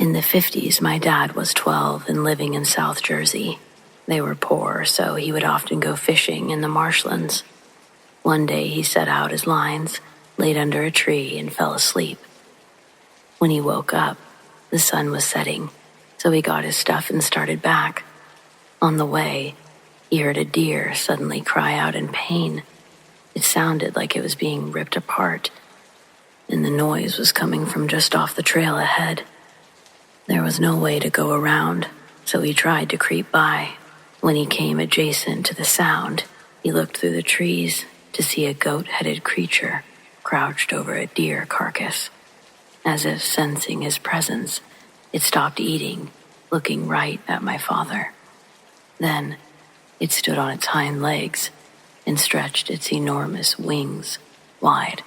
In the 50s, my dad was 12 and living in South Jersey. They were poor, so he would often go fishing in the marshlands. One day he set out his lines, laid under a tree, and fell asleep. When he woke up, the sun was setting, so he got his stuff and started back. On the way, he heard a deer suddenly cry out in pain. It sounded like it was being ripped apart, and the noise was coming from just off the trail ahead. There was no way to go around, so he tried to creep by. When he came adjacent to the sound, he looked through the trees to see a goat-headed creature crouched over a deer carcass. As if sensing his presence, it stopped eating, looking right at my father. Then, it stood on its hind legs and stretched its enormous wings wide.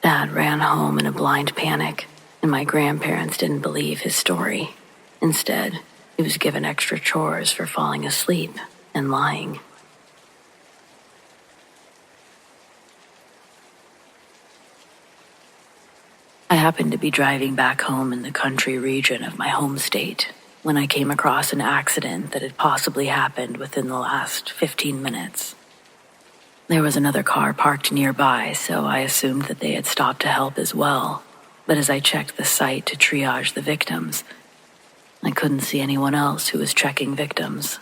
Dad ran home in a blind panic, and my grandparents didn't believe his story. Instead, he was given extra chores for falling asleep and lying. I happened to be driving back home in the country region of my home state when I came across an accident that had possibly happened within the last 15 minutes. There was another car parked nearby, so I assumed that they had stopped to help as well. But as I checked the site to triage the victims, I couldn't see anyone else who was checking victims.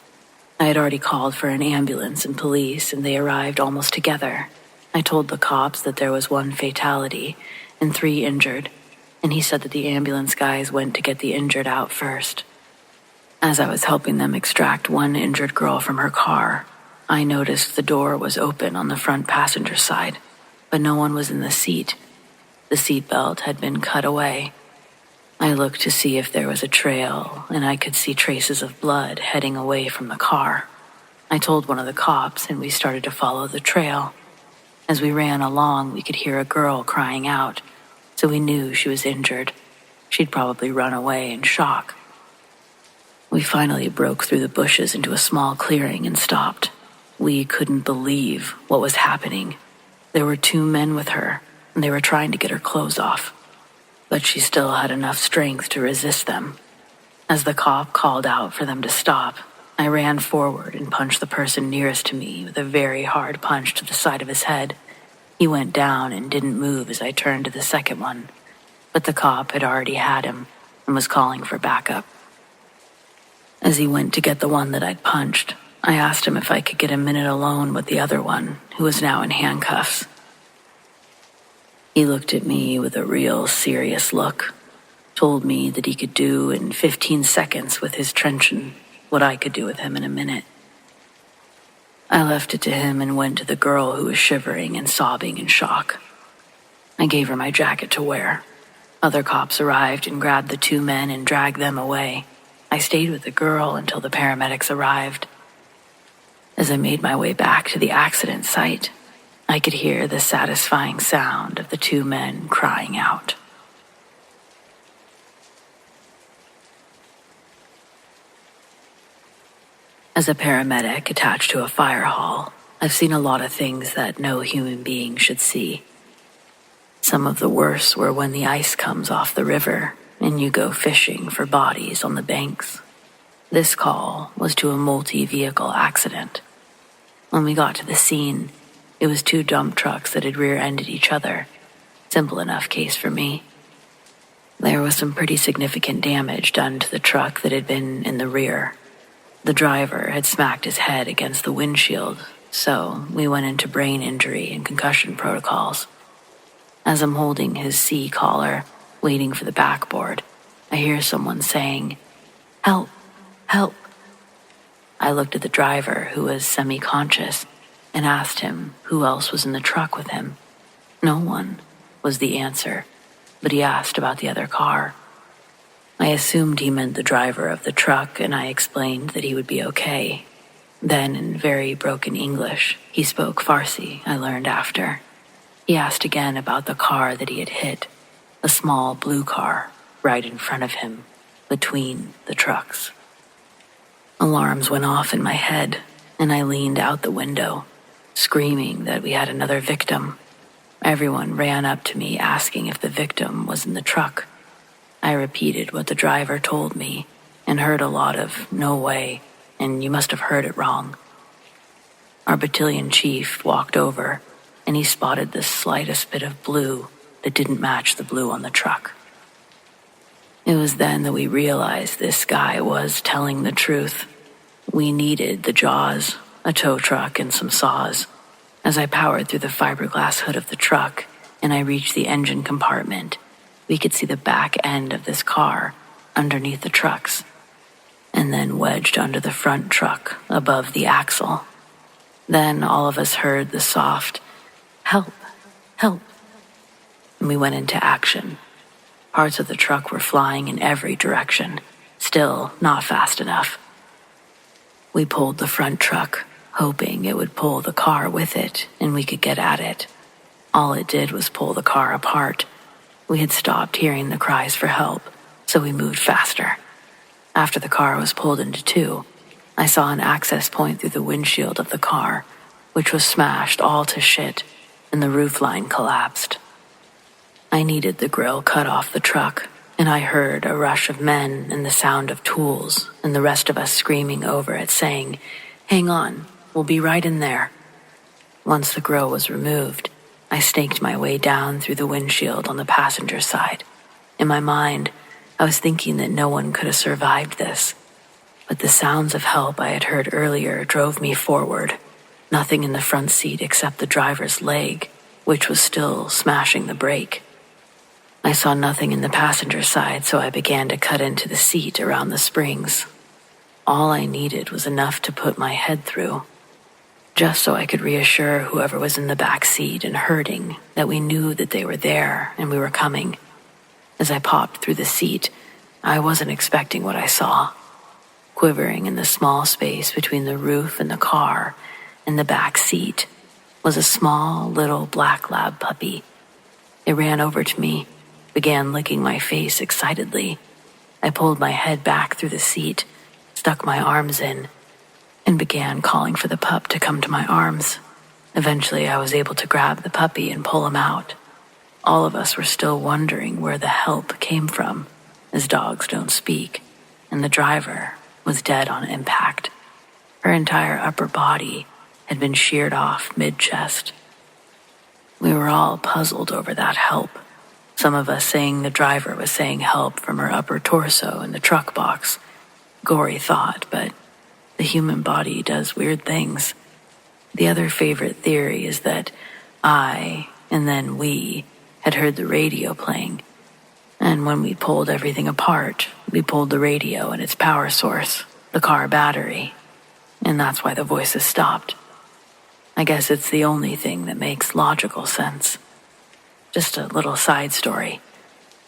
I had already called for an ambulance and police, and they arrived almost together. I told the cops that there was 1 fatality and 3 injured, and he said that the ambulance guys went to get the injured out first. As I was helping them extract 1 injured girl from her car, I noticed the door was open on the front passenger side, but no one was in the seat. The seatbelt had been cut away. I looked to see if there was a trail, and I could see traces of blood heading away from the car. I told one of the cops, and we started to follow the trail. As we ran along, we could hear a girl crying out, so we knew she was injured. She'd probably run away in shock. We finally broke through the bushes into a small clearing and stopped. We couldn't believe what was happening. There were 2 men with her, and they were trying to get her clothes off. But she still had enough strength to resist them. As the cop called out for them to stop, I ran forward and punched the person nearest to me with a very hard punch to the side of his head. He went down and didn't move as I turned to the second one, but the cop had already had him and was calling for backup. As he went to get the one that I'd punched, I asked him if I could get a minute alone with the other one, who was now in handcuffs. He looked at me with a real serious look, told me that he could do in 15 seconds with his truncheon what I could do with him in a minute. I left it to him and went to the girl who was shivering and sobbing in shock. I gave her my jacket to wear. Other cops arrived and grabbed the 2 men and dragged them away. I stayed with the girl until the paramedics arrived. As I made my way back to the accident site, I could hear the satisfying sound of the 2 men crying out. As a paramedic attached to a fire hall, I've seen a lot of things that no human being should see. Some of the worst were when the ice comes off the river and you go fishing for bodies on the banks. This call was to a multi-vehicle accident. When we got to the scene, it was 2 dump trucks that had rear-ended each other. Simple enough case for me. There was some pretty significant damage done to the truck that had been in the rear. The driver had smacked his head against the windshield, so we went into brain injury and concussion protocols. As I'm holding his C collar, waiting for the backboard, I hear someone saying, "Help, help." I looked at the driver, who was semi-conscious, and asked him who else was in the truck with him. "No one," was the answer, but he asked about the other car. I assumed he meant the driver of the truck, and I explained that he would be okay. Then, in very broken English, he spoke Farsi, I learned after. He asked again about the car that he had hit, a small blue car, right in front of him, between the trucks. Alarms went off in my head, and I leaned out the window, screaming that we had another victim. Everyone ran up to me asking if the victim was in the truck. I repeated what the driver told me and heard a lot of "no way" and "you must have heard it wrong." Our battalion chief walked over and he spotted the slightest bit of blue that didn't match the blue on the truck. It was then that we realized this guy was telling the truth. We needed the jaws, a tow truck, and some saws. As I powered through the fiberglass hood of the truck and I reached the engine compartment, we could see the back end of this car underneath the trucks, and then wedged under the front truck above the axle. Then all of us heard the soft, "Help, help," and we went into action. Parts of the truck were flying in every direction, still not fast enough. We pulled the front truck, hoping it would pull the car with it and we could get at it. All it did was pull the car apart. We had stopped hearing the cries for help, so we moved faster. After the car was pulled into two, I saw an access point through the windshield of the car, which was smashed all to shit, and the roofline collapsed. I needed the grill cut off the truck, and I heard a rush of men and the sound of tools, and the rest of us screaming over it, saying, "Hang on, we'll be right in there." Once the grill was removed, I snaked my way down through the windshield on the passenger side. In my mind, I was thinking that no one could have survived this, but the sounds of help I had heard earlier drove me forward. Nothing in the front seat except the driver's leg, which was still smashing the brake. I saw nothing in the passenger side, so I began to cut into the seat around the springs. All I needed was enough to put my head through, just so I could reassure whoever was in the back seat and hurting that we knew that they were there and we were coming. As I popped through the seat, I wasn't expecting what I saw. Quivering in the small space between the roof and the car and the back seat was a small little black lab puppy. It ran over to me, began licking my face excitedly. I pulled my head back through the seat, stuck my arms in, and began calling for the pup to come to my arms. Eventually, I was able to grab the puppy and pull him out. All of us were still wondering where the help came from, as dogs don't speak, and the driver was dead on impact. Her entire upper body had been sheared off mid-chest. We were all puzzled over that help. Some of us saying the driver was saying help from her upper torso in the truck box. Gory thought, but the human body does weird things. The other favorite theory is that I, and then we, had heard the radio playing. And when we pulled everything apart, we pulled the radio and its power source, the car battery. And that's why the voices stopped. I guess it's the only thing that makes logical sense. Just a little side story.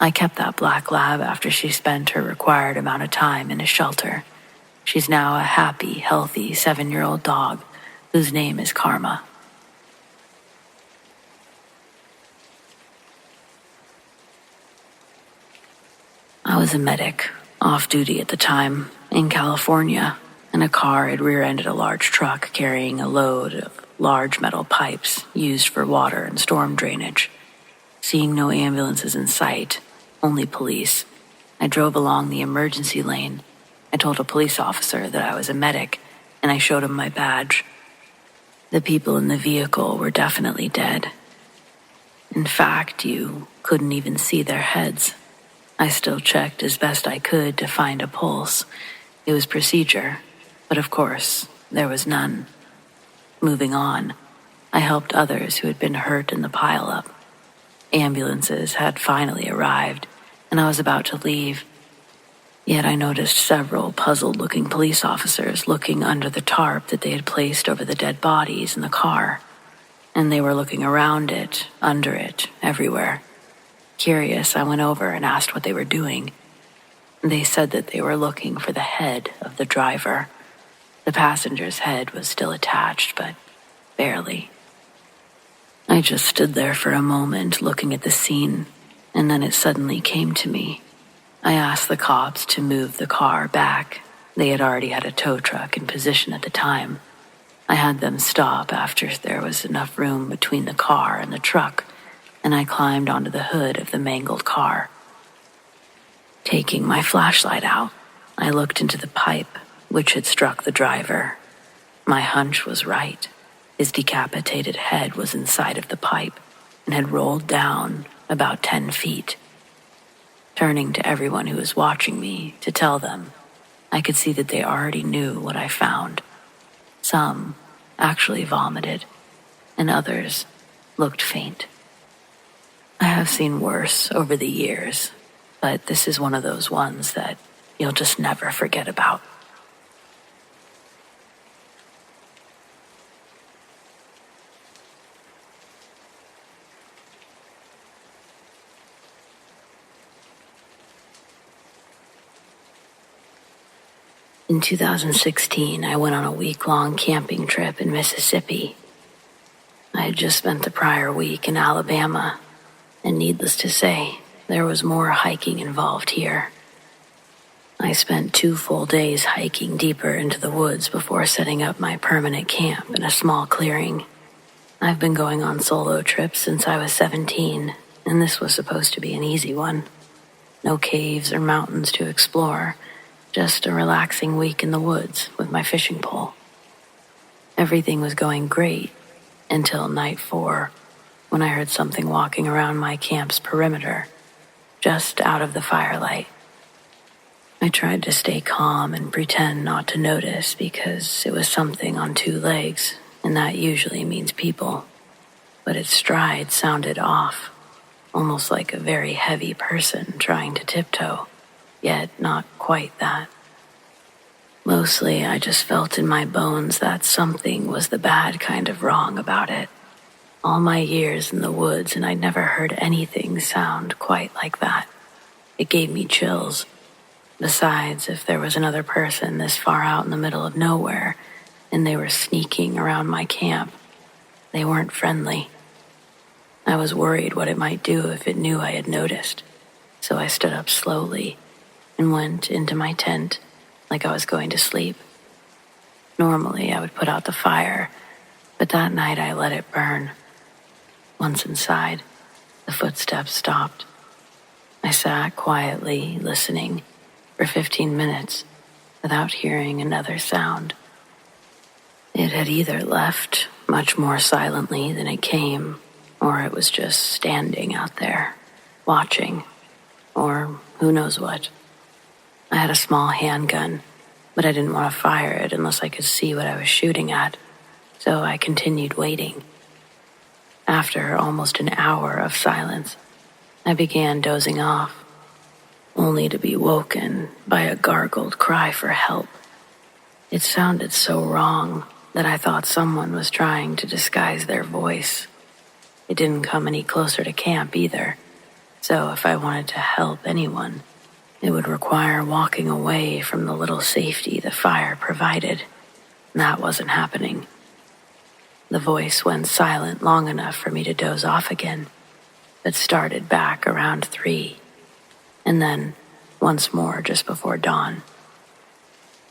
I kept that black lab after she spent her required amount of time in a shelter. She's now a happy, healthy 7-year-old dog whose name is Karma. I was a medic, off duty at the time, in California, and a car had rear-ended a large truck carrying a load of large metal pipes used for water and storm drainage. Seeing no ambulances in sight, only police, I drove along the emergency lane. I told a police officer that I was a medic, and I showed him my badge. The people in the vehicle were definitely dead. In fact, you couldn't even see their heads. I still checked as best I could to find a pulse. It was procedure, but of course, there was none. Moving on, I helped others who had been hurt in the pileup. Ambulances had finally arrived, and I was about to leave. Yet I noticed several puzzled-looking police officers looking under the tarp that they had placed over the dead bodies in the car, and they were looking around it, under it, everywhere. Curious, I went over and asked what they were doing. They said that they were looking for the head of the driver. The passenger's head was still attached, but barely. I just stood there for a moment looking at the scene, and then it suddenly came to me. I asked the cops to move the car back. They had already had a tow truck in position at the time. I had them stop after there was enough room between the car and the truck, and I climbed onto the hood of the mangled car. Taking my flashlight out, I looked into the pipe, which had struck the driver. My hunch was right. His decapitated head was inside of the pipe and had rolled down about 10 feet. Turning to everyone who was watching me to tell them, I could see that they already knew what I found. Some actually vomited, and others looked faint. I have seen worse over the years, but this is one of those ones that you'll just never forget about. In 2016, I went on a week-long camping trip in Mississippi. I had just spent the prior week in Alabama, and needless to say, there was more hiking involved here. I spent 2 full days hiking deeper into the woods before setting up my permanent camp in a small clearing. I've been going on solo trips since I was 17, and this was supposed to be an easy one. No caves or mountains to explore, just a relaxing week in the woods with my fishing pole. Everything was going great until night 4, when I heard something walking around my camp's perimeter, just out of the firelight. I tried to stay calm and pretend not to notice because it was something on 2 legs, and that usually means people. But its stride sounded off, almost like a very heavy person trying to tiptoe, yet not quite that. Mostly, I just felt in my bones that something was the bad kind of wrong about it. All my years in the woods, and I'd never heard anything sound quite like that. It gave me chills. Besides, if there was another person this far out in the middle of nowhere, and they were sneaking around my camp, they weren't friendly. I was worried what it might do if it knew I had noticed, so I stood up slowly and went into my tent like I was going to sleep. Normally, I would put out the fire, but that night I let it burn. Once inside, the footsteps stopped. I sat quietly, listening, for 15 minutes without hearing another sound. It had either left much more silently than it came, or it was just standing out there, watching, or who knows what. I had a small handgun, but I didn't want to fire it unless I could see what I was shooting at, so I continued waiting. After almost an hour of silence, I began dozing off, only to be woken by a gargled cry for help. It sounded so wrong that I thought someone was trying to disguise their voice. It didn't come any closer to camp either, so if I wanted to help anyone, it would require walking away from the little safety the fire provided. That wasn't happening. The voice went silent long enough for me to doze off again, but started back around 3, and then once more just before dawn.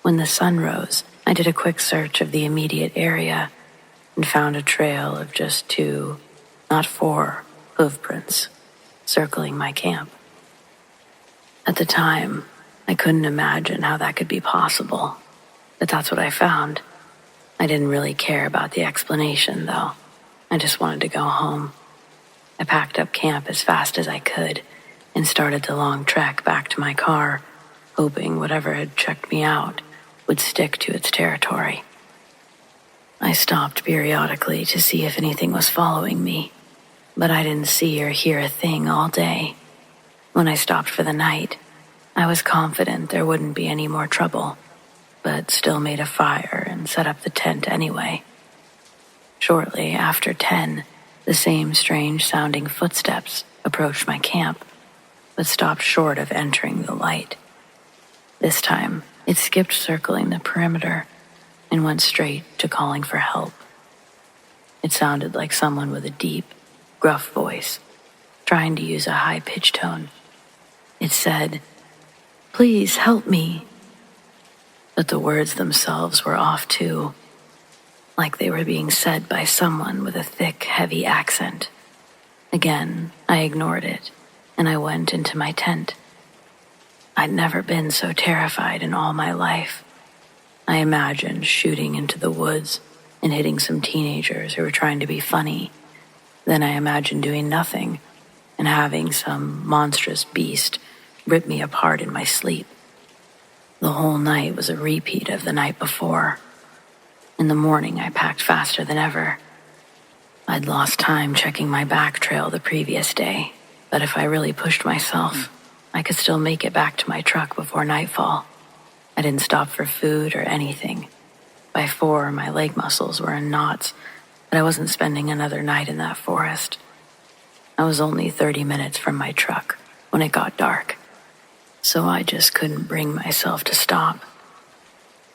When the sun rose, I did a quick search of the immediate area and found a trail of just 2, not 4, hoof prints circling my camp. At the time, I couldn't imagine how that could be possible, but that's what I found. I didn't really care about the explanation, though. I just wanted to go home. I packed up camp as fast as I could and started the long trek back to my car, hoping whatever had checked me out would stick to its territory. I stopped periodically to see if anything was following me, but I didn't see or hear a thing all day. When I stopped for the night, I was confident there wouldn't be any more trouble, but still made a fire and set up the tent anyway. Shortly after 10, the same strange-sounding footsteps approached my camp, but stopped short of entering the light. This time, it skipped circling the perimeter and went straight to calling for help. It sounded like someone with a deep, gruff voice, trying to use a high-pitched tone. It said, "Please help me." But the words themselves were off too, like they were being said by someone with a thick, heavy accent. Again, I ignored it, and I went into my tent. I'd never been so terrified in all my life. I imagined shooting into the woods and hitting some teenagers who were trying to be funny. Then I imagined doing nothing and having some monstrous beast rip me apart in my sleep. The whole night was a repeat of the night before. In the morning, I packed faster than ever. I'd lost time checking my back trail the previous day, but if I really pushed myself, I could still make it back to my truck before nightfall. I didn't stop for food or anything. By 4, my leg muscles were in knots, but I wasn't spending another night in that forest. I was only 30 minutes from my truck when it got dark, so I just couldn't bring myself to stop.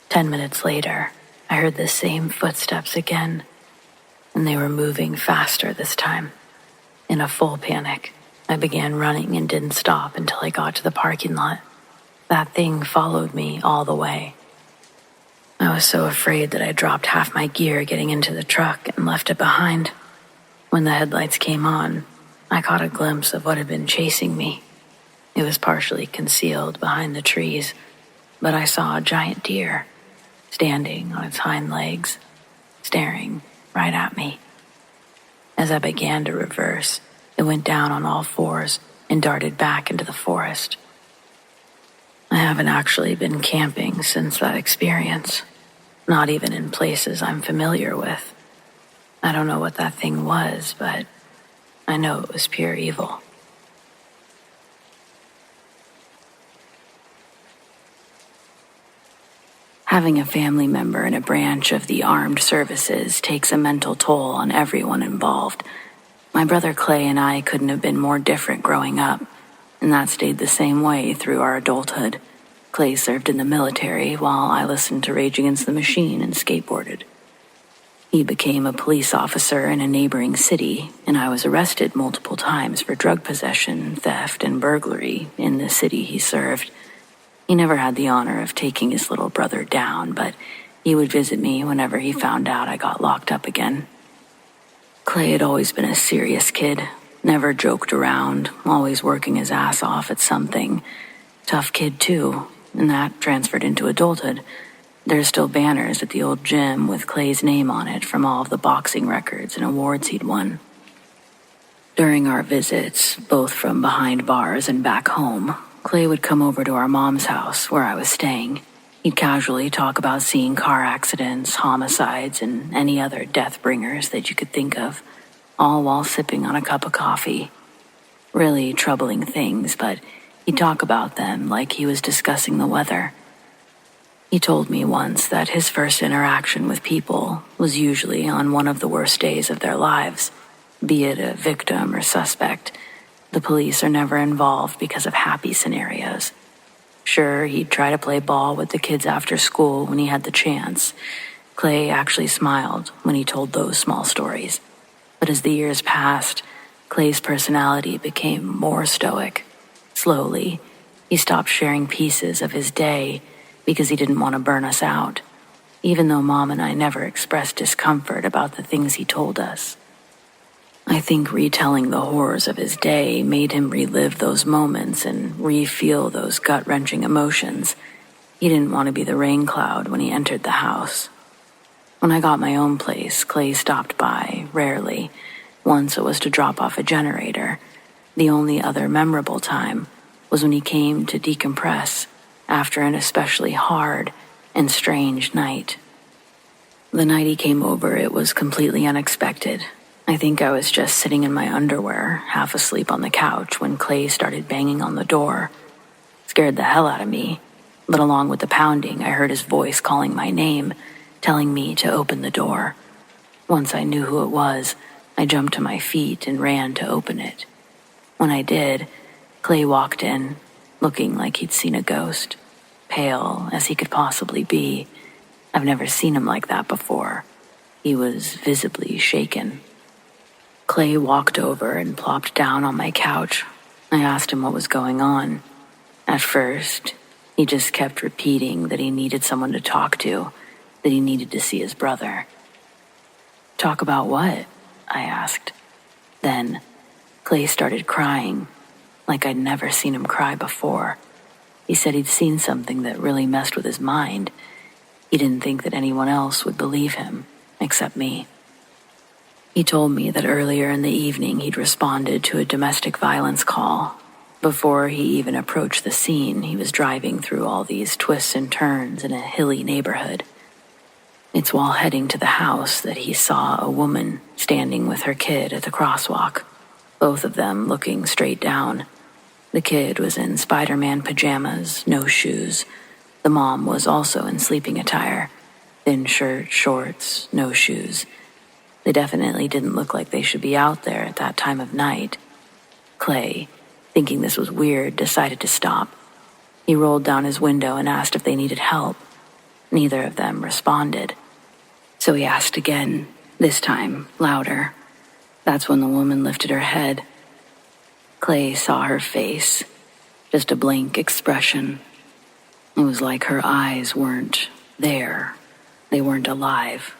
10 minutes later, I heard the same footsteps again, and they were moving faster this time. In a full panic, I began running and didn't stop until I got to the parking lot. That thing followed me all the way. I was so afraid that I dropped half my gear getting into the truck and left it behind. When the headlights came on, I caught a glimpse of what had been chasing me. It was partially concealed behind the trees, but I saw a giant deer standing on its hind legs, staring right at me. As I began to reverse, it went down on all 4s and darted back into the forest. I haven't actually been camping since that experience, not even in places I'm familiar with. I don't know what that thing was, but I know it was pure evil. Having a family member in a branch of the armed services takes a mental toll on everyone involved. My brother Clay and I couldn't have been more different growing up, and that stayed the same way through our adulthood. Clay served in the military while I listened to Rage Against the Machine and skateboarded. He became a police officer in a neighboring city, and I was arrested multiple times for drug possession, theft, and burglary in the city he served. He never had the honor of taking his little brother down, but he would visit me whenever he found out I got locked up again. Clay had always been a serious kid, never joked around, always working his ass off at something. Tough kid too, and that transferred into adulthood. There's still banners at the old gym with Clay's name on it from all of the boxing records and awards he'd won. During our visits, both from behind bars and back home, Clay would come over to our mom's house where I was staying. He'd casually talk about seeing car accidents, homicides, and any other death bringers that you could think of, all while sipping on a cup of coffee. Really troubling things, but he'd talk about them like he was discussing the weather. He told me once that his first interaction with people was usually on one of the worst days of their lives, be it a victim or suspect. The police are never involved because of happy scenarios. Sure, he'd try to play ball with the kids after school when he had the chance. Clay actually smiled when he told those small stories. But as the years passed, Clay's personality became more stoic. Slowly, he stopped sharing pieces of his day because he didn't want to burn us out, even though Mom and I never expressed discomfort about the things he told us. I think retelling the horrors of his day made him relive those moments and re-feel those gut-wrenching emotions. He didn't want to be the rain cloud when he entered the house. When I got my own place, Clay stopped by, rarely. Once it was to drop off a generator. The only other memorable time was when he came to decompress after an especially hard and strange night. The night he came over, it was completely unexpected. I think I was just sitting in my underwear, half asleep on the couch, when Clay started banging on the door. Scared the hell out of me, but along with the pounding, I heard his voice calling my name, telling me to open the door. Once I knew who it was, I jumped to my feet and ran to open it. When I did, Clay walked in, looking like he'd seen a ghost, pale as he could possibly be. I've never seen him like that before. He was visibly shaken. Clay walked over and plopped down on my couch. I asked him what was going on. At first, he just kept repeating that he needed someone to talk to, that he needed to see his brother. Talk about what? I asked. Then, Clay started crying, like I'd never seen him cry before. He said he'd seen something that really messed with his mind. He didn't think that anyone else would believe him, except me. He told me that earlier in the evening he'd responded to a domestic violence call. Before he even approached the scene, he was driving through all these twists and turns in a hilly neighborhood. It's while heading to the house that he saw a woman standing with her kid at the crosswalk, both of them looking straight down. The kid was in Spider-Man pajamas, no shoes. The mom was also in sleeping attire, thin shirt, shorts, no shoes. They definitely didn't look like they should be out there at that time of night. Clay, thinking this was weird, decided to stop. He rolled down his window and asked if they needed help. Neither of them responded. So he asked again, this time louder. That's when the woman lifted her head. Clay saw her face, just a blank expression. It was like her eyes weren't there. They weren't alive.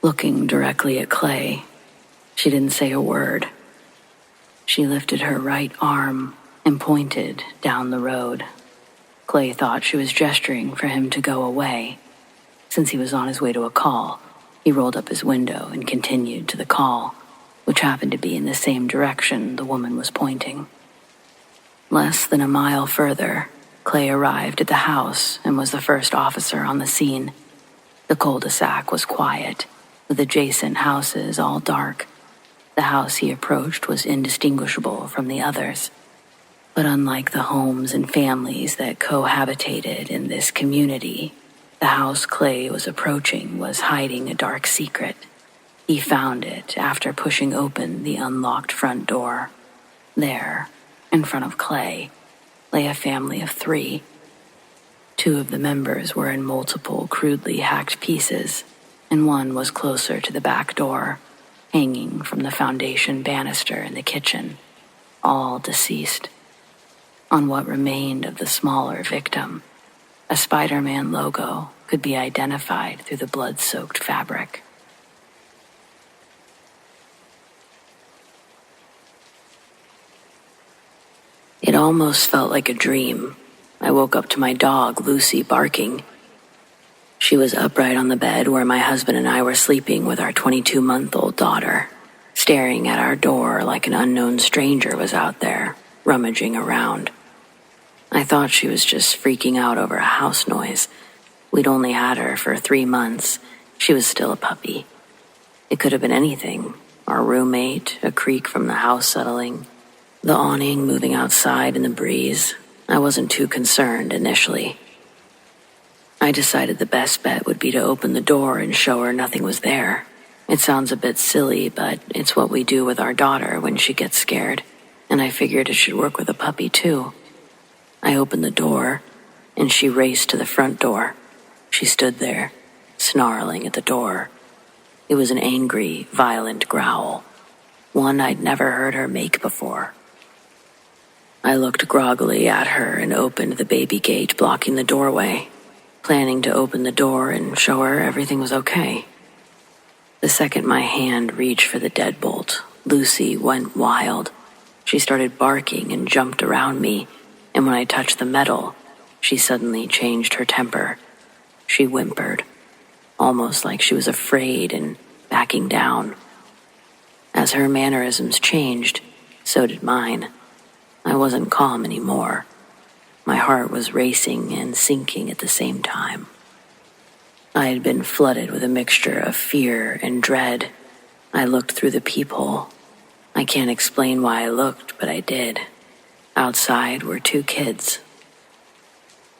Looking directly at Clay, she didn't say a word. She lifted her right arm and pointed down the road. Clay thought she was gesturing for him to go away. Since he was on his way to a call, he rolled up his window and continued to the call, which happened to be in the same direction the woman was pointing. Less than a mile further, Clay arrived at the house and was the first officer on the scene. The cul-de-sac was quiet, with adjacent houses all dark. The house he approached was indistinguishable from the others. But unlike the homes and families that cohabitated in this community, the house Clay was approaching was hiding a dark secret. He found it after pushing open the unlocked front door. There, in front of Clay, lay a family of 3. 2 of the members were in multiple crudely hacked pieces, and one was closer to the back door, hanging from the foundation banister in the kitchen, all deceased. On what remained of the smaller victim, a Spider-Man logo could be identified through the blood-soaked fabric. It almost felt like a dream. I woke up to my dog, Lucy, barking. She was upright on the bed where my husband and I were sleeping with our 22-month-old daughter, staring at our door like an unknown stranger was out there, rummaging around. I thought she was just freaking out over a house noise. We'd only had her for 3 months. She was still a puppy. It could have been anything. Our roommate, a creak from the house settling, the awning moving outside in the breeze. I wasn't too concerned initially. I decided the best bet would be to open the door and show her nothing was there. It sounds a bit silly, but it's what we do with our daughter when she gets scared, and I figured it should work with a puppy too. I opened the door, and she raced to the front door. She stood there, snarling at the door. It was an angry, violent growl, one I'd never heard her make before. I looked groggily at her and opened the baby gate blocking the doorway, planning to open the door and show her everything was okay. The second my hand reached for the deadbolt, Lucy went wild. She started barking and jumped around me, and when I touched the metal, she suddenly changed her temper. She whimpered, almost like she was afraid and backing down. As her mannerisms changed, so did mine. I wasn't calm anymore. My heart was racing and sinking at the same time. I had been flooded with a mixture of fear and dread. I looked through the peephole. I can't explain why I looked, but I did. Outside were 2 kids.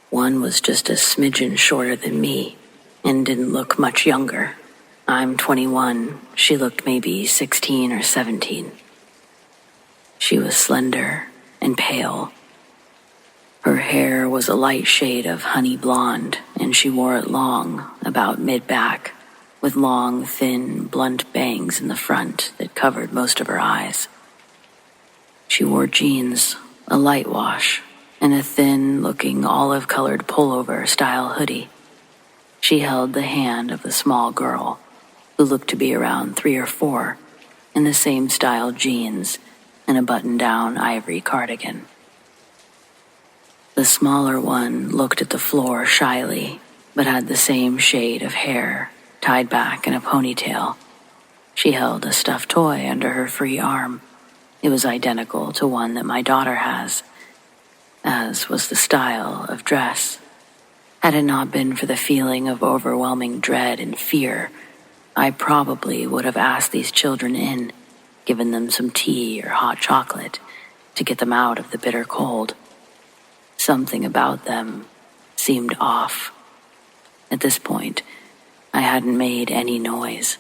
One was just a smidgen shorter than me and didn't look much younger. I'm 21. She looked maybe 16 or 17. She was slender and pale. Her hair was a light shade of honey blonde, and she wore it long, about mid-back, with long, thin, blunt bangs in the front that covered most of her eyes. She wore jeans, a light wash, and a thin-looking olive-colored pullover-style hoodie. She held the hand of the small girl, who looked to be around 3 or 4, in the same style jeans and a button-down ivory cardigan. The smaller one looked at the floor shyly, but had the same shade of hair, tied back in a ponytail. She held a stuffed toy under her free arm. It was identical to one that my daughter has, as was the style of dress. Had it not been for the feeling of overwhelming dread and fear, I probably would have asked these children in, given them some tea or hot chocolate to get them out of the bitter cold. Something about them seemed off. At this point, I hadn't made any noise.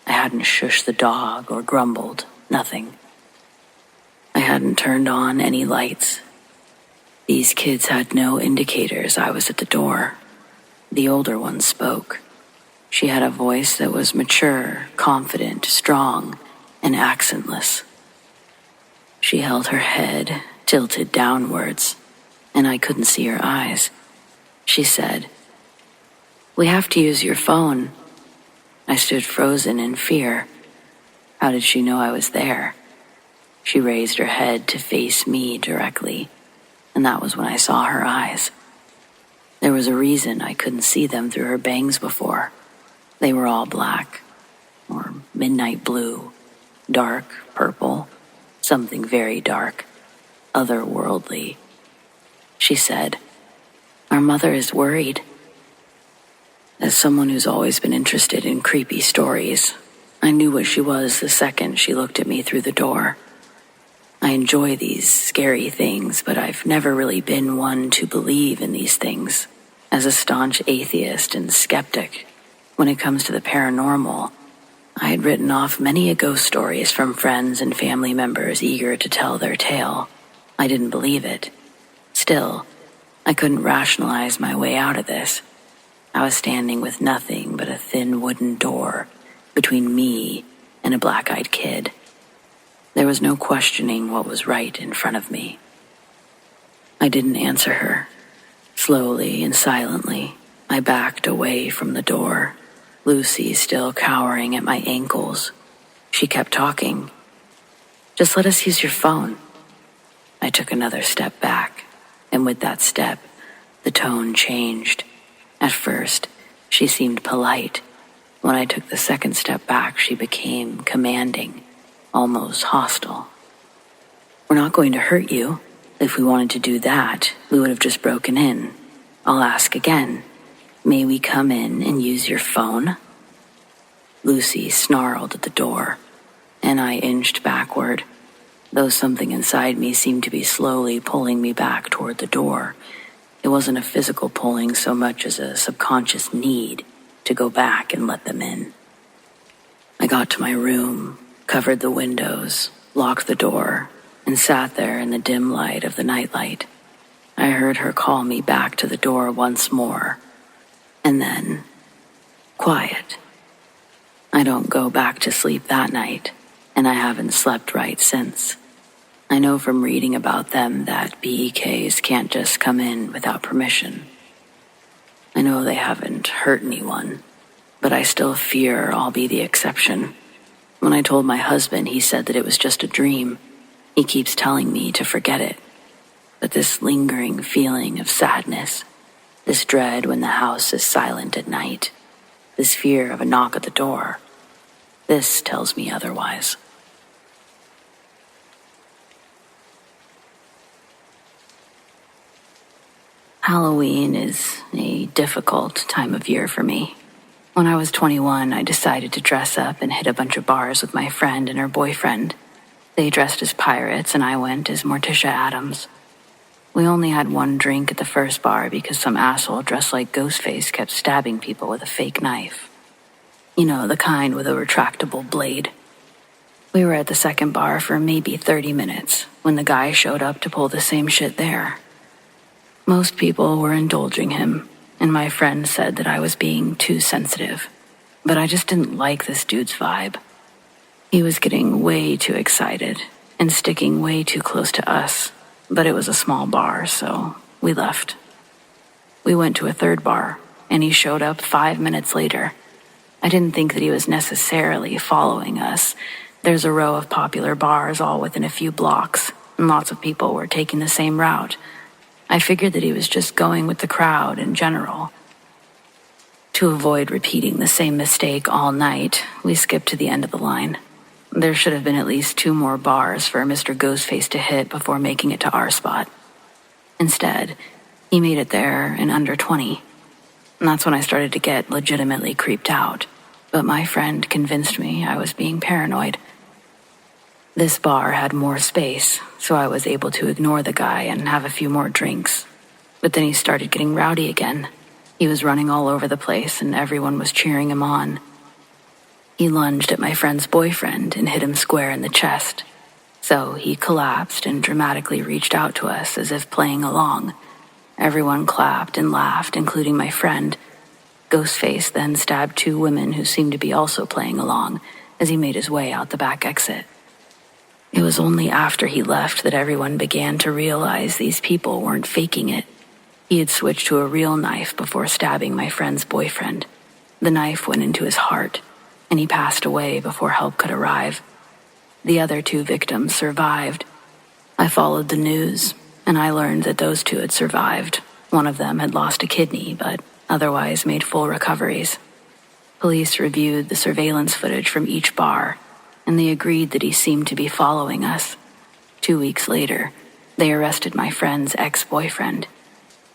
I hadn't shushed the dog or grumbled, nothing. I hadn't turned on any lights. These kids had no indicators I was at the door. The older one spoke. She had a voice that was mature, confident, strong, and accentless. She held her head tilted downwards, and I couldn't see her eyes. She said, "We have to use your phone." I stood frozen in fear. How did she know I was there? She raised her head to face me directly, and that was when I saw her eyes. There was a reason I couldn't see them through her bangs before. They were all black, or midnight blue, dark purple, something very dark, otherworldly. She said, "Our mother is worried." As someone who's always been interested in creepy stories, I knew what she was the second she looked at me through the door. I enjoy these scary things, but I've never really been one to believe in these things. As a staunch atheist and skeptic, when it comes to the paranormal, I had written off many a ghost stories from friends and family members eager to tell their tale. I didn't believe it. Still, I couldn't rationalize my way out of this. I was standing with nothing but a thin wooden door between me and a black-eyed kid. There was no questioning what was right in front of me. I didn't answer her. Slowly and silently, I backed away from the door, Lucy still cowering at my ankles. She kept talking. "Just let us use your phone." I took another step back, and with that step, the tone changed. At first, she seemed polite. When I took the second step back, she became commanding, almost hostile. "We're not going to hurt you. If we wanted to do that, we would have just broken in. I'll ask again. May we come in and use your phone?" Lucy snarled at the door, and I inched backward, though something inside me seemed to be slowly pulling me back toward the door. It wasn't a physical pulling so much as a subconscious need to go back and let them in. I got to my room, covered the windows, locked the door, and sat there in the dim light of the nightlight. I heard her call me back to the door once more, and then, quiet. I don't go back to sleep that night, and I haven't slept right since. I know from reading about them that BEKs can't just come in without permission. I know they haven't hurt anyone, but I still fear I'll be the exception. When I told my husband, he said that it was just a dream. He keeps telling me to forget it. But this lingering feeling of sadness, this dread when the house is silent at night, this fear of a knock at the door, this tells me otherwise. Halloween is a difficult time of year for me. When I was 21, I decided to dress up and hit a bunch of bars with my friend and her boyfriend. They dressed as pirates and I went as Morticia Addams. We only had one drink at the first bar because some asshole dressed like Ghostface kept stabbing people with a fake knife. You know, the kind with a retractable blade. We were at the second bar for maybe 30 minutes when the guy showed up to pull the same shit there. Most people were indulging him, and my friend said that I was being too sensitive, but I just didn't like this dude's vibe. He was getting way too excited and sticking way too close to us, but it was a small bar, so we left. We went to a third bar, and he showed up 5 minutes later. I didn't think that he was necessarily following us. There's a row of popular bars all within a few blocks, and lots of people were taking the same route. I figured that he was just going with the crowd in general. To avoid repeating the same mistake all night, we skipped to the end of the line. There should have been at least 2 more bars for Mr. Ghostface to hit before making it to our spot. Instead, he made it there in under 20. And that's when I started to get legitimately creeped out. But my friend convinced me I was being paranoid. This bar had more space, so I was able to ignore the guy and have a few more drinks. But then he started getting rowdy again. He was running all over the place and everyone was cheering him on. He lunged at my friend's boyfriend and hit him square in the chest. So he collapsed and dramatically reached out to us as if playing along. Everyone clapped and laughed, including my friend. Ghostface then stabbed 2 women who seemed to be also playing along as he made his way out the back exit. It was only after he left that everyone began to realize these people weren't faking it. He had switched to a real knife before stabbing my friend's boyfriend. The knife went into his heart, and he passed away before help could arrive. The other 2 victims survived. I followed the news, and I learned that those 2 had survived. One of them had lost a kidney, but otherwise made full recoveries. Police reviewed the surveillance footage from each bar, and they agreed that he seemed to be following us. 2 weeks later, they arrested my friend's ex-boyfriend.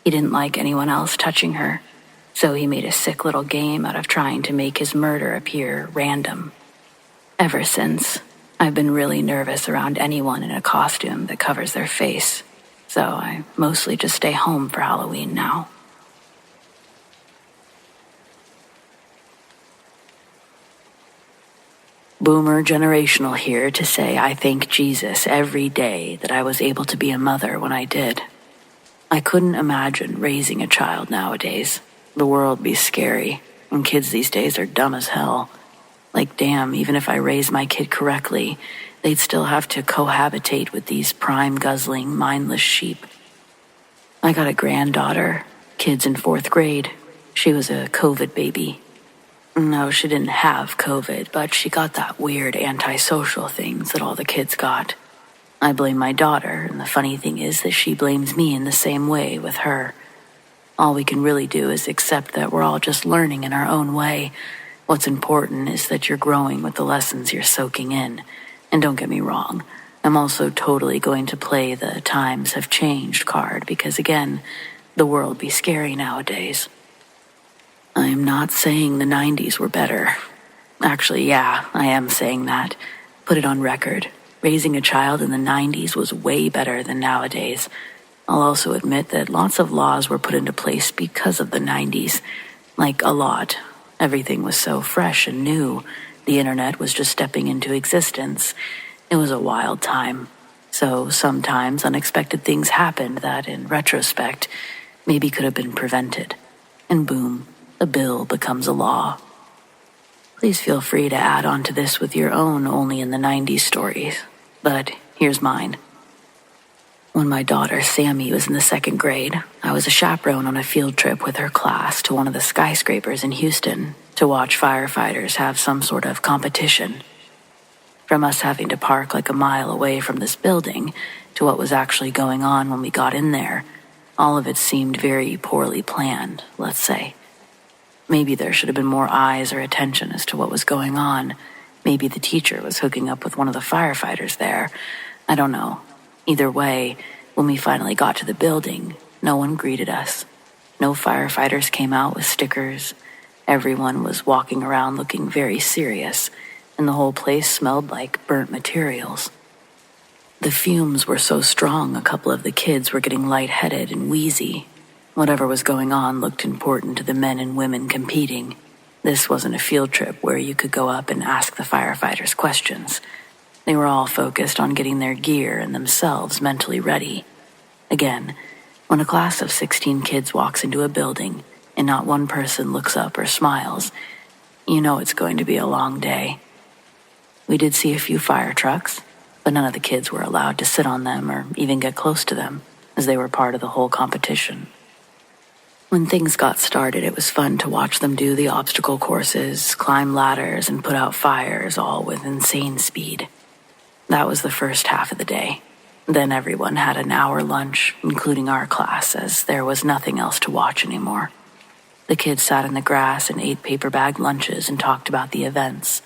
He didn't like anyone else touching her, so he made a sick little game out of trying to make his murder appear random. Ever since, I've been really nervous around anyone in a costume that covers their face, so I mostly just stay home for Halloween now. Boomer generational here to say I thank Jesus every day that I was able to be a mother when I did. I couldn't imagine raising a child nowadays. The world'd be scary, and kids these days are dumb as hell. Like, damn, even if I raised my kid correctly, they'd still have to cohabitate with these prime-guzzling, mindless sheep. I got a granddaughter, kid's in 4th grade. She was a COVID baby. No, she didn't have COVID, but she got that weird antisocial things that all the kids got. I blame my daughter, and the funny thing is that she blames me in the same way with her. All we can really do is accept that we're all just learning in our own way. What's important is that you're growing with the lessons you're soaking in. And don't get me wrong, I'm also totally going to play the times have changed card because, again, the world be scary nowadays. I'm not saying the 90s were better. Actually, yeah, I am saying that. Put it on record. Raising a child in the 90s was way better than nowadays. I'll also admit that lots of laws were put into place because of the 90s. Like, a lot. Everything was so fresh and new. The internet was just stepping into existence. It was a wild time. So sometimes unexpected things happened that, in retrospect, maybe could have been prevented. And boom, a bill becomes a law. Please feel free to add on to this with your own only in the 90s stories. But here's mine. When my daughter Sammy was in the 2nd grade, I was a chaperone on a field trip with her class to one of the skyscrapers in Houston to watch firefighters have some sort of competition. From us having to park like a mile away from this building to what was actually going on when we got in there, all of it seemed very poorly planned, let's say. Maybe there should have been more eyes or attention as to what was going on. Maybe the teacher was hooking up with one of the firefighters there. I don't know. Either way, when we finally got to the building, no one greeted us. No firefighters came out with stickers. Everyone was walking around looking very serious, and the whole place smelled like burnt materials. The fumes were so strong a couple of the kids were getting lightheaded and wheezy. Whatever was going on looked important to the men and women competing. This wasn't a field trip where you could go up and ask the firefighters questions. They were all focused on getting their gear and themselves mentally ready. Again, when a class of 16 kids walks into a building and not one person looks up or smiles, you know it's going to be a long day. We did see a few fire trucks, but none of the kids were allowed to sit on them or even get close to them, as they were part of the whole competition. When things got started, it was fun to watch them do the obstacle courses, climb ladders, and put out fires, all with insane speed. That was the first half of the day. Then everyone had an hour lunch, including our class, as there was nothing else to watch anymore. The kids sat in the grass and ate paper bag lunches and talked about the events.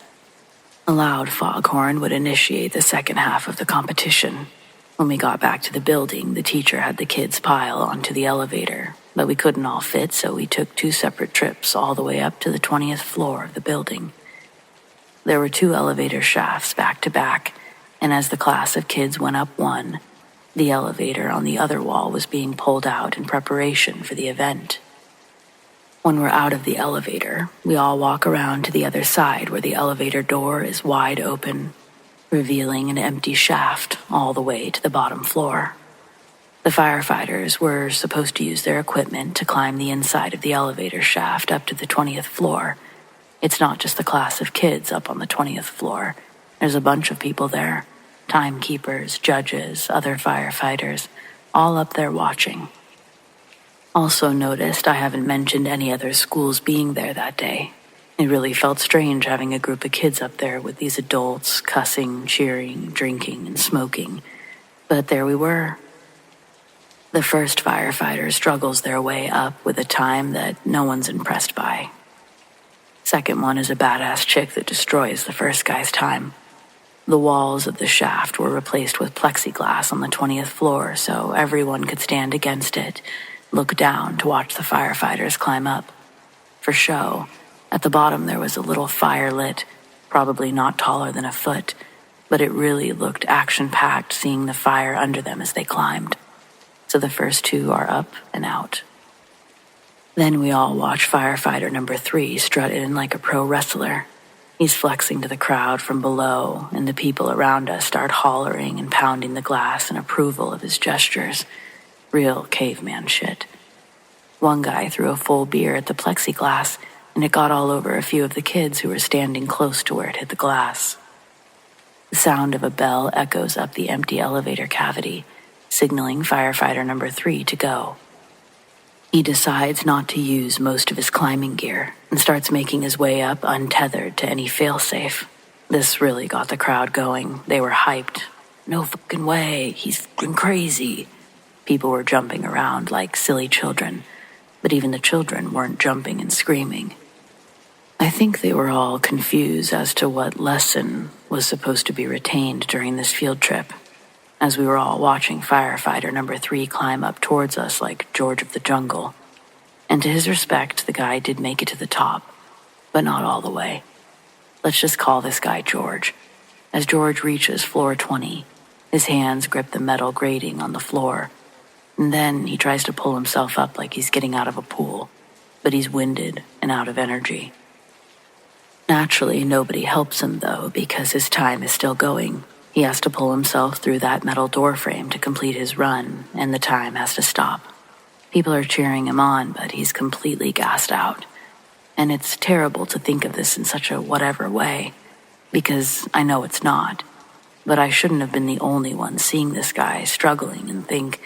A loud foghorn would initiate the second half of the competition. When we got back to the building, the teacher had the kids pile onto the elevator, but we couldn't all fit, so we took 2 separate trips all the way up to the 20th floor of the building. There were 2 elevator shafts back to back, and as the class of kids went up one, the elevator on the other wall was being pulled out in preparation for the event. When we're out of the elevator, we all walk around to the other side where the elevator door is wide open, revealing an empty shaft all the way to the bottom floor. The firefighters were supposed to use their equipment to climb the inside of the elevator shaft up to the 20th floor. It's not just the class of kids up on the 20th floor. There's a bunch of people there. Timekeepers, judges, other firefighters, all up there watching. Also noticed I haven't mentioned any other schools being there that day. It really felt strange having a group of kids up there with these adults cussing, cheering, drinking, and smoking. But there we were. The first firefighter struggles their way up with a time that no one's impressed by. Second one is a badass chick that destroys the first guy's time. The walls of the shaft were replaced with plexiglass on the 20th floor, so everyone could stand against it, look down to watch the firefighters climb up. For show, at the bottom there was a little fire lit, probably not taller than a foot, but it really looked action-packed seeing the fire under them as they climbed. So the first 2 are up and out. Then we all watch firefighter number 3 strut in like a pro wrestler. He's flexing to the crowd from below, and the people around us start hollering and pounding the glass in approval of his gestures. Real caveman shit. One guy threw a full beer at the plexiglass, and it got all over a few of the kids who were standing close to where it hit the glass. The sound of a bell echoes up the empty elevator cavity, signaling firefighter number 3 to go. He decides not to use most of his climbing gear and starts making his way up untethered to any failsafe. This really got the crowd going. They were hyped. No fucking way, he's fucking crazy. People were jumping around like silly children, but even the children weren't jumping and screaming. I think they were all confused as to what lesson was supposed to be retained during this field trip, as we were all watching firefighter number 3 climb up towards us like George of the Jungle. And to his respect, the guy did make it to the top, but not all the way. Let's just call this guy George. As George reaches floor 20, his hands grip the metal grating on the floor, and then he tries to pull himself up like he's getting out of a pool, but he's winded and out of energy. Naturally, nobody helps him though, because his time is still going. He has to pull himself through that metal door frame to complete his run, and the time has to stop. People are cheering him on, but he's completely gassed out. And it's terrible to think of this in such a whatever way, because I know it's not. But I shouldn't have been the only one seeing this guy struggling and think,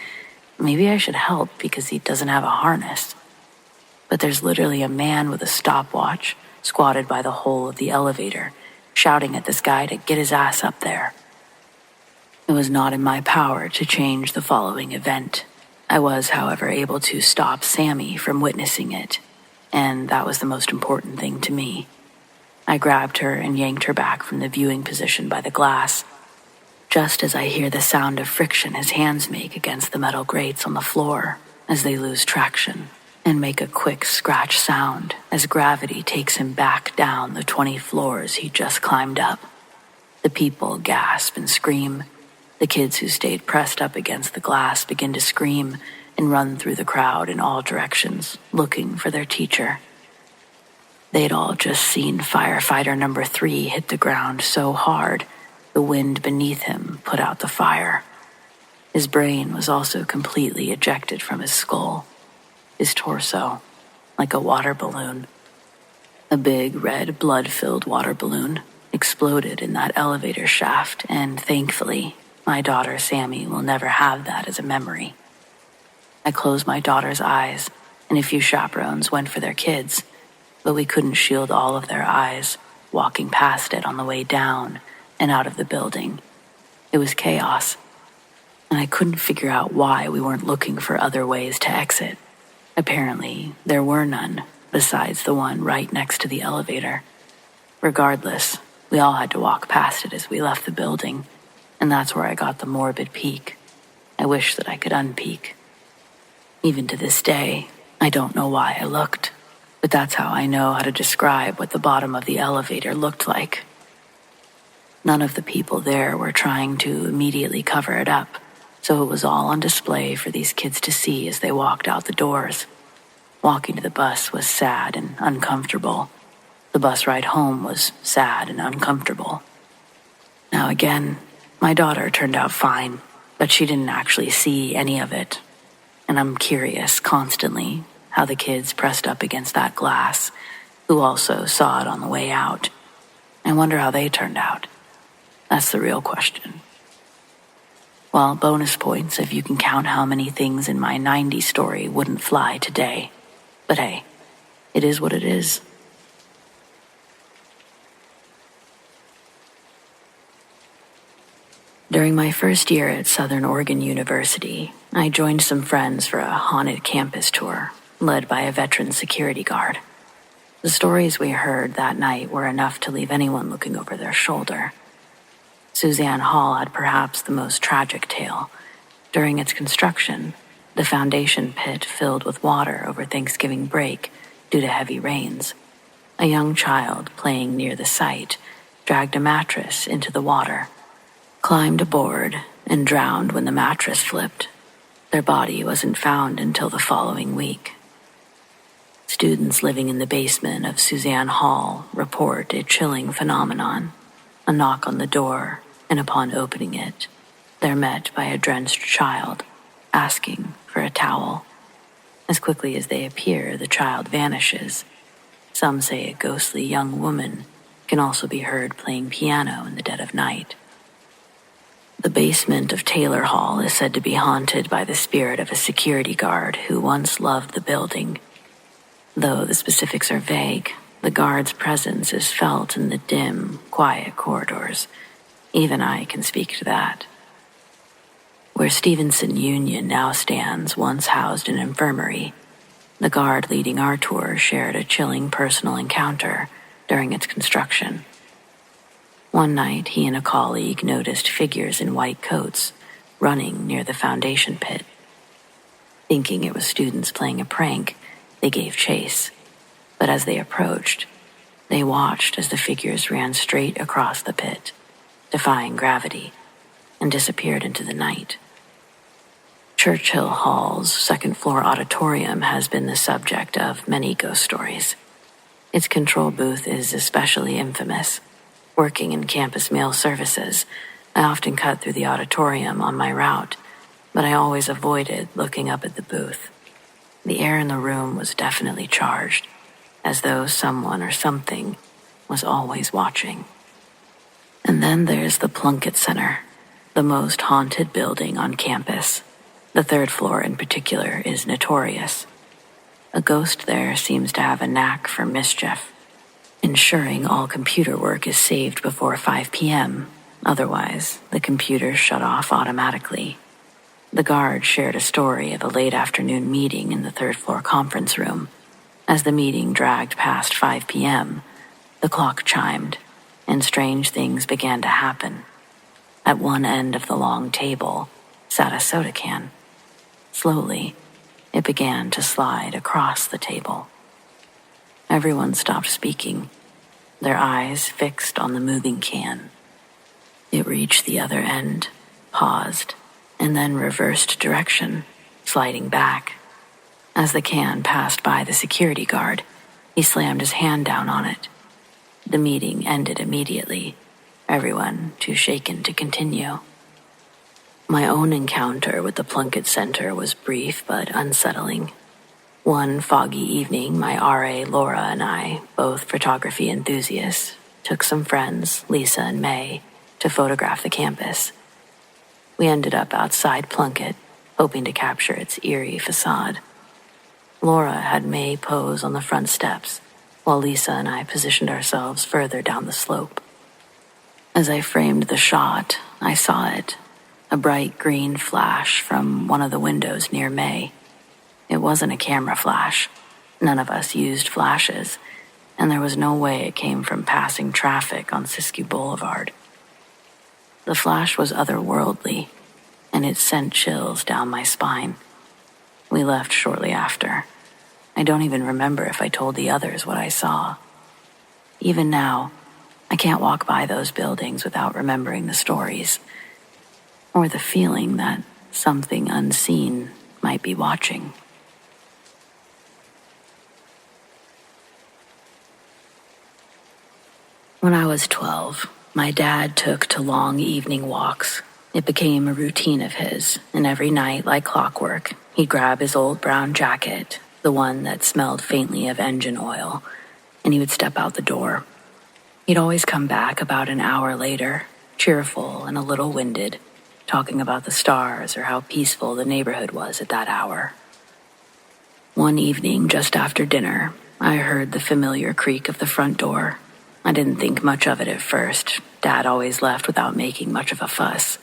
maybe I should help because he doesn't have a harness. But there's literally a man with a stopwatch squatted by the hole of the elevator, shouting at this guy to get his ass up there. It was not in my power to change the following event. I was, however, able to stop Sammy from witnessing it, and that was the most important thing to me. I grabbed her and yanked her back from the viewing position by the glass. Just as I hear the sound of friction his hands make against the metal grates on the floor as they lose traction and make a quick scratch sound as gravity takes him back down the 20 floors he just climbed up. The people gasp and scream. The kids who stayed pressed up against the glass begin to scream and run through the crowd in all directions, looking for their teacher. They'd all just seen firefighter number 3 hit the ground so hard, the wind beneath him put out the fire. His brain was also completely ejected from his skull, his torso, like a water balloon. A big red blood-filled water balloon exploded in that elevator shaft, and thankfully, my daughter Sammy will never have that as a memory. I closed my daughter's eyes, and a few chaperones went for their kids, but we couldn't shield all of their eyes, walking past it on the way down and out of the building. It was chaos. and I couldn't figure out why we weren't looking for other ways to exit. Apparently, there were none, besides the one right next to the elevator. Regardless, we all had to walk past it as we left the building, and that's where I got the morbid peek. I wish that I could unpeek. Even to this day, I don't know why I looked, but that's how I know how to describe what the bottom of the elevator looked like. None of the people there were trying to immediately cover it up, so it was all on display for these kids to see as they walked out the doors. Walking to the bus was sad and uncomfortable. The bus ride home was sad and uncomfortable. Now again, my daughter turned out fine, but she didn't actually see any of it. And I'm curious constantly how the kids pressed up against that glass, who also saw it on the way out. I wonder how they turned out. That's the real question. Well, bonus points if you can count how many things in my 90s story wouldn't fly today. But hey, it is what it is. During my first year at Southern Oregon University, I joined some friends for a haunted campus tour, led by a veteran security guard. The stories we heard that night were enough to leave anyone looking over their shoulder. Suzanne Hall had perhaps the most tragic tale. During its construction, the foundation pit filled with water over Thanksgiving break due to heavy rains. A young child playing near the site dragged a mattress into the water, climbed aboard, and drowned when the mattress flipped. Their body wasn't found until the following week. Students living in the basement of Suzanne Hall report a chilling phenomenon. A knock on the door, and upon opening it, they're met by a drenched child, asking for a towel. As quickly as they appear, the child vanishes. Some say a ghostly young woman can also be heard playing piano in the dead of night. The basement of Taylor Hall is said to be haunted by the spirit of a security guard who once loved the building. Though the specifics are vague, the guard's presence is felt in the dim, quiet corridors. Even I can speak to that. Where Stevenson Union now stands once housed an infirmary. The guard leading our tour shared a chilling personal encounter during its construction. One night, he and a colleague noticed figures in white coats running near the foundation pit. Thinking it was students playing a prank, they gave chase. But as they approached, they watched as the figures ran straight across the pit, defying gravity, and disappeared into the night. Churchill Hall's second-floor auditorium has been the subject of many ghost stories. Its control booth is especially infamous. Working in campus mail services, I often cut through the auditorium on my route, but I always avoided looking up at the booth. The air in the room was definitely charged, as though someone or something was always watching. And then there's the Plunkett Center, the most haunted building on campus. The third floor in particular is notorious. A ghost there seems to have a knack for mischief, ensuring all computer work is saved before 5 p.m. Otherwise, the computers shut off automatically. The guard shared a story of a late afternoon meeting in the third floor conference room. As the meeting dragged past 5 p.m., the clock chimed, and strange things began to happen. At one end of the long table sat a soda can. Slowly, it began to slide across the table. Everyone stopped speaking, their eyes fixed on the moving can. It reached the other end, paused, and then reversed direction, sliding back. As the can passed by the security guard, he slammed his hand down on it. The meeting ended immediately, everyone too shaken to continue. My own encounter with the Plunkett Center was brief but unsettling. One foggy evening, my RA Laura and I, both photography enthusiasts, took some friends, Lisa and May, to photograph the campus. We ended up outside Plunkett, hoping to capture its eerie facade. Laura had May pose on the front steps, while Lisa and I positioned ourselves further down the slope. As I framed the shot, I saw it. a bright green flash from one of the windows near May. It wasn't a camera flash. None of us used flashes, and there was no way it came from passing traffic on Siskiyou Boulevard. The flash was otherworldly, and it sent chills down my spine. We left shortly after. I don't even remember if I told the others what I saw. Even now, I can't walk by those buildings without remembering the stories, or the feeling that something unseen might be watching. When I was 12, my dad took to long evening walks. It became a routine of his, and every night, like clockwork, he'd grab his old brown jacket, the one that smelled faintly of engine oil, and he would step out the door. He'd always come back about an hour later, cheerful and a little winded, talking about the stars or how peaceful the neighborhood was at that hour. One evening, just after dinner, I heard the familiar creak of the front door. I didn't think much of it at first. Dad always left without making much of a fuss.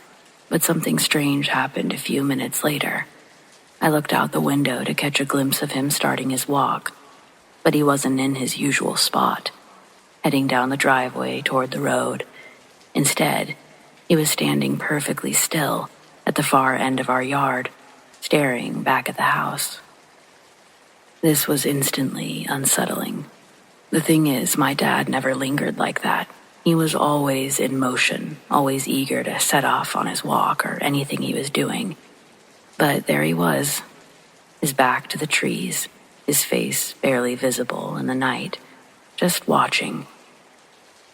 But something strange happened a few minutes later. I looked out the window to catch a glimpse of him starting his walk, but he wasn't in his usual spot, heading down the driveway toward the road. Instead, he was standing perfectly still at the far end of our yard, staring back at the house. This was instantly unsettling. The thing is, my dad never lingered like that. He was always in motion, always eager to set off on his walk or anything he was doing. But there he was, his back to the trees, his face barely visible in the night, just watching.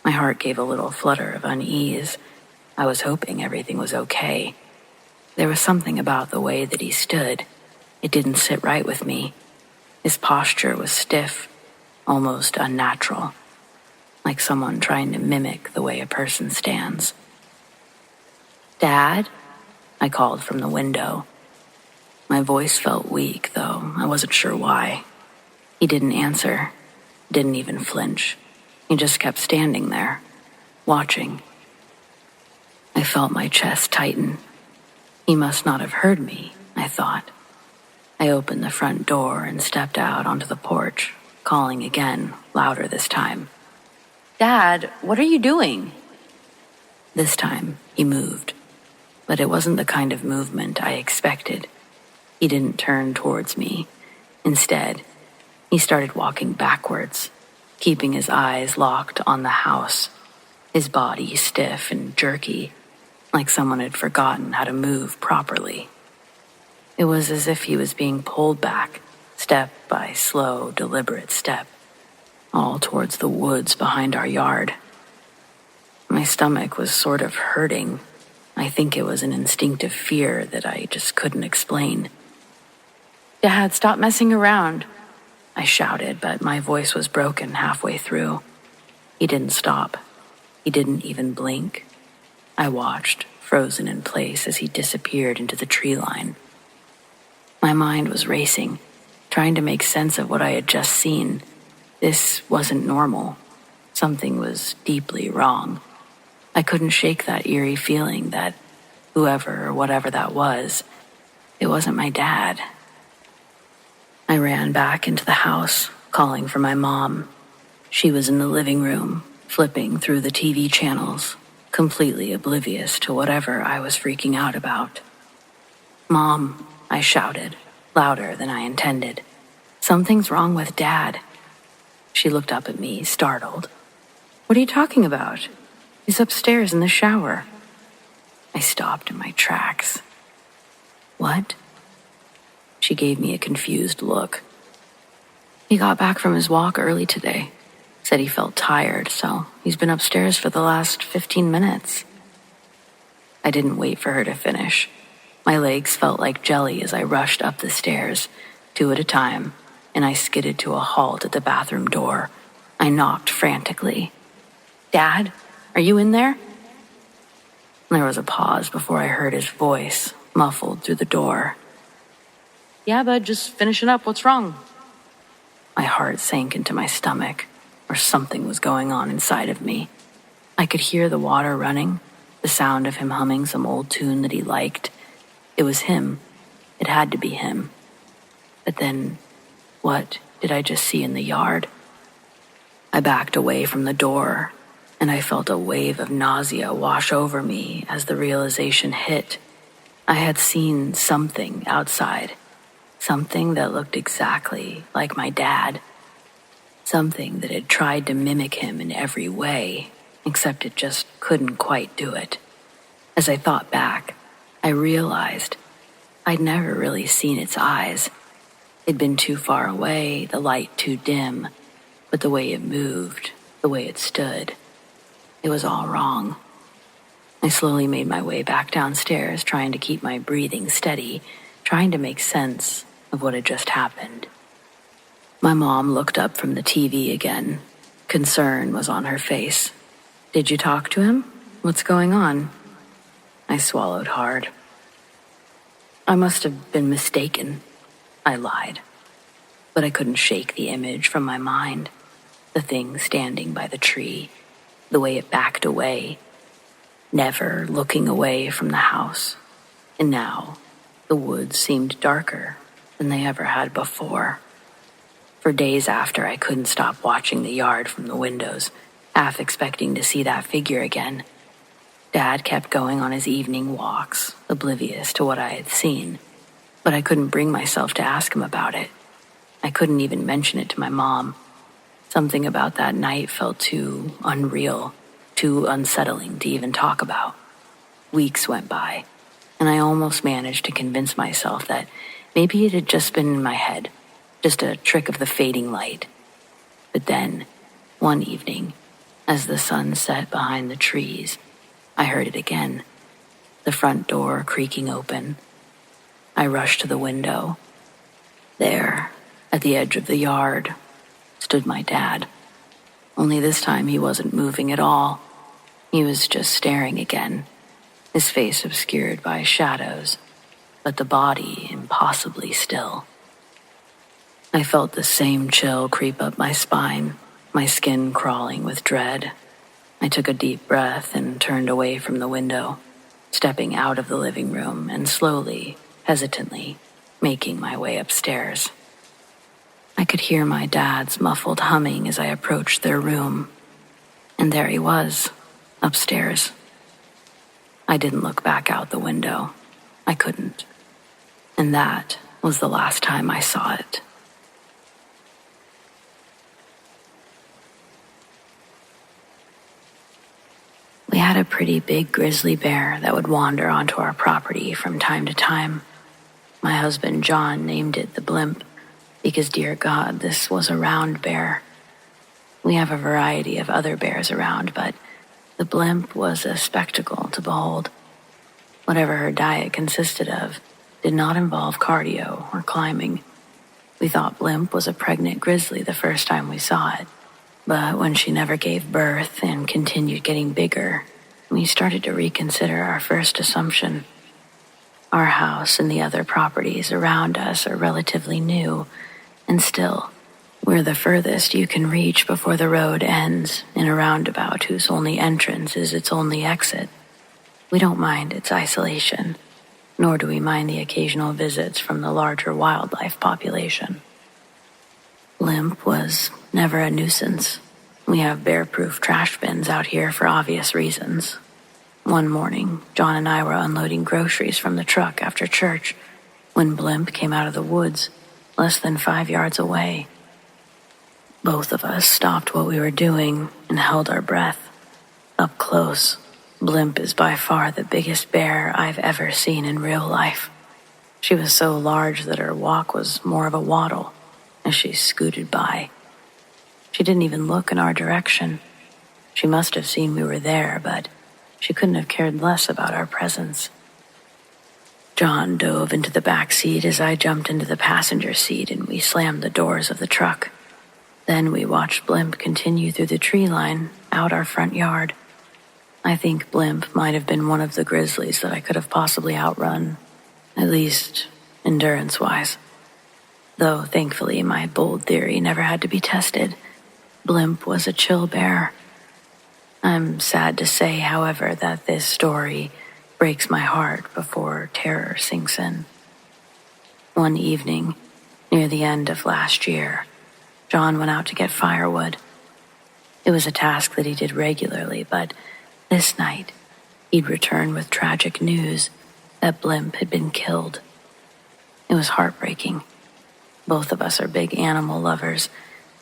My heart gave a little flutter of unease. I was hoping everything was okay. There was something about the way that he stood. It didn't sit right with me. His posture was stiff, almost unnatural, like someone trying to mimic the way a person stands. "Dad?" I called from the window. My voice felt weak, though I wasn't sure why. He didn't answer, didn't even flinch. He just kept standing there, watching. I felt my chest tighten. He must not have heard me, I thought. I opened the front door and stepped out onto the porch, calling again, louder this time. "Dad, what are you doing?" This time, he moved, but it wasn't the kind of movement I expected. He didn't turn towards me. Instead, he started walking backwards, keeping his eyes locked on the house, his body stiff and jerky, like someone had forgotten how to move properly. It was as if he was being pulled back, step by slow, deliberate step, all towards the woods behind our yard. My stomach was sort of hurting. I think it was an instinctive fear that I just couldn't explain. "Dad, stop messing around," I shouted, but my voice was broken halfway through. He didn't stop. He didn't even blink. I watched, frozen in place, as he disappeared into the tree line. My mind was racing, trying to make sense of what I had just seen. This wasn't normal. Something was deeply wrong. I couldn't shake that eerie feeling that whoever or whatever that was, it wasn't my dad. I ran back into the house, calling for my mom. She was in the living room, flipping through the TV channels, completely oblivious to whatever I was freaking out about. "Mom," I shouted, louder than I intended. "Something's wrong with Dad." She looked up at me, startled. "What are you talking about? He's upstairs in the shower." I stopped in my tracks. "What?" She gave me a confused look. "He got back from his walk early today. Said he felt tired, so he's been upstairs for the last 15 minutes. I didn't wait for her to finish. My legs felt like jelly as I rushed up the stairs, 2 at a time, and I skidded to a halt at the bathroom door. I knocked frantically. "Dad, are you in there?" There was a pause before I heard his voice, muffled through the door. "Yeah, bud, just finishing up. What's wrong?" My heart sank into my stomach, or something was going on inside of me. I could hear the water running, the sound of him humming some old tune that he liked. It was him. It had to be him. But then, what did I just see in the yard? I backed away from the door, and I felt a wave of nausea wash over me as the realization hit. I had seen something outside, something that looked exactly like my dad, something that had tried to mimic him in every way, except it just couldn't quite do it. As I thought back, I realized I'd never really seen its eyes. It'd been too far away, the light too dim, but the way it moved, the way it stood, it was all wrong. I slowly made my way back downstairs, trying to keep my breathing steady, trying to make sense of what had just happened. My mom looked up from the TV again. Concern was on her face. "Did you talk to him? What's going on?" I swallowed hard. "I must have been mistaken," I lied. But I couldn't shake the image from my mind. The thing standing by the tree, the way it backed away, never looking away from the house. And now, the woods seemed darker than they ever had before. For days after, I couldn't stop watching the yard from the windows, half expecting to see that figure again. Dad kept going on his evening walks, oblivious to what I had seen, but I couldn't bring myself to ask him about it. I couldn't even mention it to my mom. Something about that night felt too unreal, too unsettling to even talk about. Weeks went by, and I almost managed to convince myself that maybe it had just been in my head, just a trick of the fading light. But then, one evening, as the sun set behind the trees, I heard it again, the front door creaking open. I rushed to the window. There, at the edge of the yard, stood my dad. Only this time he wasn't moving at all. He was just staring again, his face obscured by shadows, but the body impossibly still. I felt the same chill creep up my spine, my skin crawling with dread. I took a deep breath and turned away from the window, stepping out of the living room and slowly, hesitantly, making my way upstairs. I could hear my dad's muffled humming as I approached their room, and there he was, upstairs. I didn't look back out the window. I couldn't. And that was the last time I saw it. We had a pretty big grizzly bear that would wander onto our property from time to time. My husband, John, named it the Blimp because, dear God, this was a round bear. We have a variety of other bears around, but the Blimp was a spectacle to behold. Whatever her diet consisted of did not involve cardio or climbing. We thought Blimp was a pregnant grizzly the first time we saw it. But when she never gave birth and continued getting bigger, we started to reconsider our first assumption. Our house and the other properties around us are relatively new, and still, we're the furthest you can reach before the road ends in a roundabout whose only entrance is its only exit. We don't mind its isolation, nor do we mind the occasional visits from the larger wildlife population. Blimp was never a nuisance. We have bear-proof trash bins out here for obvious reasons. One morning, John and I were unloading groceries from the truck after church when Blimp came out of the woods, less than 5 yards away. Both of us stopped what we were doing and held our breath. Up close, Blimp is by far the biggest bear I've ever seen in real life. She was so large that her walk was more of a waddle as she scooted by. She didn't even look in our direction. She must have seen we were there, but she couldn't have cared less about our presence. John dove into the back seat as I jumped into the passenger seat, and we slammed the doors of the truck. Then we watched Blimp continue through the tree line out our front yard. I think Blimp might have been one of the grizzlies that I could have possibly outrun, at least endurance-wise. Though, thankfully, my bold theory never had to be tested. Blimp was a chill bear. I'm sad to say, however, that this story breaks my heart before terror sinks in. One evening, near the end of last year, John went out to get firewood. It was a task that he did regularly, but this night, he'd returned with tragic news that Blimp had been killed. It was heartbreaking. Both of us are big animal lovers,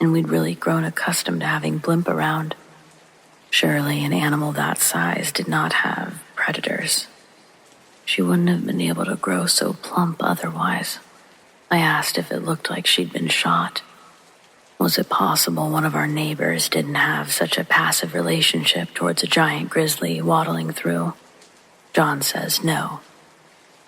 and we'd really grown accustomed to having Blimp around. Surely an animal that size did not have predators. She wouldn't have been able to grow so plump otherwise. I asked if it looked like she'd been shot. Was it possible one of our neighbors didn't have such a passive relationship towards a giant grizzly waddling through? John says no.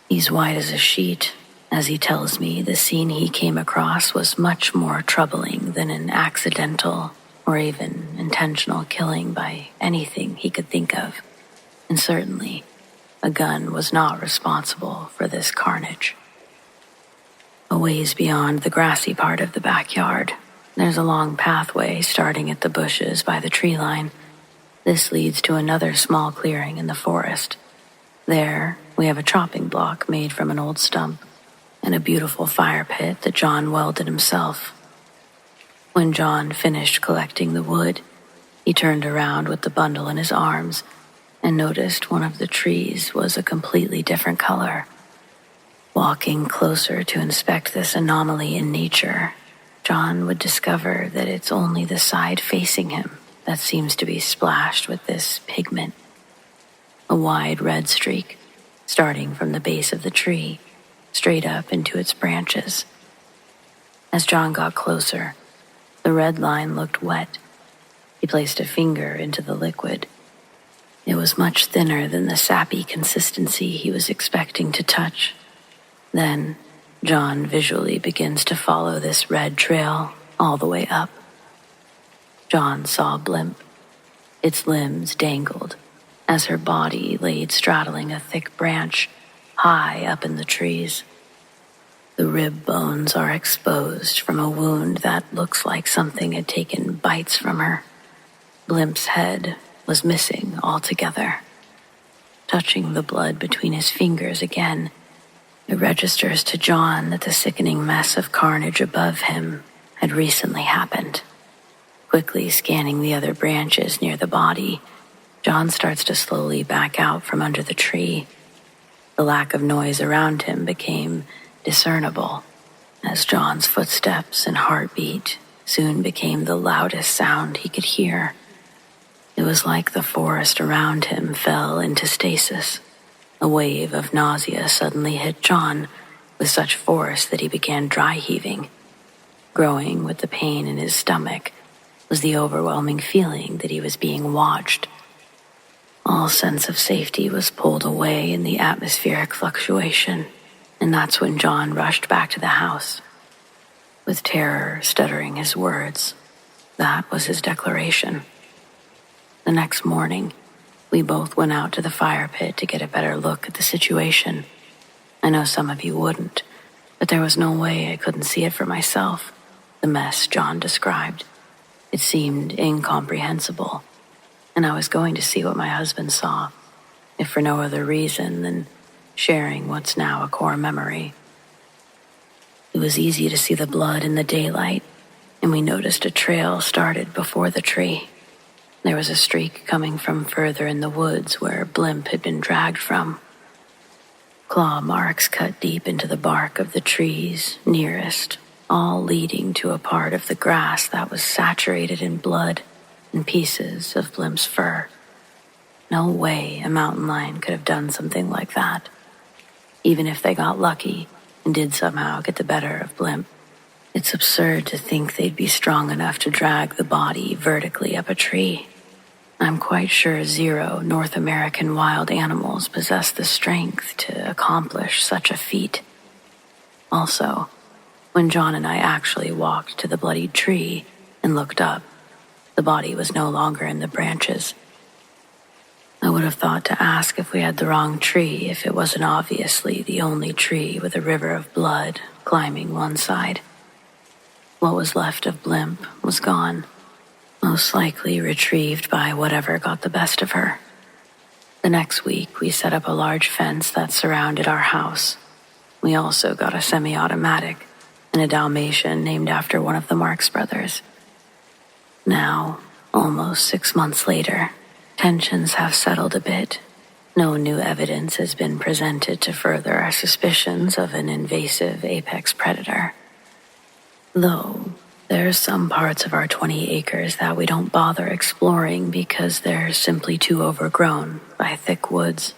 He's white as a sheet. As he tells me, the scene he came across was much more troubling than an accidental or even intentional killing by anything he could think of. And certainly, a gun was not responsible for this carnage. A ways beyond the grassy part of the backyard, there's a long pathway starting at the bushes by the tree line. This leads to another small clearing in the forest. There, we have a chopping block made from an old stump and a beautiful fire pit that John welded himself. When John finished collecting the wood, he turned around with the bundle in his arms and noticed one of the trees was a completely different color. Walking closer to inspect this anomaly in nature, John would discover that it's only the side facing him that seems to be splashed with this pigment. A wide red streak, starting from the base of the tree, straight up into its branches. As John got closer, the red line looked wet. He placed a finger into the liquid. It was much thinner than the sappy consistency he was expecting to touch. Then, John visually begins to follow this red trail all the way up. John saw Blimp. Its limbs dangled as her body laid straddling a thick branch high up in the trees. The rib bones are exposed from a wound that looks like something had taken bites from her. Blimp's head was missing altogether. Touching the blood between his fingers again, it registers to John that the sickening mess of carnage above him had recently happened. Quickly scanning the other branches near the body, John starts to slowly back out from under the tree. The lack of noise around him became discernible as John's footsteps and heartbeat soon became the loudest sound he could hear. It was like the forest around him fell into stasis. A wave of nausea suddenly hit John with such force that he began dry heaving. Growing with the pain in his stomach was the overwhelming feeling that he was being watched. All sense of safety was pulled away in the atmospheric fluctuation, and that's when John rushed back to the house. With terror stuttering his words, that was his declaration. The next morning, we both went out to the fire pit to get a better look at the situation. I know some of you wouldn't, but there was no way I couldn't see it for myself. The mess John described. It seemed incomprehensible, and I was going to see what my husband saw, if for no other reason than sharing what's now a core memory. It was easy to see the blood in the daylight, and we noticed a trail started before the tree. There was a streak coming from further in the woods where Blimp had been dragged from. Claw marks cut deep into the bark of the trees nearest, all leading to a part of the grass that was saturated in blood and pieces of Blimp's fur. No way a mountain lion could have done something like that. Even if they got lucky and did somehow get the better of Blimp, it's absurd to think they'd be strong enough to drag the body vertically up a tree. I'm quite sure 0 North American wild animals possess the strength to accomplish such a feat. Also, when John and I actually walked to the bloodied tree and looked up, the body was no longer in the branches. I would have thought to ask if we had the wrong tree if it wasn't obviously the only tree with a river of blood climbing one side. What was left of Blimp was gone. most likely retrieved by whatever got the best of her. The next week, we set up a large fence that surrounded our house. We also got a semi-automatic and a Dalmatian named after one of the Marx brothers. Now, almost 6 months later, tensions have settled a bit. No new evidence has been presented to further our suspicions of an invasive apex predator. Though, there's some parts of our 20 acres that we don't bother exploring because they're simply too overgrown by thick woods.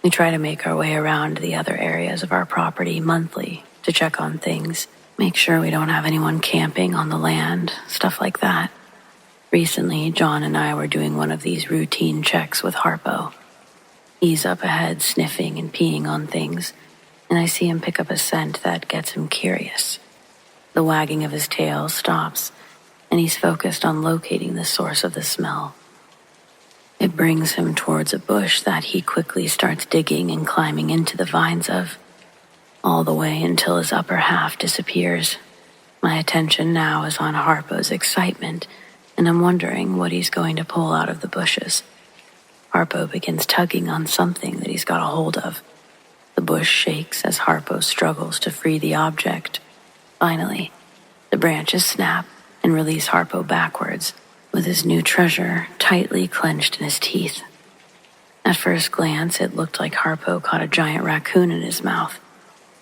We try to make our way around the other areas of our property monthly to check on things, make sure we don't have anyone camping on the land, stuff like that. Recently, John and I were doing one of these routine checks with Harpo. He's up ahead sniffing and peeing on things, and I see him pick up a scent that gets him curious. The wagging of his tail stops, and he's focused on locating the source of the smell. It brings him towards a bush that he quickly starts digging and climbing into the vines of, all the way until his upper half disappears. My attention now is on Harpo's excitement, and I'm wondering what he's going to pull out of the bushes. Harpo begins tugging on something that he's got a hold of. The bush shakes as Harpo struggles to free the object. Finally, the branches snap and release Harpo backwards, with his new treasure tightly clenched in his teeth. At first glance, it looked like Harpo caught a giant raccoon in his mouth.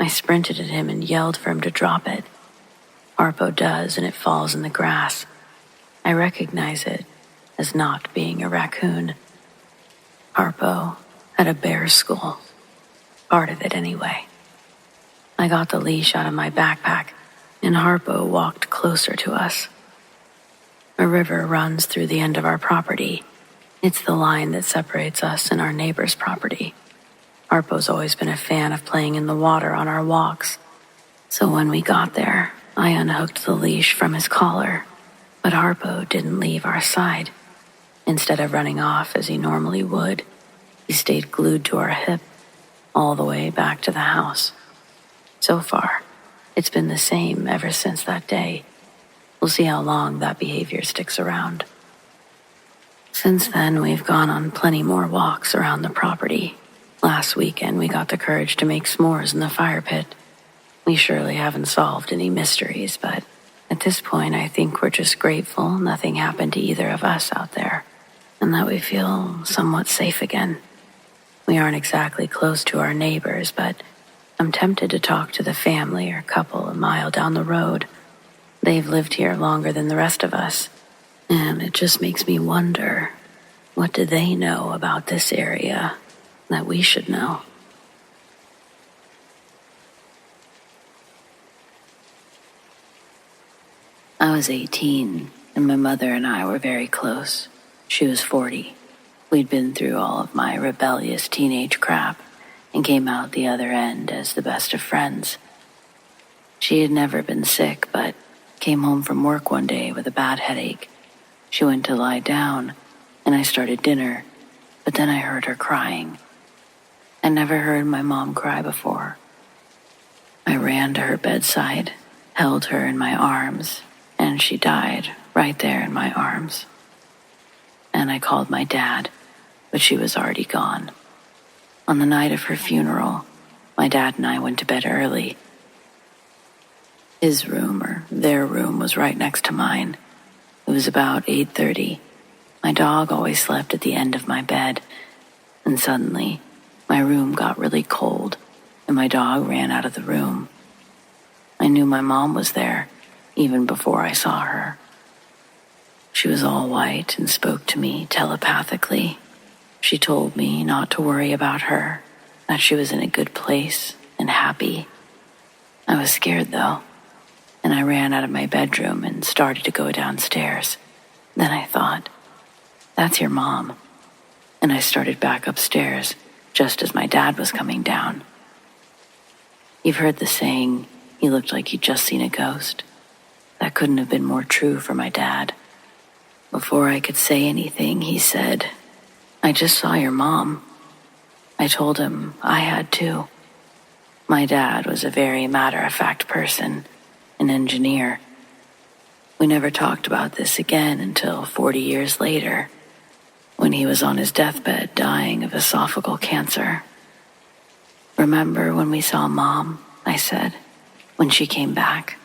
I sprinted at him and yelled for him to drop it. Harpo does, and it falls in the grass. I recognize it as not being a raccoon. Harpo had a bear's skull. Part of it, anyway. I got the leash out of my backpack, and Harpo walked closer to us. A river runs through the end of our property. It's the line that separates us and our neighbor's property. Harpo's always been a fan of playing in the water on our walks. So when we got there, I unhooked the leash from his collar, but Harpo didn't leave our side. Instead of running off as he normally would, he stayed glued to our hip all the way back to the house. So far, it's been the same ever since that day. We'll see how long that behavior sticks around. Since then, we've gone on plenty more walks around the property. Last weekend, we got the courage to make s'mores in the fire pit. We surely haven't solved any mysteries, but at this point, I think we're just grateful nothing happened to either of us out there, and that we feel somewhat safe again. We aren't exactly close to our neighbors, but I'm tempted to talk to the family or couple a mile down the road. They've lived here longer than the rest of us, and it just makes me wonder, what do they know about this area that we should know? I was 18, and my mother and I were very close. She was 40. We'd been through all of my rebellious teenage crap and came out the other end as the best of friends. She had never been sick, but came home from work one day with a bad headache. She went to lie down, and I started dinner, but then I heard her crying. I never heard my mom cry before. I ran to her bedside, held her in my arms, and she died right there in my arms. And I called my dad, but she was already gone. On the night of her funeral, my dad and I went to bed early. His room, or their room, was right next to mine. It was about 8:30. My dog always slept at the end of my bed, and suddenly, my room got really cold, and my dog ran out of the room. I knew my mom was there, even before I saw her. She was all white and spoke to me telepathically. She told me not to worry about her, that she was in a good place and happy. I was scared, though, and I ran out of my bedroom and started to go downstairs. Then I thought, that's your mom. And I started back upstairs, just as my dad was coming down. You've heard the saying, he looked like he'd just seen a ghost. That couldn't have been more true for my dad. Before I could say anything, he said, I just saw your mom. I told him I had too. My dad was a very matter-of-fact person, an engineer. We never talked about this again until 40 years later, when he was on his deathbed dying of esophageal cancer. "Remember when we saw Mom?" I said, "when she came back?"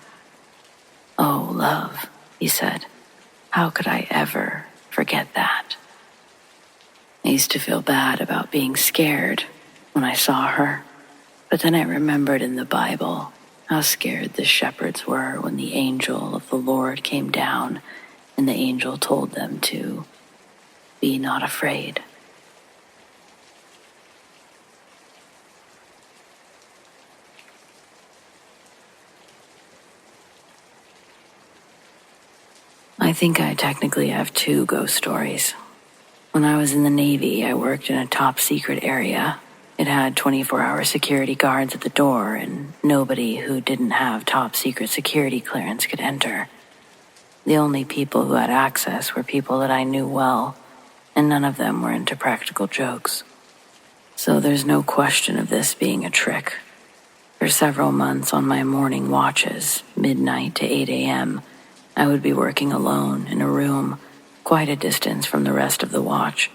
"Oh, love," he said, "how could I ever forget that?" I used to feel bad about being scared when I saw her, but then I remembered in the Bible how scared the shepherds were when the angel of the Lord came down and the angel told them to be not afraid. I think I technically have two ghost stories. When I was in the Navy, I worked in a top secret area. It had 24-hour security guards at the door, and nobody who didn't have top secret security clearance could enter. The only people who had access were people that I knew well, and none of them were into practical jokes. So there's no question of this being a trick. For several months on my morning watches, midnight to 8 a.m., I would be working alone in a room quite a distance from the rest of the watch.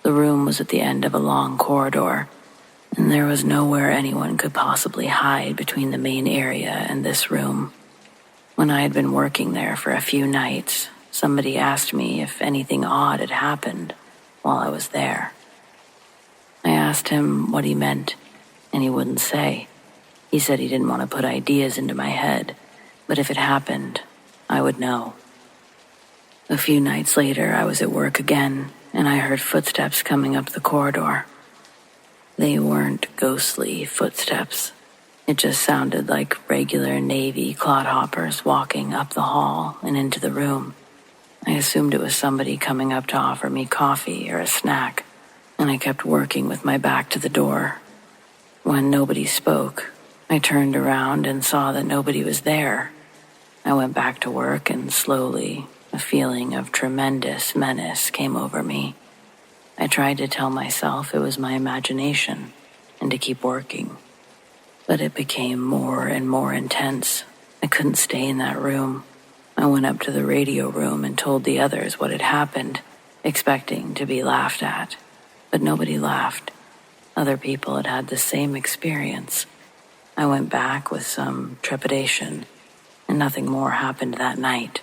The room was at the end of a long corridor, and there was nowhere anyone could possibly hide between the main area and this room. When I had been working there for a few nights, somebody asked me if anything odd had happened while I was there. I asked him what he meant, and he wouldn't say. He said he didn't want to put ideas into my head, but if it happened, I would know. A few nights later, I was at work again, and I heard footsteps coming up the corridor. They weren't ghostly footsteps. It just sounded like regular Navy clodhoppers walking up the hall and into the room. I assumed it was somebody coming up to offer me coffee or a snack, and I kept working with my back to the door. When nobody spoke, I turned around and saw that nobody was there. I went back to work, and slowly, a feeling of tremendous menace came over me. I tried to tell myself it was my imagination and to keep working, but it became more and more intense. I couldn't stay in that room. I went up to the radio room and told the others what had happened, expecting to be laughed at, but nobody laughed. Other people had had the same experience. I went back with some trepidation, and nothing more happened that night.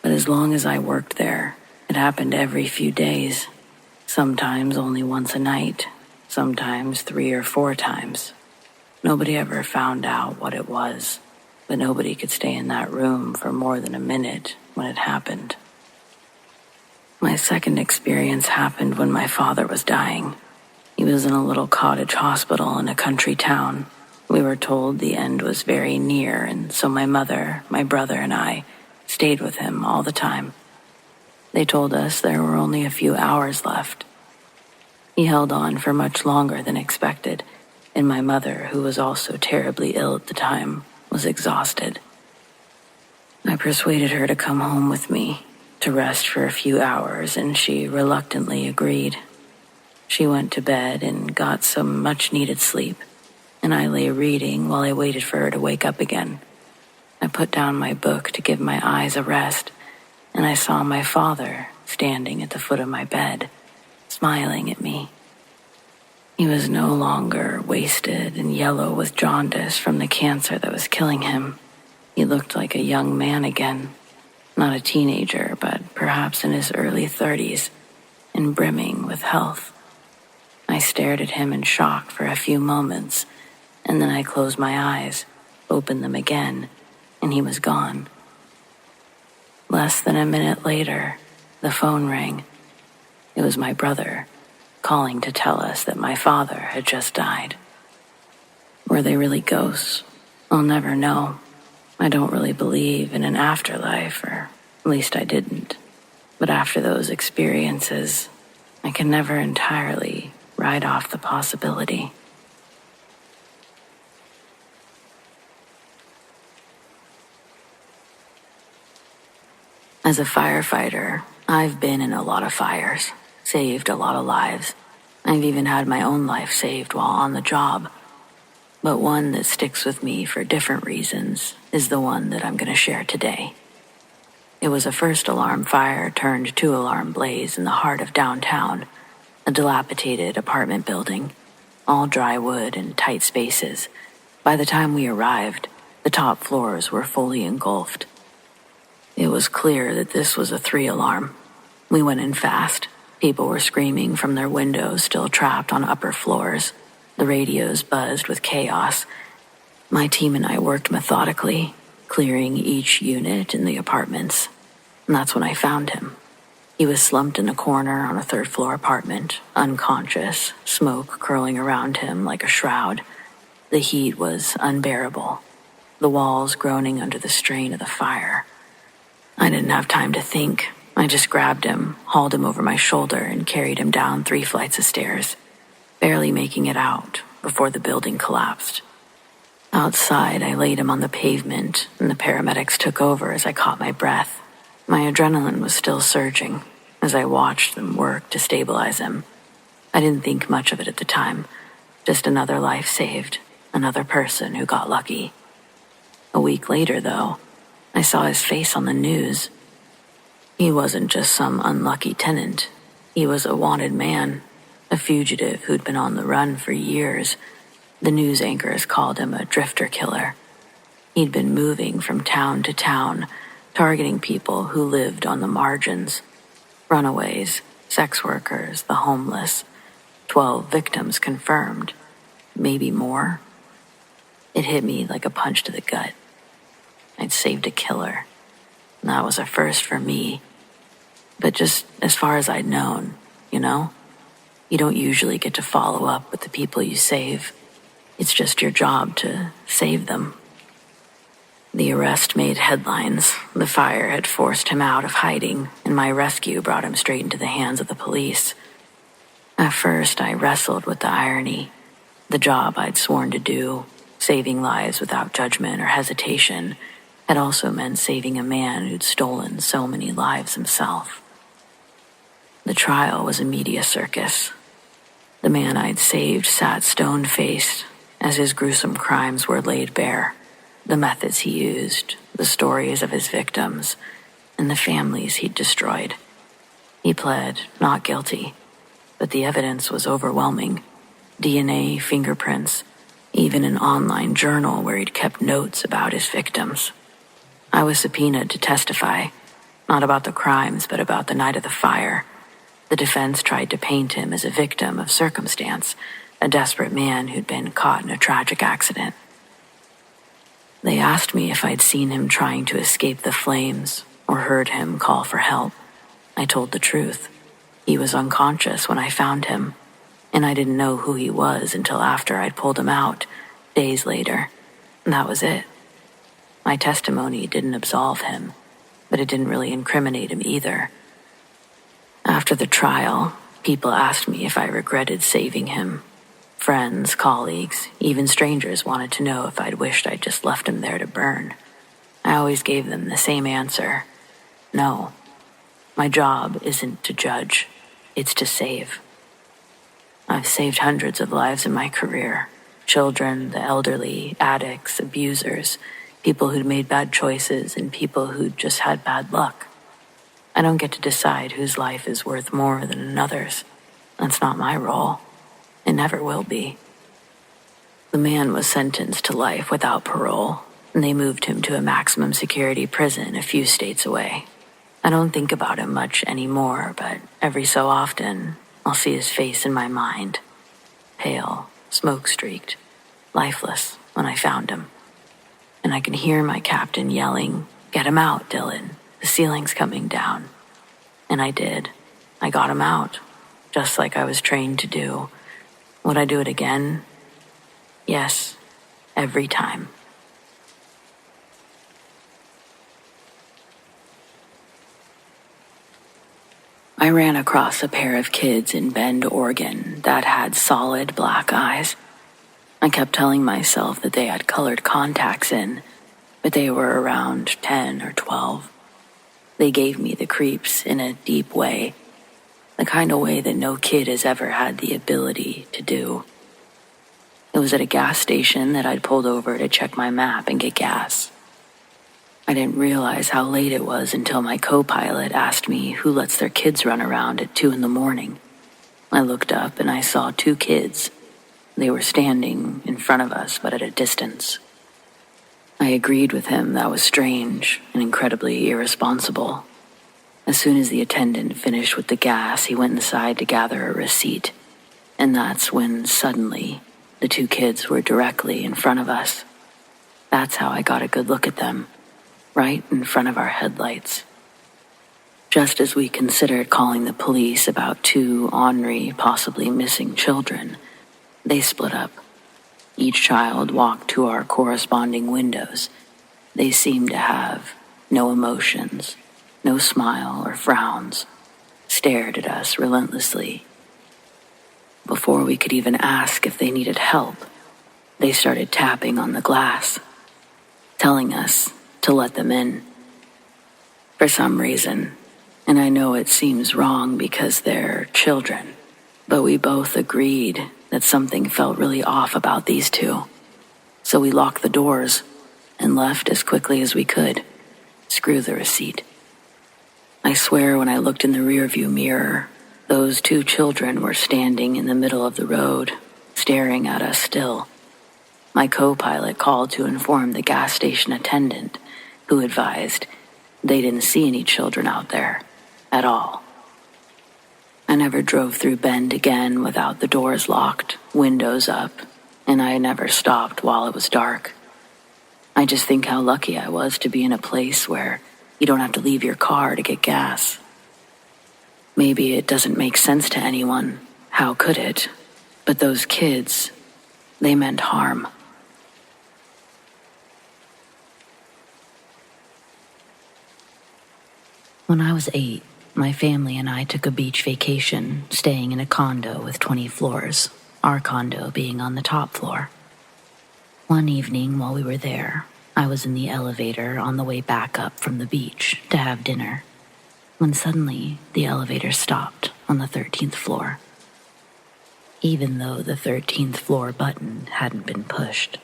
But as long as I worked there, it happened every few days, sometimes only once a night, sometimes 3 or 4 times. Nobody ever found out what it was, but nobody could stay in that room for more than a minute when it happened. My second experience happened when my father was dying. He was in a little cottage hospital in a country town. We were told the end was very near, and so my mother, my brother, and I stayed with him all the time. They told us there were only a few hours left. He held on for much longer than expected, and my mother, who was also terribly ill at the time, was exhausted. I persuaded her to come home with me, to rest for a few hours, and she reluctantly agreed. She went to bed and got some much-needed sleep, and I lay reading while I waited for her to wake up again. I put down my book to give my eyes a rest, and I saw my father standing at the foot of my bed, smiling at me. He was no longer wasted and yellow with jaundice from the cancer that was killing him. He looked like a young man again, not a teenager, but perhaps in his early 30s, and brimming with health. I stared at him in shock for a few moments, and then I closed my eyes, opened them again, and he was gone. Less than a minute later, the phone rang. It was my brother, calling to tell us that my father had just died. Were they really ghosts? I'll never know. I don't really believe in an afterlife, or at least I didn't. But after those experiences, I can never entirely write off the possibility. As a firefighter, I've been in a lot of fires, saved a lot of lives. I've even had my own life saved while on the job. But one that sticks with me for different reasons is the one that I'm going to share today. It was a first alarm fire turned two-alarm blaze in the heart of downtown, a dilapidated apartment building, all dry wood and tight spaces. By the time we arrived, the top floors were fully engulfed. It was clear that this was a three-alarm. We went in fast. People were screaming from their windows, still trapped on upper floors. The radios buzzed with chaos. My team and I worked methodically, clearing each unit in the apartments. And that's when I found him. He was slumped in a corner on a third-floor apartment, unconscious, smoke curling around him like a shroud. The heat was unbearable, the walls groaning under the strain of the fire. I didn't have time to think. I just grabbed him, hauled him over my shoulder, and carried him down 3 flights of stairs, barely making it out before the building collapsed. Outside, I laid him on the pavement, and the paramedics took over as I caught my breath. My adrenaline was still surging as I watched them work to stabilize him. I didn't think much of it at the time, just another life saved, another person who got lucky. A week later, though, I saw his face on the news. He wasn't just some unlucky tenant. He was a wanted man, a fugitive who'd been on the run for years. The news anchors called him a drifter killer. He'd been moving from town to town, targeting people who lived on the margins. Runaways, sex workers, the homeless. 12 victims confirmed. Maybe more. It hit me like a punch to the gut. I'd saved a killer. And that was a first for me. But just as far as I'd known, you know? You don't usually get to follow up with the people you save. It's just your job to save them. The arrest made headlines. The fire had forced him out of hiding, and my rescue brought him straight into the hands of the police. At first, I wrestled with the irony. The job I'd sworn to do, saving lives without judgment or hesitation, had also meant saving a man who'd stolen so many lives himself. The trial was a media circus. The man I'd saved sat stone-faced as his gruesome crimes were laid bare. The methods he used, the stories of his victims, and the families he'd destroyed. He pled not guilty, but the evidence was overwhelming. DNA, fingerprints, even an online journal where he'd kept notes about his victims. I was subpoenaed to testify, not about the crimes, but about the night of the fire. The defense tried to paint him as a victim of circumstance, a desperate man who'd been caught in a tragic accident. They asked me if I'd seen him trying to escape the flames or heard him call for help. I told the truth. He was unconscious when I found him, and I didn't know who he was until after I'd pulled him out, days later. And that was it. My testimony didn't absolve him, but it didn't really incriminate him either. After the trial, people asked me if I regretted saving him. Friends, colleagues, even strangers wanted to know if I'd wished I'd just left him there to burn. I always gave them the same answer. No. My job isn't to judge. It's to save. I've saved hundreds of lives in my career. Children, the elderly, addicts, abusers, people who'd made bad choices, and people who'd just had bad luck. I don't get to decide whose life is worth more than another's. That's not my role. It never will be. The man was sentenced to life without parole, and they moved him to a maximum security prison a few states away. I don't think about him much anymore, but every so often, I'll see his face in my mind. Pale, smoke-streaked, lifeless when I found him. And I can hear my captain yelling, "Get him out, Dylan. The ceiling's coming down." And I did. I got him out, just like I was trained to do. Would I do it again? Yes, every time. I ran across a pair of kids in Bend, Oregon that had solid black eyes. I kept telling myself that they had colored contacts in, but they were around 10 or 12. They gave me the creeps in a deep way, the kind of way that no kid has ever had the ability to do. It was at a gas station that I'd pulled over to check my map and get gas. I didn't realize how late it was until my co-pilot asked me who lets their kids run around at 2 a.m. I looked up and I saw 2 kids. They were standing in front of us, but at a distance. I agreed with him that was strange and incredibly irresponsible. As soon as the attendant finished with the gas, he went inside to gather a receipt. And that's when, suddenly, the 2 kids were directly in front of us. That's how I got a good look at them, right in front of our headlights. Just as we considered calling the police about 2 ornery, possibly missing children, they split up. Each child walked to our corresponding windows. They seemed to have no emotions, no smile or frowns, stared at us relentlessly. Before we could even ask if they needed help, they started tapping on the glass, telling us to let them in. For some reason, and I know it seems wrong because they're children, but we both agreed that something felt really off about these 2. So we locked the doors and left as quickly as we could. Screw the receipt. I swear when I looked in the rearview mirror, those 2 children were standing in the middle of the road, staring at us still. My co-pilot called to inform the gas station attendant, who advised they didn't see any children out there at all. I never drove through Bend again without the doors locked, windows up, and I never stopped while it was dark. I just think how lucky I was to be in a place where you don't have to leave your car to get gas. Maybe it doesn't make sense to anyone. How could it? But those kids, they meant harm. When I was 8, my family and I took a beach vacation, staying in a condo with 20 floors, our condo being on the top floor. One evening while we were there, I was in the elevator on the way back up from the beach to have dinner, when suddenly the elevator stopped on the 13th floor. Even though the 13th floor button hadn't been pushed.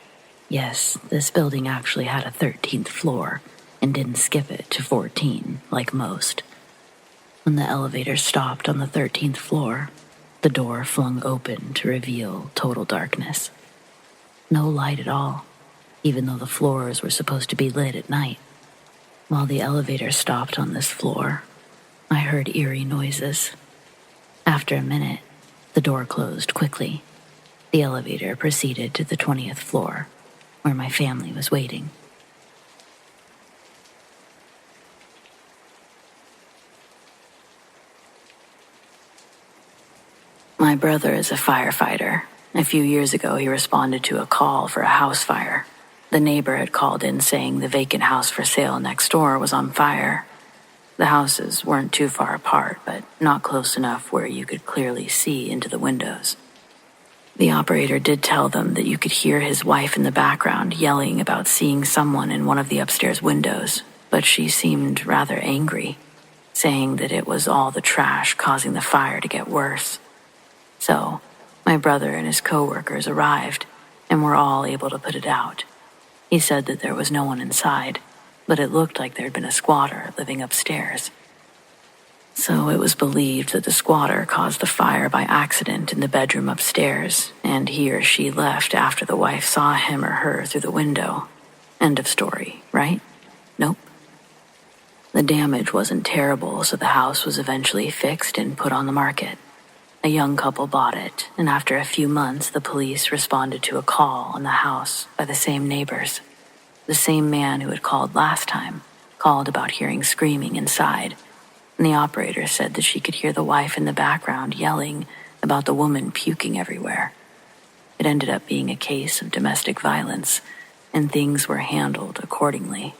Yes, this building actually had a 13th floor and didn't skip it to 14 like most. When the elevator stopped on the 13th floor, the door flung open to reveal total darkness. No light at all, even though the floors were supposed to be lit at night. While the elevator stopped on this floor, I heard eerie noises. After a minute, the door closed quickly. The elevator proceeded to the 20th floor, where my family was waiting. My brother is a firefighter. A few years ago, he responded to a call for a house fire. The neighbor had called in saying the vacant house for sale next door was on fire. The houses weren't too far apart, but not close enough where you could clearly see into the windows. The operator did tell them that you could hear his wife in the background yelling about seeing someone in one of the upstairs windows, but she seemed rather angry, saying that it was all the trash causing the fire to get worse. So, my brother and his co-workers arrived, and were all able to put it out. He said that there was no one inside, but it looked like there'd been a squatter living upstairs. So it was believed that the squatter caused the fire by accident in the bedroom upstairs, and he or she left after the wife saw him or her through the window. End of story, right? Nope. The damage wasn't terrible, so the house was eventually fixed and put on the market. A young couple bought it, and after a few months, the police responded to a call on the house by the same neighbors. The same man who had called last time called about hearing screaming inside, and the operator said that she could hear the wife in the background yelling about the woman puking everywhere. It ended up being a case of domestic violence, and things were handled accordingly.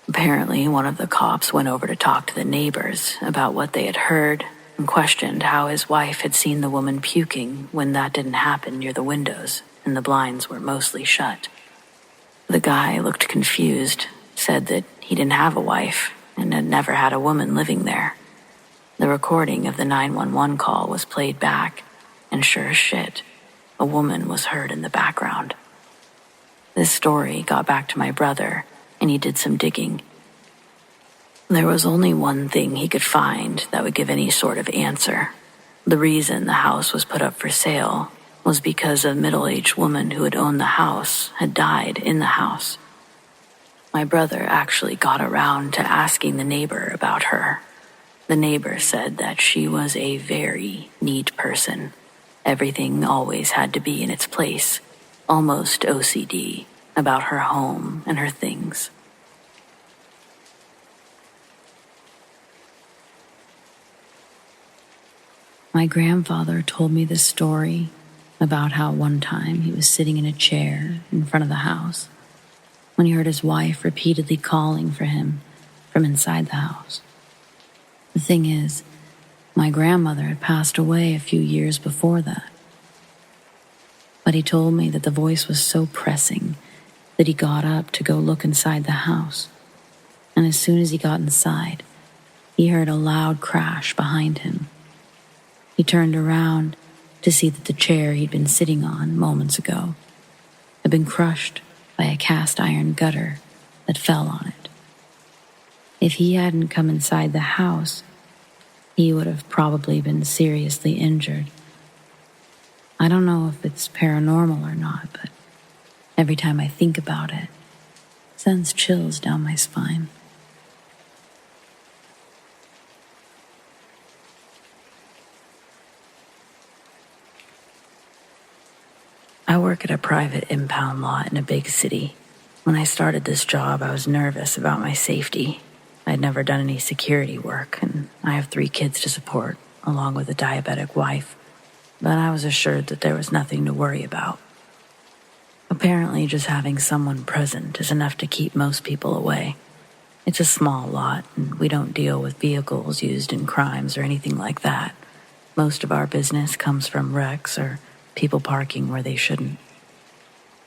Apparently, one of the cops went over to talk to the neighbors about what they had heard and questioned how his wife had seen the woman puking when that didn't happen near the windows and the blinds were mostly shut. The guy looked confused, said that he didn't have a wife and had never had a woman living there. The recording of the 911 call was played back, and sure as shit, a woman was heard in the background. This story got back to my brother, and he did some digging There was only one thing he could find that would give any sort of answer. The reason the house was put up for sale was because a middle-aged woman who had owned the house had died in the house. My brother actually got around to asking the neighbor about her. The neighbor said that she was a very neat person. Everything always had to be in its place, almost OCD, about her home and her things. My grandfather told me this story about how one time he was sitting in a chair in front of the house when he heard his wife repeatedly calling for him from inside the house. The thing is, my grandmother had passed away a few years before that. But he told me that the voice was so pressing that he got up to go look inside the house. And as soon as he got inside, he heard a loud crash behind him. He turned around to see that the chair he'd been sitting on moments ago had been crushed by a cast iron gutter that fell on it. If he hadn't come inside the house, he would have probably been seriously injured. I don't know if it's paranormal or not, but every time I think about it, it sends chills down my spine. I work at a private impound lot in a big city. When I started this job, I was nervous about my safety. I'd never done any security work, and I have 3 kids to support, along with a diabetic wife. But I was assured that there was nothing to worry about. Apparently, just having someone present is enough to keep most people away. It's a small lot, and we don't deal with vehicles used in crimes or anything like that. Most of our business comes from wrecks or people parking where they shouldn't.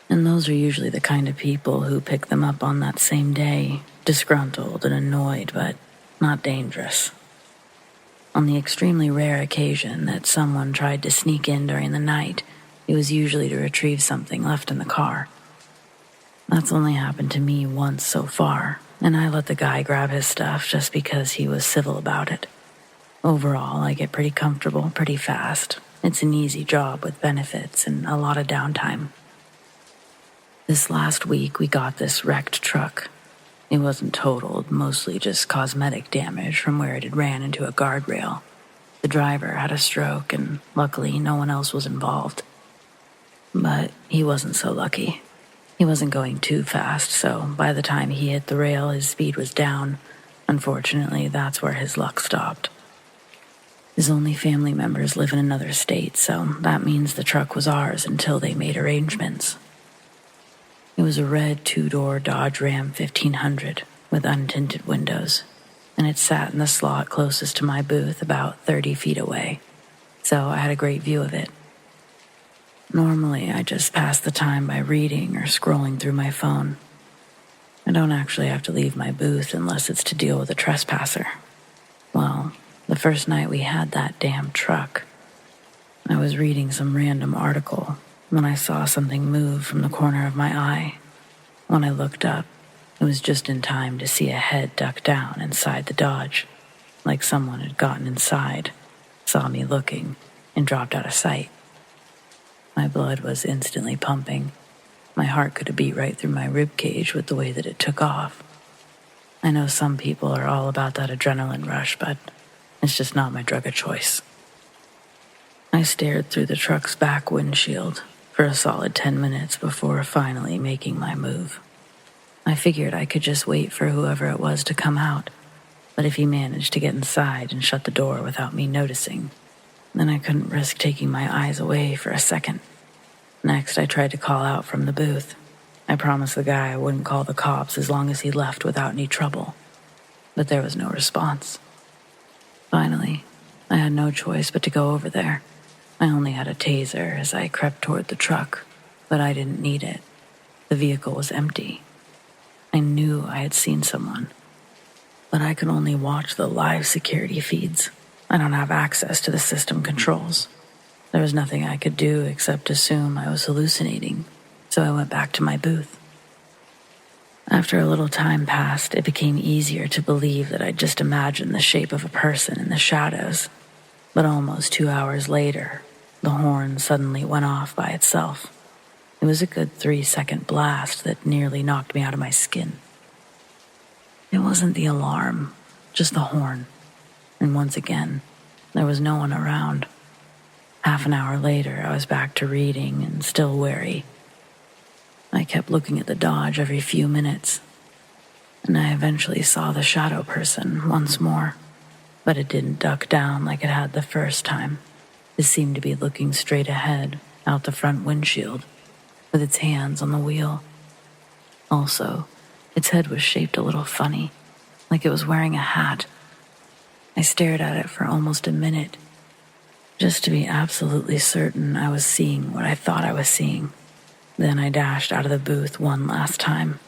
And those are usually the kind of people who pick them up on that same day, disgruntled and annoyed, but not dangerous. On the extremely rare occasion that someone tried to sneak in during the night, it was usually to retrieve something left in the car. That's only happened to me once so far, and I let the guy grab his stuff just because he was civil about it. Overall, I get pretty comfortable pretty fast. It's an easy job with benefits and a lot of downtime. This last week, we got this wrecked truck. It wasn't totaled, mostly just cosmetic damage from where it had ran into a guardrail. The driver had a stroke, and luckily no one else was involved. But he wasn't so lucky. He wasn't going too fast, so by the time he hit the rail, his speed was down. Unfortunately, that's where his luck stopped. His only family members live in another state, so that means the truck was ours until they made arrangements. It was a red 2-door Dodge Ram 1500 with untinted windows, and it sat in the slot closest to my booth about 30 feet away, so I had a great view of it. Normally, I just pass the time by reading or scrolling through my phone. I don't actually have to leave my booth unless it's to deal with a trespasser. Well, the first night we had that damn truck, I was reading some random article when I saw something move from the corner of my eye. When I looked up, it was just in time to see a head duck down inside the Dodge, like someone had gotten inside, saw me looking, and dropped out of sight. My blood was instantly pumping. My heart could have beat right through my ribcage with the way that it took off. I know some people are all about that adrenaline rush, but it's just not my drug of choice. I stared through the truck's back windshield for a solid 10 minutes before finally making my move. I figured I could just wait for whoever it was to come out, but if he managed to get inside and shut the door without me noticing, then I couldn't risk taking my eyes away for a second. Next, I tried to call out from the booth. I promised the guy I wouldn't call the cops as long as he left without any trouble, but there was no response. Finally, I had no choice but to go over there. I only had a taser as I crept toward the truck, but I didn't need it. The vehicle was empty. I knew I had seen someone, but I could only watch the live security feeds. I don't have access to the system controls. There was nothing I could do except assume I was hallucinating, so I went back to my booth. After a little time passed, it became easier to believe that I'd just imagined the shape of a person in the shadows. But almost 2 hours later, the horn suddenly went off by itself. It was a good 3-second blast that nearly knocked me out of my skin. It wasn't the alarm, just the horn. And once again, there was no one around. Half an hour later, I was back to reading and still wary. I kept looking at the Dodge every few minutes, and I eventually saw the shadow person once more, but it didn't duck down like it had the first time. It seemed to be looking straight ahead, out the front windshield, with its hands on the wheel. Also, its head was shaped a little funny, like it was wearing a hat. I stared at it for almost a minute, just to be absolutely certain I was seeing what I thought I was seeing. Then I dashed out of the booth one last time.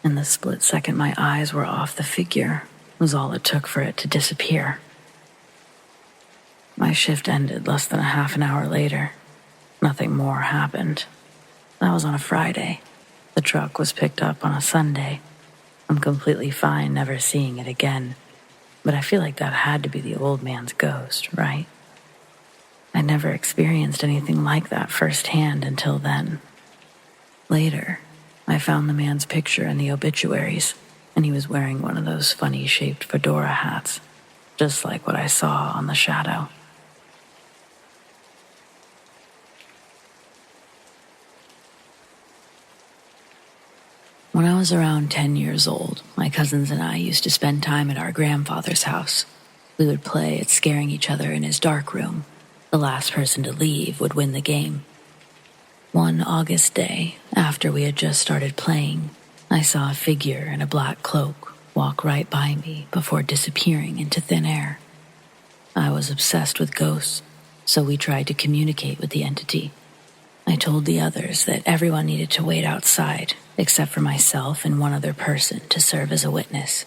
In the split second my eyes were off the figure was all it took for it to disappear. My shift ended less than a half an hour later. Nothing more happened. That was on a Friday. The truck was picked up on a Sunday. I'm completely fine never seeing it again, but I feel like that had to be the old man's ghost, right? I never experienced anything like that firsthand until then. Later, I found the man's picture in the obituaries, and he was wearing one of those funny-shaped fedora hats, just like what I saw on the shadow. When I was around 10 years old, my cousins and I used to spend time at our grandfather's house. We would play at scaring each other in his dark room. The last person to leave would win the game. One August day, after we had just started playing, I saw a figure in a black cloak walk right by me before disappearing into thin air. I was obsessed with ghosts, so we tried to communicate with the entity. I told the others that everyone needed to wait outside, except for myself and one other person to serve as a witness.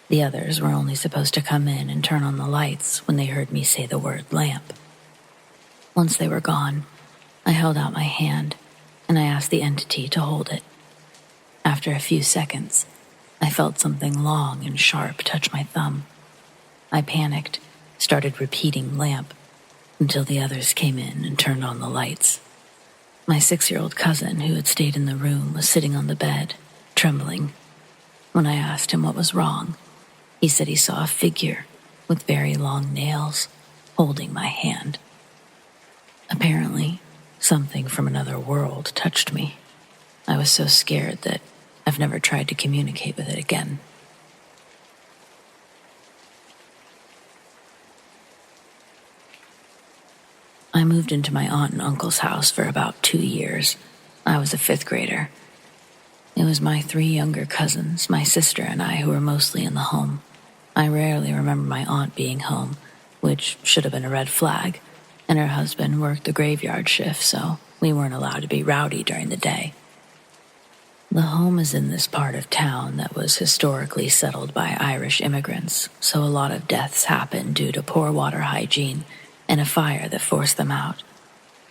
The others were only supposed to come in and turn on the lights when they heard me say the word lamp. Once they were gone, I held out my hand, and I asked the entity to hold it. After a few seconds, I felt something long and sharp touch my thumb. I panicked, started repeating lamp, until the others came in and turned on the lights. My 6-year-old cousin, who had stayed in the room, was sitting on the bed, trembling. When I asked him what was wrong, he said he saw a figure with very long nails holding my hand. Apparently, something from another world touched me. I was so scared that I've never tried to communicate with it again. I moved into my aunt and uncle's house for about 2 years. I was a 5th grader. It was my 3 younger cousins, my sister and I, who were mostly in the home. I rarely remember my aunt being home, which should have been a red flag, and her husband worked the graveyard shift, so we weren't allowed to be rowdy during the day. The home is in this part of town that was historically settled by Irish immigrants, so a lot of deaths happened due to poor water hygiene and a fire that forced them out.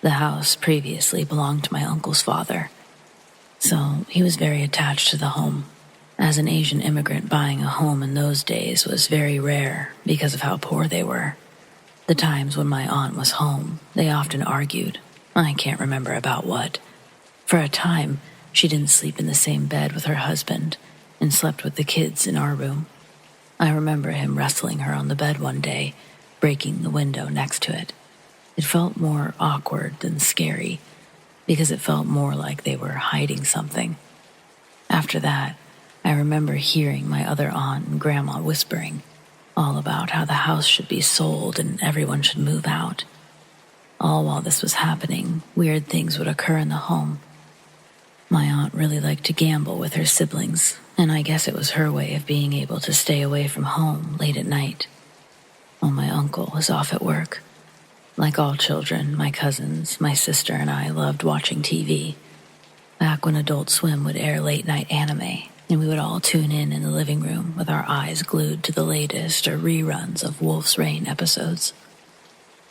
The house previously belonged to my uncle's father, so he was very attached to the home. As an Asian immigrant, buying a home in those days was very rare because of how poor they were. The times when my aunt was home, they often argued. I can't remember about what. For a time, she didn't sleep in the same bed with her husband and slept with the kids in our room. I remember him wrestling her on the bed one day, breaking the window next to it. It felt more awkward than scary because it felt more like they were hiding something. After that, I remember hearing my other aunt and grandma whispering all about how the house should be sold and everyone should move out. All while this was happening, weird things would occur in the home. My aunt really liked to gamble with her siblings, and I guess it was her way of being able to stay away from home late at night, while my uncle was off at work. Like all children, my cousins, my sister, and I loved watching TV. Back when Adult Swim would air late-night anime, and we would all tune in the living room with our eyes glued to the latest or reruns of Wolf's Rain episodes.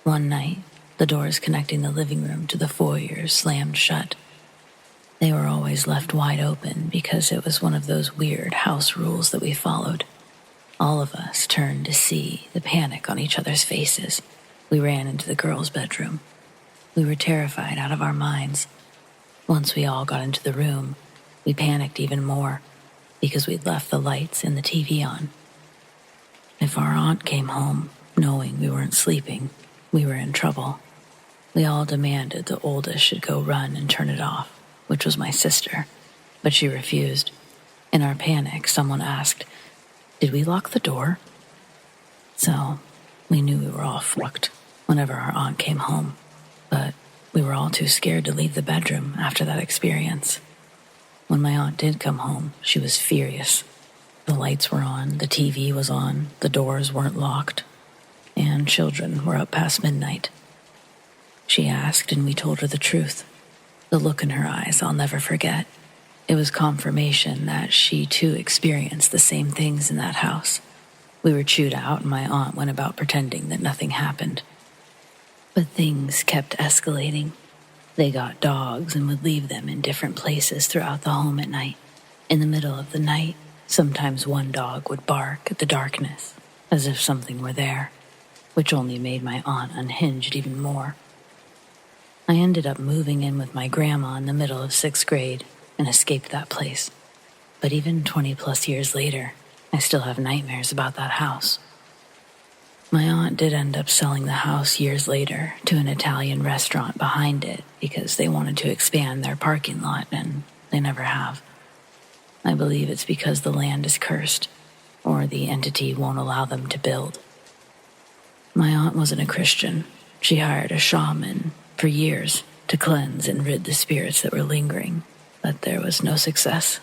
One night, the doors connecting the living room to the foyer slammed shut. They were always left wide open because it was one of those weird house rules that we followed. All of us turned to see the panic on each other's faces. We ran into the girls' bedroom. We were terrified out of our minds. Once we all got into the room, we panicked even more because we'd left the lights and the TV on. If our aunt came home, knowing we weren't sleeping, we were in trouble. We all demanded the oldest should go run and turn it off, which was my sister, but she refused. In our panic, someone asked, "Did we lock the door?" So, we knew we were all fucked whenever our aunt came home, but we were all too scared to leave the bedroom after that experience. When my aunt did come home, she was furious. The lights were on, the TV was on, the doors weren't locked, and children were up past midnight. She asked, and we told her the truth. The look in her eyes I'll never forget. It was confirmation that she too experienced the same things in that house. We were chewed out, and my aunt went about pretending that nothing happened. But things kept escalating. They got dogs and would leave them in different places throughout the home at night. In the middle of the night, sometimes one dog would bark at the darkness, as if something were there, which only made my aunt unhinged even more. I ended up moving in with my grandma in the middle of 6th grade and escaped that place. But even 20+ years later, I still have nightmares about that house. My aunt did end up selling the house years later to an Italian restaurant behind it because they wanted to expand their parking lot, and they never have. I believe it's because the land is cursed, or the entity won't allow them to build. My aunt wasn't a Christian. She hired a shaman for years to cleanse and rid the spirits that were lingering, but there was no success.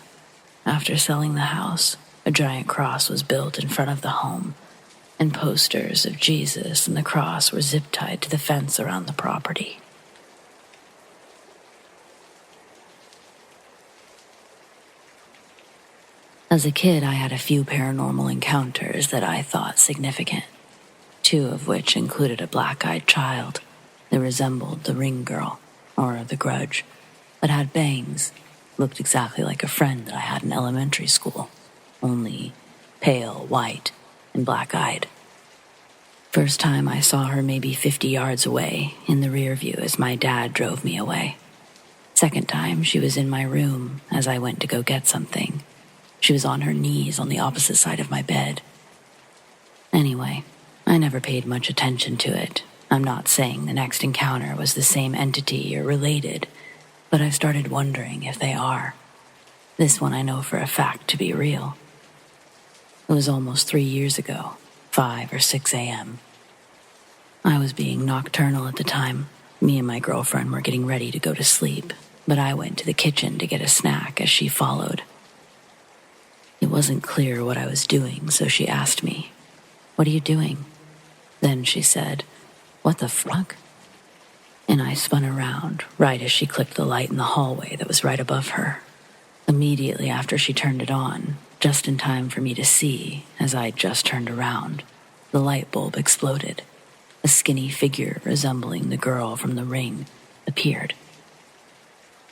After selling the house, a giant cross was built in front of the home, and posters of Jesus and the cross were zip-tied to the fence around the property. As a kid, I had a few paranormal encounters that I thought significant, 2 of which included a black-eyed child that resembled the Ring Girl, or the Grudge, but had bangs, looked exactly like a friend that I had in elementary school, only pale, white, and black-eyed. First time I saw her maybe 50 yards away, in the rear view as my dad drove me away. Second time, she was in my room as I went to go get something. She was on her knees on the opposite side of my bed. Anyway, I never paid much attention to it. I'm not saying the next encounter was the same entity or related, but I started wondering if they are. This one I know for a fact to be real. It was almost 3 years ago, 5 or 6 a.m. I was being nocturnal at the time. Me and my girlfriend were getting ready to go to sleep, but I went to the kitchen to get a snack as she followed. It wasn't clear what I was doing, so she asked me, "What are you doing?" Then she said, "What the fuck?" And I spun around right as she clicked the light in the hallway that was right above her. Immediately after she turned it on, just in time for me to see, as I just turned around, the light bulb exploded. A skinny figure resembling the girl from The Ring appeared.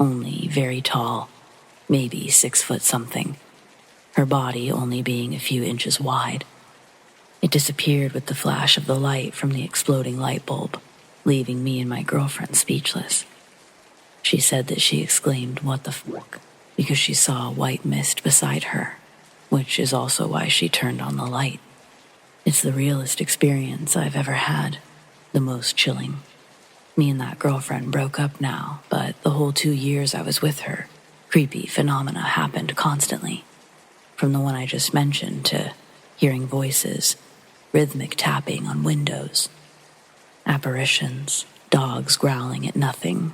Only very tall, maybe 6 foot something, her body only being a few inches wide. It disappeared with the flash of the light from the exploding light bulb, leaving me and my girlfriend speechless. She said that she exclaimed, "What the fuck?" because she saw a white mist beside her, which is also why she turned on the light. It's the realest experience I've ever had, the most chilling. Me and that girlfriend broke up now, but the whole 2 years I was with her, creepy phenomena happened constantly. From the one I just mentioned to hearing voices, rhythmic tapping on windows, apparitions, dogs growling at nothing,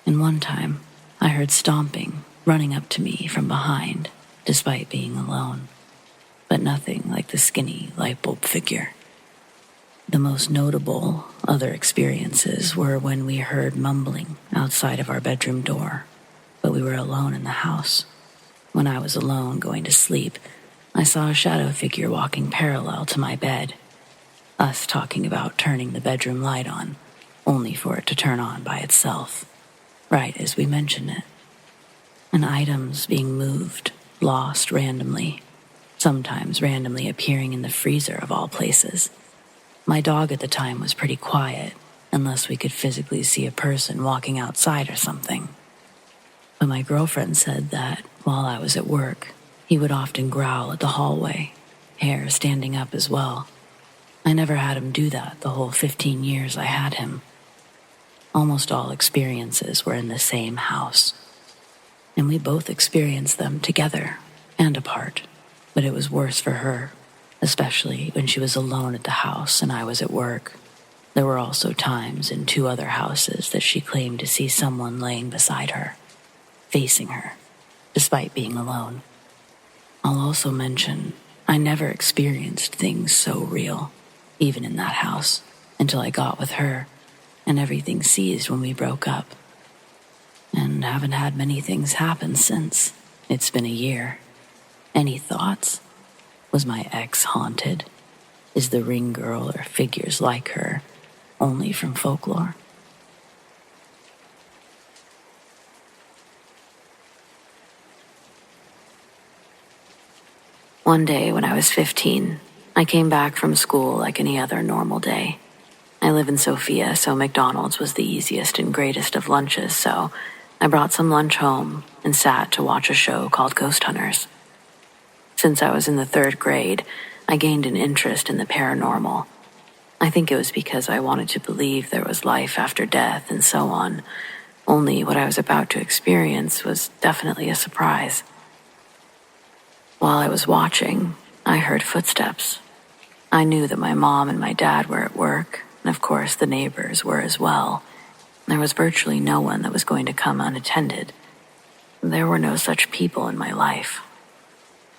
and one time I heard stomping running up to me from behind despite being alone, but nothing like the skinny light bulb figure. The most notable other experiences were when we heard mumbling outside of our bedroom door, but we were alone in the house. When I was alone going to sleep, I saw a shadow figure walking parallel to my bed. Us talking about turning the bedroom light on, only for it to turn on by itself, right as we mentioned it. and items being moved, lost randomly, sometimes randomly appearing in the freezer of all places. My dog at the time was pretty quiet, unless we could physically see a person walking outside or something. But my girlfriend said that while I was at work, he would often growl at the hallway, hair standing up as well. I never had him do that the whole 15 years I had him. Almost all experiences were in the same house, and we both experienced them together and apart, but it was worse for her, especially when she was alone at the house and I was at work. There were also times in 2 other houses that she claimed to see someone laying beside her, facing her, despite being alone. I'll also mention I never experienced things so real, even in that house, until I got with her, and everything ceased when we broke up. And haven't had many things happen since. It's been a year. Any thoughts? Was my ex haunted? Is the ring girl or figures like her only from folklore? One day when I was 15, I came back from school like any other normal day. I live in Sofia, so McDonald's was the easiest and greatest of lunches, so I brought some lunch home and sat to watch a show called Ghost Hunters. Since I was in the 3rd grade, I gained an interest in the paranormal. I think it was because I wanted to believe there was life after death and so on, only what I was about to experience was definitely a surprise. While I was watching, I heard footsteps. I knew that my mom and my dad were at work, and of course the neighbors were as well. There was virtually no one that was going to come unattended. There were no such people in my life.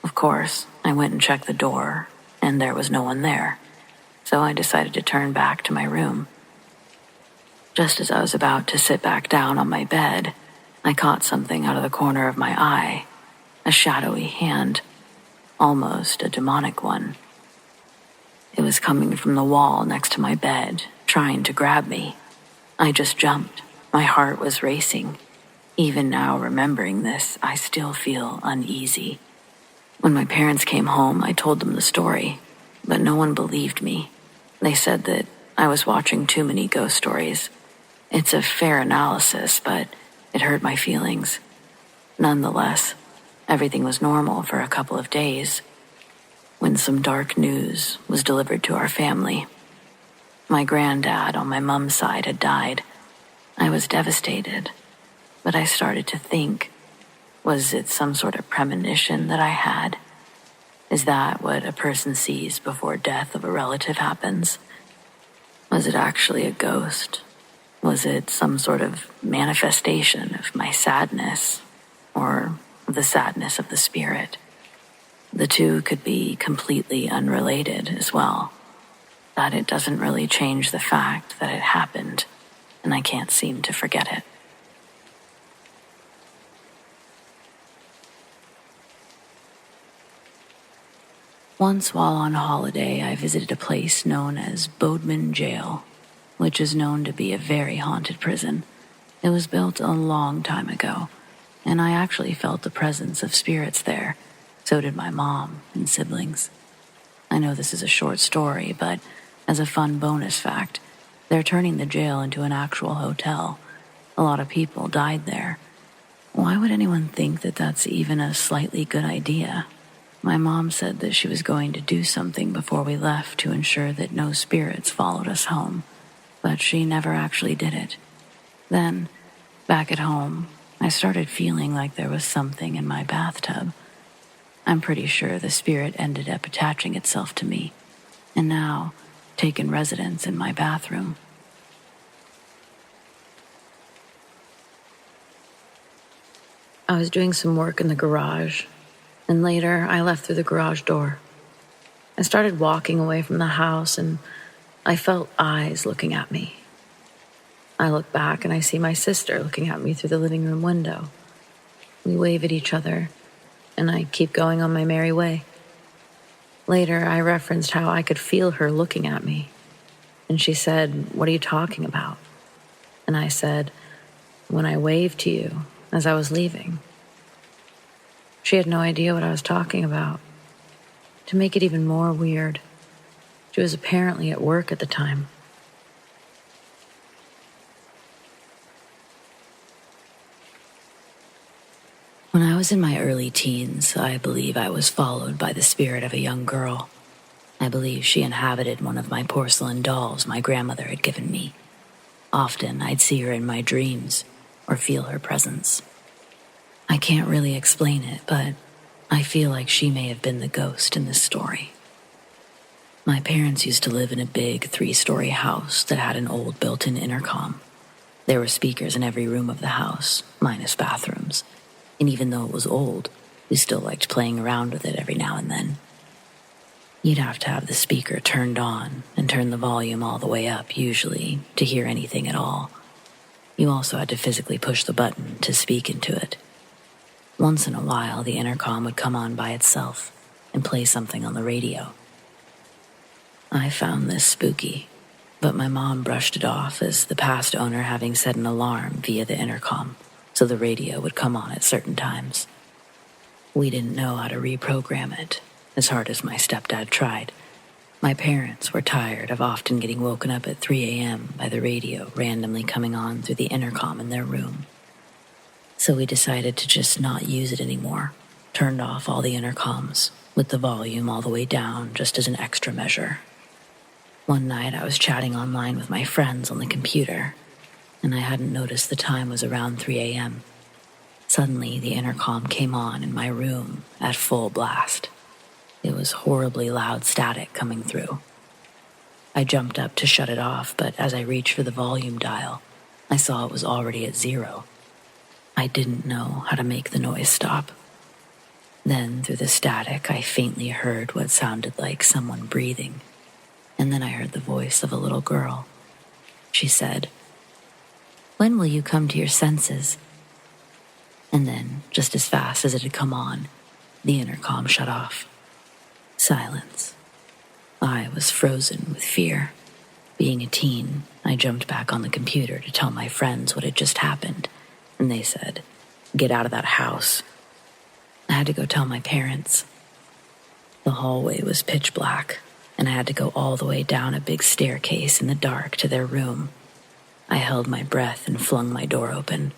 Of course, I went and checked the door, and there was no one there, so I decided to turn back to my room. Just as I was about to sit back down on my bed, I caught something out of the corner of my eye, a shadowy hand, almost a demonic one. It was coming from the wall next to my bed, trying to grab me. I just jumped. My heart was racing. Even now, remembering this, I still feel uneasy. When my parents came home, I told them the story, but no one believed me. They said that I was watching too many ghost stories. It's a fair analysis, but it hurt my feelings. Nonetheless, everything was normal for a couple of days, when some dark news was delivered to our family. My granddad on my mom's side had died. I was devastated, but I started to think, was it some sort of premonition that I had? Is that what a person sees before death of a relative happens? Was it actually a ghost? Was it some sort of manifestation of my sadness, or the sadness of the spirit? The two could be completely unrelated as well, but it doesn't really change the fact that it happened, and I can't seem to forget it. Once while on holiday, I visited a place known as Bodmin Jail, which is known to be a very haunted prison. It was built a long time ago, and I actually felt the presence of spirits there. So did my mom and siblings. I know this is a short story, but as a fun bonus fact, they're turning the jail into an actual hotel. A lot of people died there. Why would anyone think that that's even a slightly good idea? My mom said that she was going to do something before we left to ensure that no spirits followed us home, but she never actually did it. Then, back at home, I started feeling like there was something in my bathtub. I'm pretty sure the spirit ended up attaching itself to me, and now taken residence in my bathroom. I was doing some work in the garage, and later I left through the garage door. I started walking away from the house, and I felt eyes looking at me. I look back and I see my sister looking at me through the living room window. We wave at each other, and I keep going on my merry way. Later, I referenced how I could feel her looking at me, and she said, "What are you talking about?" And I said, "When I waved to you as I was leaving." She had no idea what I was talking about. To make it even more weird, she was apparently at work at the time. When I was in my early teens, I believe I was followed by the spirit of a young girl. I believe she inhabited one of my porcelain dolls my grandmother had given me. Often I'd see her in my dreams or feel her presence. I can't really explain it, but I feel like she may have been the ghost in this story. My parents used to live in a big 3-story house that had an old built-in intercom. There were speakers in every room of the house, minus bathrooms. And even though it was old, we still liked playing around with it every now and then. You'd have to have the speaker turned on and turn the volume all the way up, usually, to hear anything at all. You also had to physically push the button to speak into it. Once in a while, the intercom would come on by itself and play something on the radio. I found this spooky, but my mom brushed it off as the past owner having set an alarm via the intercom, so the radio would come on at certain times. We didn't know how to reprogram it, as hard as my stepdad tried. My parents were tired of often getting woken up at 3 a.m. by the radio randomly coming on through the intercom in their room. So we decided to just not use it anymore, turned off all the intercoms, with the volume all the way down just as an extra measure. One night I was chatting online with my friends on the computer, and I hadn't noticed the time was around 3 a.m. Suddenly, the intercom came on in my room at full blast. It was horribly loud static coming through. I jumped up to shut it off, but as I reached for the volume dial, I saw it was already at 0. I didn't know how to make the noise stop. Then, through the static, I faintly heard what sounded like someone breathing, and then I heard the voice of a little girl. She said, "When will you come to your senses?" And then, just as fast as it had come on, the intercom shut off. Silence. I was frozen with fear. Being a teen, I jumped back on the computer to tell my friends what had just happened, and they said, "Get out of that house." I had to go tell my parents. The hallway was pitch black, and I had to go all the way down a big staircase in the dark to their room. I held my breath and flung my door open,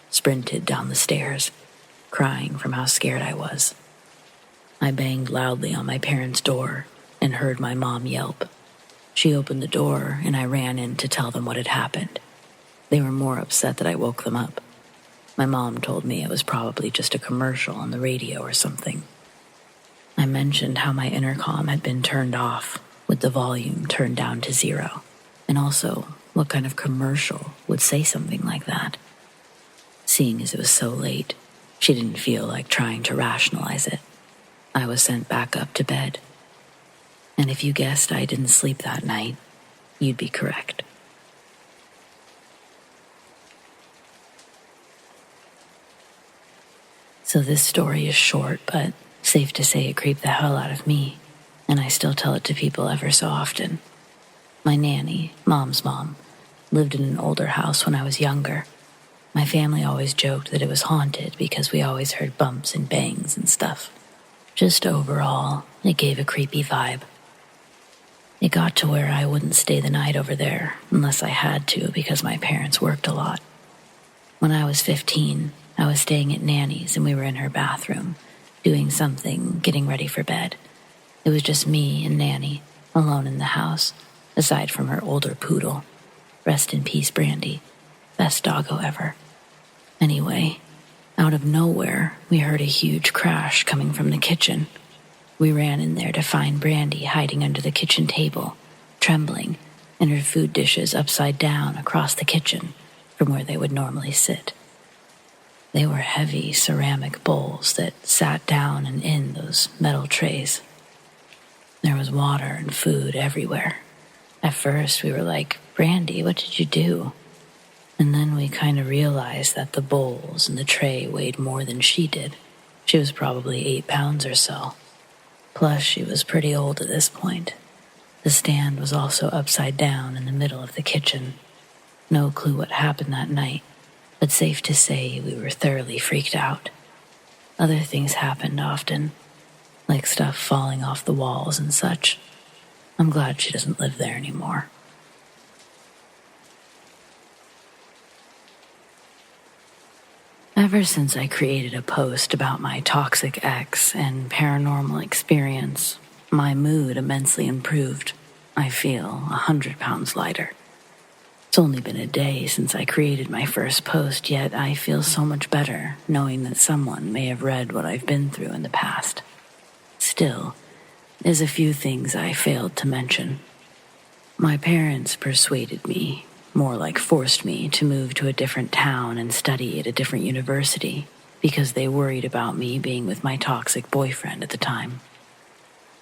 sprinted down the stairs, crying from how scared I was. I banged loudly on my parents' door and heard my mom yelp. She opened the door and I ran in to tell them what had happened. They were more upset that I woke them up. My mom told me it was probably just a commercial on the radio or something. I mentioned how my intercom had been turned off with the volume turned down to 0, and also what kind of commercial would say something like that. Seeing as it was so late, she didn't feel like trying to rationalize it. I was sent back up to bed. And if you guessed I didn't sleep that night, you'd be correct. So this story is short, but safe to say it creeped the hell out of me, and I still tell it to people ever so often. My nanny, Mom's mom, lived in an older house when I was younger. My family always joked that it was haunted because we always heard bumps and bangs and stuff. Just overall, it gave a creepy vibe. It got to where I wouldn't stay the night over there unless I had to because my parents worked a lot. When I was 15, I was staying at Nanny's and we were in her bathroom, doing something, getting ready for bed. It was just me and Nanny, alone in the house, aside from her older poodle. Rest in peace, Brandy. Best doggo ever. Anyway, out of nowhere, we heard a huge crash coming from the kitchen. We ran in there to find Brandy hiding under the kitchen table, trembling, and her food dishes upside down across the kitchen from where they would normally sit. They were heavy ceramic bowls that sat down and in those metal trays. There was water and food everywhere. At first, we were like, "Brandy, what did you do?" And then we kind of realized that the bowls and the tray weighed more than she did. She was probably 8 pounds or so. Plus, she was pretty old at this point. The stand was also upside down in the middle of the kitchen. No clue what happened that night, but safe to say we were thoroughly freaked out. Other things happened often, like stuff falling off the walls and such. I'm glad she doesn't live there anymore. Ever since I created a post about my toxic ex and paranormal experience, my mood immensely improved. I feel 100 pounds lighter. It's only been a day since I created my first post, yet I feel so much better knowing that someone may have read what I've been through in the past. Still, there's a few things I failed to mention. My parents persuaded me, more like forced me, to move to a different town and study at a different university because they worried about me being with my toxic boyfriend at the time.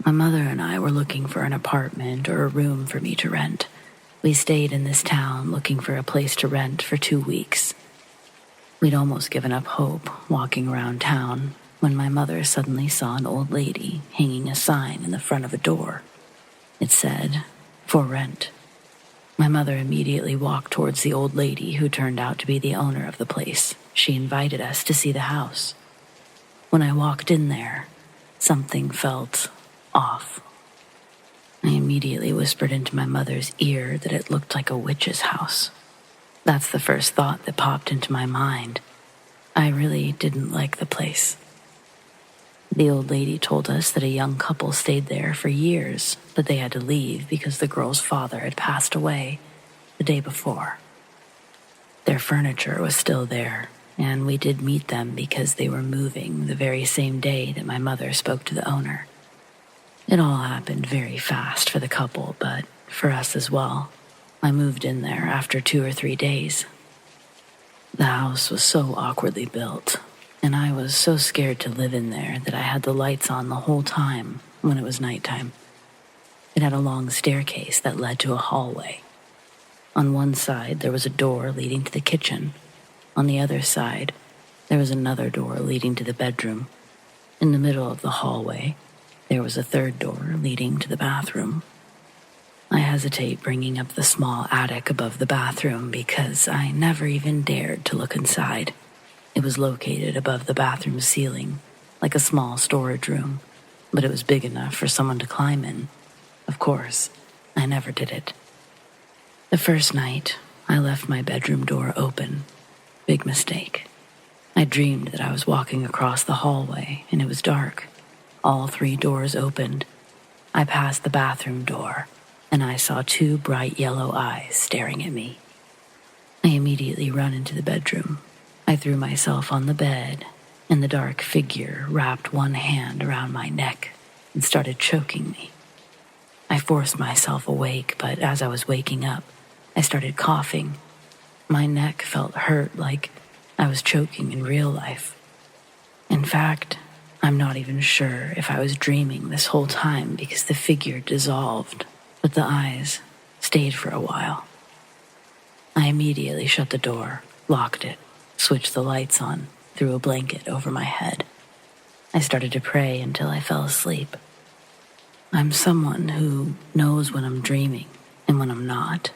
My mother and I were looking for an apartment or a room for me to rent. We stayed in this town looking for a place to rent for 2 weeks. We'd almost given up hope walking around town when my mother suddenly saw an old lady hanging a sign in the front of a door. It said, "For rent." My mother immediately walked towards the old lady who turned out to be the owner of the place. She invited us to see the house. When I walked in there, something felt off. I immediately whispered into my mother's ear that it looked like a witch's house. That's the first thought that popped into my mind. I really didn't like the place. The old lady told us that a young couple stayed there for years, but they had to leave because the girl's father had passed away the day before. Their furniture was still there, and we did meet them because they were moving the very same day that my mother spoke to the owner. It all happened very fast for the couple, but for us as well. I moved in there after 2 or 3 days. The house was so awkwardly built, and I was so scared to live in there that I had the lights on the whole time when it was nighttime. It had a long staircase that led to a hallway. On one side, there was a door leading to the kitchen. On the other side, there was another door leading to the bedroom. In the middle of the hallway, there was a third door leading to the bathroom. I hesitate bringing up the small attic above the bathroom because I never even dared to look inside. It was located above the bathroom ceiling, like a small storage room, but it was big enough for someone to climb in. Of course, I never did it. The first night, I left my bedroom door open. Big mistake. I dreamed that I was walking across the hallway and it was dark. All 3 doors opened. I passed the bathroom door and I saw 2 bright yellow eyes staring at me. I immediately ran into the bedroom. I threw myself on the bed, and the dark figure wrapped one hand around my neck and started choking me. I forced myself awake, but as I was waking up, I started coughing. My neck felt hurt like I was choking in real life. In fact, I'm not even sure if I was dreaming this whole time because the figure dissolved, but the eyes stayed for a while. I immediately shut the door, locked it, switched the lights on, threw a blanket over my head. I started to pray until I fell asleep. I'm someone who knows when I'm dreaming and when I'm not.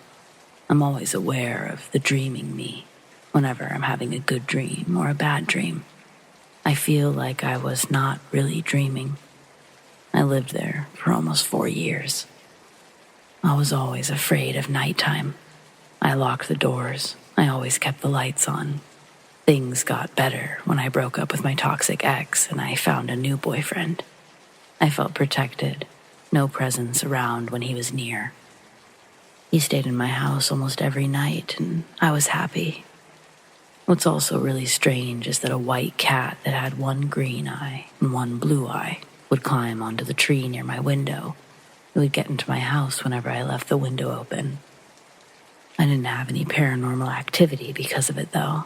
I'm always aware of the dreaming me whenever I'm having a good dream or a bad dream. I feel like I was not really dreaming. I lived there for almost 4 years. I was always afraid of nighttime. I locked the doors. I always kept the lights on. Things got better when I broke up with my toxic ex and I found a new boyfriend. I felt protected, no presence around when he was near. He stayed in my house almost every night and I was happy. What's also really strange is that a white cat that had one green eye and one blue eye would climb onto the tree near my window. It would get into my house whenever I left the window open. I didn't have any paranormal activity because of it, though.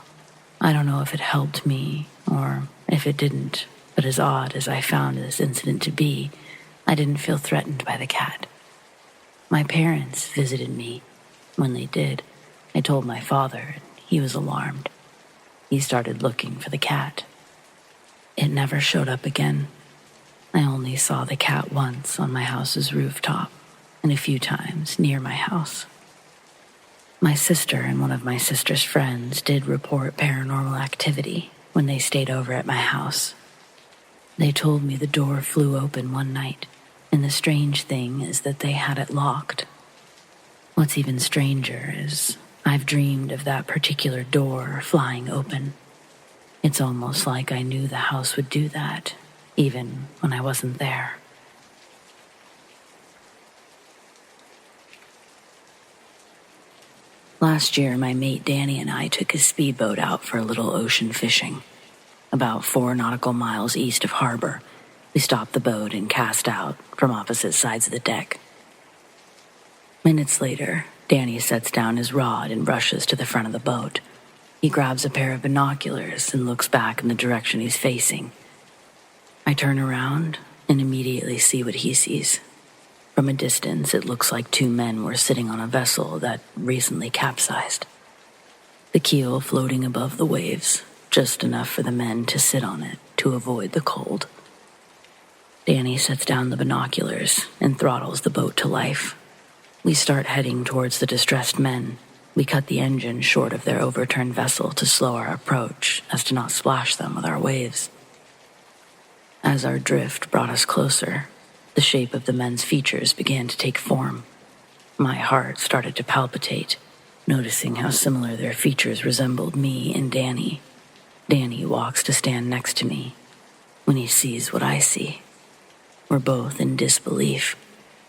I don't know if it helped me or if it didn't, but as odd as I found this incident to be, I didn't feel threatened by the cat. My parents visited me. When they did, I told my father, and he was alarmed. He started looking for the cat. It never showed up again. I only saw the cat once on my house's rooftop and a few times near my house. My sister and one of my sister's friends did report paranormal activity when they stayed over at my house. They told me the door flew open one night, and the strange thing is that they had it locked. What's even stranger is I've dreamed of that particular door flying open. It's almost like I knew the house would do that, even when I wasn't there. Last year, my mate Danny and I took a speedboat out for a little ocean fishing. About 4 nautical miles east of harbor, we stopped the boat and cast out from opposite sides of the deck. Minutes later, Danny sets down his rod and rushes to the front of the boat. He grabs a pair of binoculars and looks back in the direction he's facing. I turn around and immediately see what he sees. From a distance, it looks like 2 men were sitting on a vessel that recently capsized. The keel floating above the waves, just enough for the men to sit on it to avoid the cold. Danny sets down the binoculars and throttles the boat to life. We start heading towards the distressed men. We cut the engine short of their overturned vessel to slow our approach as to not splash them with our waves. As our drift brought us closer, the shape of the men's features began to take form. My heart started to palpitate, noticing how similar their features resembled me and Danny. Danny walks to stand next to me when he sees what I see. We're both in disbelief,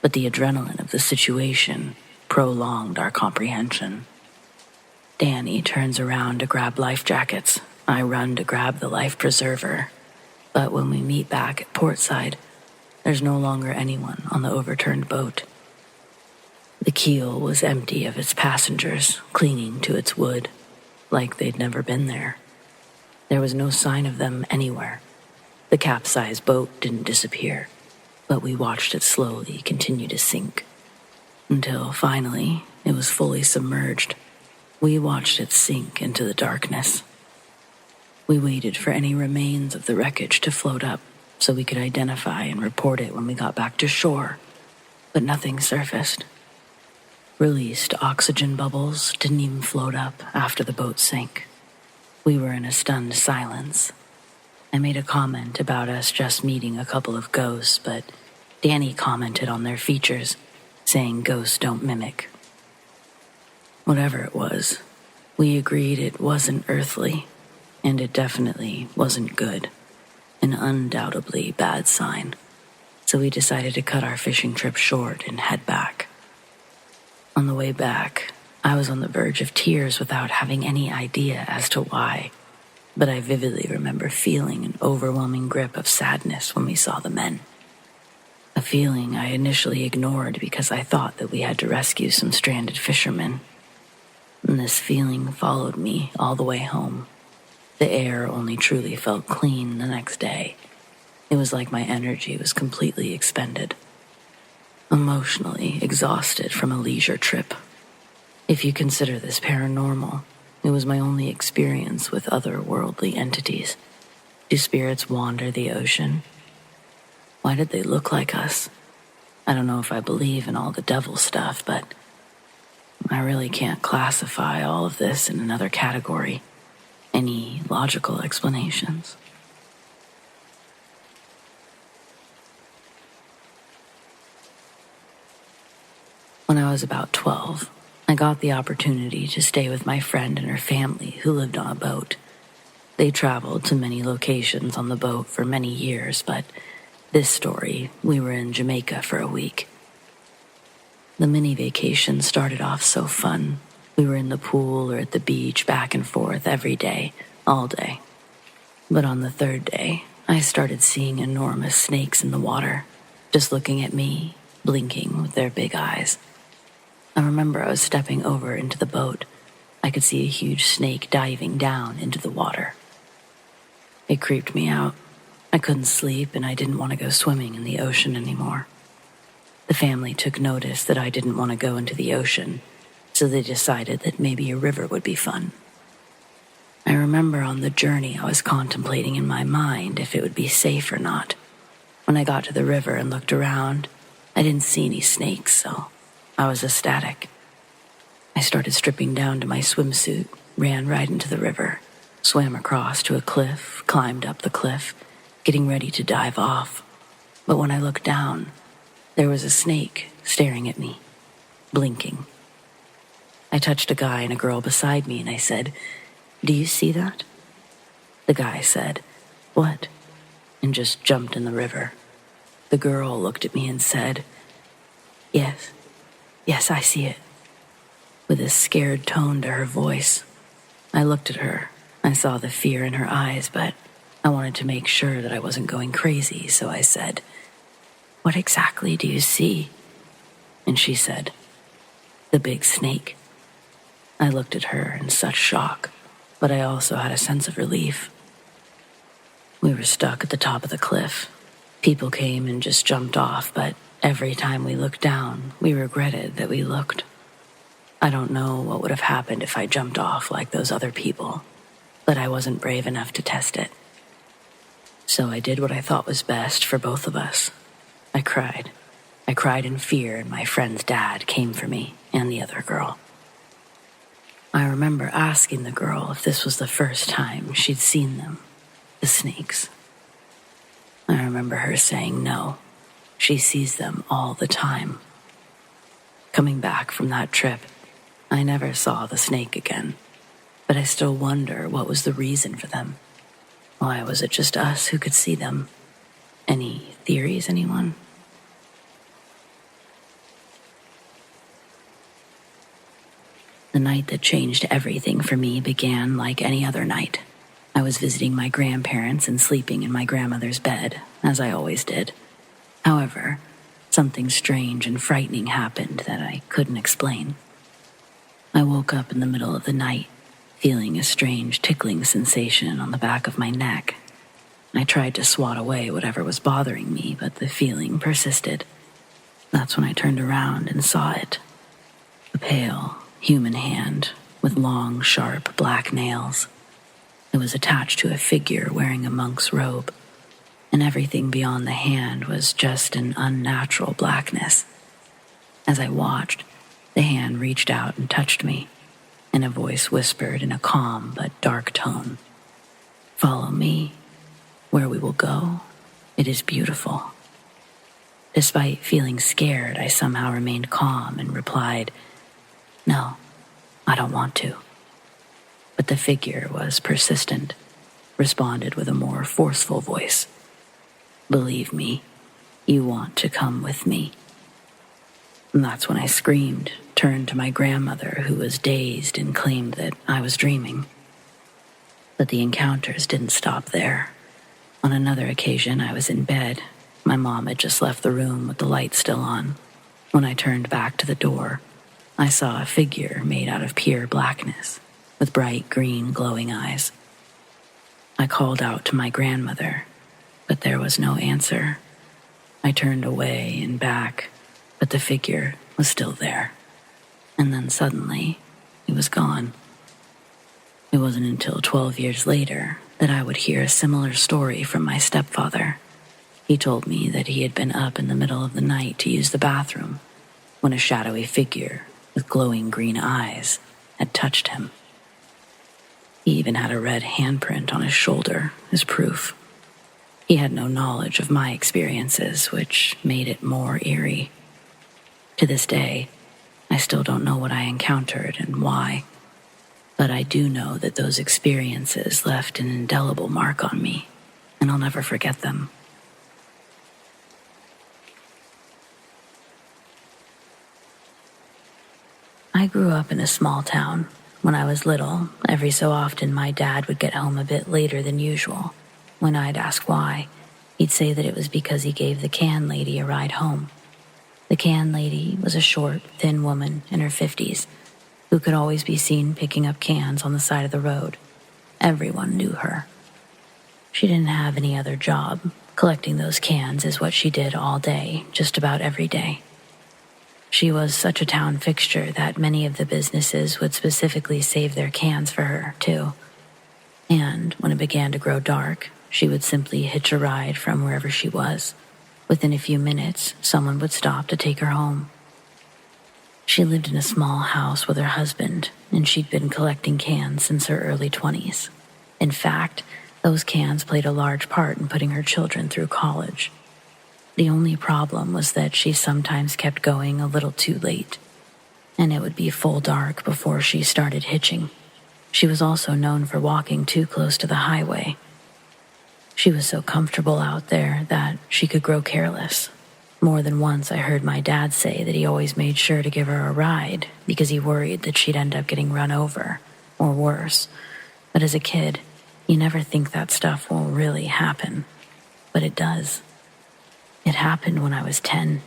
but the adrenaline of the situation prolonged our comprehension. Danny turns around to grab life jackets. I run to grab the life preserver. But when we meet back at portside, there's no longer anyone on the overturned boat. The keel was empty of its passengers, clinging to its wood, like they'd never been there. There was no sign of them anywhere. The capsized boat didn't disappear, but we watched it slowly continue to sink, until finally it was fully submerged. We watched it sink into the darkness. We waited for any remains of the wreckage to float up, so we could identify and report it when we got back to shore, but nothing surfaced. Released oxygen bubbles didn't even float up after the boat sank. We were in a stunned silence. I made a comment about us just meeting a couple of ghosts, but Danny commented on their features, saying ghosts don't mimic. Whatever it was, we agreed it wasn't earthly, and it definitely wasn't good. An undoubtedly bad sign, so we decided to cut our fishing trip short and head back. On the way back, I was on the verge of tears without having any idea as to why, but I vividly remember feeling an overwhelming grip of sadness when we saw the men. A feeling I initially ignored because I thought that we had to rescue some stranded fishermen. And this feeling followed me all the way home. The air only truly felt clean the next day. It was like my energy was completely expended. Emotionally exhausted from a leisure trip. If you consider this paranormal, it was my only experience with otherworldly entities. Do spirits wander the ocean? Why did they look like us? I don't know if I believe in all the devil stuff, but I really can't classify all of this in another category. Any logical explanations? When I was about 12, I got the opportunity to stay with my friend and her family who lived on a boat. They traveled to many locations on the boat for many years, but this story, we were in Jamaica for a week. The mini vacation started off so fun. We were in the pool or at the beach back and forth every day, all day. But on the 3rd day, I started seeing enormous snakes in the water, just looking at me, blinking with their big eyes. I remember I was stepping over into the boat. I could see a huge snake diving down into the water. It creeped me out. I couldn't sleep and I didn't want to go swimming in the ocean anymore. The family took notice that I didn't want to go into the ocean, so they decided that maybe a river would be fun. I remember on the journey I was contemplating in my mind if it would be safe or not. When I got to the river and looked around, I didn't see any snakes, so I was ecstatic. I started stripping down to my swimsuit, ran right into the river, swam across to a cliff, climbed up the cliff, getting ready to dive off. But when I looked down, there was a snake staring at me, blinking. I touched a guy and a girl beside me and I said, "Do you see that?" The guy said, "What?" and just jumped in the river. The girl looked at me and said, Yes, I see it," with a scared tone to her voice. I looked at her. I saw the fear in her eyes, but I wanted to make sure that I wasn't going crazy, so I said, "What exactly do you see?" And she said, "The big snake." I looked at her in such shock, but I also had a sense of relief. We were stuck at the top of the cliff. People came and just jumped off, but every time we looked down, we regretted that we looked. I don't know what would have happened if I jumped off like those other people, but I wasn't brave enough to test it. So I did what I thought was best for both of us. I cried. I cried in fear, and my friend's dad came for me and the other girl. I remember asking the girl if this was the first time she'd seen them, the snakes. I remember her saying no, she sees them all the time. Coming back from that trip, I never saw the snake again, but I still wonder what was the reason for them. Why was it just us who could see them? Any theories, anyone? The night that changed everything for me began like any other night. I was visiting my grandparents and sleeping in my grandmother's bed, as I always did. However, something strange and frightening happened that I couldn't explain. I woke up in the middle of the night, feeling a strange tickling sensation on the back of my neck. I tried to swat away whatever was bothering me, but the feeling persisted. That's when I turned around and saw it. A pale, human hand with long, sharp black nails. It was attached to a figure wearing a monk's robe, and everything beyond the hand was just an unnatural blackness. As I watched, the hand reached out and touched me, and a voice whispered in a calm but dark tone, "Follow me. Where we will go, it is beautiful." Despite feeling scared, I somehow remained calm and replied, "No, I don't want to." But the figure was persistent, responded with a more forceful voice, "Believe me, you want to come with me." And that's when I screamed, turned to my grandmother, who was dazed and claimed that I was dreaming. But the encounters didn't stop there. On another occasion, I was in bed. My mom had just left the room with the light still on. When I turned back to the door, I saw a figure made out of pure blackness, with bright green glowing eyes. I called out to my grandmother, but there was no answer. I turned away and back, but the figure was still there. And then suddenly, it was gone. It wasn't until 12 years later that I would hear a similar story from my stepfather. He told me that he had been up in the middle of the night to use the bathroom when a shadowy figure with glowing green eyes had touched him. He even had a red handprint on his shoulder as proof. He had no knowledge of my experiences, which made it more eerie. To this day, I still don't know what I encountered and why, but I do know that those experiences left an indelible mark on me, and I'll never forget them. I grew up in a small town. When I was little, every so often my dad would get home a bit later than usual. When I'd ask why, he'd say that it was because he gave the can lady a ride home. The can lady was a short, thin woman in her 50s who could always be seen picking up cans on the side of the road. Everyone knew her. She didn't have any other job. Collecting those cans is what she did all day, just about every day. She was such a town fixture that many of the businesses would specifically save their cans for her, too. And when it began to grow dark, she would simply hitch a ride from wherever she was. Within a few minutes, someone would stop to take her home. She lived in a small house with her husband, and she'd been collecting cans since her early 20s. In fact, Those cans played a large part in putting her children through college. The only problem was that she sometimes kept going a little too late, and it would be full dark before she started hitching. She was also known for walking too close to the highway. She was so comfortable out there that she could grow careless. More than once I heard my dad say that he always made sure to give her a ride because he worried that she'd end up getting run over, or worse. But as a kid, you never think that stuff will really happen. But it does. It happened when I was 10,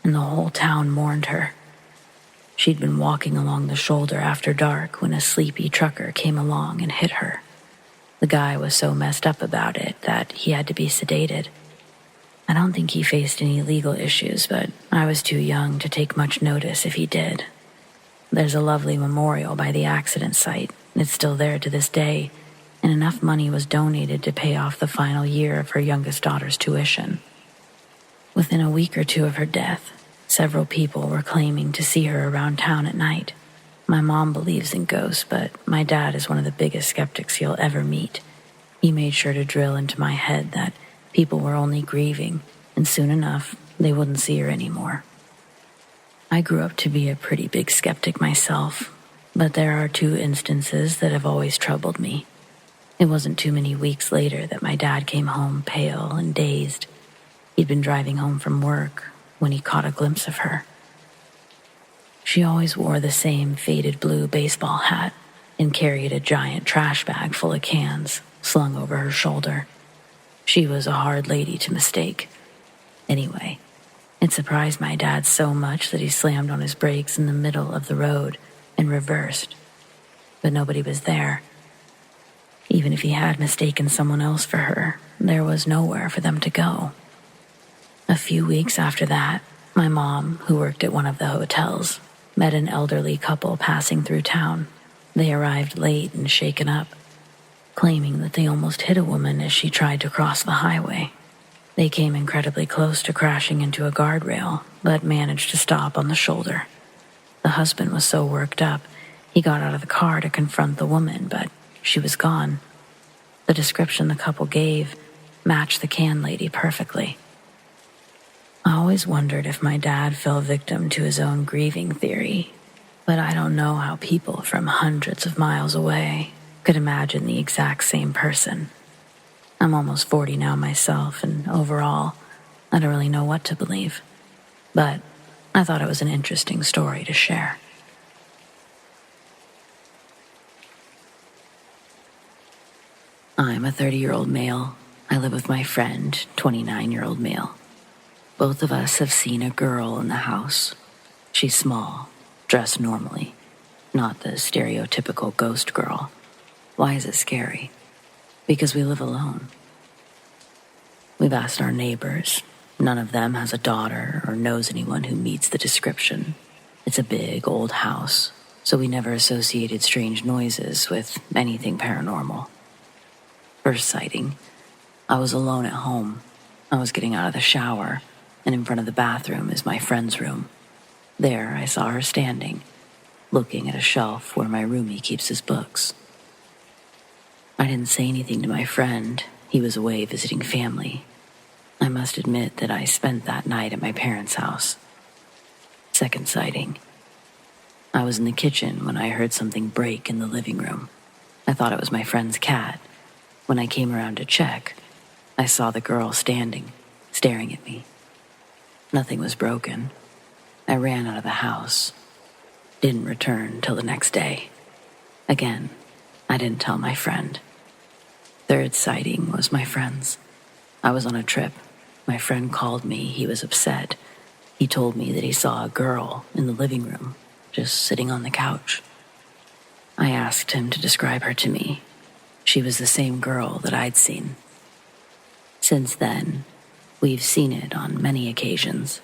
and the whole town mourned her. She'd been walking along the shoulder after dark when a sleepy trucker came along and hit her. The guy was so messed up about it that he had to be sedated. I don't think he faced any legal issues, but I was too young to take much notice if he did. There's a lovely memorial by the accident site. It's still there to this day, and enough money was donated to pay off the final year of her youngest daughter's tuition. Within a week or two of her death, several people were claiming to see her around town at night. My mom believes in ghosts, but my dad is one of the biggest skeptics you'll ever meet. He made sure to drill into my head that people were only grieving, and soon enough, they wouldn't see her anymore. I grew up to be a pretty big skeptic myself, but there are two instances that have always troubled me. It wasn't too many weeks later that my dad came home pale and dazed. He'd been driving home from work when he caught a glimpse of her. She always wore the same faded blue baseball hat and carried a giant trash bag full of cans slung over her shoulder. She was a hard lady to mistake. Anyway, it surprised my dad so much that he slammed on his brakes in the middle of the road and reversed. But nobody was there. Even if he had mistaken someone else for her, there was nowhere for them to go. A few weeks after that, my mom, who worked at one of the hotels, met an elderly couple passing through town. They arrived late and shaken up, claiming that they almost hit a woman as she tried to cross the highway. They came incredibly close to crashing into a guardrail, but managed to stop on the shoulder. The husband was so worked up, he got out of the car to confront the woman, but she was gone. The description the couple gave matched the can lady perfectly. I always wondered if my dad fell victim to his own grieving theory, but I don't know how people from hundreds of miles away could imagine the exact same person. I'm almost 40 now myself, and overall, I don't really know what to believe. But I thought it was an interesting story to share. I'm a 30-year-old male. I live with my friend, 29-year-old male. Both of us have seen a girl in the house. She's small, dressed normally, not the stereotypical ghost girl. Why is it scary? Because we live alone. We've asked our neighbors. None of them has a daughter or knows anyone who meets the description. It's a big, old house, so we never associated strange noises with anything paranormal. First sighting, I was alone at home. I was getting out of the shower, and in front of the bathroom is my friend's room. There I saw her standing, looking at a shelf where my roomie keeps his books. I didn't say anything to my friend. He was away visiting family. I must admit that I spent that night at my parents' house. Second sighting. I was in the kitchen when I heard something break in the living room. I thought it was my friend's cat. When I came around to check, I saw the girl standing, staring at me. Nothing was broken. I ran out of the house. Didn't return till the next day. Again, I didn't tell my friend. Third sighting was my friend's. I was on a trip. My friend called me. He was upset. He told me that he saw a girl in the living room, just sitting on the couch. I asked him to describe her to me. She was the same girl that I'd seen. Since then, we've seen it on many occasions.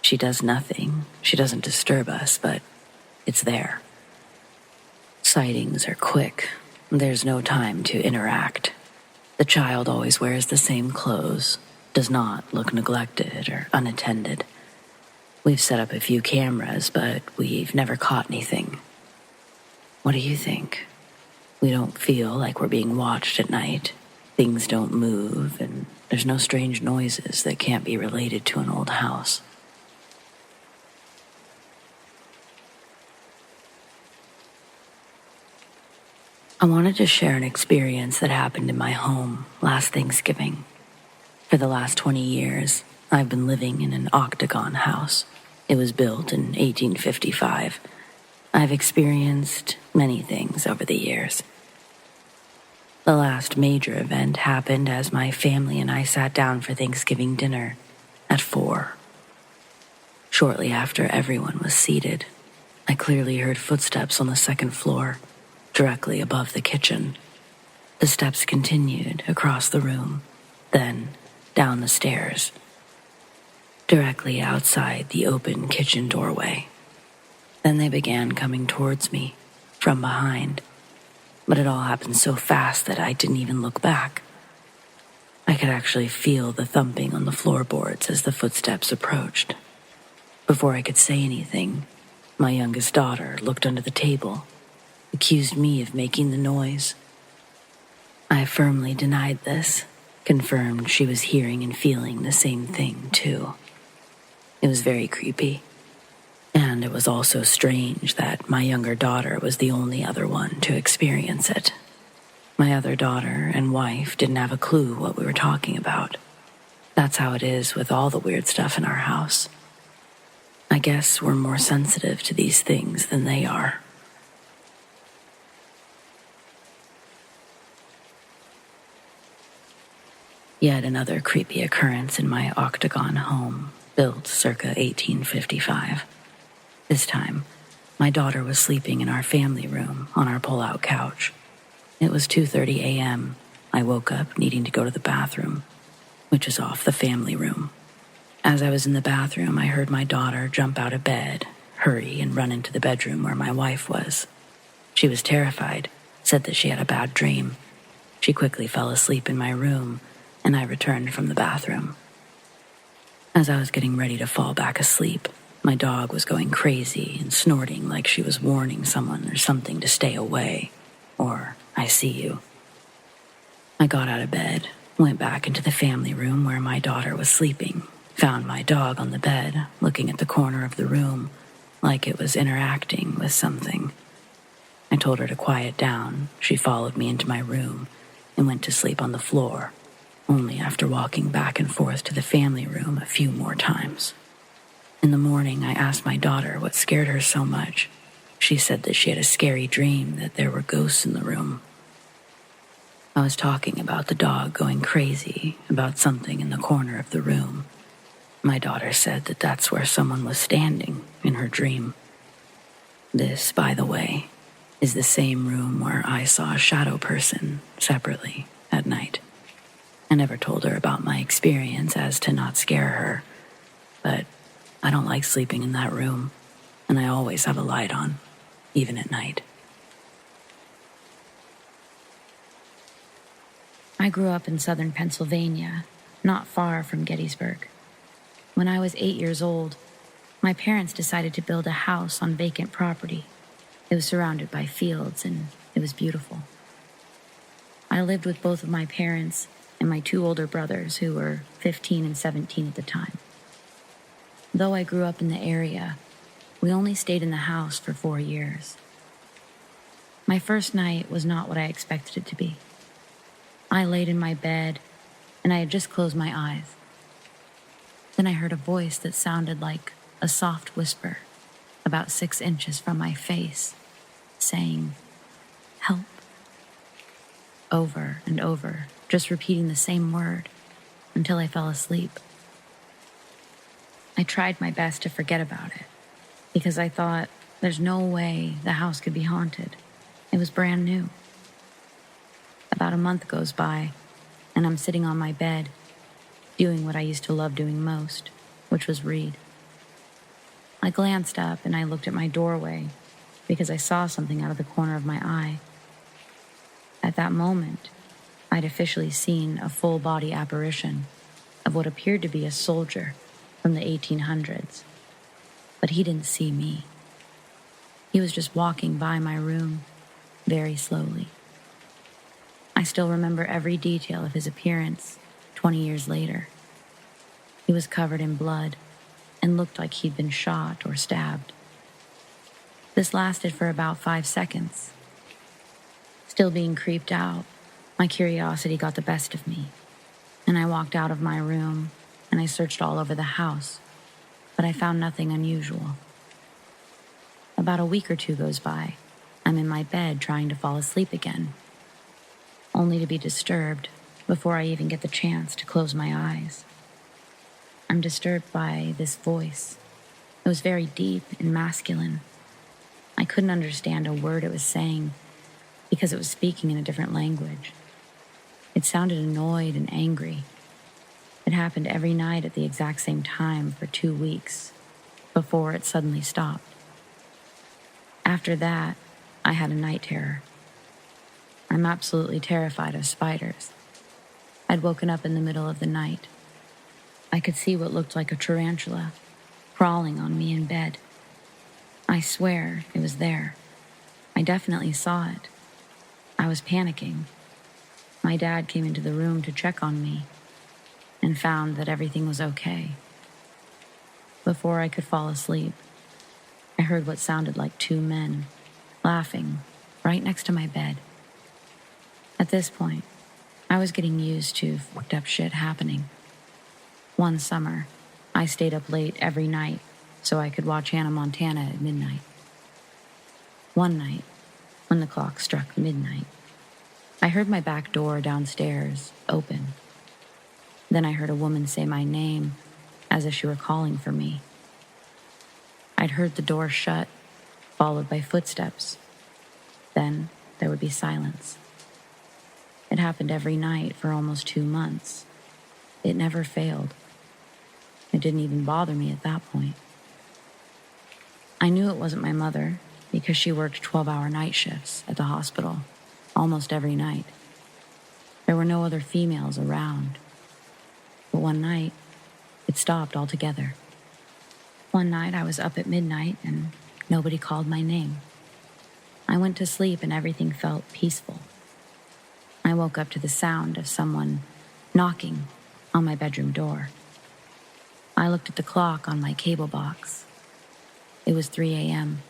She does nothing. She doesn't disturb us, but it's there. Sightings are quick. There's no time to interact. The child always wears the same clothes, does not look neglected or unattended. We've set up a few cameras, but we've never caught anything. What do you think? We don't feel like we're being watched at night. Things don't move, and there's no strange noises that can't be related to an old house. I wanted to share an experience that happened in my home last Thanksgiving. For the last 20 years, I've been living in an octagon house. It was built in 1855. I've experienced many things over the years. The last major event happened as my family and I sat down for Thanksgiving dinner at 4. Shortly after everyone was seated, I clearly heard footsteps on the second floor, directly above the kitchen. The steps continued across the room, then down the stairs, directly outside the open kitchen doorway. Then they began coming towards me from behind, but it all happened so fast that I didn't even look back. I could actually feel the thumping on the floorboards as the footsteps approached. Before I could say anything, my youngest daughter looked under the table, accused me of making the noise. I firmly denied this, confirmed she was hearing and feeling the same thing too. It was very creepy. And it was also strange that my younger daughter was the only other one to experience it. My other daughter and wife didn't have a clue what we were talking about. That's how it is with all the weird stuff in our house. I guess we're more sensitive to these things than they are. Yet another creepy occurrence in my octagon home, built circa 1855. This time, my daughter was sleeping in our family room on our pull-out couch. It was 2:30 a.m. I woke up needing to go to the bathroom, which is off the family room. As I was in the bathroom, I heard my daughter jump out of bed, hurry, and run into the bedroom where my wife was. She was terrified, said that she had a bad dream. She quickly fell asleep in my room, and I returned from the bathroom. As I was getting ready to fall back asleep, my dog was going crazy and snorting like she was warning someone or something to stay away, or I see you. I got out of bed, went back into the family room where my daughter was sleeping, found my dog on the bed, looking at the corner of the room, like it was interacting with something. I told her to quiet down. She followed me into my room and went to sleep on the floor, only after walking back and forth to the family room a few more times. In the morning, I asked my daughter what scared her so much. She said that she had a scary dream that there were ghosts in the room. I was talking about the dog going crazy, about something in the corner of the room. My daughter said that that's where someone was standing in her dream. This, by the way, is the same room where I saw a shadow person separately at night. I never told her about my experience as to not scare her, but I don't like sleeping in that room, and I always have a light on, even at night. I grew up in southern Pennsylvania, not far from Gettysburg. When I was 8 years old, my parents decided to build a house on vacant property. It was surrounded by fields, and it was beautiful. I lived with both of my parents and my 2 older brothers, who were 15 and 17 at the time. Though I grew up in the area, we only stayed in the house for 4 years. My first night was not what I expected it to be. I laid in my bed, and I had just closed my eyes. Then I heard a voice that sounded like a soft whisper, about 6 inches from my face, saying, "Help," over and over, just repeating the same word until I fell asleep. I tried my best to forget about it, because I thought there's no way the house could be haunted. It was brand new. About a month goes by, and I'm sitting on my bed, doing what I used to love doing most, which was read. I glanced up and I looked at my doorway because I saw something out of the corner of my eye. At that moment, I'd officially seen a full-body apparition of what appeared to be a soldier from the 1800s. But he didn't see me. He was just walking by my room very slowly. I still remember every detail of his appearance 20 years later. He was covered in blood and looked like he'd been shot or stabbed. This lasted for about 5 seconds. Still being creeped out, my curiosity got the best of me, and I walked out of my room and I searched all over the house, but I found nothing unusual. About a week or two goes by. I'm in my bed trying to fall asleep again, only to be disturbed before I even get the chance to close my eyes. I'm disturbed by this voice. It was very deep and masculine. I couldn't understand a word it was saying because it was speaking in a different language. It sounded annoyed and angry. It happened every night at the exact same time for 2 weeks before it suddenly stopped. After that, I had a night terror. I'm absolutely terrified of spiders. I'd woken up in the middle of the night. I could see what looked like a tarantula crawling on me in bed. I swear it was there. I definitely saw it. I was panicking. My dad came into the room to check on me and found that everything was okay. Before I could fall asleep, I heard what sounded like 2 men laughing right next to my bed. At this point, I was getting used to fucked up shit happening. One summer, I stayed up late every night so I could watch Hannah Montana at midnight. One night, when the clock struck midnight, I heard my back door downstairs open. Then I heard a woman say my name as if she were calling for me. I'd heard the door shut, followed by footsteps. Then there would be silence. It happened every night for almost 2 months. It never failed. It didn't even bother me at that point. I knew it wasn't my mother because she worked 12-hour night shifts at the hospital almost every night. There were no other females around. But one night, it stopped altogether. One night I was up at midnight and nobody called my name. I went to sleep and everything felt peaceful. I woke up to the sound of someone knocking on my bedroom door. I looked at the clock on my cable box. It was 3 a.m.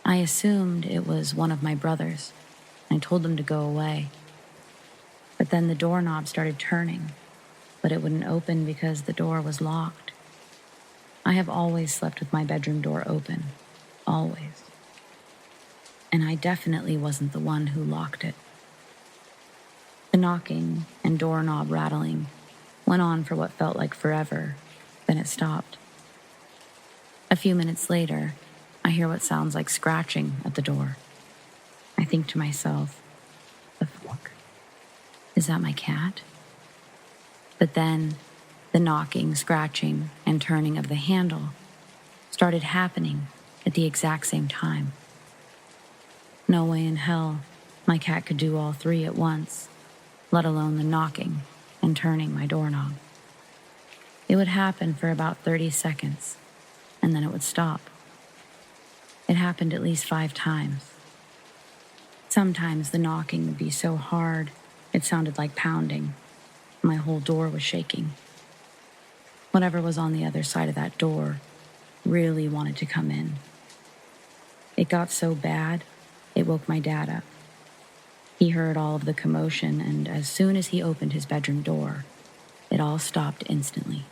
I assumed it was one of my brothers. I told them to go away. But then the doorknob started turning, but it wouldn't open because the door was locked. I have always slept with my bedroom door open. Always. And I definitely wasn't the one who locked it. The knocking and doorknob rattling went on for what felt like forever, then it stopped. A few minutes later, I hear what sounds like scratching at the door. I think to myself, the fuck? Is that my cat? But then, the knocking, scratching, and turning of the handle started happening at the exact same time. No way in hell my cat could do all 3 at once, let alone the knocking and turning my doorknob. It would happen for about 30 seconds, and then it would stop. It happened at least 5 times. Sometimes the knocking would be so hard, it sounded like pounding. My whole door was shaking. Whatever was on the other side of that door really wanted to come in. It got so bad, it woke my dad up. He heard all of the commotion, and as soon as he opened his bedroom door, it all stopped instantly.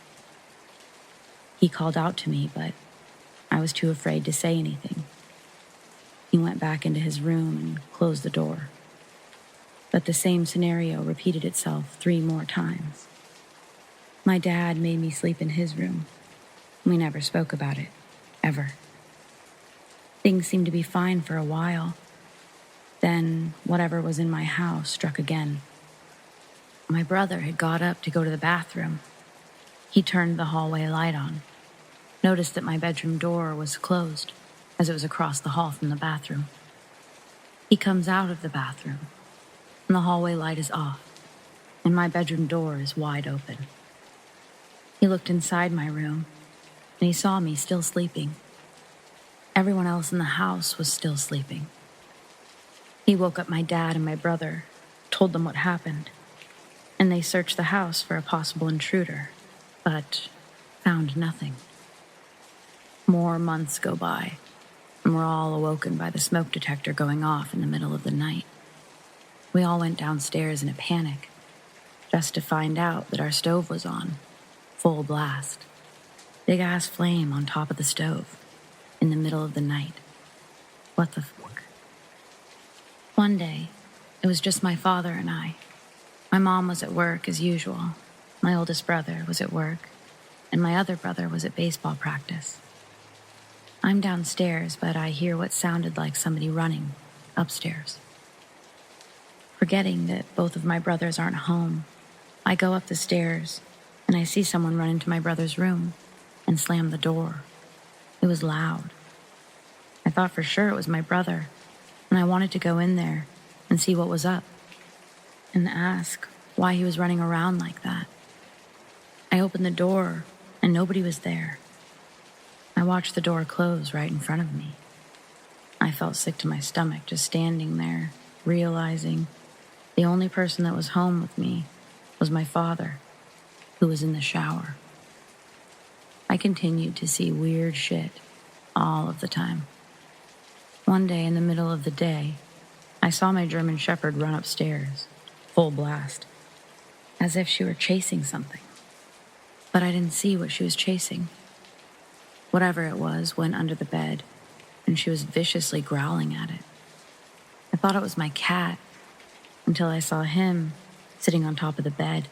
He called out to me, but I was too afraid to say anything. He went back into his room and closed the door. But the same scenario repeated itself 3 more times. My dad made me sleep in his room. We never spoke about it, ever. Things seemed to be fine for a while. Then whatever was in my house struck again. My brother had got up to go to the bathroom. He turned the hallway light on, noticed that my bedroom door was closed as it was across the hall from the bathroom. He comes out of the bathroom, and the hallway light is off, and my bedroom door is wide open. He looked inside my room, and he saw me still sleeping. Everyone else in the house was still sleeping. He woke up my dad and my brother, told them what happened, and they searched the house for a possible intruder, but found nothing. More months go by, and we're all awoken by the smoke detector going off in the middle of the night. We all went downstairs in a panic, just to find out that our stove was on, full blast. Big ass flame on top of the stove, in the middle of the night. What the fuck? One day, it was just my father and I. My mom was at work as usual. My oldest brother was at work, and my other brother was at baseball practice. I'm downstairs, but I hear what sounded like somebody running upstairs. Forgetting that both of my brothers aren't home, I go up the stairs, and I see someone run into my brother's room and slam the door. It was loud. I thought for sure it was my brother, and I wanted to go in there and see what was up and ask why he was running around like that. I opened the door, and nobody was there. I watched the door close right in front of me. I felt sick to my stomach just standing there, realizing the only person that was home with me was my father, who was in the shower. I continued to see weird shit all of the time. One day in the middle of the day, I saw my German Shepherd run upstairs, full blast, as if she were chasing something. But I didn't see what she was chasing. Whatever it was went under the bed, and she was viciously growling at it. I thought it was my cat, until I saw him sitting on top of the bed,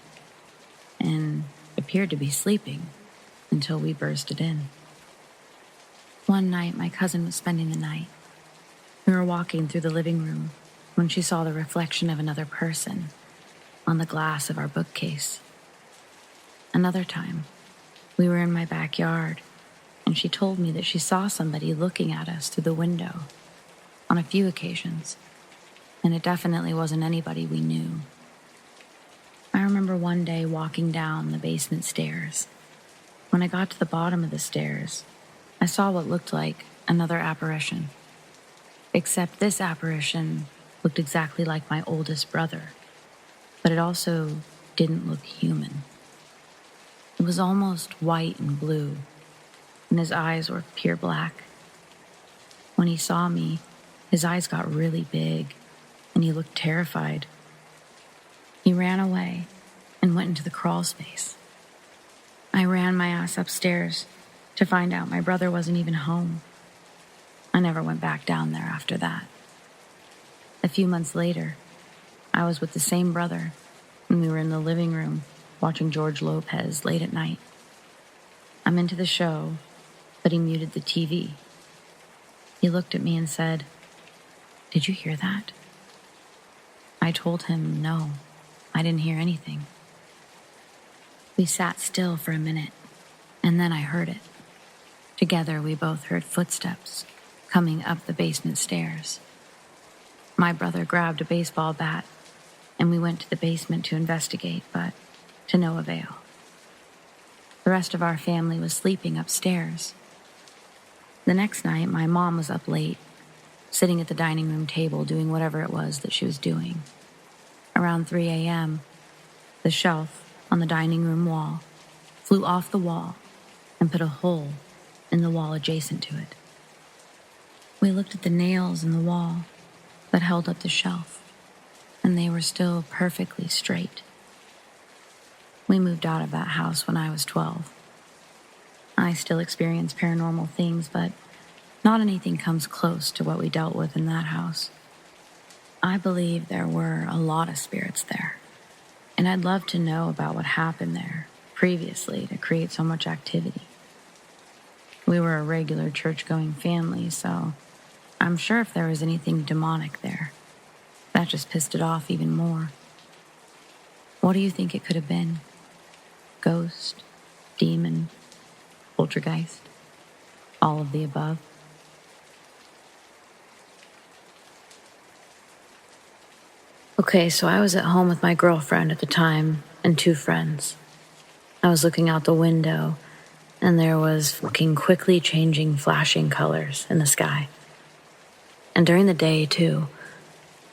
and appeared to be sleeping until we bursted in. One night, my cousin was spending the night. We were walking through the living room when she saw the reflection of another person on the glass of our bookcase. Another time, we were in my backyard, and she told me that she saw somebody looking at us through the window on a few occasions, and it definitely wasn't anybody we knew. I remember one day walking down the basement stairs. When I got to the bottom of the stairs, I saw what looked like another apparition. Except this apparition looked exactly like my oldest brother, but it also didn't look human. It was almost white and blue, and his eyes were pure black. When he saw me, his eyes got really big, and he looked terrified. He ran away and went into the crawl space. I ran my ass upstairs to find out my brother wasn't even home. I never went back down there after that. A few months later, I was with the same brother, and we were in the living room watching George Lopez late at night. I'm into the show, but he muted the TV. He looked at me and said, "Did you hear that?" I told him no, I didn't hear anything. We sat still for a minute, and then I heard it. Together, we both heard footsteps coming up the basement stairs. My brother grabbed a baseball bat, and we went to the basement to investigate, but to no avail. The rest of our family was sleeping upstairs. The next night, my mom was up late, sitting at the dining room table doing whatever it was that she was doing. Around 3 a.m., the shelf on the dining room wall flew off the wall and put a hole in the wall adjacent to it. We looked at the nails in the wall that held up the shelf, and they were still perfectly straight. We moved out of that house when I was 12. I still experience paranormal things, but not anything comes close to what we dealt with in that house. I believe there were a lot of spirits there, and I'd love to know about what happened there previously to create so much activity. We were a regular church-going family, so I'm sure if there was anything demonic there, that just pissed it off even more. What do you think it could have been? Ghost? Demon? Poltergeist? All of the above? Okay, so I was at home with my girlfriend at the time and 2 friends. I was looking out the window, and there was fucking quickly changing, flashing colors in the sky. And during the day, too,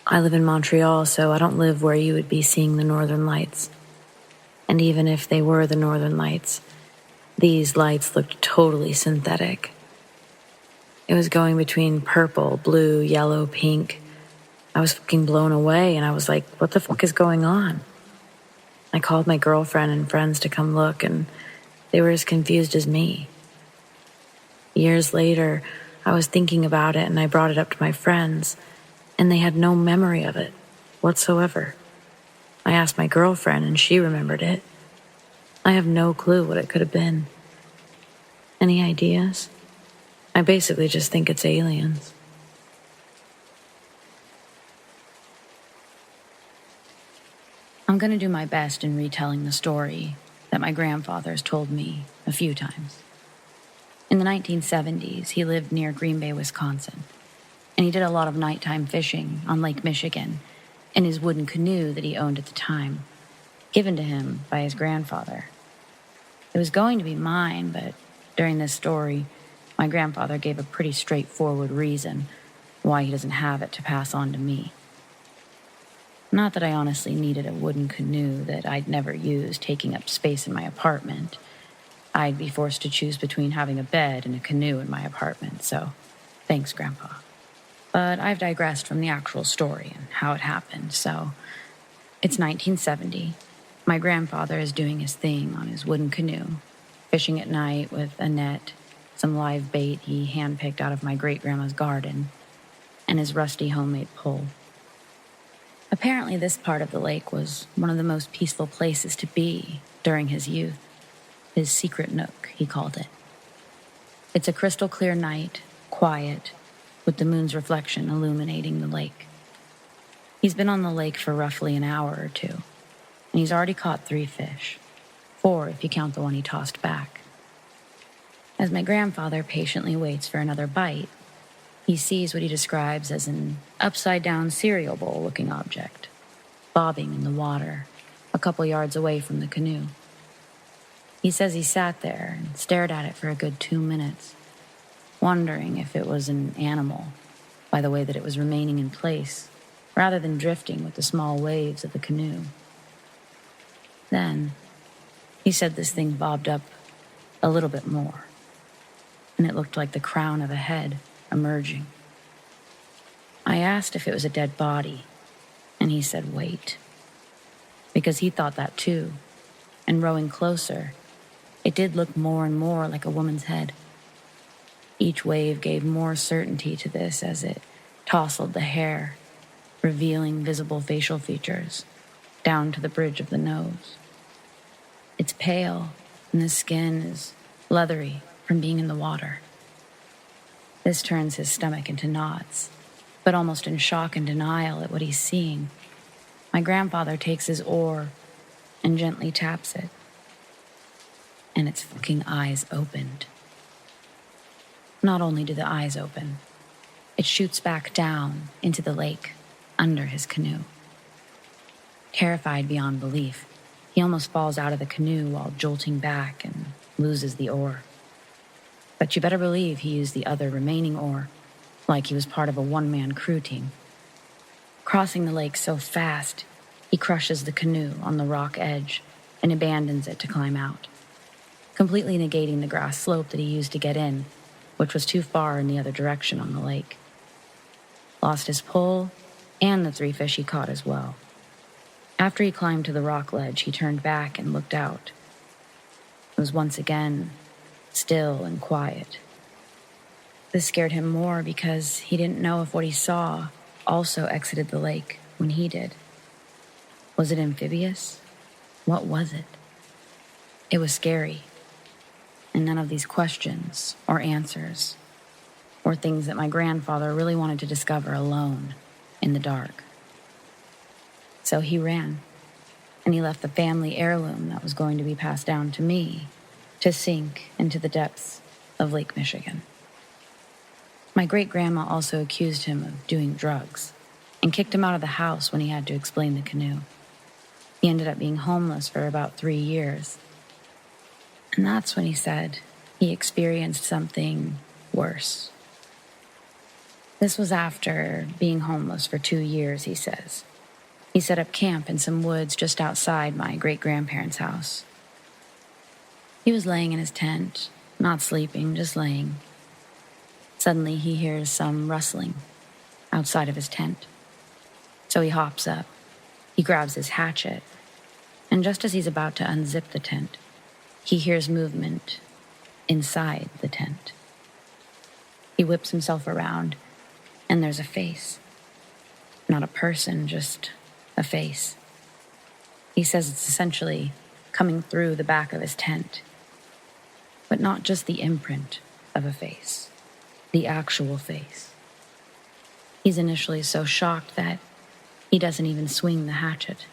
I live in Montreal, so I don't live where you would be seeing the northern lights. And even if they were the northern lights, these lights looked totally synthetic. It was going between purple, blue, yellow, pink. I was fucking blown away, and I was like, what the fuck is going on? I called my girlfriend and friends to come look, and they were as confused as me. Years later, I was thinking about it, and I brought it up to my friends, and they had no memory of it whatsoever. I asked my girlfriend, and she remembered it. I have no clue what it could have been. Any ideas? I basically just think it's aliens. I'm going to do my best in retelling the story that my grandfather's told me a few times. In the 1970s, he lived near Green Bay, Wisconsin, and he did a lot of nighttime fishing on Lake Michigan in his wooden canoe that he owned at the time, given to him by his grandfather. It was going to be mine, but during this story, my grandfather gave a pretty straightforward reason why he doesn't have it to pass on to me. Not that I honestly needed a wooden canoe that I'd never used taking up space in my apartment. I'd be forced to choose between having a bed and a canoe in my apartment, so thanks, Grandpa. But I've digressed from the actual story and how it happened, so it's 1970. My grandfather is doing his thing on his wooden canoe, fishing at night with a net, some live bait he handpicked out of my great-grandma's garden, and his rusty homemade pole. Apparently, this part of the lake was one of the most peaceful places to be during his youth. His secret nook, he called it. It's a crystal clear night, quiet, with the moon's reflection illuminating the lake. He's been on the lake for roughly an hour or two, and he's already caught 3 fish, 4 if you count the one he tossed back. As my grandfather patiently waits for another bite, he sees what he describes as an upside-down cereal bowl-looking object, bobbing in the water a couple yards away from the canoe. He says he sat there and stared at it for a good 2 minutes, wondering if it was an animal by the way that it was remaining in place, rather than drifting with the small waves of the canoe. Then, he said this thing bobbed up a little bit more, and it looked like the crown of a head emerging. I asked if it was a dead body, and he said wait, because he thought that too, and rowing closer, it did look more and more like a woman's head. Each wave gave more certainty to this as it tousled the hair, revealing visible facial features down to the bridge of the nose. It's pale, and the skin is leathery from being in the water. This turns his stomach into knots, but almost in shock and denial at what he's seeing, my grandfather takes his oar and gently taps it, and its fucking eyes opened. Not only do the eyes open, it shoots back down into the lake under his canoe. Terrified beyond belief, he almost falls out of the canoe while jolting back and loses the oar. But you better believe he used the other remaining oar, like he was part of a one-man crew team. Crossing the lake so fast, he crushes the canoe on the rock edge and abandons it to climb out, completely negating the grass slope that he used to get in, which was too far in the other direction on the lake. Lost his pole and the 3 fish he caught as well. After he climbed to the rock ledge, he turned back and looked out. It was once again still and quiet. This scared him more because he didn't know if what he saw also exited the lake when he did. Was it amphibious? What was it? It was scary, and none of these questions or answers were things that my grandfather really wanted to discover alone in the dark. So he ran, and he left the family heirloom that was going to be passed down to me to sink into the depths of Lake Michigan. My great-grandma also accused him of doing drugs and kicked him out of the house when he had to explain the canoe. He ended up being homeless for about 3 years. And that's when he said he experienced something worse. This was after being homeless for 2 years, he says. He set up camp in some woods just outside my great-grandparents' house. He was laying in his tent, not sleeping, just laying. Suddenly he hears some rustling outside of his tent. So he hops up. He grabs his hatchet, and just as he's about to unzip the tent, he hears movement inside the tent. He whips himself around, and there's a face. Not a person, just a face. He says it's essentially coming through the back of his tent, but not just the imprint of a face, the actual face. He's initially so shocked that he doesn't even swing the hatchet.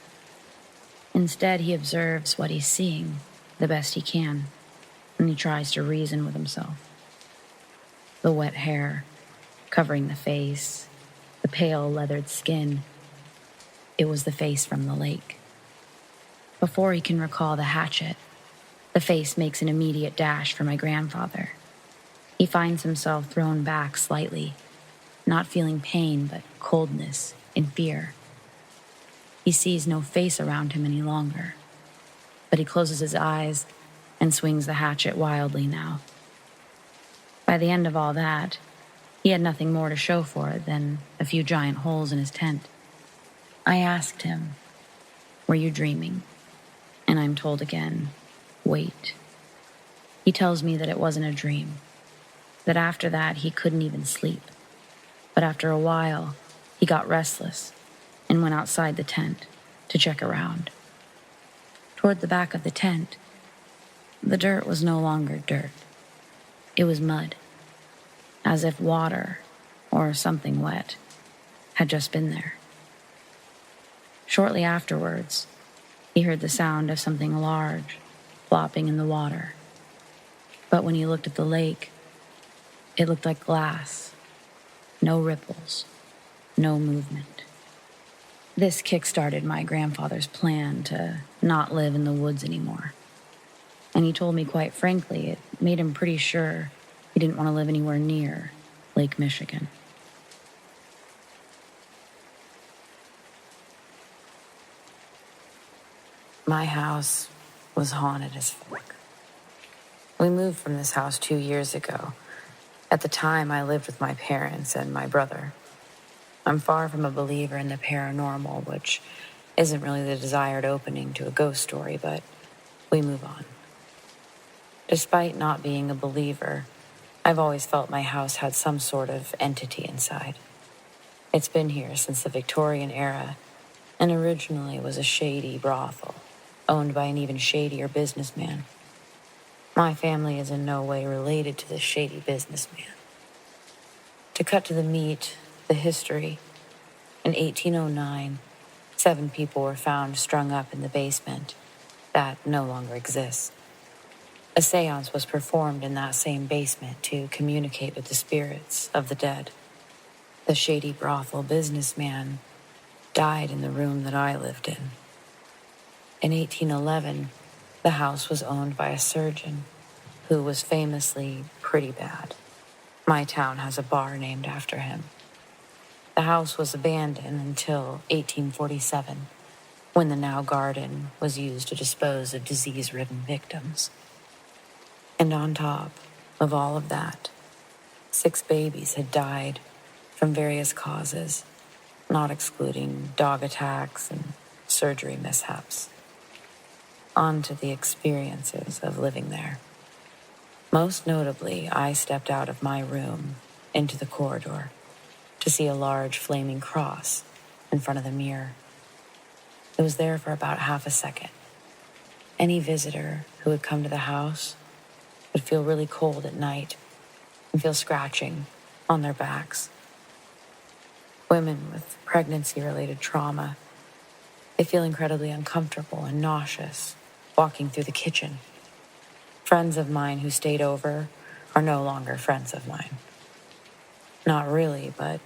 Instead, he observes what he's seeing the best he can, and he tries to reason with himself. The wet hair covering the face, the pale leathered skin. It was the face from the lake. Before he can recall the hatchet, the face makes an immediate dash for my grandfather. He finds himself thrown back slightly, not feeling pain but coldness and fear. He sees no face around him any longer, but he closes his eyes and swings the hatchet wildly now. By the end of all that, he had nothing more to show for it than a few giant holes in his tent. I asked him, "Were you dreaming?" And I'm told again, "Wait." He tells me that it wasn't a dream, that after that he couldn't even sleep. But after a while, he got restless and went outside the tent to check around. Toward the back of the tent, the dirt was no longer dirt. It was mud, as if water or something wet had just been there. Shortly afterwards, he heard the sound of something large flopping in the water. But when he looked at the lake, it looked like glass. No ripples, no movement. This kick-started my grandfather's plan to not live in the woods anymore. And he told me quite frankly, it made him pretty sure he didn't want to live anywhere near Lake Michigan. My house was haunted as fuck. We moved from this house 2 years ago. At the time, I lived with my parents and my brother. I'm far from a believer in the paranormal, which isn't really the desired opening to a ghost story, but we move on. Despite not being a believer, I've always felt my house had some sort of entity inside. It's been here since the Victorian era, and originally was a shady brothel, owned by an even shadier businessman. My family is in no way related to this shady businessman. To cut to the meat, the history, in 1809, 7 people were found strung up in the basement that no longer exists. A seance was performed in that same basement to communicate with the spirits of the dead. The shady brothel businessman died in the room that I lived in. In 1811, the house was owned by a surgeon who was famously pretty bad. My town has a bar named after him. The house was abandoned until 1847, when the now garden was used to dispose of disease-ridden victims. And on top of all of that, 6 babies had died from various causes, not excluding dog attacks and surgery mishaps. On to the experiences of living there. Most notably, I stepped out of my room into the corridor to see a large flaming cross in front of the mirror. It was there for about half a second. Any visitor who would come to the house would feel really cold at night and feel scratching on their backs. Women with pregnancy-related trauma, they feel incredibly uncomfortable and nauseous walking through the kitchen. Friends of mine who stayed over are no longer friends of mine. Not really, but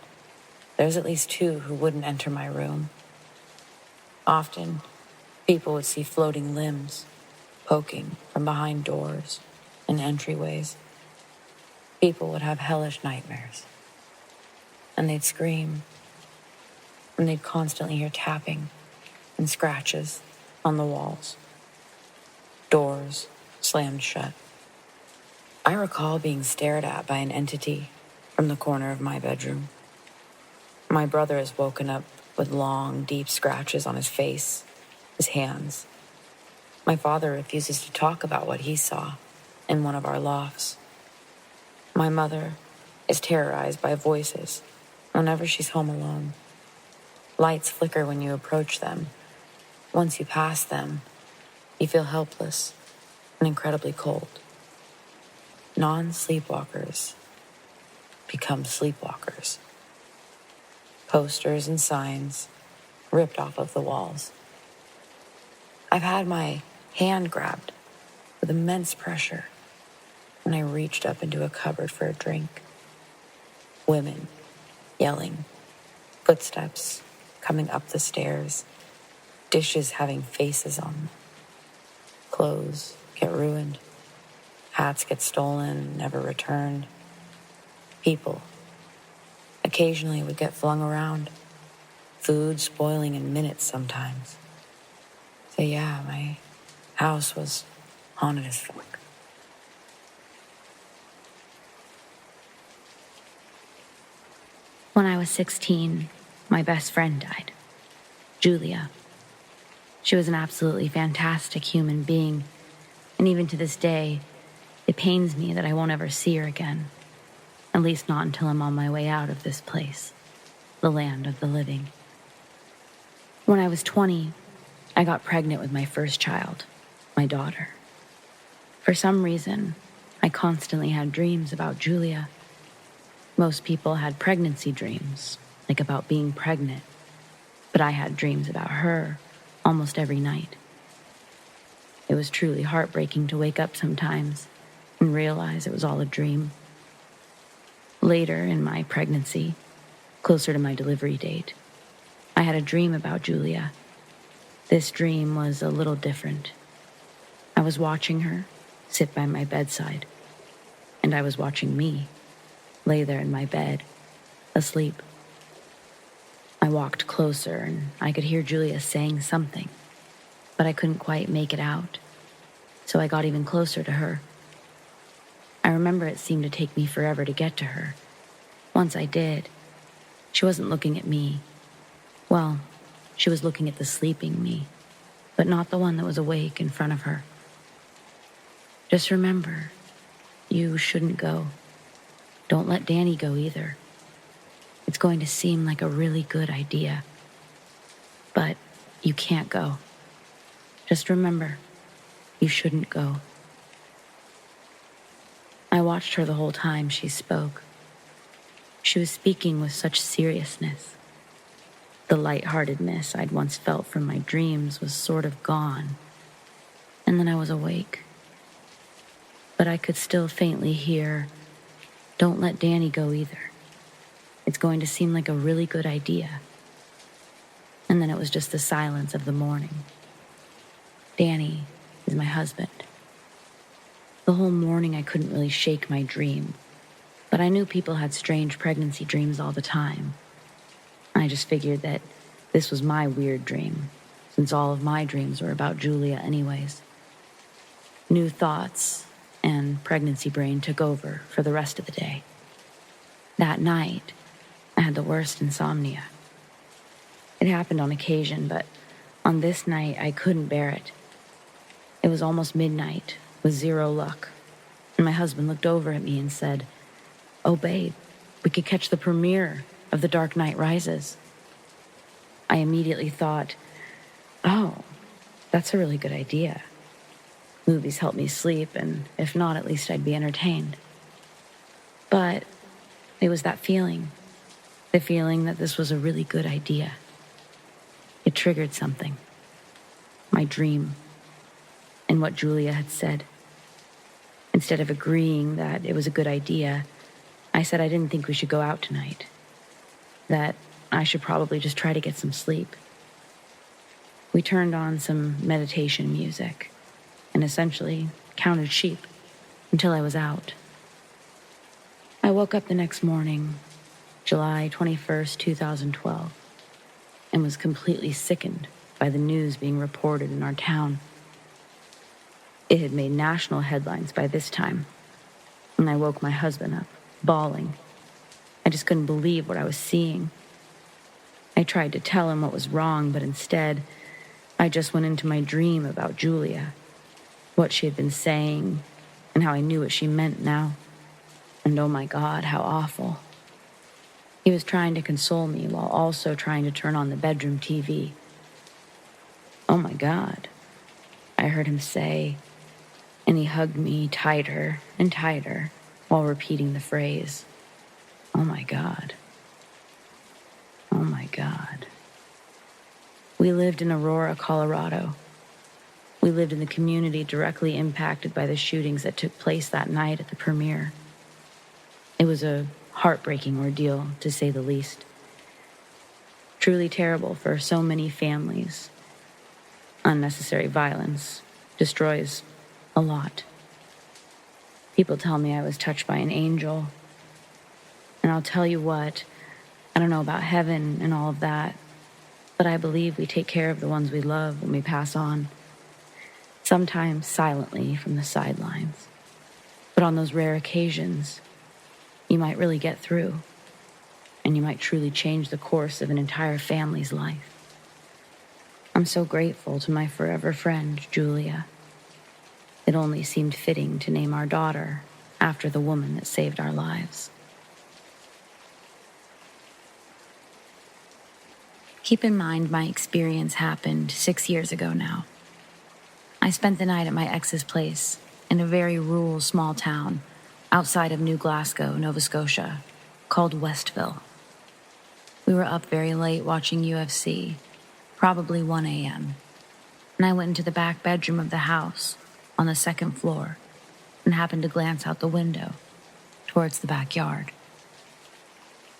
there's at least 2 who wouldn't enter my room. Often, people would see floating limbs poking from behind doors and entryways. People would have hellish nightmares. and they'd scream, and they'd constantly hear tapping and scratches on the walls. Doors slammed shut. I recall being stared at by an entity from the corner of my bedroom. My brother is woken up with long, deep scratches on his face, his hands. My father refuses to talk about what he saw in one of our lofts. My mother is terrorized by voices whenever she's home alone. Lights flicker when you approach them. Once you pass them, you feel helpless and incredibly cold. Non-sleepwalkers become sleepwalkers. Posters and signs ripped off of the walls. I've had my hand grabbed with immense pressure when I reached up into a cupboard for a drink. Women yelling, footsteps coming up the stairs, dishes having faces on them. Clothes get ruined, hats get stolen, never returned. People occasionally would get flung around, food spoiling in minutes sometimes. So yeah, my house was haunted as fuck. When I was 16, my best friend died, Julia. She was an absolutely fantastic human being, and even to this day, it pains me that I won't ever see her again, at least not until I'm on my way out of this place, the land of the living. When I was 20, I got pregnant with my first child, my daughter. For some reason, I constantly had dreams about Julia. Most people had pregnancy dreams, like about being pregnant, but I had dreams about her almost every night. It was truly heartbreaking to wake up sometimes and realize it was all a dream. Later in my pregnancy, closer to my delivery date, I had a dream about Julia. This dream was a little different. I was watching her sit by my bedside, and I was watching me lay there in my bed, asleep. I walked closer, and I could hear Julia saying something, but I couldn't quite make it out, so I got even closer to her. I remember it seemed to take me forever to get to her. Once I did, she wasn't looking at me. Well, she was looking at the sleeping me, but not the one that was awake in front of her. Just remember, you shouldn't go. Don't let Danny go either. It's going to seem like a really good idea, but you can't go. Just remember, you shouldn't go. I watched her the whole time she spoke. She was speaking with such seriousness. The lightheartedness I'd once felt from my dreams was sort of gone, and then I was awake. But I could still faintly hear, "Don't let Danny go either. It's going to seem like a really good idea." And then it was just the silence of the morning. Danny is my husband. The whole morning I couldn't really shake my dream, but I knew people had strange pregnancy dreams all the time. I just figured that this was my weird dream, since all of my dreams were about Julia anyways. New thoughts and pregnancy brain took over for the rest of the day. That night, I had the worst insomnia. It happened on occasion, but on this night, I couldn't bear it. It was almost midnight, with zero luck, and my husband looked over at me and said, "Oh, babe, we could catch the premiere of The Dark Knight Rises." I immediately thought, oh, that's a really good idea. Movies help me sleep, and if not, at least I'd be entertained. But it was that feeling, the feeling that this was a really good idea. It triggered something, my dream, and what Julia had said. Instead of agreeing that it was a good idea, I said I didn't think we should go out tonight, that I should probably just try to get some sleep. We turned on some meditation music and essentially counted sheep until I was out. I woke up the next morning July 21st, 2012, and was completely sickened by the news being reported in our town. It had made national headlines by this time, and I woke my husband up, bawling. I just couldn't believe what I was seeing. I tried to tell him what was wrong, but instead, I just went into my dream about Julia, what she had been saying, and how I knew what she meant now. And oh my God, how awful. He was trying to console me while also trying to turn on the bedroom TV. Oh my God, I heard him say, and he hugged me tighter and tighter while repeating the phrase, oh my God. Oh my God. We lived in Aurora, Colorado. We lived in the community directly impacted by the shootings that took place that night at the premiere. It was a heartbreaking ordeal, to say the least. Truly terrible for so many families. Unnecessary violence destroys a lot. People tell me I was touched by an angel. And I'll tell you what, I don't know about heaven and all of that, but I believe we take care of the ones we love when we pass on. Sometimes silently from the sidelines. But on those rare occasions, you might really get through, and you might truly change the course of an entire family's life. I'm so grateful to my forever friend, Julia. It only seemed fitting to name our daughter after the woman that saved our lives. Keep in mind my experience happened 6 years ago now. I spent the night at my ex's place in a very rural small town outside of New Glasgow, Nova Scotia, called Westville. We were up very late watching UFC, probably 1 a.m., and I went into the back bedroom of the house on the second floor and happened to glance out the window towards the backyard.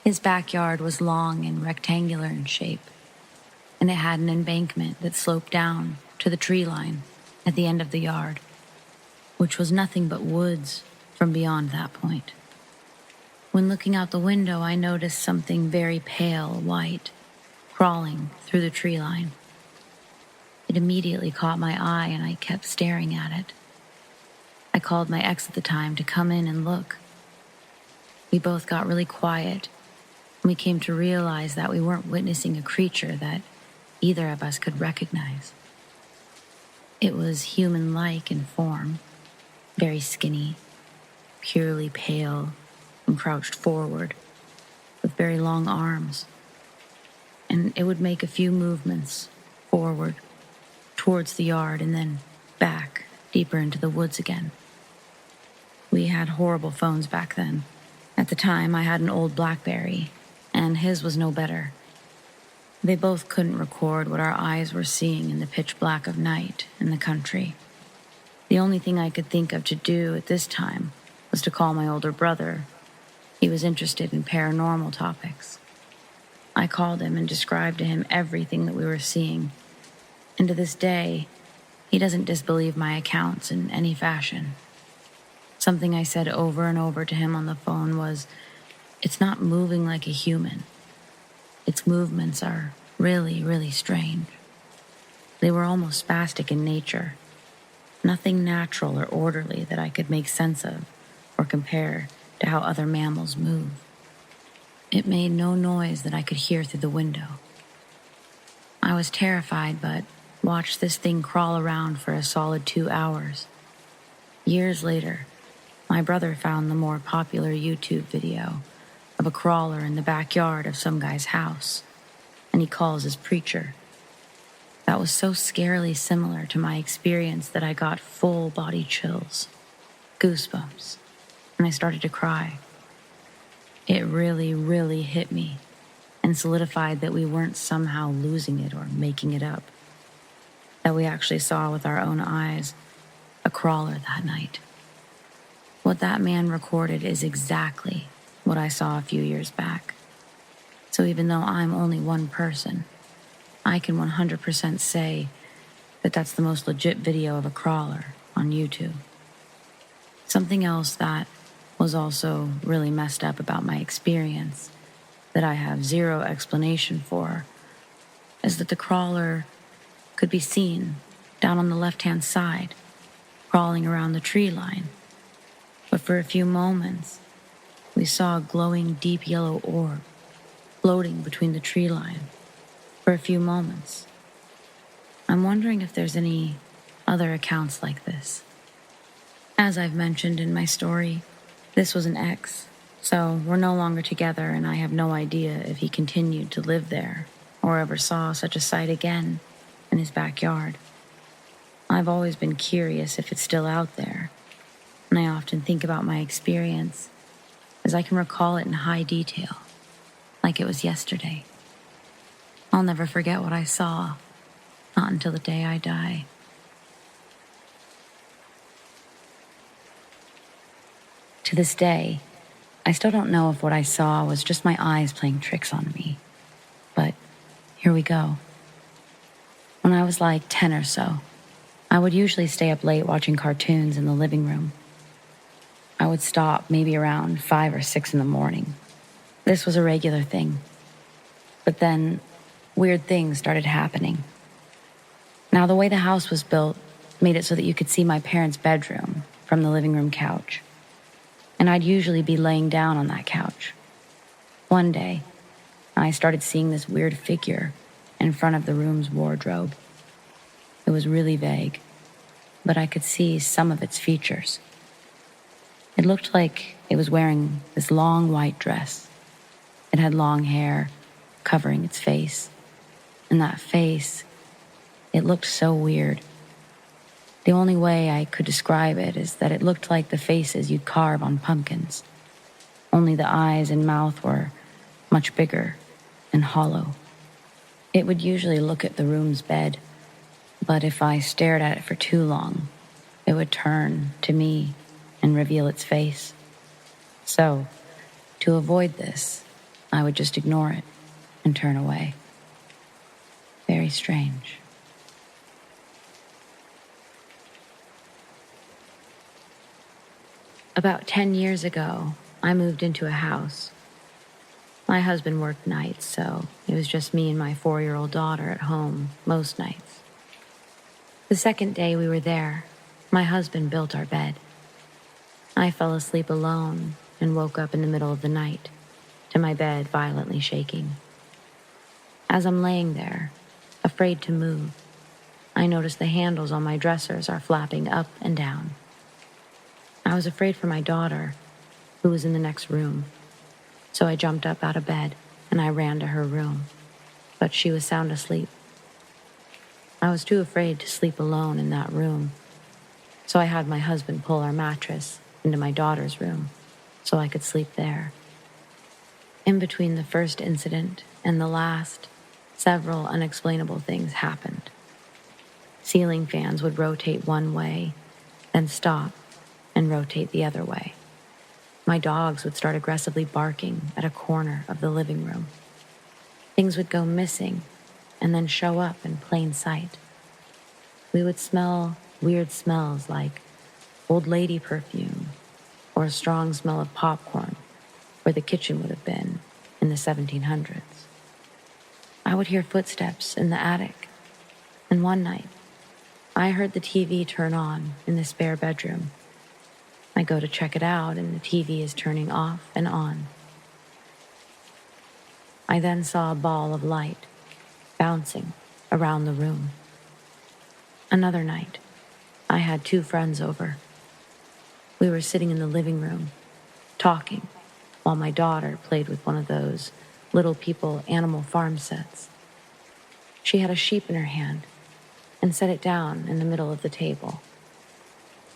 His backyard was long and rectangular in shape, and it had an embankment that sloped down to the tree line at the end of the yard, which was nothing but woods from beyond that point. When looking out the window, I noticed something very pale white crawling through the tree line. It immediately caught my eye, and I kept staring at it. I called my ex at the time to come in and look. We both got really quiet, and we came to realize that we weren't witnessing a creature that either of us could recognize. It was human-like in form, very skinny, purely pale, and crouched forward, with very long arms. And it would make a few movements forward, towards the yard, and then back, deeper into the woods again. We had horrible phones back then. At the time, I had an old BlackBerry, and his was no better. They both couldn't record what our eyes were seeing in the pitch black of night in the country. The only thing I could think of to do at this time was to call my older brother. He was interested in paranormal topics. I called him and described to him everything that we were seeing. And to this day, he doesn't disbelieve my accounts in any fashion. Something I said over and over to him on the phone was, it's not moving like a human. Its movements are really, really strange. They were almost spastic in nature. Nothing natural or orderly that I could make sense of or compare to how other mammals move. It made no noise that I could hear through the window. I was terrified, but watched this thing crawl around for a solid 2 hours. Years later, my brother found the more popular YouTube video of a crawler in the backyard of some guy's house, and he calls his preacher. That was so scarily similar to my experience that I got full body chills, goosebumps, and I started to cry. It really, really hit me and solidified that we weren't somehow losing it or making it up, that we actually saw with our own eyes a crawler that night. What that man recorded is exactly what I saw a few years back. So even though I'm only one person, I can 100% say that that's the most legit video of a crawler on YouTube. Something else that was also really messed up about my experience that I have zero explanation for is that the crawler could be seen down on the left-hand side, crawling around the tree line. But for a few moments, we saw a glowing deep yellow orb floating between the tree line for a few moments. I'm wondering if there's any other accounts like this. As I've mentioned in my story, this was an ex, so we're no longer together, and I have no idea if he continued to live there or ever saw such a sight again in his backyard. I've always been curious if it's still out there, and I often think about my experience as I can recall it in high detail, like it was yesterday. I'll never forget what I saw, not until the day I die. To this day, I still don't know if what I saw was just my eyes playing tricks on me. But here we go. When I was like 10 or so, I would usually stay up late watching cartoons in the living room. I would stop maybe around 5 or 6 in the morning. This was a regular thing. But then, weird things started happening. Now, the way the house was built made it so that you could see my parents' bedroom from the living room couch. And I'd usually be laying down on that couch. One day, I started seeing this weird figure in front of the room's wardrobe. It was really vague, but I could see some of its features. It looked like it was wearing this long white dress. It had long hair covering its face. And that face, it looked so weird. The only way I could describe it is that it looked like the faces you'd carve on pumpkins. Only the eyes and mouth were much bigger and hollow. It would usually look at the room's bed, but if I stared at it for too long, it would turn to me and reveal its face. So, to avoid this, I would just ignore it and turn away. Very strange. About 10 years ago, I moved into a house. My husband worked nights, so it was just me and my 4-year-old daughter at home most nights. The second day we were there, my husband built our bed. I fell asleep alone and woke up in the middle of the night to my bed violently shaking. As I'm laying there, afraid to move, I notice the handles on my dressers are flapping up and down. I was afraid for my daughter, who was in the next room, so I jumped up out of bed and I ran to her room, but she was sound asleep. I was too afraid to sleep alone in that room, so I had my husband pull our mattress into my daughter's room so I could sleep there. In between the first incident and the last, several unexplainable things happened. Ceiling fans would rotate one way, then stop and rotate the other way. My dogs would start aggressively barking at a corner of the living room. Things would go missing and then show up in plain sight. We would smell weird smells like old lady perfume or a strong smell of popcorn where the kitchen would have been in the 1700s. I would hear footsteps in the attic, and one night, I heard the TV turn on in the spare bedroom. I go to check it out, and the TV is turning off and on. I then saw a ball of light bouncing around the room. Another night, I had 2 friends over. We were sitting in the living room, talking, while my daughter played with one of those Little People Animal Farm sets. She had a sheep in her hand and set it down in the middle of the table.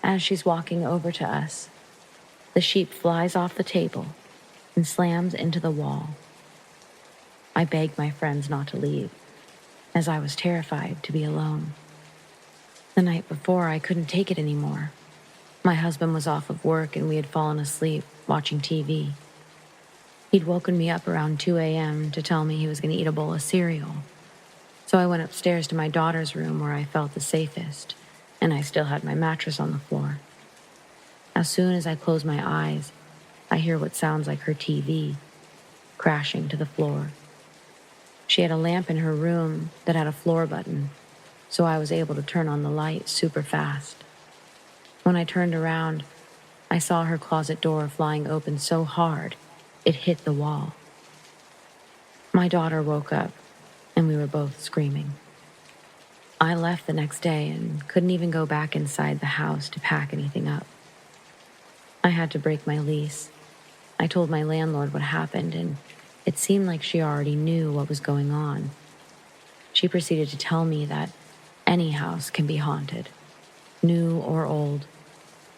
As she's walking over to us, the sheep flies off the table and slams into the wall. I begged my friends not to leave, as I was terrified to be alone. The night before, I couldn't take it anymore. My husband was off of work and we had fallen asleep watching TV. He'd woken me up around 2 a.m. to tell me he was going to eat a bowl of cereal. So I went upstairs to my daughter's room where I felt the safest, and I still had my mattress on the floor. As soon as I close my eyes, I hear what sounds like her TV crashing to the floor. She had a lamp in her room that had a floor button, so I was able to turn on the light super fast. When I turned around, I saw her closet door flying open so hard, it hit the wall. My daughter woke up, and we were both screaming. I left the next day and couldn't even go back inside the house to pack anything up. I had to break my lease. I told my landlord what happened, and it seemed like she already knew what was going on. She proceeded to tell me that any house can be haunted, new or old,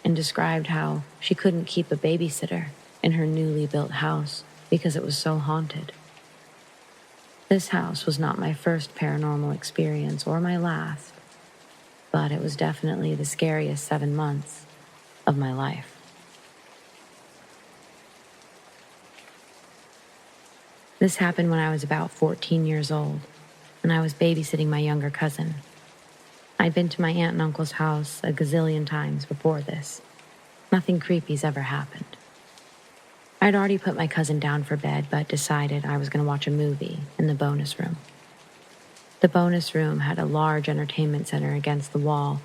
and described how she couldn't keep a babysitter in her newly built house because it was so haunted. This house was not my first paranormal experience or my last, but it was definitely the scariest 7 months of my life. This happened when I was about 14 years old, and I was babysitting my younger cousin. I'd been to my aunt and uncle's house a gazillion times before this. Nothing creepy's ever happened. I'd already put my cousin down for bed, but decided I was going to watch a movie in the bonus room. The bonus room had a large entertainment center against the wall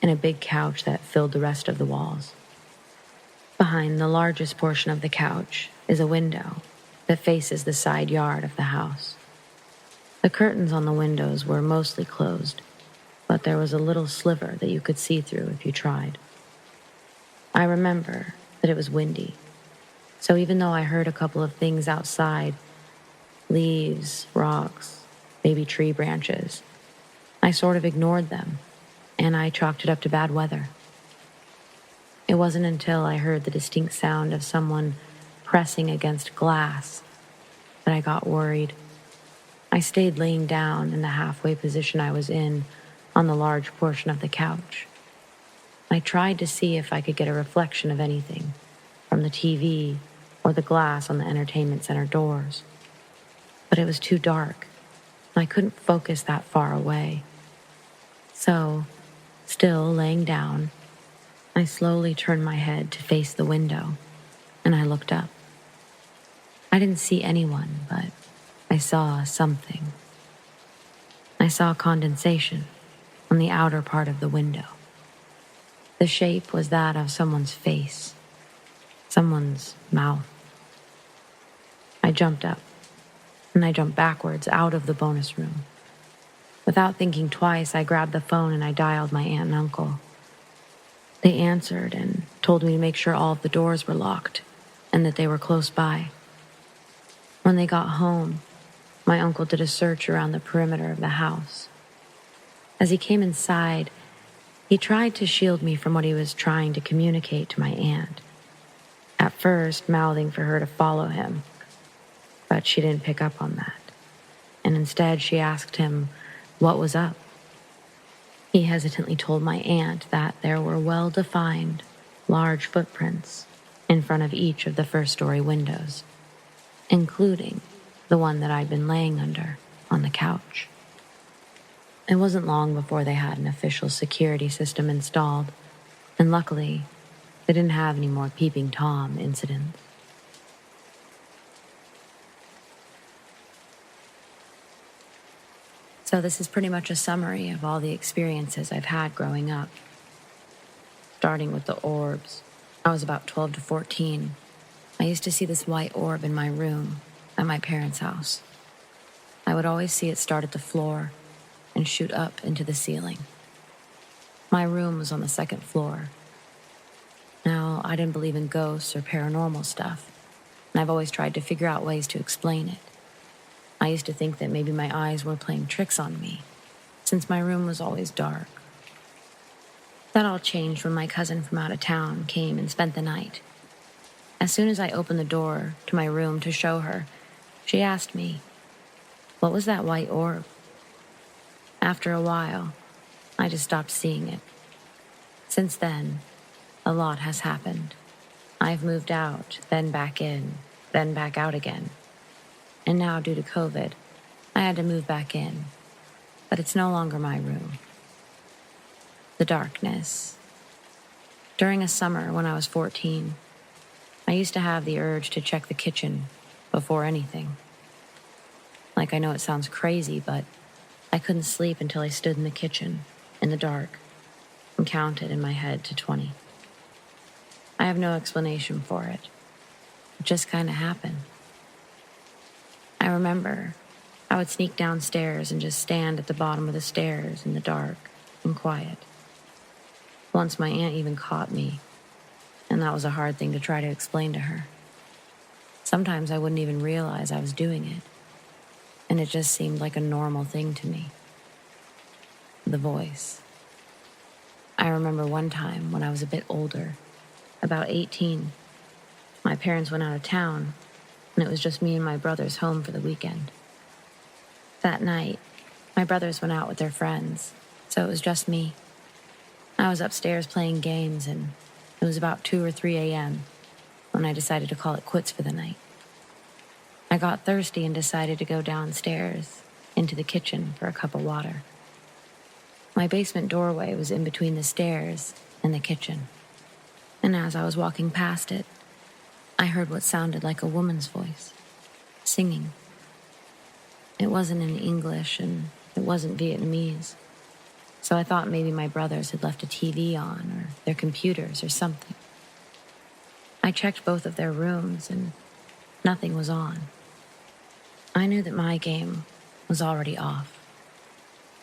and a big couch that filled the rest of the walls. Behind the largest portion of the couch is a window that faces the side yard of the house. The curtains on the windows were mostly closed, but there was a little sliver that you could see through if you tried. I remember that it was windy, so even though I heard a couple of things outside, leaves, rocks, maybe tree branches, I sort of ignored them, and I chalked it up to bad weather. It wasn't until I heard the distinct sound of someone pressing against glass that I got worried. I stayed laying down in the halfway position I was in on the large portion of the couch. I tried to see if I could get a reflection of anything from the TV or the glass on the entertainment center doors, but it was too dark, and I couldn't focus that far away. So, still laying down, I slowly turned my head to face the window, and I looked up. I didn't see anyone, but I saw something. I saw condensation on the outer part of the window. The shape was that of someone's face, someone's mouth. I jumped up, and I jumped backwards out of the bonus room. Without thinking twice, I grabbed the phone and I dialed my aunt and uncle. They answered and told me to make sure all of the doors were locked and that they were close by. When they got home, my uncle did a search around the perimeter of the house. As he came inside, he tried to shield me from what he was trying to communicate to my aunt. At first, mouthing for her to follow him, but she didn't pick up on that. And instead, she asked him what was up. He hesitantly told my aunt that there were well-defined, large footprints in front of each of the first-story windows, including the one that I'd been laying under on the couch. It wasn't long before they had an official security system installed, and luckily, they didn't have any more peeping Tom incidents. So this is pretty much a summary of all the experiences I've had growing up. Starting with the orbs. I was about 12 to 14. I used to see this white orb in my room at my parents' house. I would always see it start at the floor and shoot up into the ceiling. My room was on the second floor. Now, I didn't believe in ghosts or paranormal stuff, and I've always tried to figure out ways to explain it. I used to think that maybe my eyes were playing tricks on me, since my room was always dark. That all changed when my cousin from out of town came and spent the night. As soon as I opened the door to my room to show her, she asked me, "What was that white orb?" After a while, I just stopped seeing it. Since then, a lot has happened. I've moved out, then back in, then back out again. And now, due to COVID, I had to move back in. But it's no longer my room. The darkness. During a summer when I was 14, I used to have the urge to check the kitchen before anything. Like, I know it sounds crazy, but I couldn't sleep until I stood in the kitchen, in the dark, and counted in my head to 20. I have no explanation for it. It just kind of happened. I remember I would sneak downstairs and just stand at the bottom of the stairs in the dark and quiet. Once my aunt even caught me, and that was a hard thing to try to explain to her. Sometimes I wouldn't even realize I was doing it, and it just seemed like a normal thing to me. The voice. I remember one time when I was a bit older, about 18, my parents went out of town, and it was just me and my brothers home for the weekend. That night, my brothers went out with their friends, so it was just me. I was upstairs playing games, and it was about 2 or 3 a.m. when I decided to call it quits for the night. I got thirsty and decided to go downstairs into the kitchen for a cup of water. My basement doorway was in between the stairs and the kitchen, and as I was walking past it, I heard what sounded like a woman's voice, singing. It wasn't in English and it wasn't Vietnamese, so I thought maybe my brothers had left a TV on or their computers or something. I checked both of their rooms and nothing was on. I knew that my game was already off,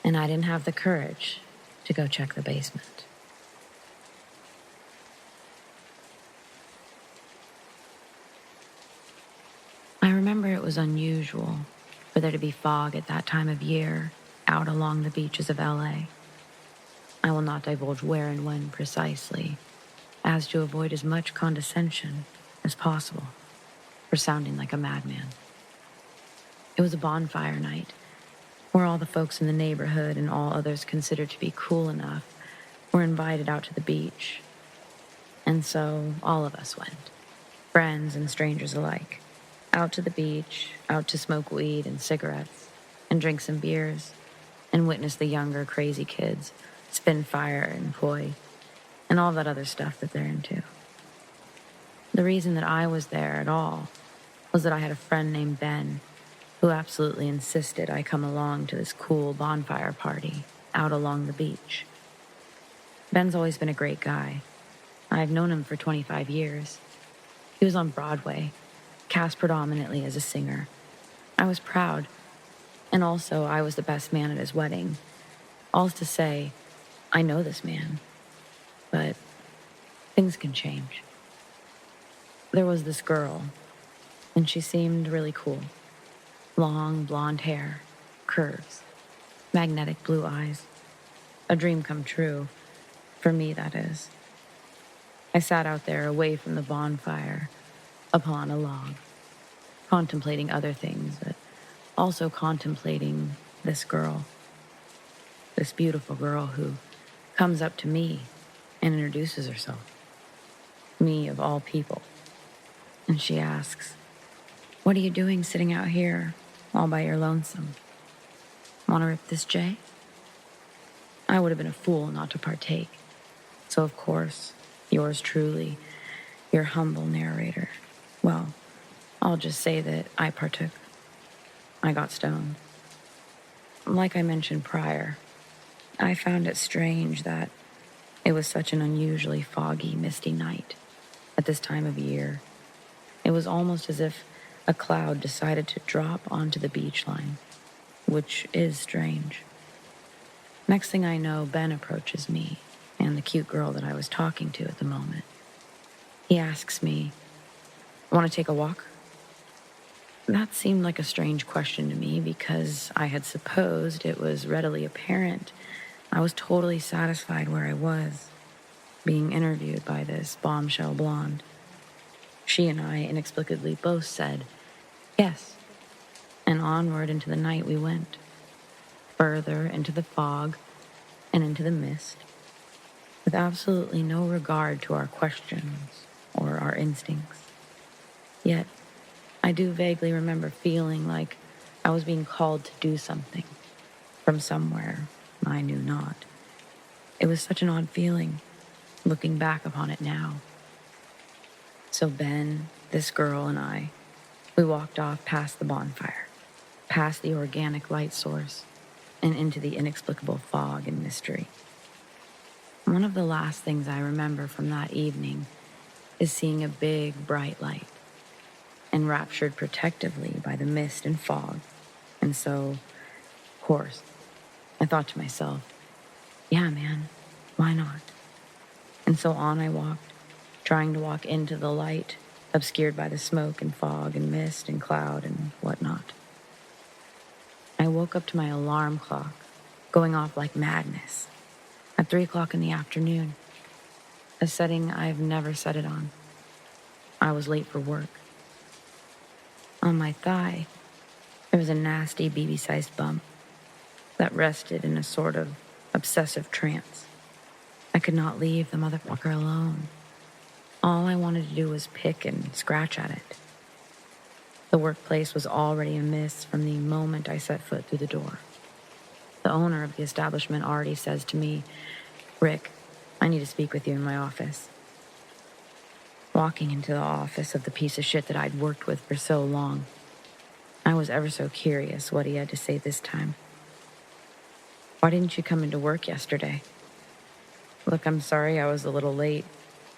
and I didn't have the courage to go check the basement. I remember it was unusual for there to be fog at that time of year out along the beaches of LA. I will not divulge where and when precisely, as to avoid as much condescension as possible for sounding like a madman. It was a bonfire night, where all the folks in the neighborhood and all others considered to be cool enough were invited out to the beach. And so all of us went, friends and strangers alike, out to the beach, out to smoke weed and cigarettes, and drink some beers, and witness the younger crazy kids spin fire and koi, and all that other stuff that they're into. The reason that I was there at all was that I had a friend named Ben who absolutely insisted I come along to this cool bonfire party out along the beach. Ben's always been a great guy. I've known him for 25 years. He was on Broadway, cast predominantly as a singer. I was proud, and also I was the best man at his wedding. All's to say, I know this man, but things can change. There was this girl, and she seemed really cool. Long blonde hair, curves, magnetic blue eyes. A dream come true, for me that is. I sat out there away from the bonfire, upon a log, contemplating other things, but also contemplating this girl. This beautiful girl who comes up to me and introduces herself. Me of all people. And she asks, "What are you doing sitting out here all by your lonesome? Want to rip this J?" I would have been a fool not to partake. So of course, yours truly, your humble narrator. Well, I'll just say that I partook. I got stoned. Like I mentioned prior, I found it strange that it was such an unusually foggy, misty night at this time of year. It was almost as if a cloud decided to drop onto the beach line, which is strange. Next thing I know, Ben approaches me and the cute girl that I was talking to at the moment. He asks me, "Want to take a walk?" That seemed like a strange question to me because I had supposed it was readily apparent I was totally satisfied where I was, being interviewed by this bombshell blonde. She and I inexplicably both said, yes, and onward into the night we went, further into the fog and into the mist, with absolutely no regard to our questions or our instincts. Yet, I do vaguely remember feeling like I was being called to do something from somewhere I knew not. It was such an odd feeling, looking back upon it now. So Ben, this girl, and I, We walked off past the bonfire, past the organic light source, and into the inexplicable fog and mystery. One of the last things I remember from that evening is seeing a big, bright light, enraptured protectively by the mist and fog. And so, of course, I thought to myself, yeah, man, why not? And so on I walked, trying to walk into the light, obscured by the smoke and fog and mist and cloud and whatnot. I woke up to my alarm clock going off like madness at 3 o'clock in the afternoon, a setting I've never set it on. I was late for work. On my thigh, there was a nasty BB-sized bump that rested in a sort of obsessive trance. I could not leave the motherfucker alone. All I wanted to do was pick and scratch at it. The workplace was already amiss from the moment I set foot through the door. The owner of the establishment already says to me, "Rick, I need to speak with you in my office." Walking into the office of the piece of shit that I'd worked with for so long, I was ever so curious what he had to say this time. "Why didn't you come into work yesterday?" "Look, I'm sorry I was a little late.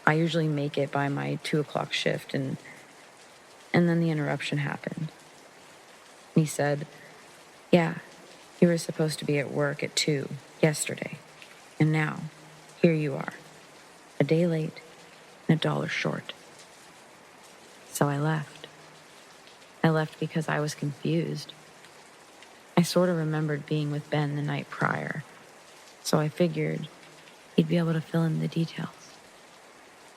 I usually make it by my 2 o'clock shift, and then the interruption happened." He said, "Yeah, you were supposed to be at work at 2 yesterday, and now, here you are, a day late and $1 short." So I left. I left because I was confused. I sort of remembered being with Ben the night prior, so I figured he'd be able to fill in the details.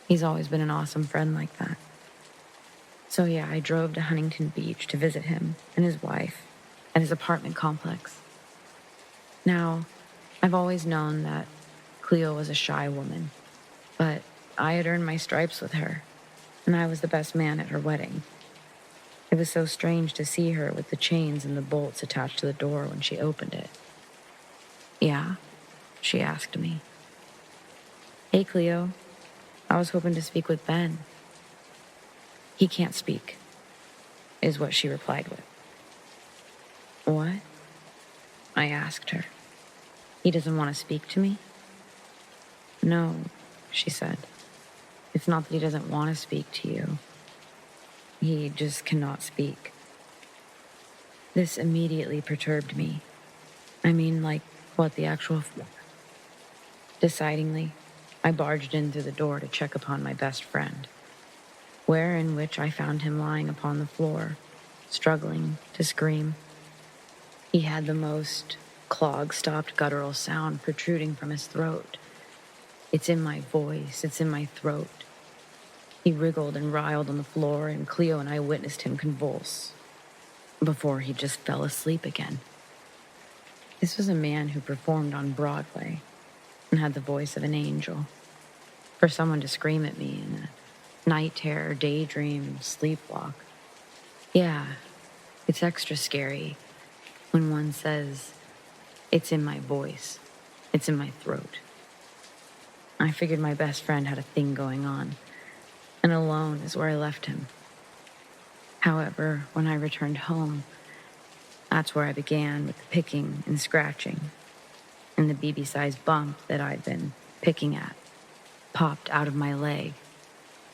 He's always been an awesome friend like that. So yeah, I drove to Huntington Beach to visit him and his wife at his apartment complex. Now, I've always known that Cleo was a shy woman, but I had earned my stripes with her, and I was the best man at her wedding. It was so strange to see her with the chains and the bolts attached to the door when she opened it. "Yeah?" she asked me. "Hey, Cleo, I was hoping to speak with Ben." "He can't speak," is what she replied with. "What?" I asked her. "He doesn't want to speak to me?" "No," she said. "It's not that he doesn't want to speak to you. He just cannot speak." This immediately perturbed me. I mean, like, what the actual... Decidingly, I barged in through the door to check upon my best friend, in which I found him lying upon the floor, struggling to scream. He had the most clog-stopped guttural sound protruding from his throat. "It's in my voice, it's in my throat." He wriggled and writhed on the floor, and Cleo and I witnessed him convulse before he just fell asleep again. This was a man who performed on Broadway and had the voice of an angel. For someone to scream at me in a night terror, daydream, sleepwalk. Yeah, it's extra scary when one says, "It's in my voice, it's in my throat." I figured my best friend had a thing going on, and alone is where I left him. However, when I returned home, that's where I began with the picking and scratching, and the BB-sized bump that I'd been picking at popped out of my leg,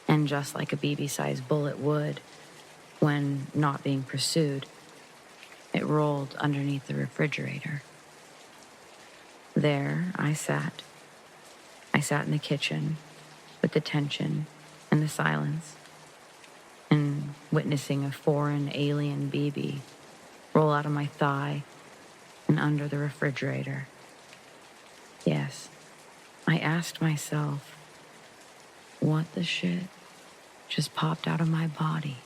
and just like a BB-sized bullet would when not being pursued, it rolled underneath the refrigerator. There I sat. I sat in the kitchen with the tension and the silence, and witnessing a foreign alien BB roll out of my thigh and under the refrigerator. Yes, I asked myself, what the shit just popped out of my body?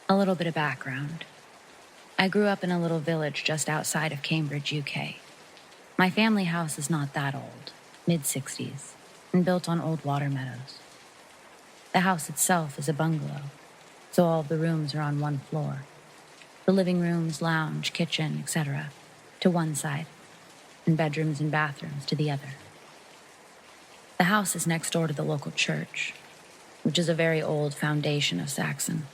A little bit of background. I grew up in a little village just outside of Cambridge, UK. My family house is not that old, mid-60s, and built on old water meadows. The house itself is a bungalow, so all of the rooms are on one floor. The living rooms, lounge, kitchen, etc., to one side, and bedrooms and bathrooms to the other. The house is next door to the local church. which is a very old foundation of Saxon.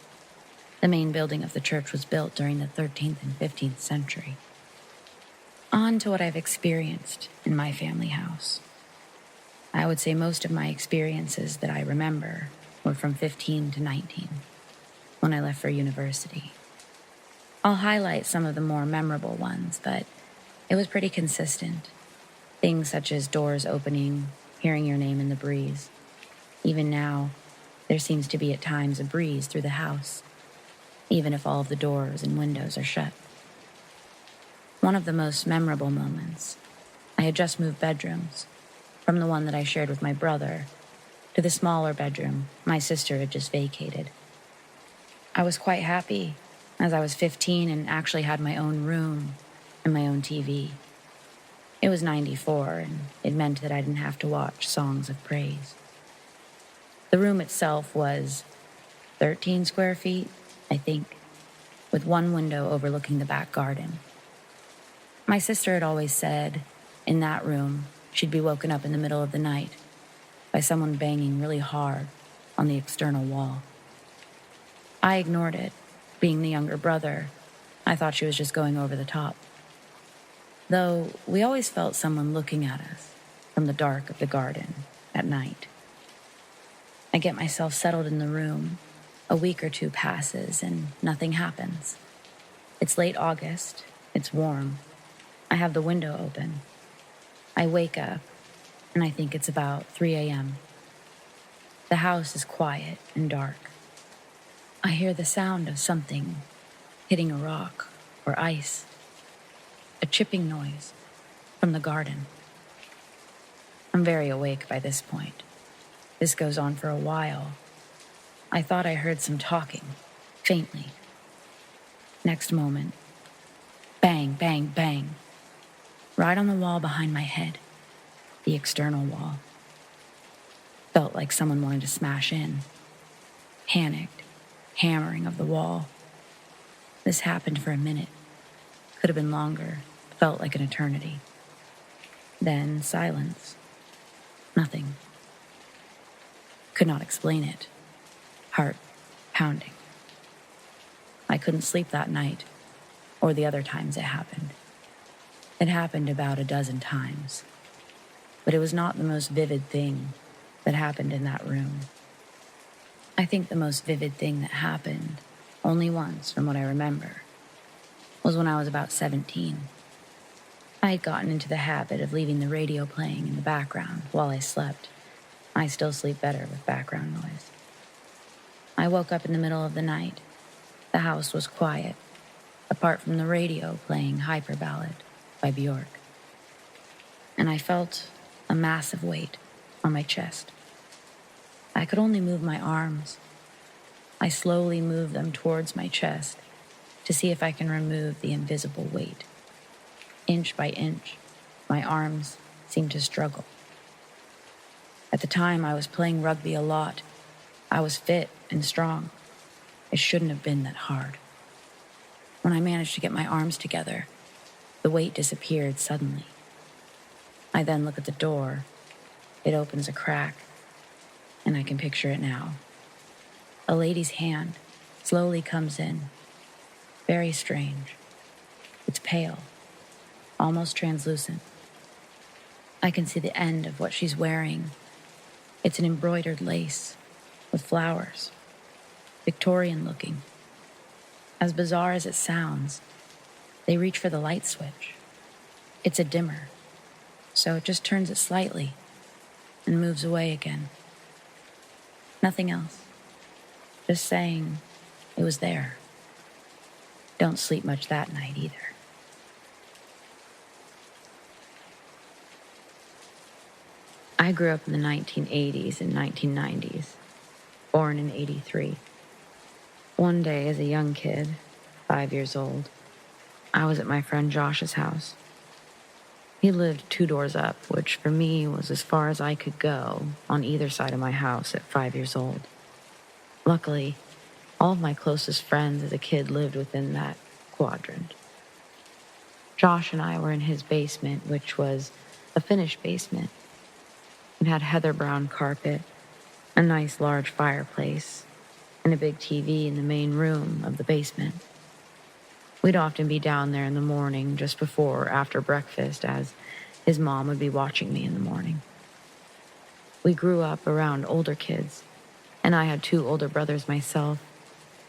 The main building of the church was built during the 13th and 15th century. On to what I've experienced in my family house. I would say most of my experiences that I remember were from 15 to 19, when I left for university. I'll highlight some of the more memorable ones, but it was pretty consistent. Things such as doors opening, hearing your name in the breeze. Even now, there seems to be at times a breeze through the house, even if all of the doors and windows are shut. One of the most memorable moments, I had just moved bedrooms, from the one that I shared with my brother to the smaller bedroom my sister had just vacated. I was quite happy, as I was 15 and actually had my own room and my own TV. It was 94, and it meant that I didn't have to watch songs of praise. The room itself was 13 square feet, I think, with one window overlooking the back garden. My sister had always said, in that room, she'd be woken up in the middle of the night by someone banging really hard on the external wall. I ignored it. Being the younger brother, I thought she was just going over the top. Though we always felt someone looking at us from the dark of the garden at night. I get myself settled in the room. A week or two passes and nothing happens. It's late August. It's warm. I have the window open. I wake up, and I think it's about 3 a.m. The house is quiet and dark. I hear the sound of something hitting a rock or ice, a chipping noise from the garden. I'm very awake by this point. This goes on for a while. I thought I heard some talking, faintly. Next moment, bang, bang, bang, right on the wall behind my head, the external wall. Felt like someone wanted to smash in. Panicked, hammering of the wall. This happened for a minute. Could have been longer. Felt like an eternity. Then silence. Nothing. Could not explain it. Heart pounding. I couldn't sleep that night, or the other times it happened. It happened about a dozen times, but it was not the most vivid thing that happened in that room. I think the most vivid thing that happened, only once from what I remember, was when I was about 17. I had gotten into the habit of leaving the radio playing in the background while I slept. I still sleep better with background noise. I woke up in the middle of the night. The house was quiet, apart from the radio playing Hyper Ballad by Bjork. And I felt a massive weight on my chest. I could only move my arms. I slowly moved them towards my chest to see if I can remove the invisible weight. Inch by inch, my arms seemed to struggle. At the time, I was playing rugby a lot. I was fit and strong. It shouldn't have been that hard. When I managed to get my arms together, the weight disappeared suddenly. I then look at the door. It opens a crack, and I can picture it now. A lady's hand slowly comes in. Very strange. It's pale, almost translucent. I can see the end of what she's wearing. It's an embroidered lace with flowers, Victorian looking. As bizarre as it sounds, they reach for the light switch. It's a dimmer, so it just turns it slightly and moves away again. Nothing else. Just saying it was there. Don't sleep much that night either. I grew up in the 1980s and 1990s, born in 83. One day as a young kid, 5 years old, I was at my friend Josh's house. He lived 2 doors up, which for me was as far as I could go on either side of my house at 5 years old. Luckily, all of my closest friends as a kid lived within that quadrant. Josh and I were in his basement, which was a finished basement. It had heather brown carpet a nice large fireplace, and a big TV in the main room of the basement. We'd often be down there in the morning just before or after breakfast, as his mom would be watching me in the morning. We grew up around older kids, and I had 2 older brothers myself,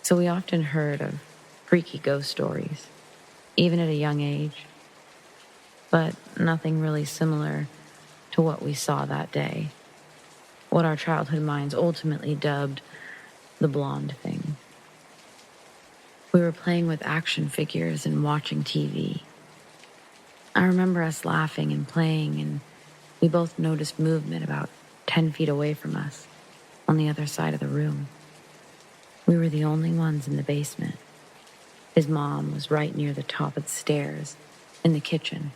so we often heard of freaky ghost stories, even at a young age. But nothing really similar to what we saw that day, what our childhood minds ultimately dubbed the blonde thing. We were playing with action figures and watching TV. I remember us laughing and playing, and we both noticed movement about 10 feet away from us, on the other side of the room. We were the only ones in the basement. His mom was right near the top of the stairs, in the kitchen,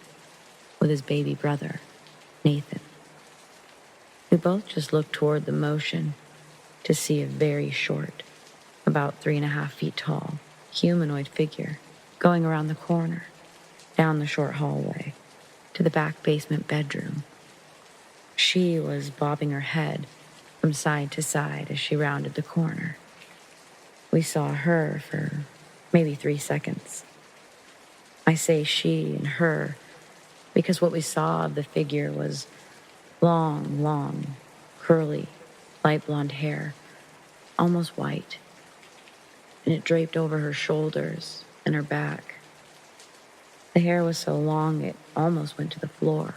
with his baby brother, Nathan. We both just looked toward the motion to see a very short, about 3.5 feet tall, humanoid figure going around the corner, down the short hallway, to the back basement bedroom. She was bobbing her head from side to side as she rounded the corner. We saw her for maybe 3 seconds. I say she and her because what we saw of the figure was long, curly, light blonde hair, almost white, and it draped over her shoulders and her back. The hair was so long it almost went to the floor.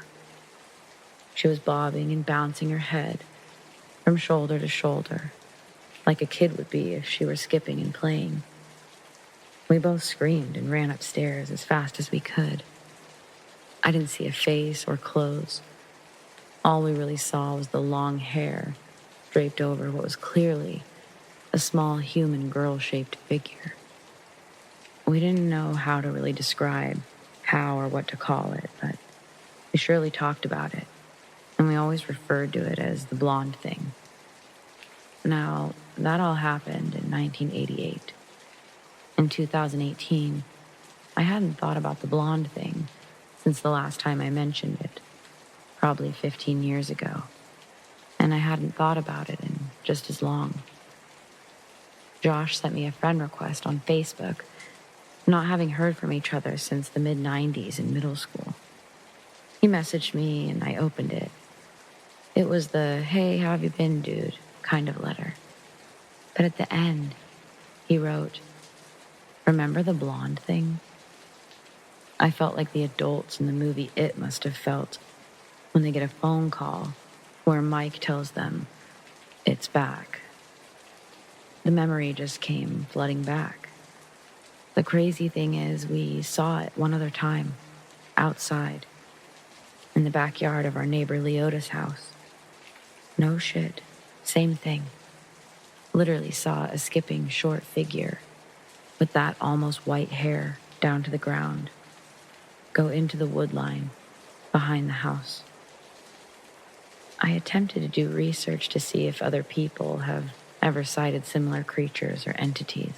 She was bobbing and bouncing her head from shoulder to shoulder, like a kid would be if she were skipping and playing. We both screamed and ran upstairs as fast as we could. I didn't see a face or clothes. All we really saw was the long hair draped over what was clearly a small human girl-shaped figure. We didn't know how to really describe how or what to call it, but we surely talked about it, and we always referred to it as the blonde thing. Now, that all happened in 1988. In 2018, I hadn't thought about the blonde thing since the last time I mentioned it, probably 15 years ago, and I hadn't thought about it in just as long. Josh sent me a friend request on Facebook, not having heard from each other since the mid-90s in middle school. He messaged me and I opened it. It was the, "Hey, how have you been, dude?" kind of letter. But at the end, he wrote, "Remember the blonde thing?" I felt like the adults in the movie It must have felt when they get a phone call where Mike tells them it's back. The memory just came flooding back. The crazy thing is, we saw it one other time, outside, in the backyard of our neighbor Leota's house. No shit, same thing. Literally saw a skipping short figure with that almost white hair down to the ground go into the wood line behind the house. I attempted to do research to see if other people have ever sighted similar creatures or entities.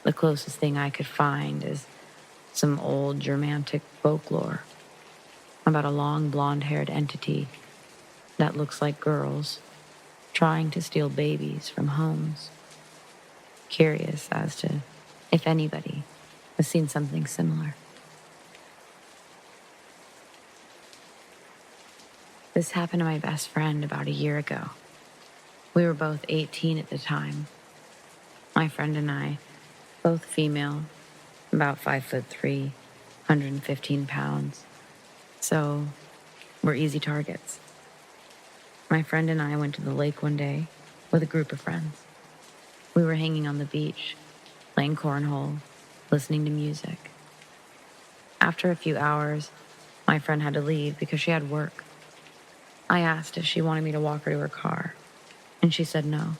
The closest thing I could find is some old Germanic folklore about a long blonde-haired entity that looks like girls trying to steal babies from homes. Curious as to if anybody has seen something similar. This happened to my best friend about a year ago. We were both 18 at the time. My friend and I, both female, about 5'3", 115 pounds. So, we're easy targets. My friend and I went to the lake one day with a group of friends. We were hanging on the beach, playing cornhole, listening to music. After a few hours, my friend had to leave because she had work. I asked if she wanted me to walk her to her car, and she said no.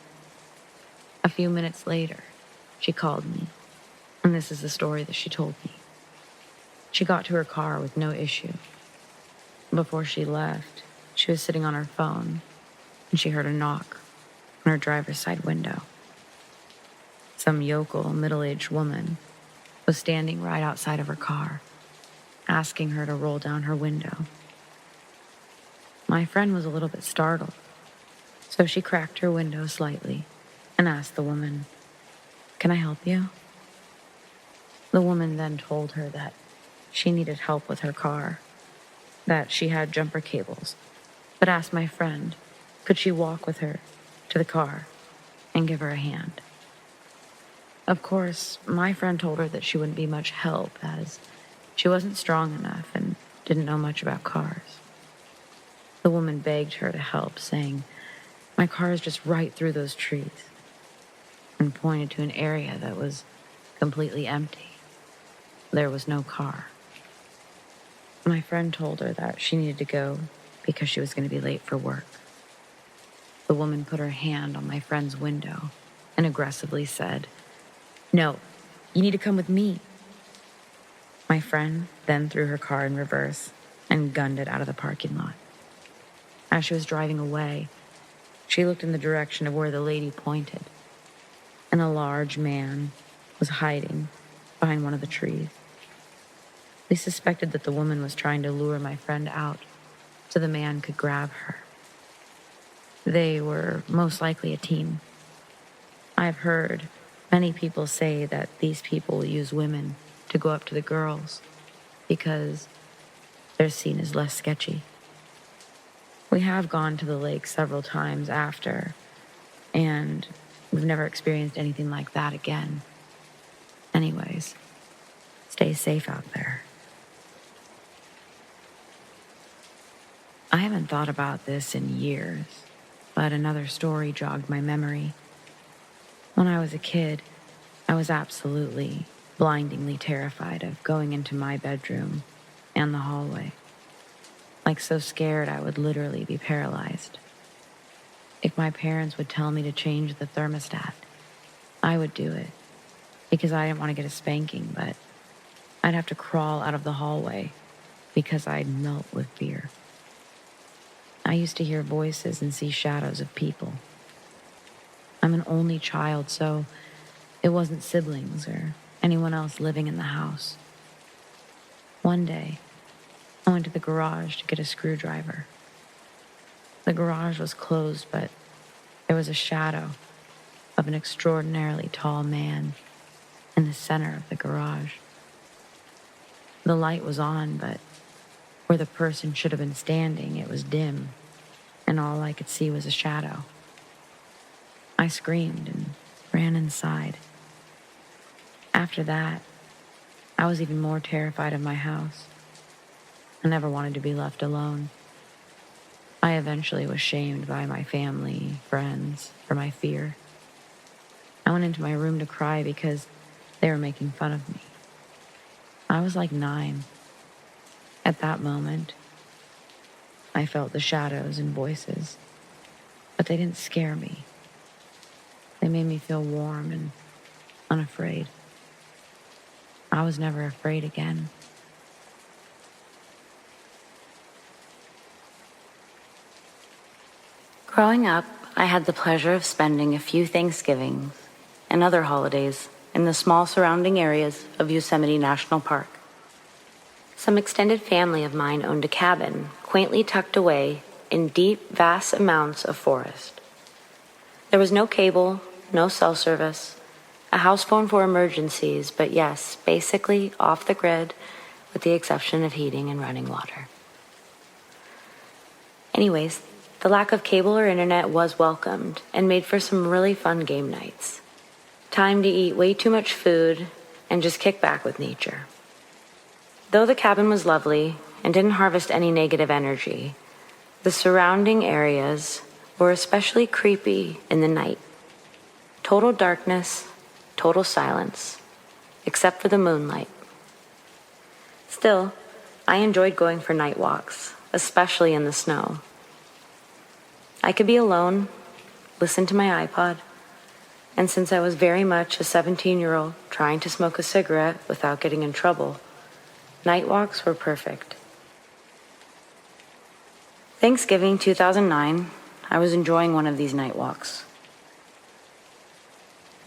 A few minutes later, she called me, and this is the story that she told me. She got to her car with no issue. Before she left, she was sitting on her phone, and she heard a knock on her driver's side window. Some yokel, middle-aged woman was standing right outside of her car, asking her to roll down her window. My friend was a little bit startled. So she cracked her window slightly and asked the woman, "Can I help you?" The woman then told her that she needed help with her car, that she had jumper cables, but asked my friend, could she walk with her to the car and give her a hand. Of course, my friend told her that she wouldn't be much help as she wasn't strong enough and didn't know much about cars. The woman begged her to help, saying, "My car is just right through those trees," and pointed to an area that was completely empty. There was no car. My friend told her that she needed to go because she was going to be late for work. The woman put her hand on my friend's window and aggressively said, "No, you need to come with me." My friend then threw her car in reverse and gunned it out of the parking lot. As she was driving away, she looked in the direction of where the lady pointed, and a large man was hiding behind one of the trees. We suspected that the woman was trying to lure my friend out so the man could grab her. They were most likely a team. I've heard many people say that these people use women to go up to the girls because they're seen as less sketchy. We have gone to the lake several times after, and we've never experienced anything like that again. Anyways, stay safe out there. I haven't thought about this in years, but another story jogged my memory. When I was a kid, I was absolutely, blindingly terrified of going into my bedroom and the hallway. Like so scared I would literally be paralyzed. If my parents would tell me to change the thermostat, I would do it because I didn't want to get a spanking, but I'd have to crawl out of the hallway because I'd melt with fear. I used to hear voices and see shadows of people. I'm an only child, so it wasn't siblings or anyone else living in the house. One day, I went to the garage to get a screwdriver. The garage was closed, but there was a shadow of an extraordinarily tall man in the center of the garage. The light was on, but where the person should have been standing, it was dim, and all I could see was a shadow. I screamed and ran inside. After that, I was even more terrified of my house. I never wanted to be left alone. I eventually was shamed by my family, friends, for my fear. I went into my room to cry because they were making fun of me. I was like 9. At that moment, I felt the shadows and voices, but they didn't scare me. They made me feel warm and unafraid. I was never afraid again. Growing up, I had the pleasure of spending a few Thanksgivings and other holidays in the small surrounding areas of Yosemite National Park. Some extended family of mine owned a cabin quaintly tucked away in deep, vast amounts of forest. There was no cable, no cell service, a house phone for emergencies, but yes, basically off the grid with the exception of heating and running water. Anyways, the lack of cable or internet was welcomed and made for some really fun game nights. Time to eat way too much food and just kick back with nature. Though the cabin was lovely and didn't harvest any negative energy, the surrounding areas were especially creepy in the night. Total darkness, total silence, except for the moonlight. Still, I enjoyed going for night walks, especially in the snow. I could be alone, listen to my iPod, and since I was very much a 17-year-old trying to smoke a cigarette without getting in trouble, night walks were perfect. Thanksgiving 2009, I was enjoying one of these night walks.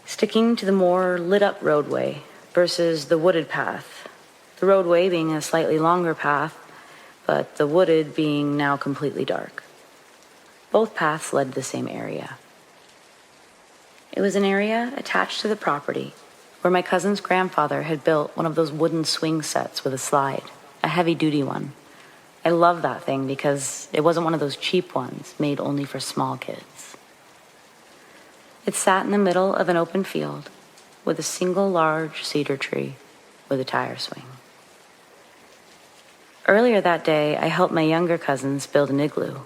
Sticking to the more lit-up roadway versus the wooded path, the roadway being a slightly longer path, but the wooded being now completely dark. Both paths led to the same area. It was an area attached to the property where my cousin's grandfather had built one of those wooden swing sets with a slide, a heavy-duty one. I loved that thing because it wasn't one of those cheap ones made only for small kids. It sat in the middle of an open field with a single large cedar tree with a tire swing. Earlier that day, I helped my younger cousins build an igloo,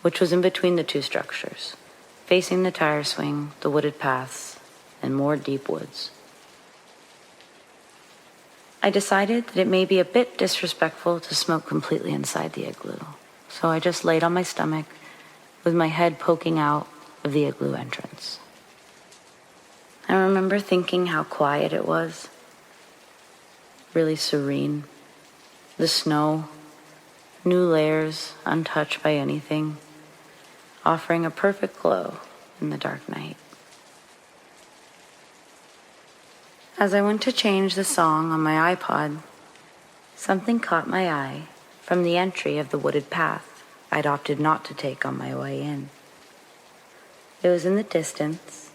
which was in between the two structures, facing the tire swing, the wooded paths, and more deep woods. I decided that it may be a bit disrespectful to smoke completely inside the igloo, so I just laid on my stomach with my head poking out of the igloo entrance. I remember thinking how quiet it was, really serene. The snow, new layers untouched by anything, offering a perfect glow in the dark night. As I went to change the song on my iPod, something caught my eye from the entry of the wooded path I'd opted not to take on my way in. It was in the distance.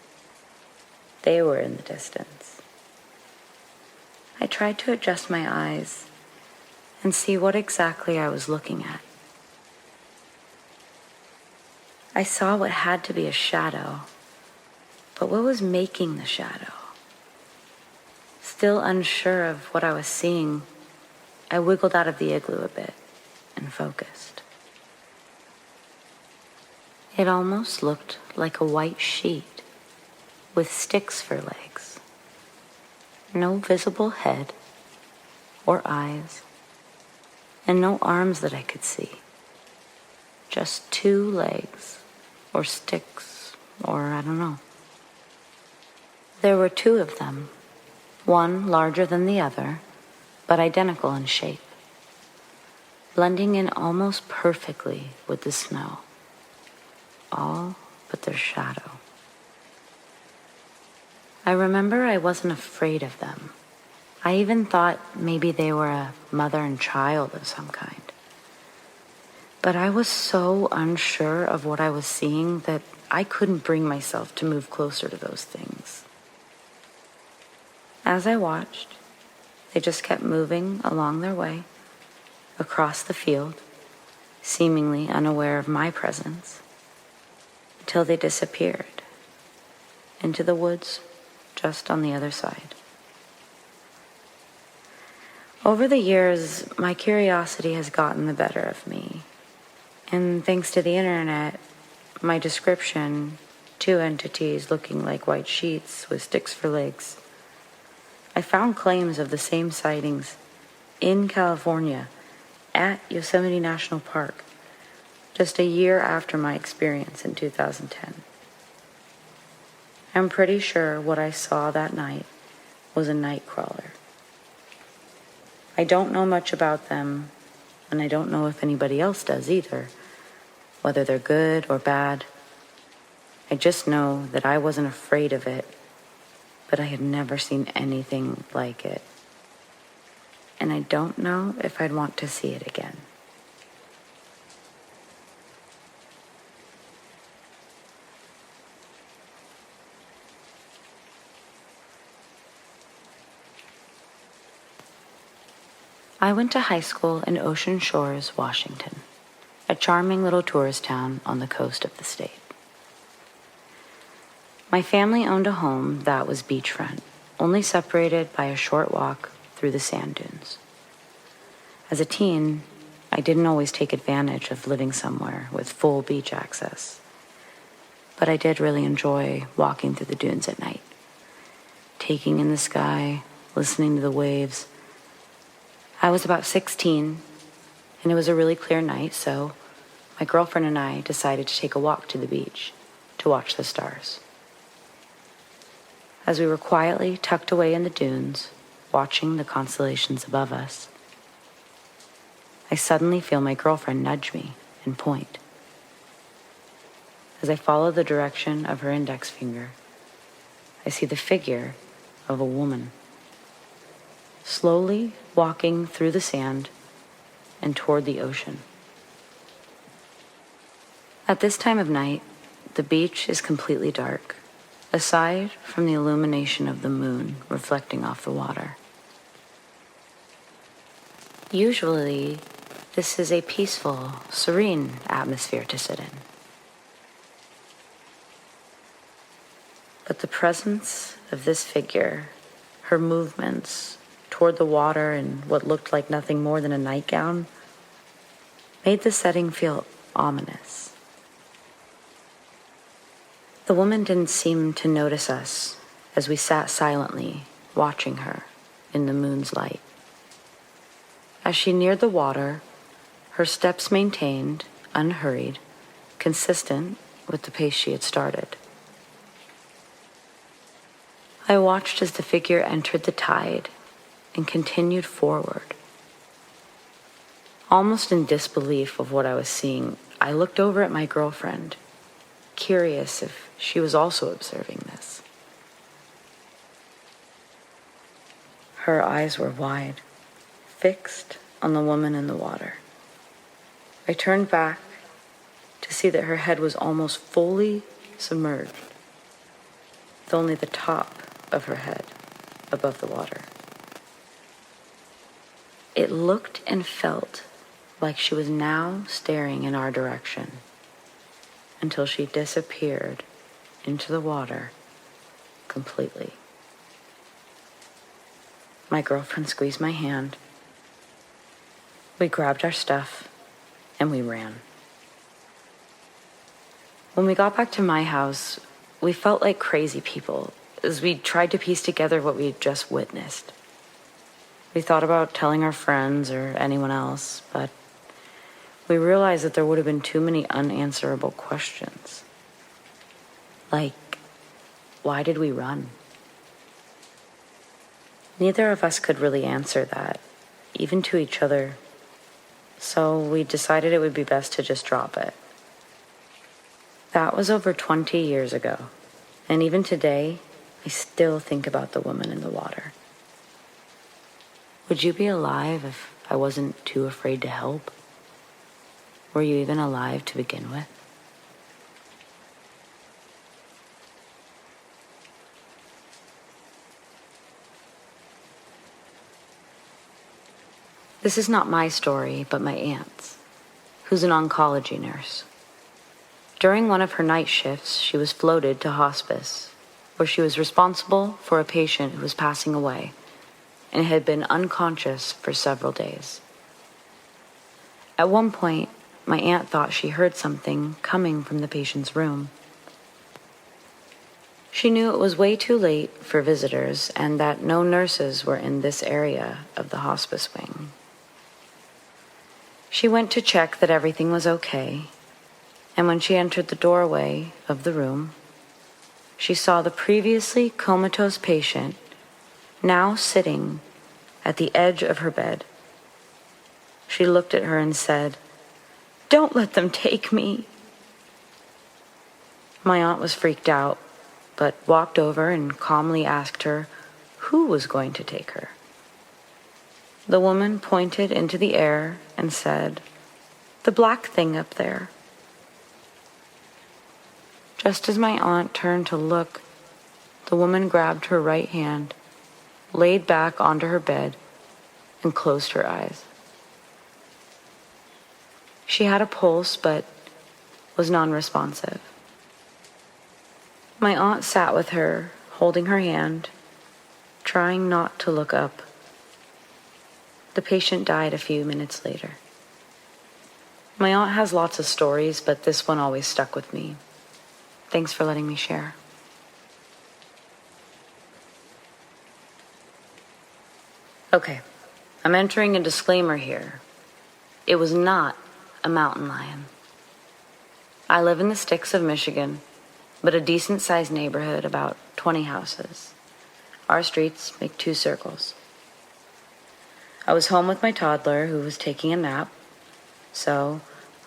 They were in the distance. I tried to adjust my eyes and see what exactly I was looking at. I saw what had to be a shadow, but what was making the shadow? Still unsure of what I was seeing, I wiggled out of the igloo a bit and focused. It almost looked like a white sheet with sticks for legs. No visible head or eyes, and no arms that I could see. Just two legs, or sticks, or I don't know. There were two of them, one larger than the other, but identical in shape, blending in almost perfectly with the snow, all but their shadow. I remember I wasn't afraid of them. I even thought maybe they were a mother and child of some kind. But I was so unsure of what I was seeing that I couldn't bring myself to move closer to those things. As I watched, they just kept moving along their way, across the field, seemingly unaware of my presence, until they disappeared into the woods just on the other side. Over the years, my curiosity has gotten the better of me. And thanks to the internet, my description, two entities looking like white sheets with sticks for legs, I found claims of the same sightings in California at Yosemite National Park just a year after my experience in 2010. I'm pretty sure what I saw that night was a night crawler. I don't know much about them, and I don't know if anybody else does either, whether they're good or bad. I just know that I wasn't afraid of it, but I had never seen anything like it. And I don't know if I'd want to see it again. I went to high school in Ocean Shores, Washington, a charming little tourist town on the coast of the state. My family owned a home that was beachfront, only separated by a short walk through the sand dunes. As a teen, I didn't always take advantage of living somewhere with full beach access, but I did really enjoy walking through the dunes at night, taking in the sky, listening to the waves. I was about 16, and it was a really clear night, so my girlfriend and I decided to take a walk to the beach to watch the stars. As we were quietly tucked away in the dunes, watching the constellations above us, I suddenly feel my girlfriend nudge me and point. As I follow the direction of her index finger, I see the figure of a woman, slowly walking through the sand and toward the ocean. At this time of night, the beach is completely dark, aside from the illumination of the moon reflecting off the water. Usually, this is a peaceful, serene atmosphere to sit in. But the presence of this figure, her movements toward the water in what looked like nothing more than a nightgown, made the setting feel ominous. The woman didn't seem to notice us as we sat silently watching her in the moon's light. As she neared the water, her steps maintained, unhurried, consistent with the pace she had started. I watched as the figure entered the tide and continued forward. Almost in disbelief of what I was seeing, I looked over at my girlfriend, curious if she was also observing this. Her eyes were wide, fixed on the woman in the water. I turned back to see that her head was almost fully submerged, with only the top of her head above the water. It looked and felt like she was now staring in our direction until she disappeared into the water completely. My girlfriend squeezed my hand. We grabbed our stuff and we ran. When we got back to my house, we felt like crazy people as we tried to piece together what we had just witnessed. We thought about telling our friends or anyone else, but we realized that there would have been too many unanswerable questions. Like, why did we run? Neither of us could really answer that, even to each other, so we decided it would be best to just drop it. That was over 20 years ago, and even today, I still think about the woman in the water. Would you be alive if I wasn't too afraid to help? Were you even alive to begin with? This is not my story, but my aunt's, who's an oncology nurse. During one of her night shifts, she was floated to hospice, where she was responsible for a patient who was passing away and had been unconscious for several days. At one point, my aunt thought she heard something coming from the patient's room. She knew it was way too late for visitors and that no nurses were in this area of the hospice wing. She went to check that everything was okay, and when she entered the doorway of the room, she saw the previously comatose patient now sitting at the edge of her bed. She looked at her and said, "Don't let them take me." My aunt was freaked out, but walked over and calmly asked her who was going to take her. The woman pointed into the air and said, "The black thing up there." Just as my aunt turned to look, the woman grabbed her right hand, laid back onto her bed, and closed her eyes. She had a pulse, but was non-responsive. My aunt sat with her, holding her hand, trying not to look up. The patient died a few minutes later. My aunt has lots of stories, but this one always stuck with me. Thanks for letting me share. Okay, I'm entering a disclaimer here. It was not a mountain lion. I live in the sticks of Michigan, but a decent-sized neighborhood, about 20 houses. Our streets make 2 circles. I was home with my toddler who was taking a nap, so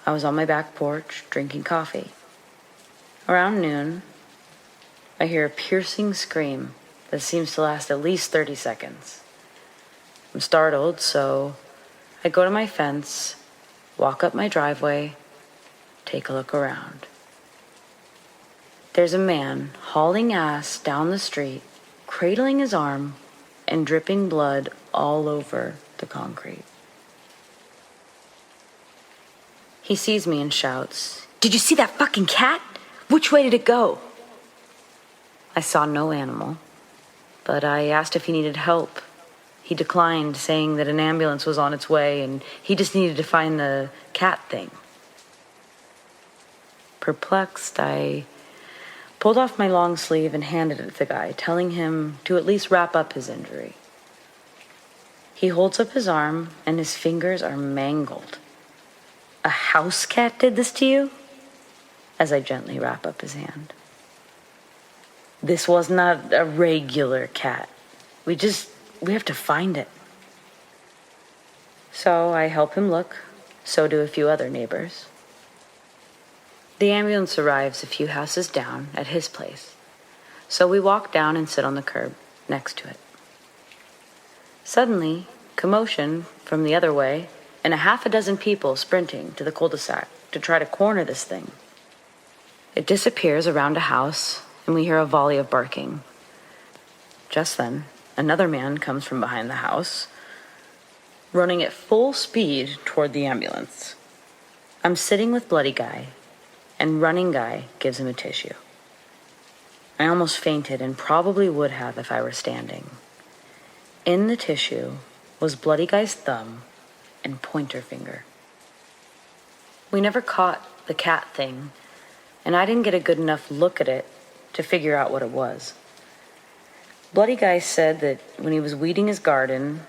I was on my back porch drinking coffee. Around noon, I hear a piercing scream that seems to last at least 30 seconds. I'm startled, so I go to my fence, walk up my driveway, take a look around. There's a man hauling ass down the street, cradling his arm and dripping blood all over the concrete. He sees me and shouts, "Did you see that fucking cat? Which way did it go?" I saw no animal, but I asked if he needed help. He declined, saying that an ambulance was on its way and he just needed to find the cat thing. Perplexed, I pulled off my long sleeve and handed it to the guy, telling him to at least wrap up his injury. He holds up his arm and his fingers are mangled. "A house cat did this to you?" as I gently wrap up his hand. "This was not a regular cat. We have to find it." So I help him look, so do a few other neighbors. The ambulance arrives a few houses down at his place, so we walk down and sit on the curb next to it. Suddenly, commotion from the other way, and a half a dozen people sprinting to the cul-de-sac to try to corner this thing. It disappears around a house, and we hear a volley of barking. Just then, another man comes from behind the house, running at full speed toward the ambulance. I'm sitting with Bloody Guy, and Running Guy gives him a tissue. I almost fainted and probably would have if I were standing. In the tissue was Bloody Guy's thumb and pointer finger. We never caught the cat thing, and I didn't get a good enough look at it to figure out what it was. Bloody Guy said that when he was weeding his garden,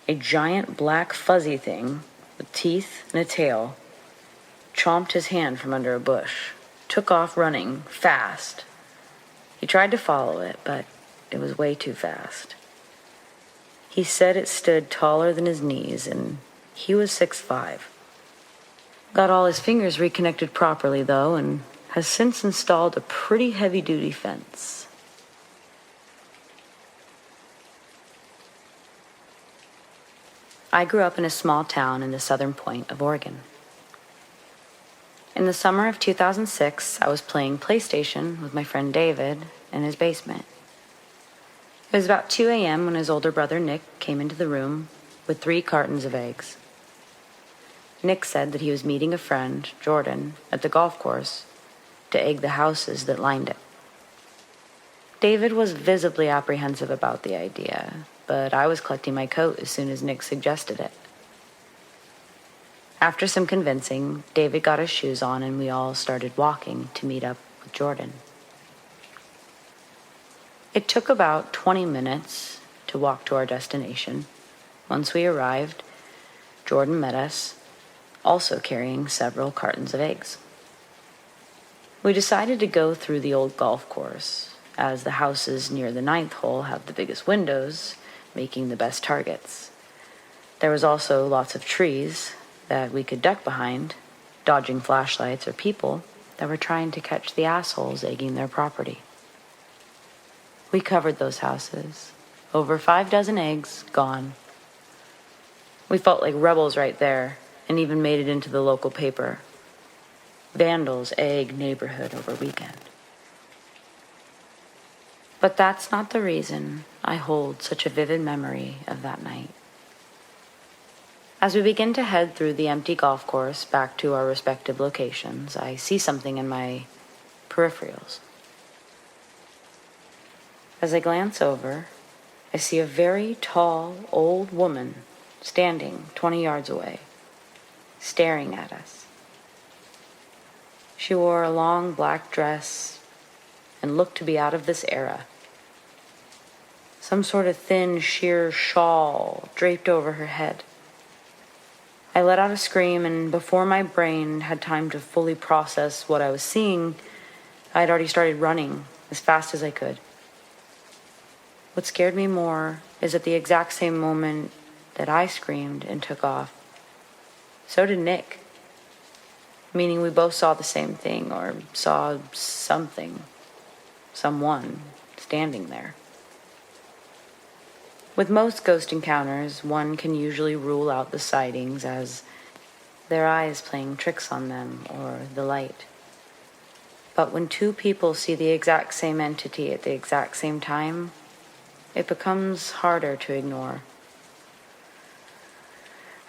a giant black fuzzy thing with teeth and a tail chomped his hand from under a bush, took off running fast. He tried to follow it, but it was way too fast. He said it stood taller than his knees, and he was 6'5". Got all his fingers reconnected properly, though, and has since installed a pretty heavy-duty fence. I grew up in a small town in the southern point of Oregon. In the summer of 2006, I was playing PlayStation with my friend David in his basement. It was about 2 a.m. when his older brother Nick came into the room with 3 cartons of eggs. Nick said that he was meeting a friend, Jordan, at the golf course to egg the houses that lined it. David was visibly apprehensive about the idea, but I was collecting my coat as soon as Nick suggested it. After some convincing, David got his shoes on and we all started walking to meet up with Jordan. It took about 20 minutes to walk to our destination. Once we arrived, Jordan met us, also carrying several cartons of eggs. We decided to go through the old golf course, as the houses near the 9th hole have the biggest windows, making the best targets. There was also lots of trees that we could duck behind, dodging flashlights or people that were trying to catch the assholes egging their property. We covered those houses. Over 6 eggs gone. We felt like rebels right there, and even made it into the local paper. Vandals egg neighborhood over weekend. But that's not the reason I hold such a vivid memory of that night. As we begin to head through the empty golf course back to our respective locations, I see something in my peripherals. As I glance over, I see a very tall, old woman standing 20 yards away, staring at us. She wore a long black dress and looked to be out of this era. Some sort of thin, sheer shawl draped over her head. I let out a scream, and before my brain had time to fully process what I was seeing, I had already started running as fast as I could. What scared me more is at the exact same moment that I screamed and took off, so did Nick. Meaning we both saw the same thing, or saw something, someone standing there. With most ghost encounters, one can usually rule out the sightings as their eyes playing tricks on them or the light. But when two people see the exact same entity at the exact same time, it becomes harder to ignore.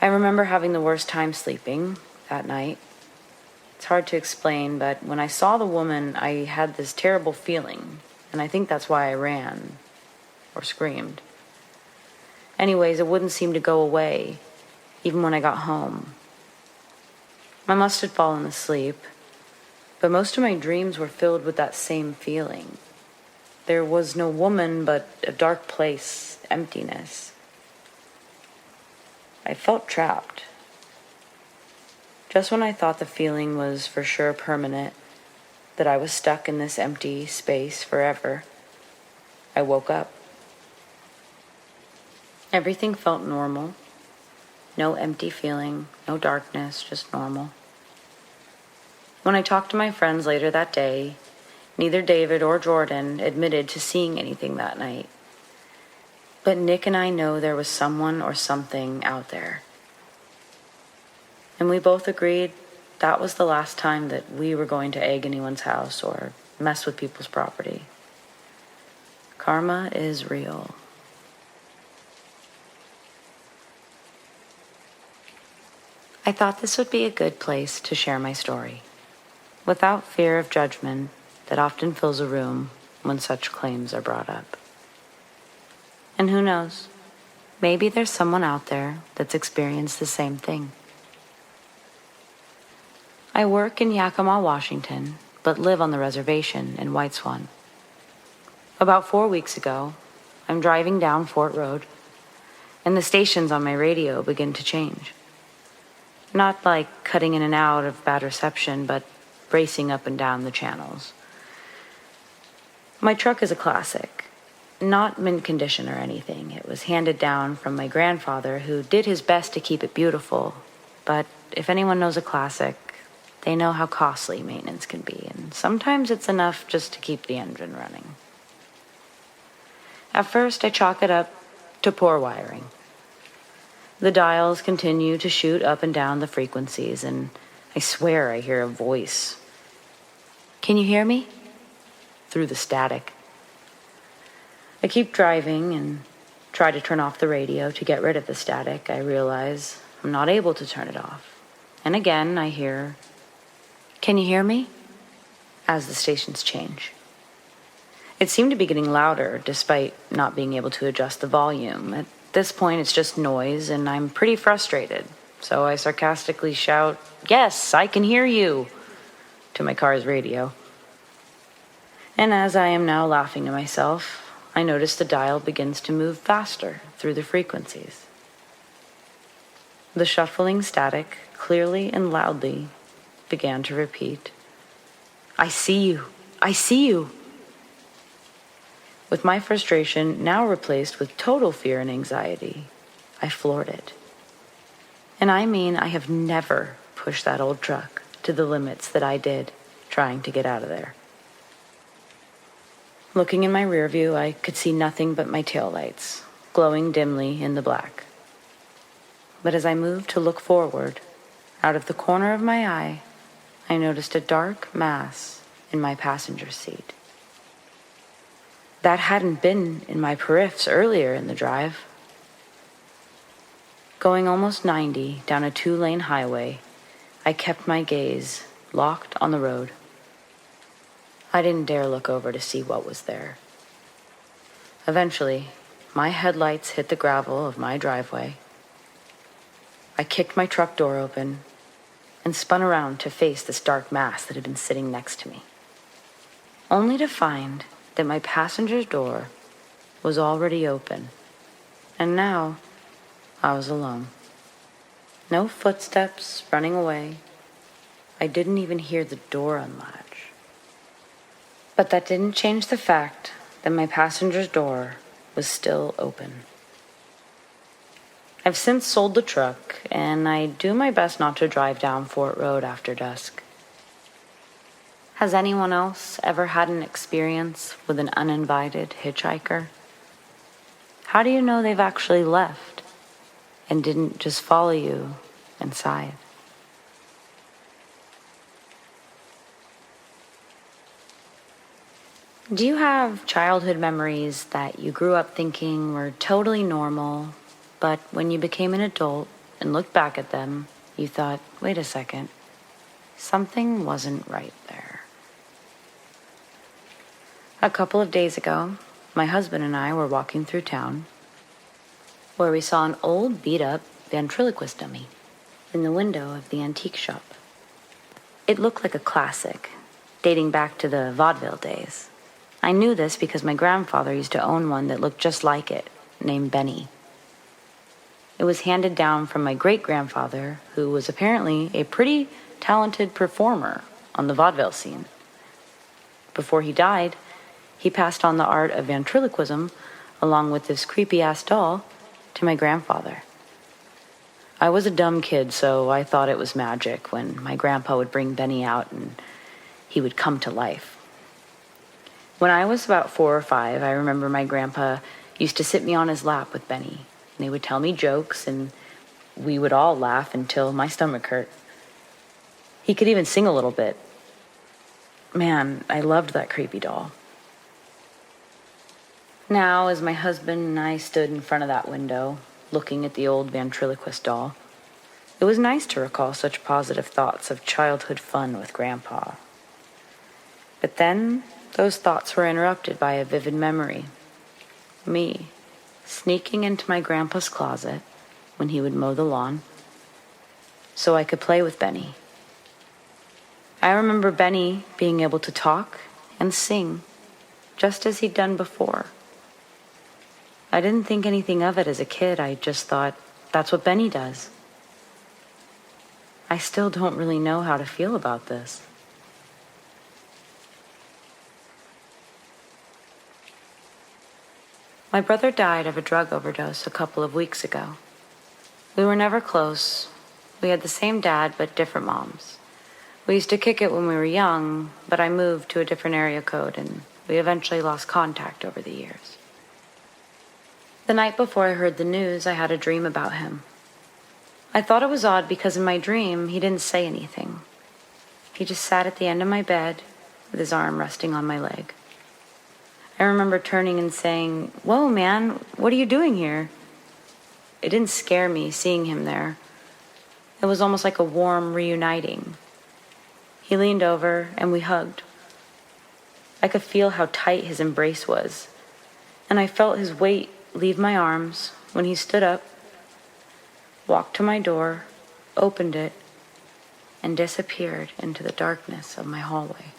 I remember having the worst time sleeping that night. It's hard to explain, but when I saw the woman, I had this terrible feeling, and I think that's why I ran or screamed. Anyways, it wouldn't seem to go away, even when I got home. I must have fallen asleep, but most of my dreams were filled with that same feeling. There was no woman, but a dark place, emptiness. I felt trapped. Just when I thought the feeling was for sure permanent, that I was stuck in this empty space forever, I woke up. Everything felt normal. No empty feeling, no darkness, just normal. When I talked to my friends later that day, neither David or Jordan admitted to seeing anything that night. But Nick and I know there was someone or something out there. And we both agreed that was the last time that we were going to egg anyone's house or mess with people's property. Karma is real. I thought this would be a good place to share my story, without fear of judgment that often fills a room when such claims are brought up. And who knows, maybe there's someone out there that's experienced the same thing. I work in Yakima, Washington, but live on the reservation in White Swan. About 4 weeks ago, I'm driving down Fort Road, and the stations on my radio begin to change. Not like cutting in and out of bad reception, but racing up and down the channels. My truck is a classic, not mint condition or anything. It was handed down from my grandfather, who did his best to keep it beautiful. But if anyone knows a classic, they know how costly maintenance can be, and sometimes it's enough just to keep the engine running. At first, I chalk it up to poor wiring. The dials continue to shoot up and down the frequencies, and I swear I hear a voice. "Can you hear me?" Through the static. I keep driving and try to turn off the radio to get rid of the static. I realize I'm not able to turn it off. And again, I hear, "Can you hear me?" as the stations change. It seemed to be getting louder despite not being able to adjust the volume. At this point, it's just noise, and I'm pretty frustrated. So I sarcastically shout, "Yes, I can hear you," to my car's radio. And as I am now laughing to myself, I notice the dial begins to move faster through the frequencies. The shuffling static, clearly and loudly, began to repeat, "I see you, I see you." With my frustration now replaced with total fear and anxiety, I floored it. And I mean, I have never pushed that old truck to the limits that I did trying to get out of there. Looking in my rear view, I could see nothing but my taillights, glowing dimly in the black. But as I moved to look forward, out of the corner of my eye, I noticed a dark mass in my passenger seat. That hadn't been in my periffs earlier in the drive. Going almost 90 down a 2-lane highway, I kept my gaze locked on the road. I didn't dare look over to see what was there. Eventually, my headlights hit the gravel of my driveway. I kicked my truck door open and spun around to face this dark mass that had been sitting next to me, only to find that my passenger's door was already open, and now I was alone. No footsteps running away. I didn't even hear the door unlatch. But that didn't change the fact that my passenger's door was still open. I've since sold the truck, and I do my best not to drive down Fort Road after dusk. Has anyone else ever had an experience with an uninvited hitchhiker? How do you know they've actually left and didn't just follow you inside? Do you have childhood memories that you grew up thinking were totally normal, but when you became an adult and looked back at them, you thought, wait a second, something wasn't right there? A couple of days ago, my husband and I were walking through town where we saw an old beat-up ventriloquist dummy in the window of the antique shop. It looked like a classic, dating back to the vaudeville days. I knew this because my grandfather used to own one that looked just like it, named Benny. It was handed down from my great-grandfather, who was apparently a pretty talented performer on the vaudeville scene. Before he died, he passed on the art of ventriloquism, along with this creepy-ass doll, to my grandfather. I was a dumb kid, so I thought it was magic when my grandpa would bring Benny out and he would come to life. When I was about 4 or 5, I remember my grandpa used to sit me on his lap with Benny, and he would tell me jokes, and we would all laugh until my stomach hurt. He could even sing a little bit. Man, I loved that creepy doll. Now, as my husband and I stood in front of that window, looking at the old ventriloquist doll, it was nice to recall such positive thoughts of childhood fun with Grandpa. But then, those thoughts were interrupted by a vivid memory. Me, sneaking into my grandpa's closet when he would mow the lawn, so I could play with Benny. I remember Benny being able to talk and sing, just as he'd done before. I didn't think anything of it as a kid. I just thought, that's what Benny does. I still don't really know how to feel about this. My brother died of a drug overdose a couple of weeks ago. We were never close. We had the same dad, but different moms. We used to kick it when we were young, but I moved to a different area code, and we eventually lost contact over the years. The night before I heard the news, I had a dream about him. I thought it was odd because in my dream, he didn't say anything. He just sat at the end of my bed with his arm resting on my leg. I remember turning and saying, "Whoa, man, what are you doing here?" It didn't scare me seeing him there. It was almost like a warm reuniting. He leaned over and we hugged. I could feel how tight his embrace was, and I felt his weight leave my arms when he stood up, walked to my door, opened it, and disappeared into the darkness of my hallway.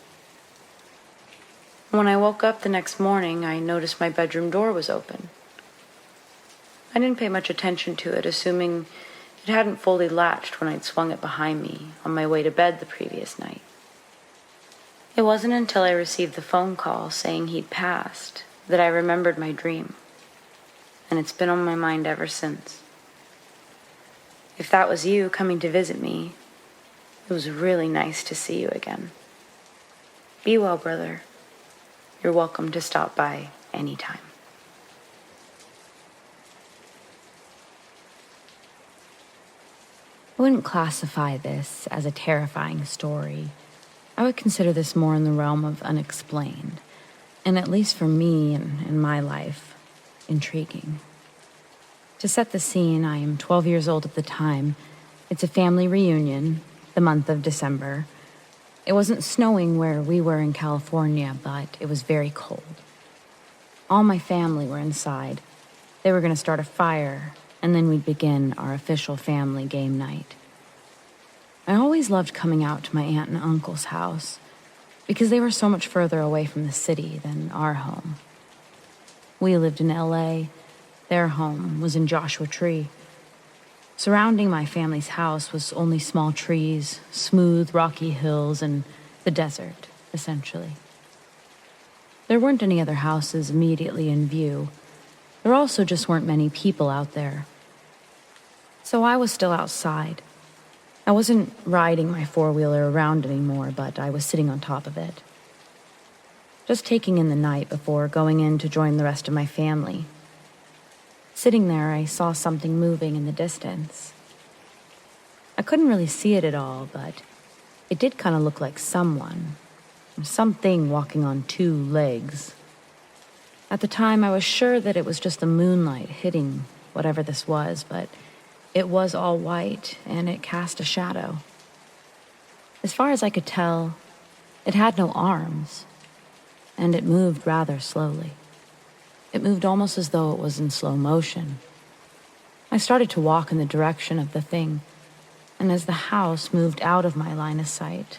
When I woke up the next morning, I noticed my bedroom door was open. I didn't pay much attention to it, assuming it hadn't fully latched when I'd swung it behind me on my way to bed the previous night. It wasn't until I received the phone call saying he'd passed that I remembered my dream, and it's been on my mind ever since. If that was you coming to visit me, it was really nice to see you again. Be well, brother. You're welcome to stop by anytime. I wouldn't classify this as a terrifying story. I would consider this more in the realm of unexplained, and at least for me and in my life, intriguing. To set the scene, I am 12 years old at the time. It's a family reunion, the month of December. It wasn't snowing where we were in California, but it was very cold. All my family were inside. They were going to start a fire, and then we'd begin our official family game night. I always loved coming out to my aunt and uncle's house because they were so much further away from the city than our home. We lived in LA. Their home was in Joshua Tree. Surrounding my family's house was only small trees, smooth, rocky hills, and the desert, essentially. There weren't any other houses immediately in view. There also just weren't many people out there. So I was still outside. I wasn't riding my four-wheeler around anymore, but I was sitting on top of it, just taking in the night before going in to join the rest of my family. Sitting there, I saw something moving in the distance. I couldn't really see it at all, but it did kind of look like someone, something walking on 2 legs. At the time, I was sure that it was just the moonlight hitting whatever this was, but it was all white, and it cast a shadow. As far as I could tell, it had no arms, and it moved rather slowly. It moved almost as though it was in slow motion. I started to walk in the direction of the thing, and as the house moved out of my line of sight,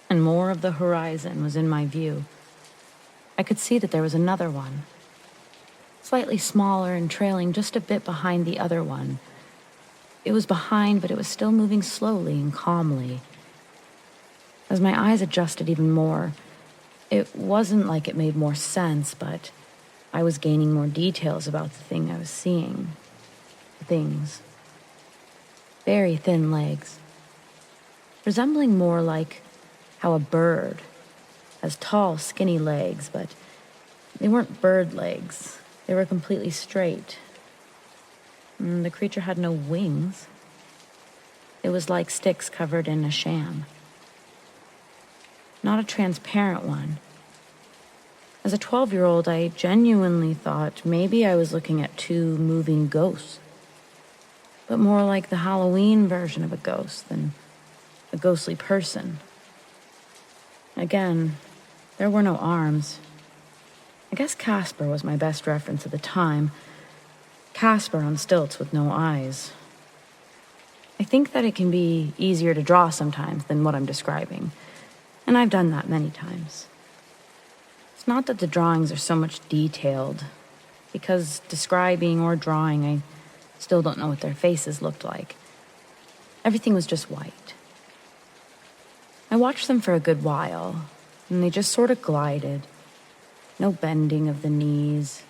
and more of the horizon was in my view, I could see that there was another one, slightly smaller and trailing just a bit behind the other one. It was behind, but it was still moving slowly and calmly. As my eyes adjusted even more, it wasn't like it made more sense, but I was gaining more details about the thing I was seeing. The things. Very thin legs, resembling more like how a bird has tall, skinny legs, but they weren't bird legs. They were completely straight. The creature had no wings. It was like sticks covered in a sham. Not a transparent one. As a 12-year-old, I genuinely thought maybe I was looking at 2 moving ghosts, but more like the Halloween version of a ghost than a ghostly person. Again, there were no arms. I guess Casper was my best reference at the time. Casper on stilts with no eyes. I think that it can be easier to draw sometimes than what I'm describing, and I've done that many times. It's not that the drawings are so much detailed, because describing or drawing, I still don't know what their faces looked like. Everything was just white. I watched them for a good while, and they just sort of glided. No bending of the knees.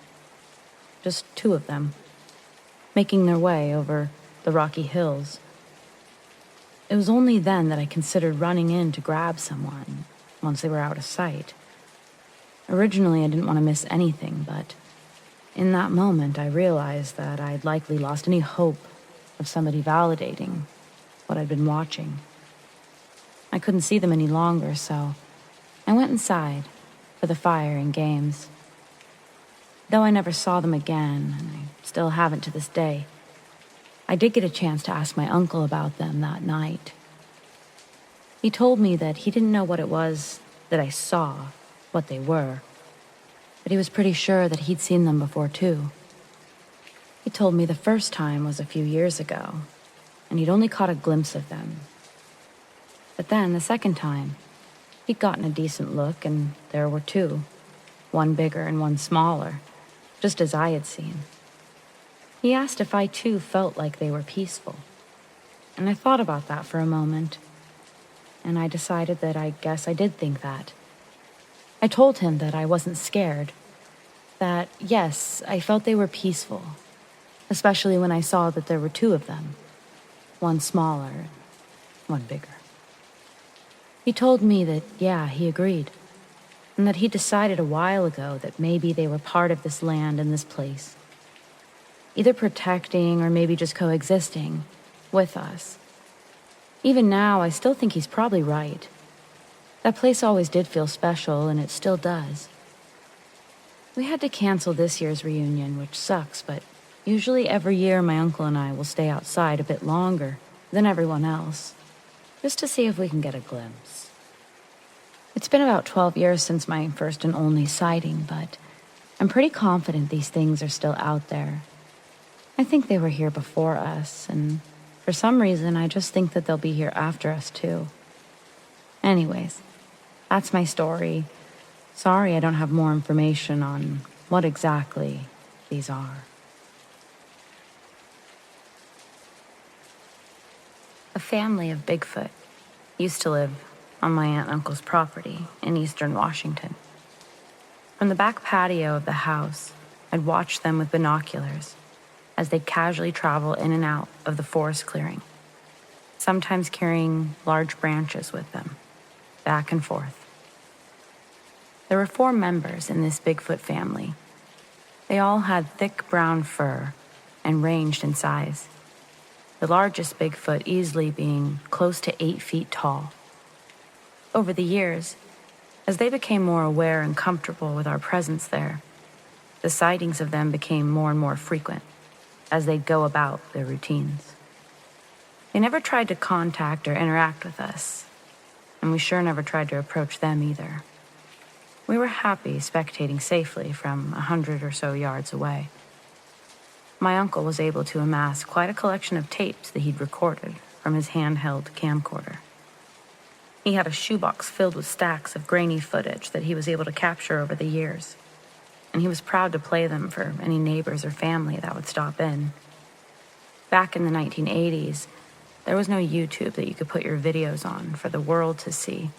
Just 2 of them, making their way over the rocky hills. It was only then that I considered running in to grab someone, once they were out of sight. Originally, I didn't want to miss anything, but in that moment, I realized that I'd likely lost any hope of somebody validating what I'd been watching. I couldn't see them any longer, so I went inside for the fire and games. Though I never saw them again, and I still haven't to this day, I did get a chance to ask my uncle about them that night. He told me that he didn't know what it was that I saw, what they were, but he was pretty sure that he'd seen them before too. He told me the first time was a few years ago, and he'd only caught a glimpse of them. But then, the second time, he'd gotten a decent look, and there were 2, one bigger and one smaller, just as I had seen. He asked if I too felt like they were peaceful, and I thought about that for a moment, and I decided that I guess I did think that. I told him that I wasn't scared, that yes, I felt they were peaceful, especially when I saw that there were 2 of them, one smaller, one bigger. He told me that, yeah, he agreed, and that he decided a while ago that maybe they were part of this land and this place, either protecting or maybe just coexisting with us. Even now, I still think he's probably right. That place always did feel special, and it still does. We had to cancel this year's reunion, which sucks, but usually every year my uncle and I will stay outside a bit longer than everyone else, just to see if we can get a glimpse. It's been about 12 years since my first and only sighting, but I'm pretty confident these things are still out there. I think they were here before us, and for some reason I just think that they'll be here after us too. Anyways, that's my story. Sorry I don't have more information on what exactly these are. A family of Bigfoot used to live on my aunt and uncle's property in eastern Washington. From the back patio of the house, I'd watch them with binoculars as they casually travel in and out of the forest clearing, sometimes carrying large branches with them, back and forth. There were 4 members in this Bigfoot family. They all had thick brown fur and ranged in size, the largest Bigfoot easily being close to 8 feet tall. Over the years, As they became more aware and comfortable with our presence there, the sightings of them became more and more frequent as they'd go about their routines. They never tried to contact or interact with us, and we sure never tried to approach them either. We were happy spectating safely from 100 or so yards away. My uncle was able to amass quite a collection of tapes that he'd recorded from his handheld camcorder. He had a shoebox filled with stacks of grainy footage that he was able to capture over the years, and he was proud to play them for any neighbors or family that would stop in. Back in the 1980s, there was no YouTube that you could put your videos on for the world to see.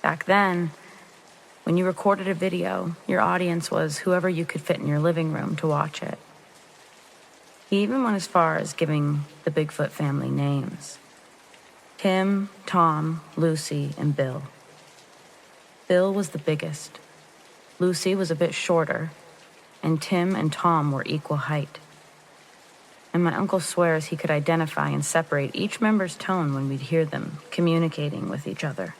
Back then, when you recorded a video, your audience was whoever you could fit in your living room to watch it. He even went as far as giving the Bigfoot family names: Tim, Tom, Lucy, and Bill. Bill was the biggest. Lucy was a bit shorter, and Tim and Tom were equal height. And my uncle swears he could identify and separate each member's tone when we'd hear them communicating with each other.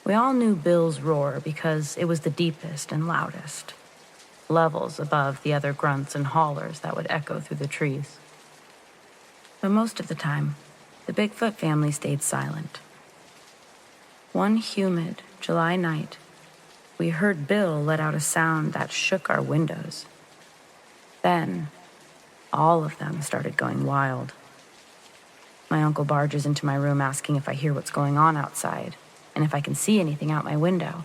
We all knew Bill's roar because it was the deepest and loudest, levels above the other grunts and hollers that would echo through the trees. But most of the time, the Bigfoot family stayed silent. One humid July night, we heard Bill let out a sound that shook our windows. Then, all of them started going wild. My uncle barges into my room asking if I hear what's going on outside and if I can see anything out my window.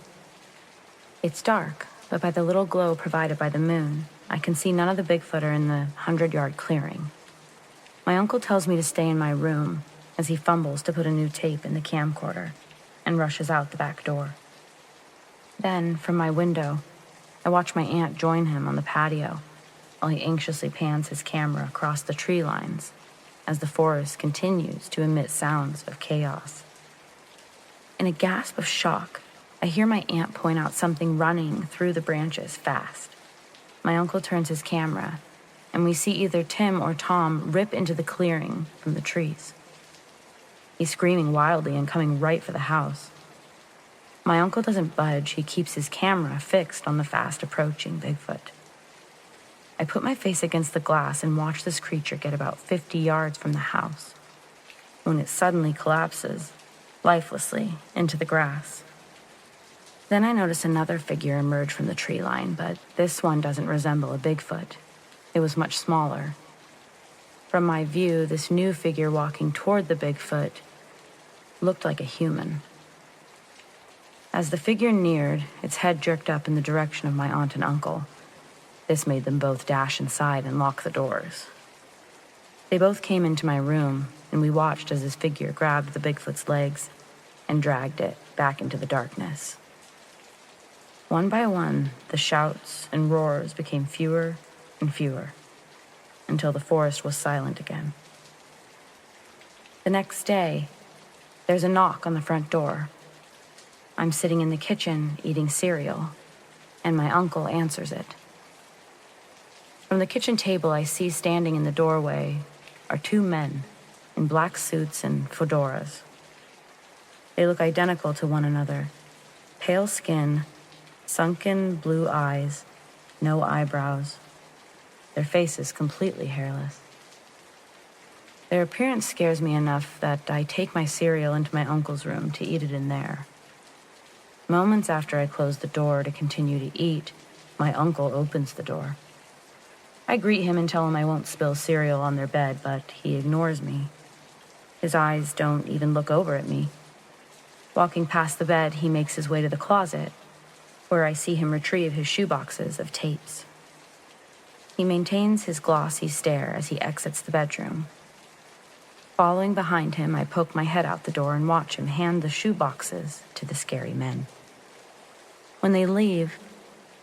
It's dark, but by the little glow provided by the moon, I can see none of the Bigfooter in the 100-yard clearing. My uncle tells me to stay in my room as he fumbles to put a new tape in the camcorder and rushes out the back door. Then, from my window, I watch my aunt join him on the patio while he anxiously pans his camera across the tree lines as the forest continues to emit sounds of chaos. In a gasp of shock, I hear my aunt point out something running through the branches fast. My uncle turns his camera, and we see either Tim or Tom rip into the clearing from the trees. He's screaming wildly and coming right for the house. My uncle doesn't budge. He keeps his camera fixed on the fast-approaching Bigfoot. I put my face against the glass and watch this creature get about 50 yards from the house, when it suddenly collapses, lifelessly, into the grass. Then I notice another figure emerge from the tree line, but this one doesn't resemble a Bigfoot. It was much smaller. From my view, this new figure walking toward the Bigfoot looked like a human. As the figure neared, its head jerked up in the direction of my aunt and uncle. This made them both dash inside and lock the doors. They both came into my room, and we watched as this figure grabbed the Bigfoot's legs and dragged it back into the darkness. One by one, the shouts and roars became fewer and fewer, until the forest was silent again. The next day, there's a knock on the front door. I'm sitting in the kitchen eating cereal, and my uncle answers it. From the kitchen table, I see standing in the doorway are two men in black suits and fedoras. They look identical to one another: pale skin, sunken blue eyes, no eyebrows, their faces completely hairless. Their appearance scares me enough that I take my cereal into my uncle's room to eat it in there. Moments after I close the door to continue to eat, my uncle opens the door. I greet him and tell him I won't spill cereal on their bed, but he ignores me. His eyes don't even look over at me. Walking past the bed, he makes his way to the closet, where I see him retrieve his shoeboxes of tapes. He maintains his glossy stare as he exits the bedroom. Following behind him, I poke my head out the door and watch him hand the shoeboxes to the scary men. When they leave,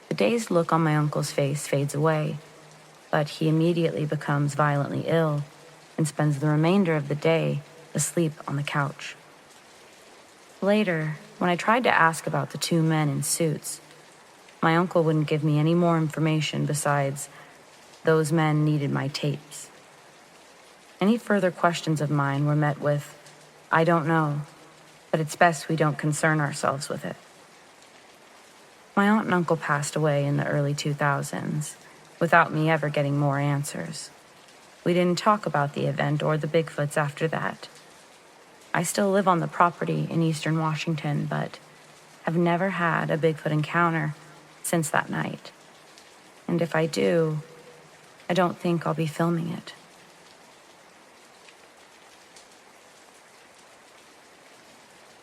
the dazed look on my uncle's face fades away, but he immediately becomes violently ill and spends the remainder of the day asleep on the couch. Later, when I tried to ask about the two men in suits, my uncle wouldn't give me any more information besides those men needed my tapes. Any further questions of mine were met with, "I don't know," but it's best we don't concern ourselves with it. My aunt and uncle passed away in the early 2000s, without me ever getting more answers. We didn't talk about the event or the Bigfoots after that. I still live on the property in eastern Washington, but have never had a Bigfoot encounter since that night. And if I do, I don't think I'll be filming it.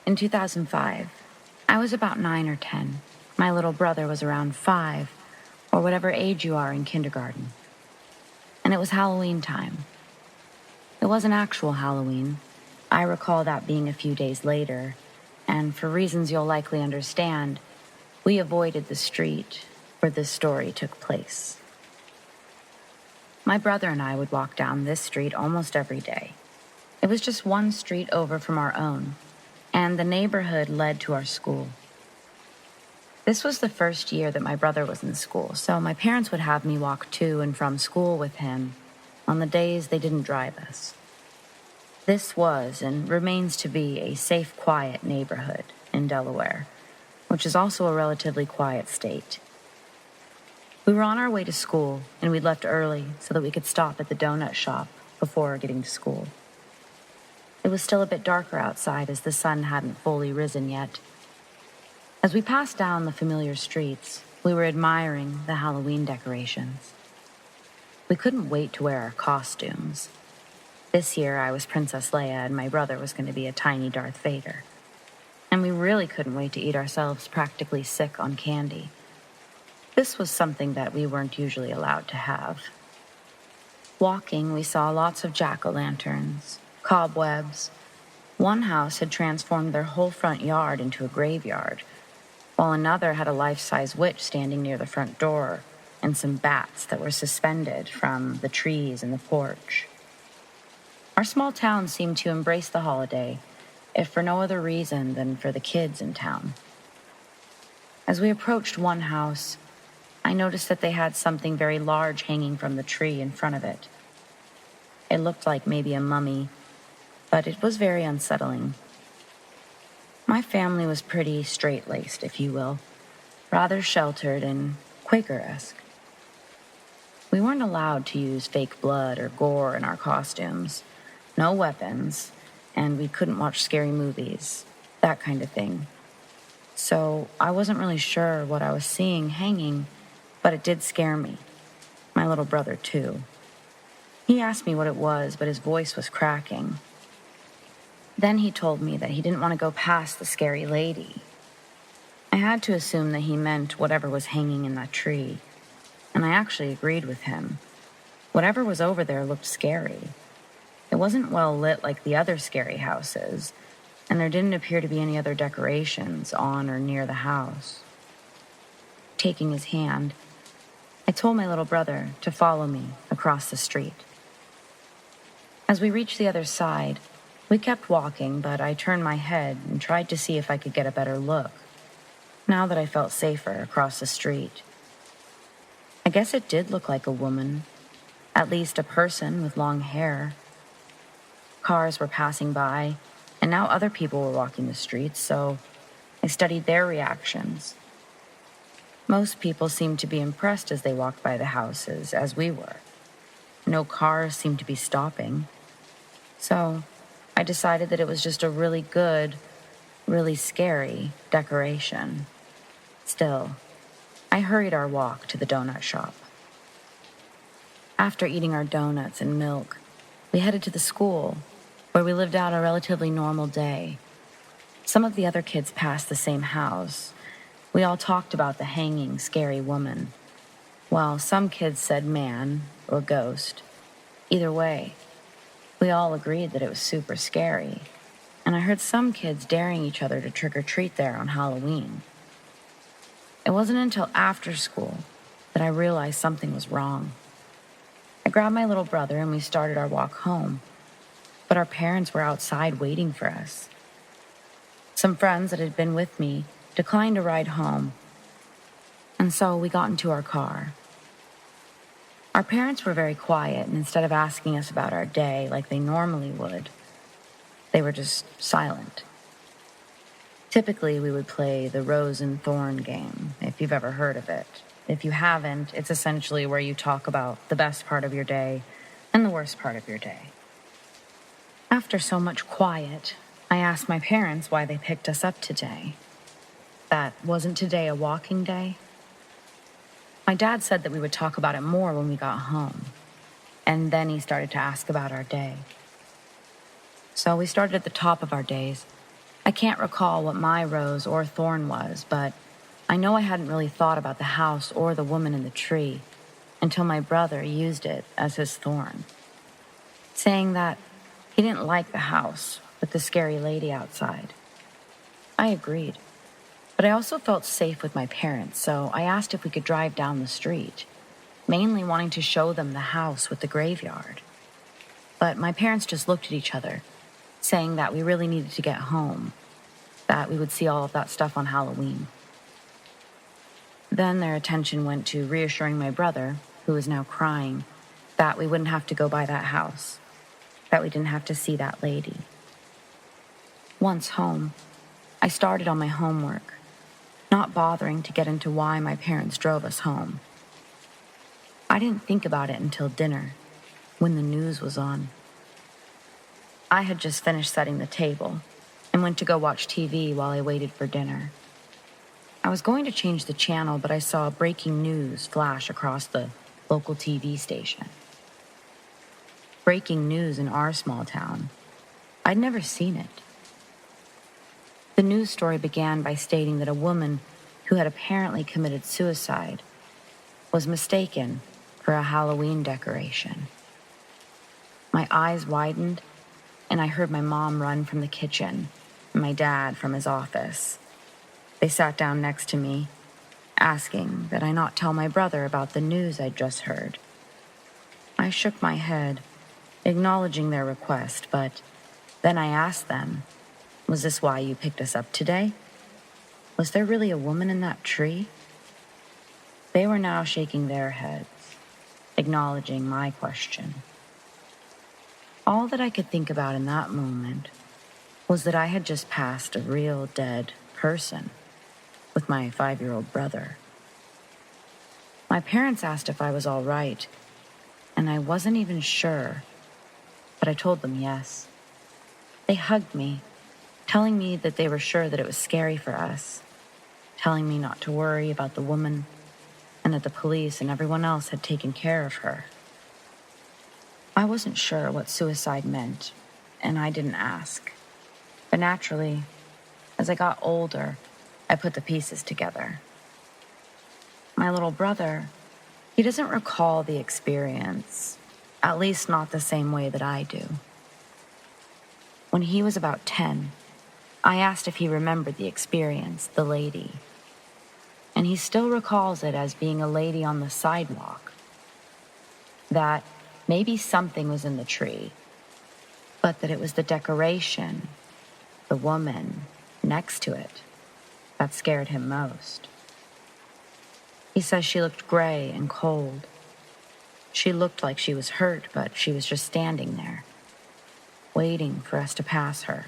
In 2005, I was about 9 or 10. My little brother was around 5, or whatever age you are in kindergarten. And it was Halloween time. It wasn't actual Halloween. I recall that being a few days later, and for reasons you'll likely understand, we avoided the street where this story took place. My brother and I would walk down this street almost every day. It was just one street over from our own, and the neighborhood led to our school. This was the first year that my brother was in school, so my parents would have me walk to and from school with him on the days they didn't drive us. This was and remains to be a safe, quiet neighborhood in Delaware, which is also a relatively quiet state. We were on our way to school, and we'd left early so that we could stop at the donut shop before getting to school. It was still a bit darker outside as the sun hadn't fully risen yet. As we passed down the familiar streets, we were admiring the Halloween decorations. We couldn't wait to wear our costumes. This year I was Princess Leia and my brother was going to be a tiny Darth Vader. And we really couldn't wait to eat ourselves practically sick on candy. This was something that we weren't usually allowed to have. Walking, we saw lots of jack-o'-lanterns, cobwebs. One house had transformed their whole front yard into a graveyard, while another had a life-size witch standing near the front door and some bats that were suspended from the trees in the porch. Our small town seemed to embrace the holiday, if for no other reason than for the kids in town. As we approached one house, I noticed that they had something very large hanging from the tree in front of it. It looked like maybe a mummy, but it was very unsettling. My family was pretty straight-laced, if you will, rather sheltered and Quaker-esque. We weren't allowed to use fake blood or gore in our costumes, no weapons, and we couldn't watch scary movies, that kind of thing. So I wasn't really sure what I was seeing hanging, but it did scare me. My little brother, too. He asked me what it was, but his voice was cracking. Then he told me that he didn't want to go past the scary lady. I had to assume that he meant whatever was hanging in that tree, and I actually agreed with him. Whatever was over there looked scary. It wasn't well lit like the other scary houses, and there didn't appear to be any other decorations on or near the house. Taking his hand, I told my little brother to follow me across the street. As we reached the other side, we kept walking, but I turned my head and tried to see if I could get a better look, now that I felt safer across the street. I guess it did look like a woman, at least a person with long hair. Cars were passing by, and now other people were walking the streets, so I studied their reactions. Most people seemed to be impressed as they walked by the houses, as we were. No cars seemed to be stopping. So I decided that it was just a really good, really scary decoration. Still, I hurried our walk to the donut shop. After eating our donuts and milk, we headed to the school, where we lived out a relatively normal day. Some of the other kids passed the same house. We all talked about the hanging, scary woman, while some kids said man or ghost. Either way, we all agreed that it was super scary, and I heard some kids daring each other to trick-or-treat there on Halloween. It wasn't until after school that I realized something was wrong. I grabbed my little brother and we started our walk home, but our parents were outside waiting for us. Some friends that had been with me declined a ride home, and so we got into our car. Our parents were very quiet, and instead of asking us about our day like they normally would, they were just silent. Typically, we would play the rose and thorn game, if you've ever heard of it. If you haven't, it's essentially where you talk about the best part of your day and the worst part of your day. After so much quiet, I asked my parents why they picked us up today. That wasn't today a walking day? My dad said that we would talk about it more when we got home, and then he started to ask about our day. So we started at the top of our days. I can't recall what my rose or thorn was, but I know I hadn't really thought about the house or the woman in the tree until my brother used it as his thorn, saying that he didn't like the house with the scary lady outside. I agreed, but I also felt safe with my parents, so I asked if we could drive down the street, mainly wanting to show them the house with the graveyard. But my parents just looked at each other, saying that we really needed to get home, that we would see all of that stuff on Halloween. Then their attention went to reassuring my brother, who was now crying, that we wouldn't have to go by that house, that we didn't have to see that lady. Once home, I started on my homework, not bothering to get into why my parents drove us home. I didn't think about it until dinner, when the news was on. I had just finished setting the table and went to go watch TV while I waited for dinner. I was going to change the channel, but I saw breaking news flash across the local TV station. Breaking news in our small town. I'd never seen it. The news story began by stating that a woman who had apparently committed suicide was mistaken for a Halloween decoration. My eyes widened, and I heard my mom run from the kitchen and my dad from his office. They sat down next to me, asking that I not tell my brother about the news I'd just heard. I shook my head, acknowledging their request, but then I asked them, "Was this why you picked us up today? Was there really a woman in that tree?" They were now shaking their heads, acknowledging my question. All that I could think about in that moment was that I had just passed a real dead person with my 5-year-old brother. My parents asked if I was all right, and I wasn't even sure, but I told them yes. They hugged me, telling me that they were sure that it was scary for us, telling me not to worry about the woman and that the police and everyone else had taken care of her. I wasn't sure what suicide meant, and I didn't ask. But naturally, as I got older, I put the pieces together. My little brother, he doesn't recall the experience, at least not the same way that I do. When he was about 10, I asked if he remembered the experience, the lady, and he still recalls it as being a lady on the sidewalk, that maybe something was in the tree, but that it was the decoration, the woman next to it, that scared him most. He says she looked gray and cold. She looked like she was hurt, but she was just standing there, waiting for us to pass her.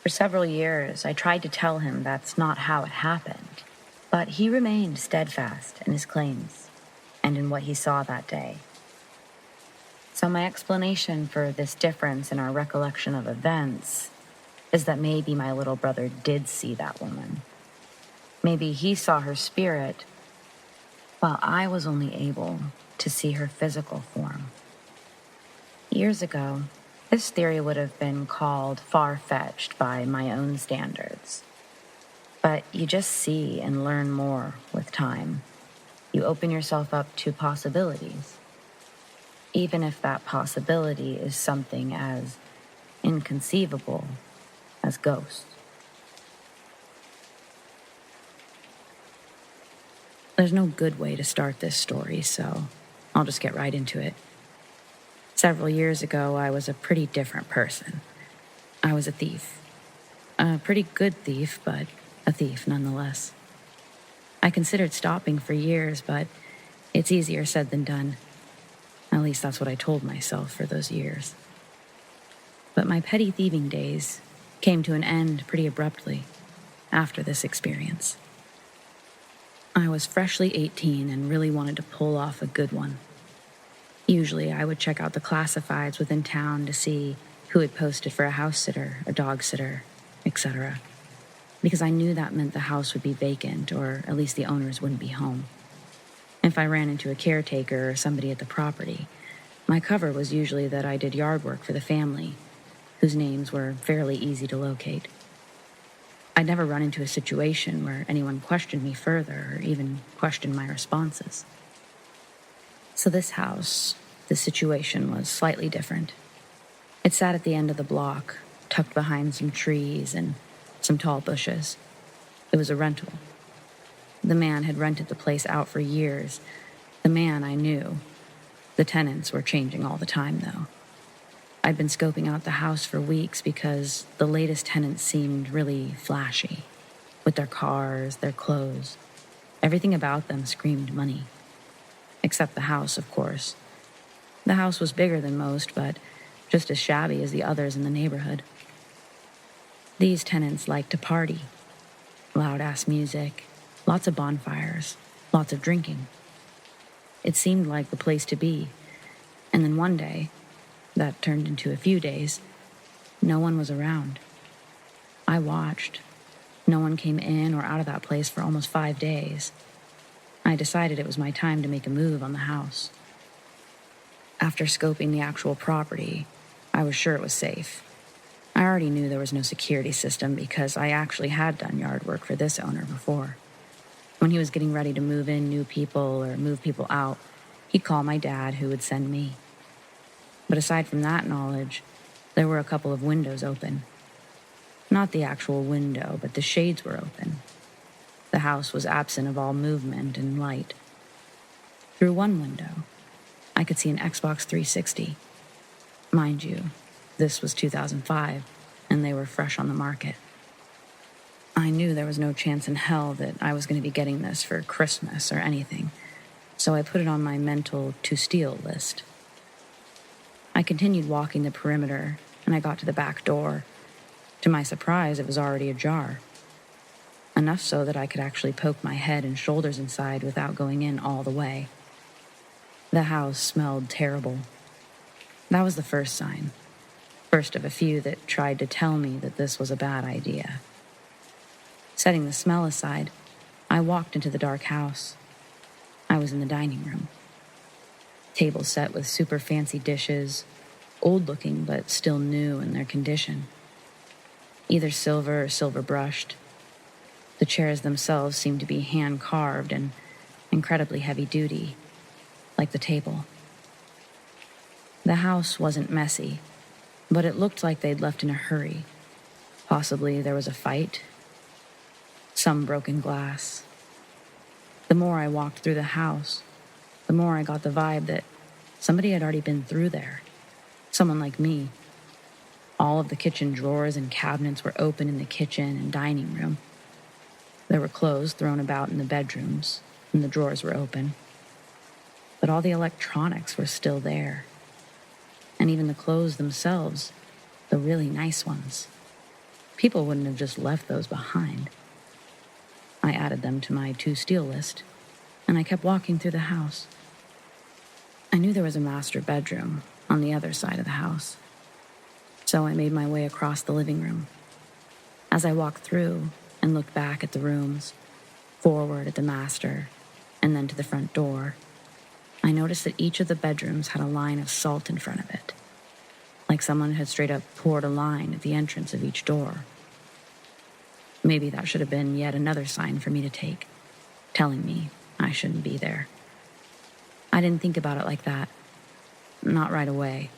For several years, I tried to tell him that's not how it happened, but he remained steadfast in his claims and in what he saw that day. So my explanation for this difference in our recollection of events is that maybe my little brother did see that woman. Maybe he saw her spirit, while I was only able to see her physical form. Years ago, this theory would have been called far-fetched by my own standards. But you just see and learn more with time. You open yourself up to possibilities, even if that possibility is something as inconceivable as ghosts. There's no good way to start this story, so I'll just get right into it. Several years ago, I was a pretty different person. I was a thief. A pretty good thief, but a thief nonetheless. I considered stopping for years, but it's easier said than done. At least that's what I told myself for those years. But my petty thieving days, came to an end pretty abruptly after this experience. I was freshly 18 and really wanted to pull off a good one. Usually I would check out the classifieds within town to see who had posted for a house sitter, a dog sitter, etc., because I knew that meant the house would be vacant, or at least the owners wouldn't be home. If I ran into a caretaker or somebody at the property, my cover was usually that I did yard work for the family, whose names were fairly easy to locate. I'd never run into a situation where anyone questioned me further or even questioned my responses. So this house, the situation was slightly different. It sat at the end of the block, tucked behind some trees and some tall bushes. It was a rental. The man had rented the place out for years. The man I knew. The tenants were changing all the time, though. I'd been scoping out the house for weeks because the latest tenants seemed really flashy, with their cars, their clothes. Everything about them screamed money. Except the house, of course. The house was bigger than most, but just as shabby as the others in the neighborhood. These tenants liked to party. Loud-ass music, lots of bonfires, lots of drinking. It seemed like the place to be. And then one day, that turned into a few days, no one was around. I watched. No one came in or out of that place for almost 5 days. I decided it was my time to make a move on the house. After scoping the actual property, I was sure it was safe. I already knew there was no security system because I actually had done yard work for this owner before. When he was getting ready to move in new people or move people out, he'd call my dad, who would send me. But aside from that knowledge, there were a couple of windows open. Not the actual window, but the shades were open. The house was absent of all movement and light. Through one window, I could see an Xbox 360. Mind you, this was 2005, and they were fresh on the market. I knew there was no chance in hell that I was going to be getting this for Christmas or anything, so I put it on my mental to-steal list. I continued walking the perimeter, and I got to the back door. To my surprise, it was already ajar. Enough so that I could actually poke my head and shoulders inside without going in all the way. The house smelled terrible. That was the first sign. First of a few that tried to tell me that this was a bad idea. Setting the smell aside, I walked into the dark house. I was in the dining room. Table set with super fancy dishes, old-looking but still new in their condition. Either silver or silver-brushed. The chairs themselves seemed to be hand-carved and incredibly heavy-duty, like the table. The house wasn't messy, but it looked like they'd left in a hurry. Possibly there was a fight. Some broken glass. The more I walked through the house, the more I got the vibe that somebody had already been through there. Someone like me. All of the kitchen drawers and cabinets were open in the kitchen and dining room. There were clothes thrown about in the bedrooms, and the drawers were open. But all the electronics were still there. And even the clothes themselves, the really nice ones. People wouldn't have just left those behind. I added them to my to-steal list, and I kept walking through the house. I knew there was a master bedroom on the other side of the house, so I made my way across the living room. As I walked through and looked back at the rooms, forward at the master, and then to the front door, I noticed that each of the bedrooms had a line of salt in front of it, like someone had straight up poured a line at the entrance of each door. Maybe that should have been yet another sign for me to take, telling me I shouldn't be there. I didn't think about it like that. Not right away.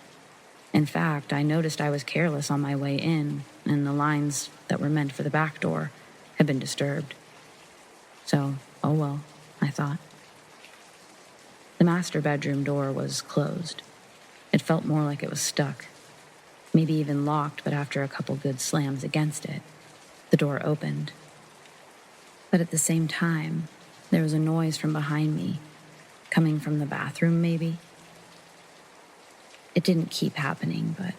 In fact, I noticed I was careless on my way in, and the lines that were meant for the back door had been disturbed. So, oh well, I thought. The master bedroom door was closed. It felt more like it was stuck. Maybe even locked, but after a couple good slams against it, the door opened. But at the same time, there was a noise from behind me, coming from the bathroom maybe. It didn't keep happening, but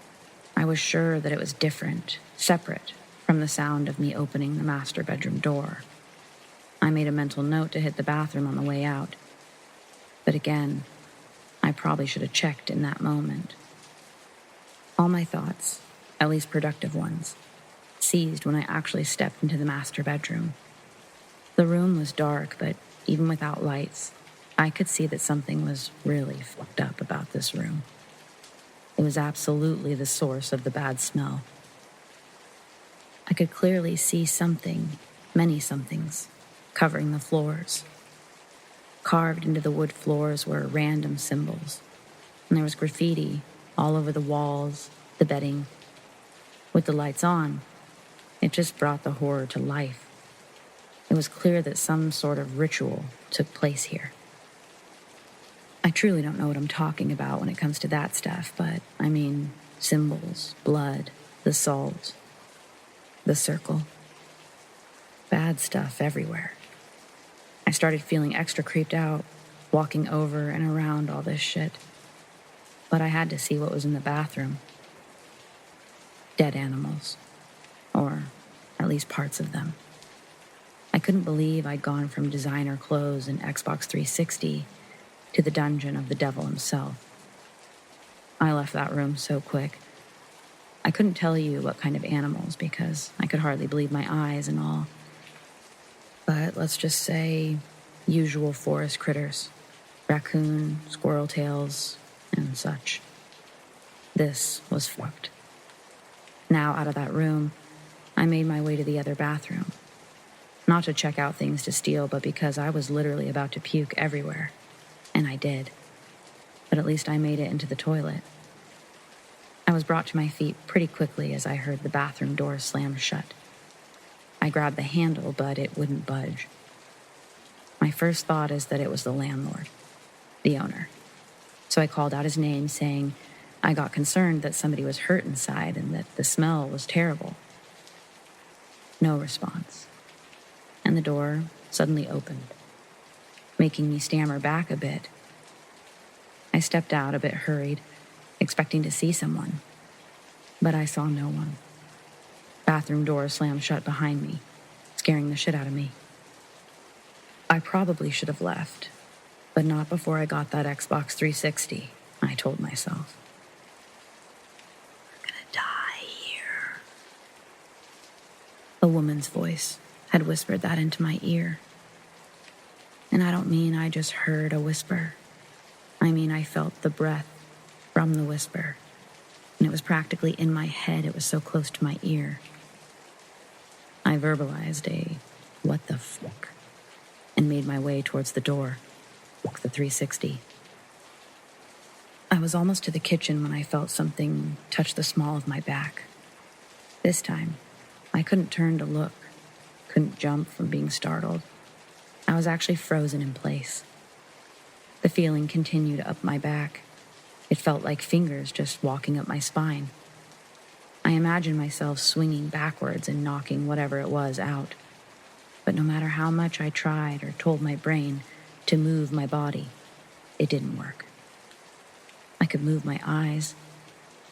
I I was sure that it was different, separate from the sound of me opening the master bedroom door. I made a mental note to hit the bathroom on the way out. But again, I probably should have checked in that moment. All my thoughts, at least productive ones, ceased when I actually stepped into the master bedroom. The room was dark, but even without lights, I could see that something was really fucked up about this room. It was absolutely the source of the bad smell. I could clearly see something, many somethings, covering the floors. Carved into the wood floors were random symbols, and there was graffiti all over the walls, the bedding. With the lights on, it just brought the horror to life. It was clear that some sort of ritual took place here. I truly don't know what I'm talking about when it comes to that stuff, but I mean symbols, blood, the salt, the circle. Bad stuff everywhere. I started feeling extra creeped out, walking over and around all this shit. But I had to see what was in the bathroom. Dead animals. Or at least parts of them. I couldn't believe I'd gone from designer clothes and Xbox 360 to the dungeon of the devil himself. I left that room so quick. I couldn't tell you what kind of animals because I could hardly believe my eyes and all. But let's just say usual forest critters. Raccoon, squirrel tails, and such. This was fucked. Now out of that room, I made my way to the other bathroom. Not to check out things to steal, but because I was literally about to puke everywhere. And I did. But at least I made it into the toilet. I was brought to my feet pretty quickly as I heard the bathroom door slam shut. I grabbed the handle, but it wouldn't budge. My first thought is that it was the landlord, the owner. So I called out his name, saying I got concerned that somebody was hurt inside and that the smell was terrible. No response. And the door suddenly opened, making me stammer back a bit. I stepped out a bit hurried, expecting to see someone, but I saw no one. Bathroom door slammed shut behind me, scaring the shit out of me. I probably should have left, but not before I got that Xbox 360, I told myself. We're gonna die here. A woman's voice had whispered that into my ear. And I don't mean I just heard a whisper. I mean I felt the breath from the whisper. And it was practically in my head. It was so close to my ear. I verbalized a what the fuck and made my way towards the door. Fuck the 360. I was almost to the kitchen when I felt something touch the small of my back. This time, I couldn't turn to look. Couldn't jump from being startled. I was actually frozen in place. The feeling continued up my back. It felt like fingers just walking up my spine. I imagined myself swinging backwards and knocking whatever it was out. But no matter how much I tried or told my brain to move my body, it didn't work. I could move my eyes,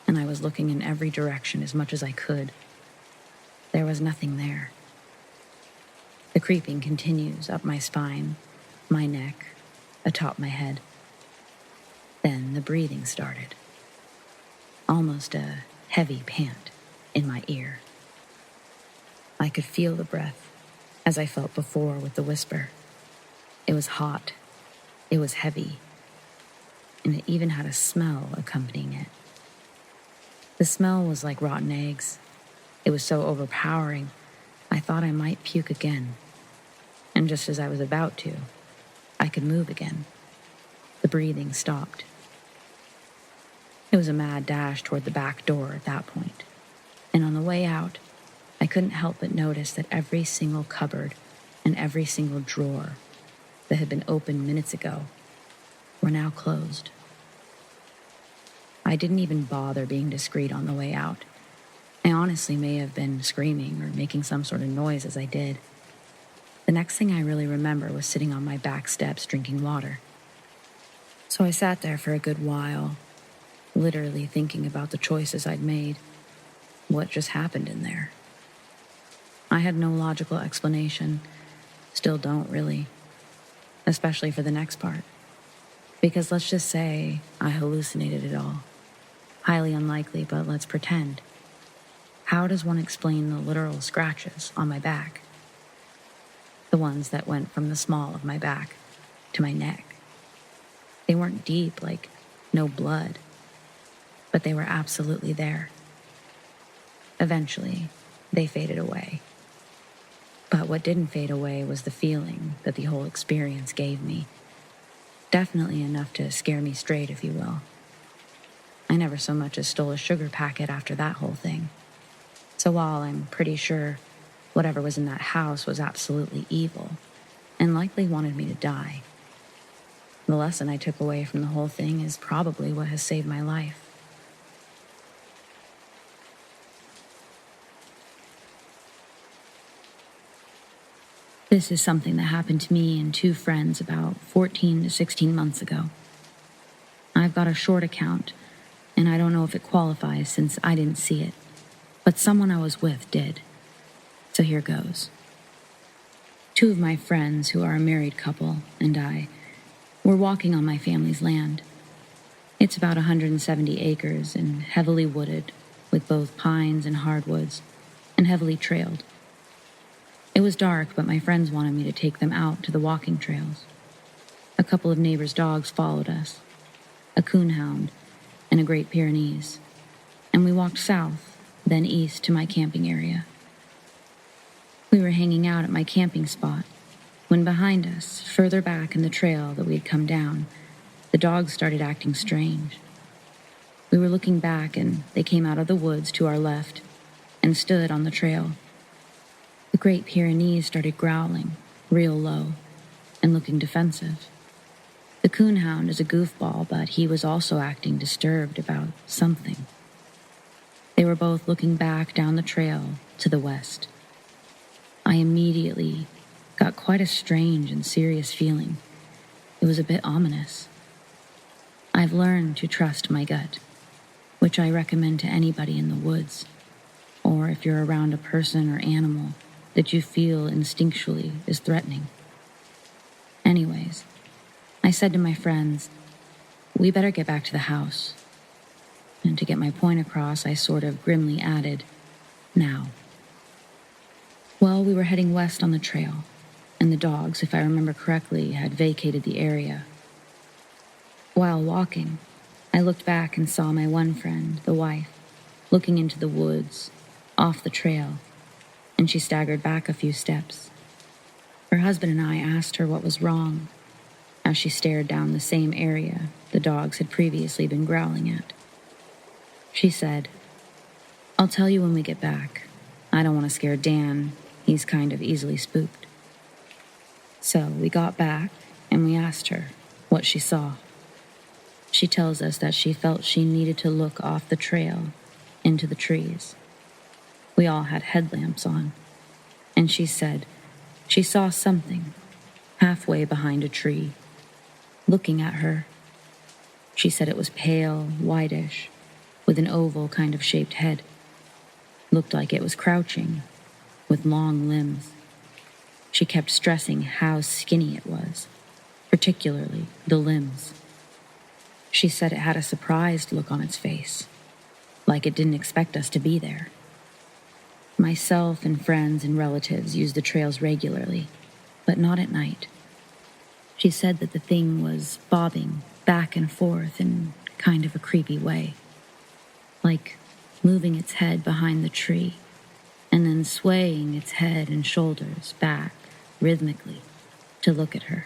and I was looking in every direction as much as I could. There was nothing there. The creeping continues up my spine, my neck, atop my head. Then the breathing started. Almost a heavy pant in my ear. I could feel the breath, as I felt before with the whisper. It was hot. It was heavy. And it even had a smell accompanying it. The smell was like rotten eggs. It was so overpowering, I thought I might puke again. And just as I was about to, I could move again. The breathing stopped. It was a mad dash toward the back door at that point. And on the way out, I couldn't help but notice that every single cupboard and every single drawer that had been opened minutes ago were now closed. I didn't even bother being discreet on the way out. I honestly may have been screaming or making some sort of noise as I did. The next thing I really remember was sitting on my back steps drinking water. So I sat there for a good while, literally thinking about the choices I'd made what just happened in there. I had no logical explanation, still don't really, especially for the next part. Because let's just say I hallucinated it all. Highly unlikely, but let's pretend. How does one explain the literal scratches on my back? The ones that went from the small of my back to my neck. They weren't deep, like no blood, but they were absolutely there. Eventually, they faded away. But what didn't fade away was the feeling that the whole experience gave me. Definitely enough to scare me straight, if you will. I never so much as stole a sugar packet after that whole thing. So while I'm pretty sure whatever was in that house was absolutely evil and likely wanted me to die, the lesson I took away from the whole thing is probably what has saved my life. This is something that happened to me and two friends about 14 to 16 months ago. I've got a short account, and I don't know if it qualifies since I didn't see it, but someone I was with did. So here goes. Two of my friends, who are a married couple, and I were walking on my family's land. It's about 170 acres and heavily wooded, with both pines and hardwoods, and heavily trailed. It was dark, but my friends wanted me to take them out to the walking trails. A couple of neighbors' dogs followed us, a coonhound and a Great Pyrenees, and we walked south, then east to my camping area. We were hanging out at my camping spot when behind us, further back in the trail that we had come down, the dogs started acting strange. We were looking back and they came out of the woods to our left and stood on the trail. The Great Pyrenees started growling, real low, and looking defensive. The coonhound is a goofball, but he was also acting disturbed about something. They were both looking back down the trail to the west. I immediately got quite a strange and serious feeling. It was a bit ominous. I've learned to trust my gut, which I recommend to anybody in the woods, or if you're around a person or animal that you feel instinctually is threatening. Anyways, I said to my friends, we better get back to the house. And to get my point across, I sort of grimly added, now. Well, we were heading west on the trail, and the dogs, if I remember correctly, had vacated the area. While walking, I looked back and saw my one friend, the wife, looking into the woods, off the trail, and she staggered back a few steps. Her husband and I asked her what was wrong, as she stared down the same area the dogs had previously been growling at. She said, I'll tell you when we get back. I don't want to scare Dan. He's kind of easily spooked. So we got back and we asked her what she saw. She tells us that she felt she needed to look off the trail into the trees. We all had headlamps on, and she said she saw something halfway behind a tree, looking at her. She said it was pale, whitish, with an oval kind of shaped head. Looked like it was crouching, with long limbs. She kept stressing how skinny it was, particularly the limbs. She said it had a surprised look on its face, like it didn't expect us to be there. Myself and friends and relatives used the trails regularly, but not at night. She said that the thing was bobbing back and forth in kind of a creepy way, like moving its head behind the tree and then swaying its head and shoulders back rhythmically to look at her.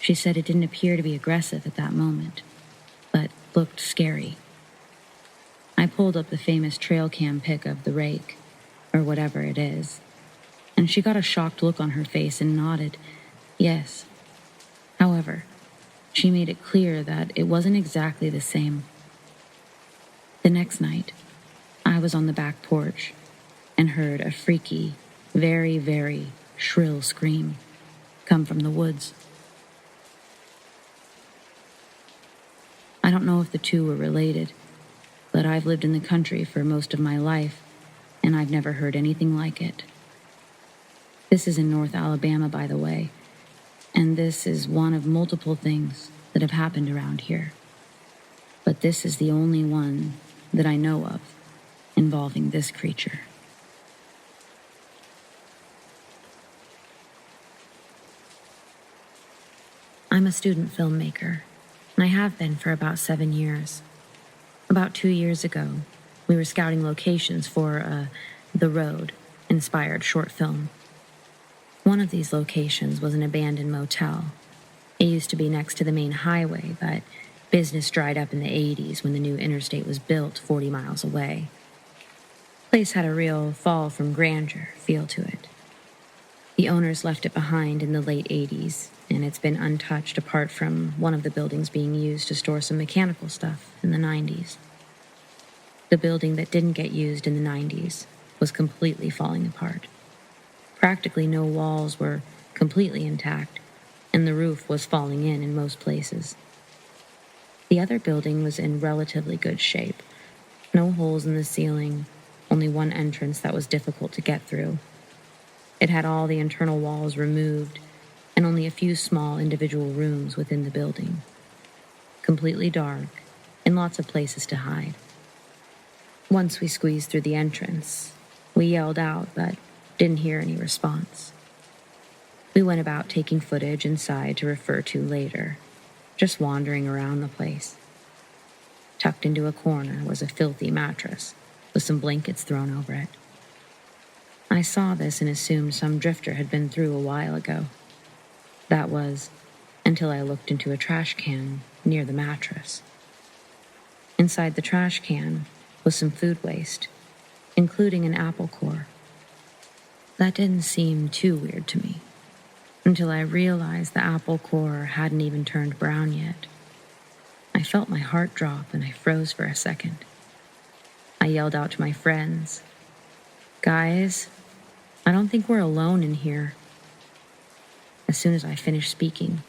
She said it didn't appear to be aggressive at that moment, but looked scary. I pulled up the famous trail cam pic of the rake, or whatever it is, and she got a shocked look on her face and nodded, yes. However, she made it clear that it wasn't exactly the same. The next night, I was on the back porch and heard a freaky, very, very shrill scream come from the woods. I don't know if the two were related, but I've lived in the country for most of my life, and I've never heard anything like it. This is in North Alabama, by the way, and this is one of multiple things that have happened around here. But this is the only one that I know of involving this creature. I'm a student filmmaker, and I have been for about 7 years. About 2 years ago, we were scouting locations for a The Road-inspired short film. One of these locations was an abandoned motel. It used to be next to the main highway, but business dried up in the 80s when the new interstate was built 40 miles away. The place had a real fall from grandeur feel to it. The owners left it behind in the late 80s, and it's been untouched apart from one of the buildings being used to store some mechanical stuff in the 90s. The building that didn't get used in the 90s was completely falling apart. Practically no walls were completely intact, and the roof was falling in most places. The other building was in relatively good shape. No holes in the ceiling, only one entrance that was difficult to get through. It had all the internal walls removed and only a few small individual rooms within the building. Completely dark and lots of places to hide. Once we squeezed through the entrance, we yelled out but didn't hear any response. We went about taking footage inside to refer to later, just wandering around the place. Tucked into a corner was a filthy mattress with some blankets thrown over it. I saw this and assumed some drifter had been through a while ago. That was until I looked into a trash can near the mattress. Inside the trash can was some food waste, including an apple core. That didn't seem too weird to me, until I realized the apple core hadn't even turned brown yet. I felt my heart drop and I froze for a second. I yelled out to my friends, "Guys, I don't think we're alone in here." As soon as I finished speaking,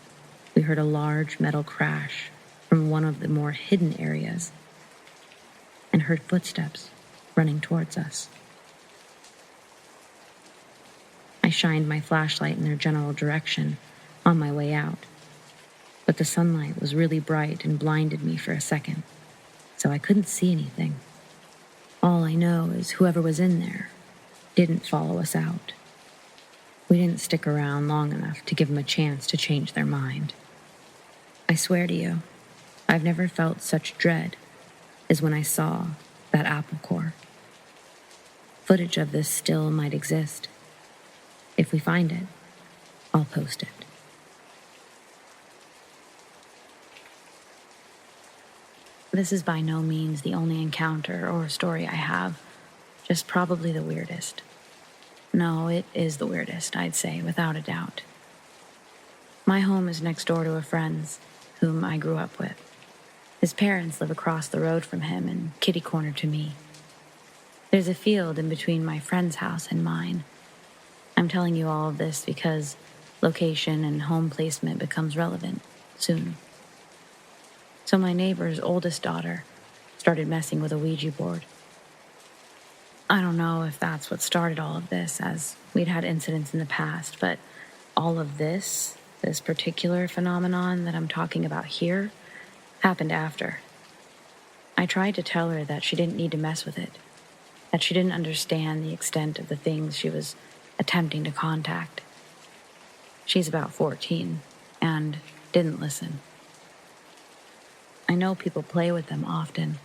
we heard a large metal crash from one of the more hidden areas and heard footsteps running towards us. I shined my flashlight in their general direction on my way out, but the sunlight was really bright and blinded me for a second, so I couldn't see anything. All I know is whoever was in there didn't follow us out. We didn't stick around long enough to give them a chance to change their mind. I swear to you, I've never felt such dread as when I saw that apple core. Footage of this still might exist. If we find it, I'll post it. This is by no means the only encounter or story I have, just probably the weirdest. No, it is the weirdest, I'd say, without a doubt. My home is next door to a friend's, whom I grew up with. His parents live across the road from him and kitty-corner to me. There's a field in between my friend's house and mine. I'm telling you all of this because location and home placement becomes relevant soon. So my neighbor's oldest daughter started messing with a Ouija board. I don't know if that's what started all of this, as we'd had incidents in the past, but all of this particular phenomenon that I'm talking about here, happened after. I tried to tell her that she didn't need to mess with it, that she didn't understand the extent of the things she was attempting to contact. She's about 14 and didn't listen. I know people play with them often,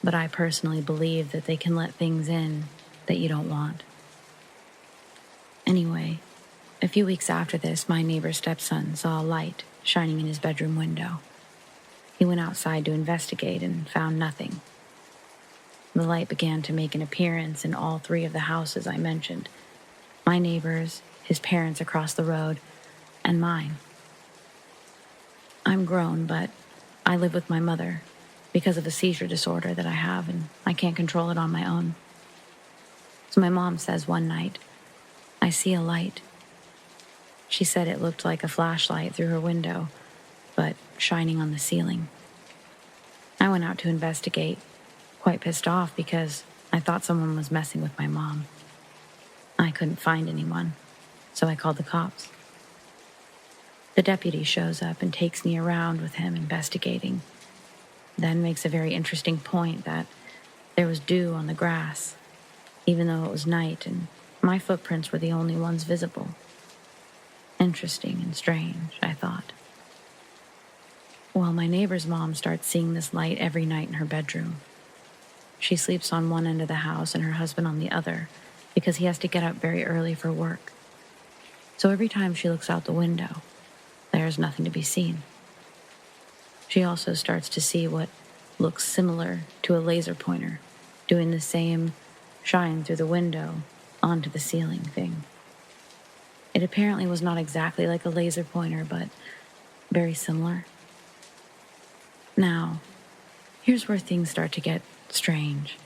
but I personally believe that they can let things in that you don't want. Anyway, a few weeks after this, my neighbor's stepson saw a light shining in his bedroom window. He went outside to investigate and found nothing. The light began to make an appearance in all 3 of the houses I mentioned. My neighbor's, his parents across the road, and mine. I'm grown, but I live with my mother because of a seizure disorder that I have, and I can't control it on my own. So my mom says one night, "I see a light." She said it looked like a flashlight through her window, but shining on the ceiling. I went out to investigate, quite pissed off because I thought someone was messing with my mom. I couldn't find anyone, so I called the cops. The deputy shows up and takes me around with him investigating, then makes a very interesting point that there was dew on the grass, even though it was night and my footprints were the only ones visible. Interesting and strange, I thought. Well, my neighbor's mom starts seeing this light every night in her bedroom. She sleeps on one end of the house and her husband on the other because he has to get up very early for work. So every time she looks out the window, there's nothing to be seen. She also starts to see what looks similar to a laser pointer doing the same shine through the window onto the ceiling thing. It apparently was not exactly like a laser pointer, but very similar. Now, here's where things start to get strange.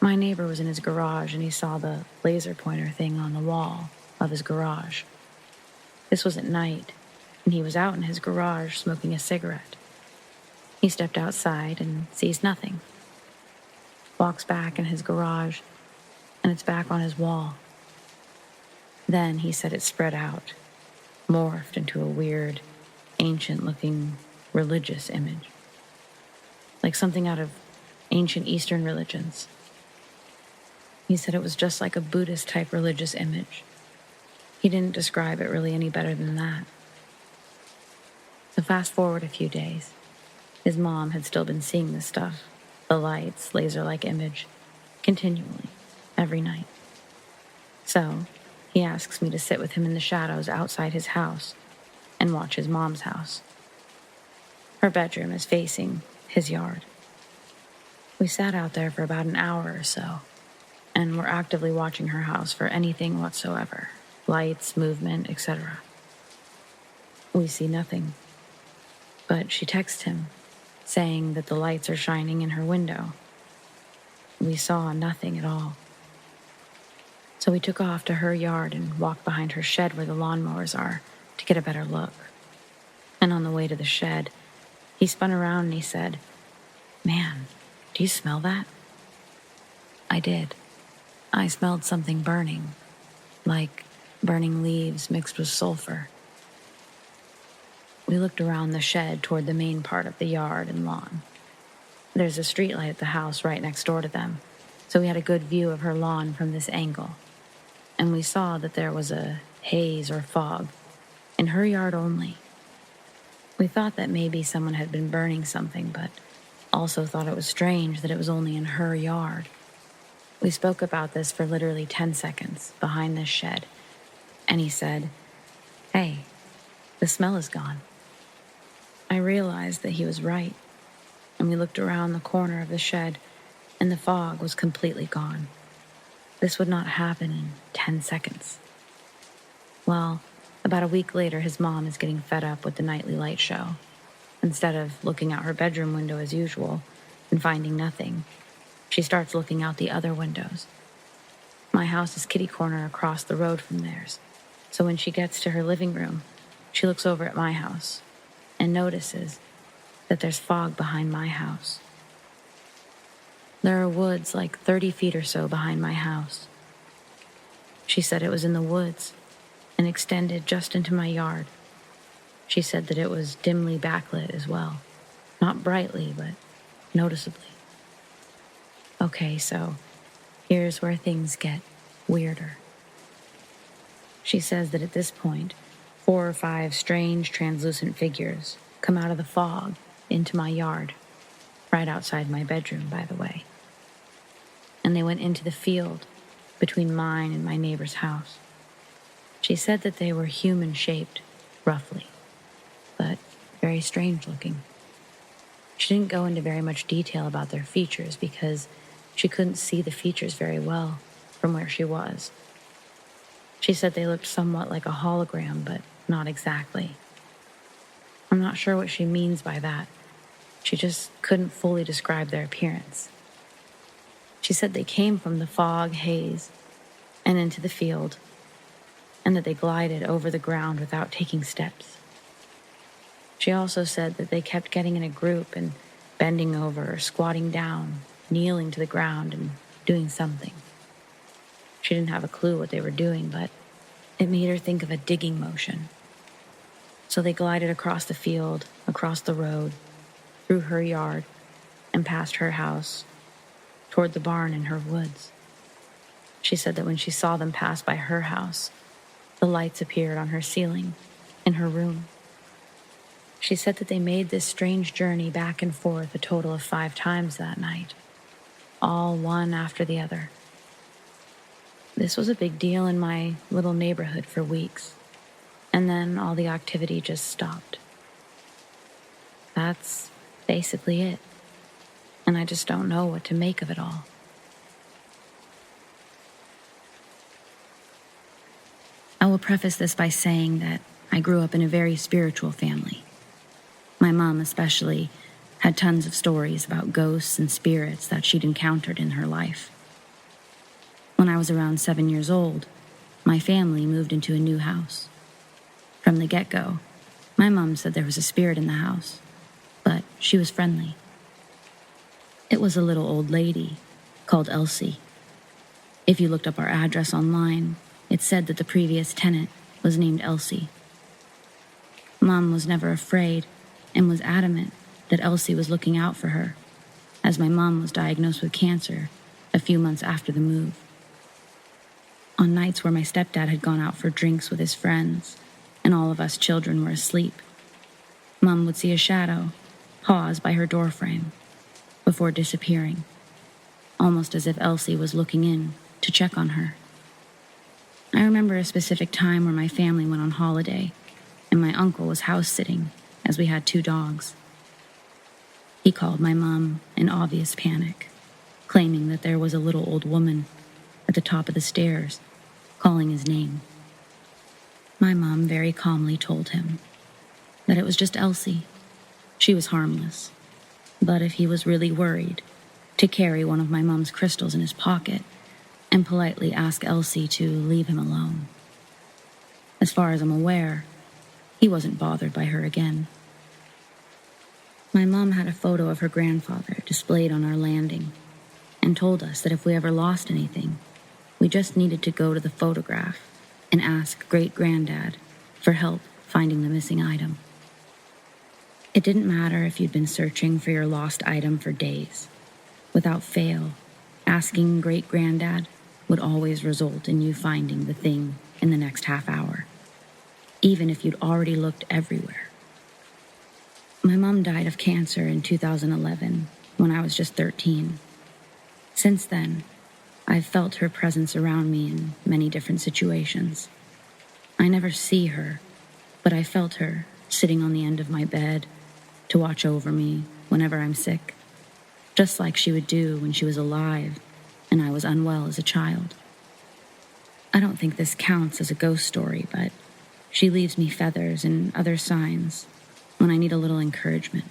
My neighbor was in his garage and he saw the laser pointer thing on the wall of his garage. This was at night, and he was out in his garage smoking a cigarette. He stepped outside and sees nothing. Walks back in his garage, and it's back on his wall. Then he said it spread out, morphed into a weird, ancient-looking religious image, like something out of ancient Eastern religions. He said it was just like a Buddhist-type religious image. He didn't describe it really any better than that. So fast forward a few days. His mom had still been seeing this stuff, the lights, laser-like image, continually, every night. So he asks me to sit with him in the shadows outside his house and watch his mom's house. Her bedroom is facing his yard. We sat out there for about an hour or so, and were actively watching her house for anything whatsoever, lights, movement, etc. We see nothing, but she texts him, saying that the lights are shining in her window. We saw nothing at all. So we took off to her yard and walked behind her shed where the lawnmowers are to get a better look. And on the way to the shed, he spun around and he said, "Man, do you smell that?" I did. I smelled something burning, like burning leaves mixed with sulfur. We looked around the shed toward the main part of the yard and lawn. There's a streetlight at the house right next door to them, so we had a good view of her lawn from this angle. And we saw that there was a haze or fog in her yard only. We thought that maybe someone had been burning something, but also thought it was strange that it was only in her yard. We spoke about this for literally 10 seconds behind this shed, and he said, "Hey, the smell is gone." I realized that he was right, and we looked around the corner of the shed, and the fog was completely gone. This would not happen in 10 seconds. Well, about a week later, his mom is getting fed up with the nightly light show. Instead of looking out her bedroom window as usual and finding nothing, she starts looking out the other windows. My house is kitty corner across the road from theirs, so when she gets to her living room, she looks over at my house and notices that there's fog behind my house. There are woods like 30 feet or so behind my house. She said it was in the woods and extended just into my yard. She said that it was dimly backlit as well. Not brightly, but noticeably. Okay, so here's where things get weirder. She says that at this point, 4 or 5 strange translucent figures come out of the fog into my yard, right outside my bedroom, by the way. And they went into the field between mine and my neighbor's house. She said that they were human-shaped, roughly, but very strange-looking. She didn't go into very much detail about their features because she couldn't see the features very well from where she was. She said they looked somewhat like a hologram, but not exactly. I'm not sure what she means by that. She just couldn't fully describe their appearance. She said they came from the fog haze and into the field, and that they glided over the ground without taking steps. She also said that they kept getting in a group and bending over or squatting down kneeling to the ground and doing something. She didn't have a clue what they were doing, but it made her think of a digging motion. So they glided across the field, across the road, through her yard, and past her house, toward the barn in her woods. She said that when she saw them pass by her house, the lights appeared on her ceiling in her room. She said that they made this strange journey back and forth a total of 5 times that night, all one after the other. This was a big deal in my little neighborhood for weeks, and then all the activity just stopped. That's basically it, and I just don't know what to make of it all. I will preface this by saying that I grew up in a very spiritual family. My mom especially had tons of stories about ghosts and spirits that she'd encountered in her life. When I was around 7 years old, my family moved into a new house. From the get-go, my mom said there was a spirit in the house, but she was friendly. It was a little old lady called Elsie. If you looked up our address online, it said that the previous tenant was named Elsie. Mom was never afraid and was adamant that Elsie was looking out for her, as my mom was diagnosed with cancer a few months after the move. On nights where my stepdad had gone out for drinks with his friends and all of us children were asleep, Mom would see a shadow pause by her doorframe before disappearing, almost as if Elsie was looking in to check on her. I remember a specific time where my family went on holiday and my uncle was house-sitting as we had 2 dogs. He called my mom in obvious panic, claiming that there was a little old woman at the top of the stairs calling his name. My mom very calmly told him that it was just Elsie. She was harmless, but if he was really worried, to carry one of my mom's crystals in his pocket and politely ask Elsie to leave him alone. As far as I'm aware, he wasn't bothered by her again. My mom had a photo of her grandfather displayed on our landing and told us that if we ever lost anything, we just needed to go to the photograph and ask great-granddad for help finding the missing item. It didn't matter if you'd been searching for your lost item for days. Without fail, asking great-granddad would always result in you finding the thing in the next half hour, even if you'd already looked everywhere. My mom died of cancer in 2011 when I was just 13. Since then, I've felt her presence around me in many different situations. I never see her, but I felt her sitting on the end of my bed to watch over me whenever I'm sick, just like she would do when she was alive and I was unwell as a child. I don't think this counts as a ghost story, but she leaves me feathers and other signs when I need a little encouragement.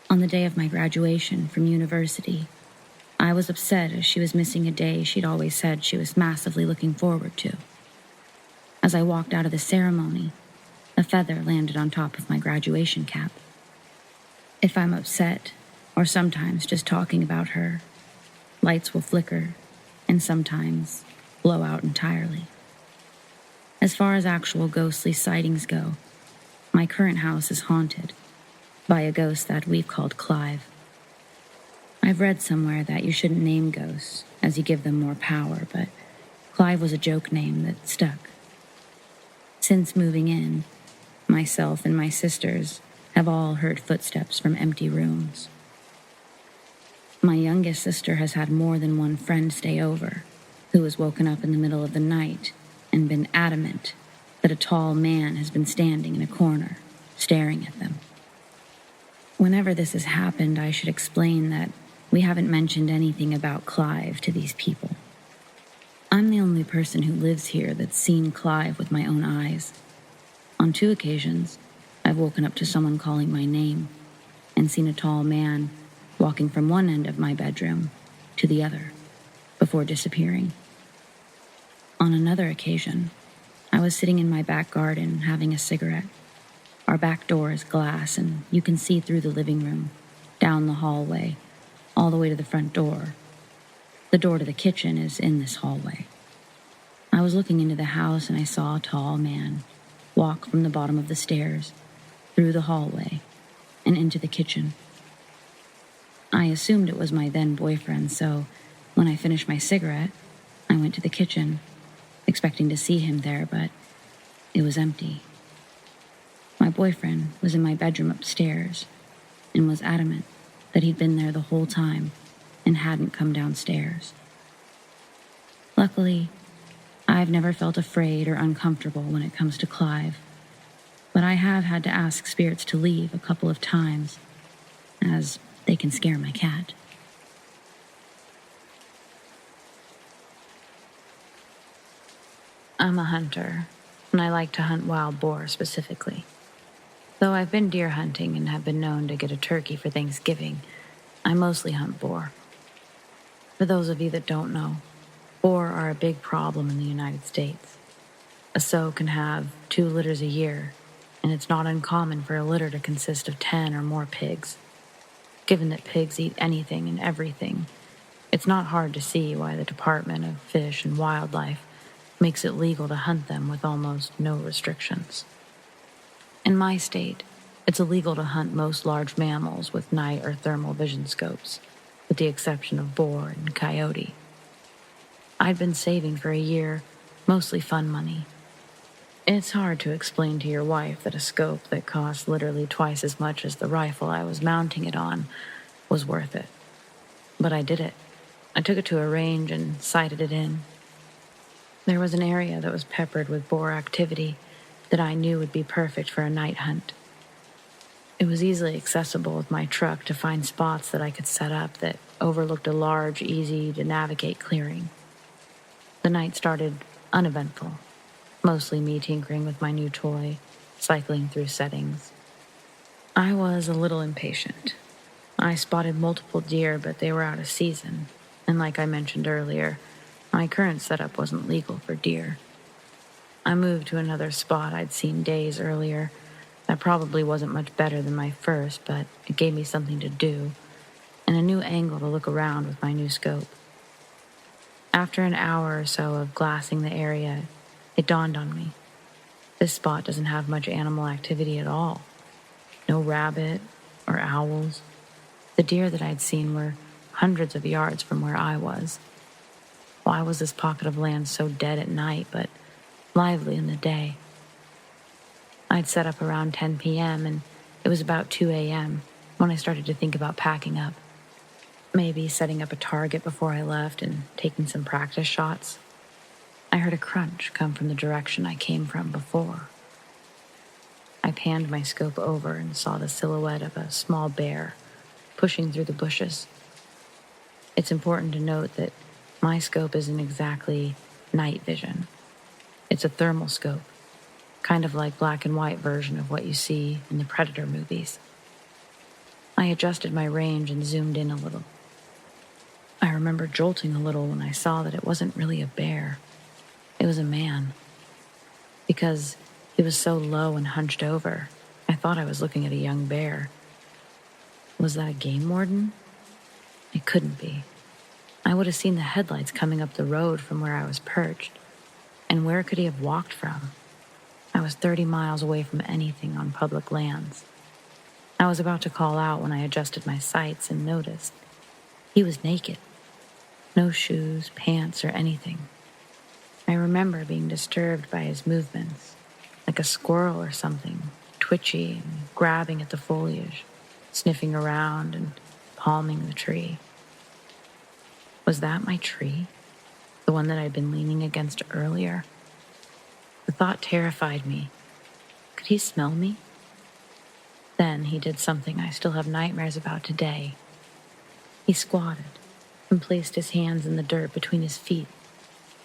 On the day of my graduation from university, I was upset as she was missing a day she'd always said she was massively looking forward to. As I walked out of the ceremony, a feather landed on top of my graduation cap. If I'm upset, or sometimes just talking about her, lights will flicker and sometimes blow out entirely. As far as actual ghostly sightings go, my current house is haunted by a ghost that we've called Clive. I've read somewhere that you shouldn't name ghosts as you give them more power, but Clive was a joke name that stuck. Since moving in, myself and my sisters have all heard footsteps from empty rooms. My youngest sister has had more than one friend stay over who has woken up in the middle of the night and been adamant that a tall man has been standing in a corner, staring at them. Whenever this has happened, I should explain that we haven't mentioned anything about Clive to these people. I'm the only person who lives here that's seen Clive with my own eyes. On 2 occasions, I've woken up to someone calling my name and seen a tall man walking from one end of my bedroom to the other before disappearing. On another occasion, I was sitting in my back garden having a cigarette. Our back door is glass and you can see through the living room, down the hallway, all the way to the front door. The door to the kitchen is in this hallway. I was looking into the house and I saw a tall man walk from the bottom of the stairs, through the hallway, and into the kitchen. I assumed it was my then boyfriend, so when I finished my cigarette, I went to the kitchen, expecting to see him there, but it was empty. My boyfriend was in my bedroom upstairs and was adamant that he'd been there the whole time and hadn't come downstairs. Luckily, I've never felt afraid or uncomfortable when it comes to Clive, but I have had to ask spirits to leave a couple of times, as they can scare my cat. I'm a hunter, and I like to hunt wild boar specifically. Though I've been deer hunting and have been known to get a turkey for Thanksgiving, I mostly hunt boar. For those of you that don't know, boar are a big problem in the United States. A sow can have 2 litters a year, and it's not uncommon for a litter to consist of 10 or more pigs. Given that pigs eat anything and everything, it's not hard to see why the Department of Fish and Wildlife makes it legal to hunt them with almost no restrictions. In my state, it's illegal to hunt most large mammals with night or thermal vision scopes, with the exception of boar and coyote. I'd been saving for a year, mostly fun money. It's hard to explain to your wife that a scope that cost literally twice as much as the rifle I was mounting it on was worth it. But I did it. I took it to a range and sighted it in. There was an area that was peppered with boar activity that I knew would be perfect for a night hunt. It was easily accessible with my truck to find spots that I could set up that overlooked a large, easy-to-navigate clearing. The night started uneventful, mostly me tinkering with my new toy, cycling through settings. I was a little impatient. I spotted multiple deer, but they were out of season, and like I mentioned earlier, my current setup wasn't legal for deer. I moved to another spot I'd seen days earlier. That probably wasn't much better than my first, but it gave me something to do, and a new angle to look around with my new scope. After an hour or so of glassing the area, it dawned on me. This spot doesn't have much animal activity at all. No rabbit or owls. The deer that I'd seen were hundreds of yards from where I was. Why was this pocket of land so dead at night, but lively in the day? I'd set up around 10 p.m., and it was about 2 a.m. when I started to think about packing up. Maybe setting up a target before I left and taking some practice shots. I heard a crunch come from the direction I came from before. I panned my scope over and saw the silhouette of a small bear pushing through the bushes. It's important to note that my scope isn't exactly night vision. It's a thermal scope, kind of like black and white version of what you see in the Predator movies. I adjusted my range and zoomed in a little. I remember jolting a little when I saw that it wasn't really a bear. It was a man. Because he was so low and hunched over, I thought I was looking at a young bear. Was that a game warden? It couldn't be. I would have seen the headlights coming up the road from where I was perched. And where could he have walked from? I was 30 miles away from anything on public lands. I was about to call out when I adjusted my sights and noticed he was naked. No shoes, pants, or anything. I remember being disturbed by his movements, like a squirrel or something, twitchy and grabbing at the foliage, sniffing around and palming the tree. Was that my tree? The one that I'd been leaning against earlier? The thought terrified me. Could he smell me? Then he did something I still have nightmares about today. He squatted and placed his hands in the dirt between his feet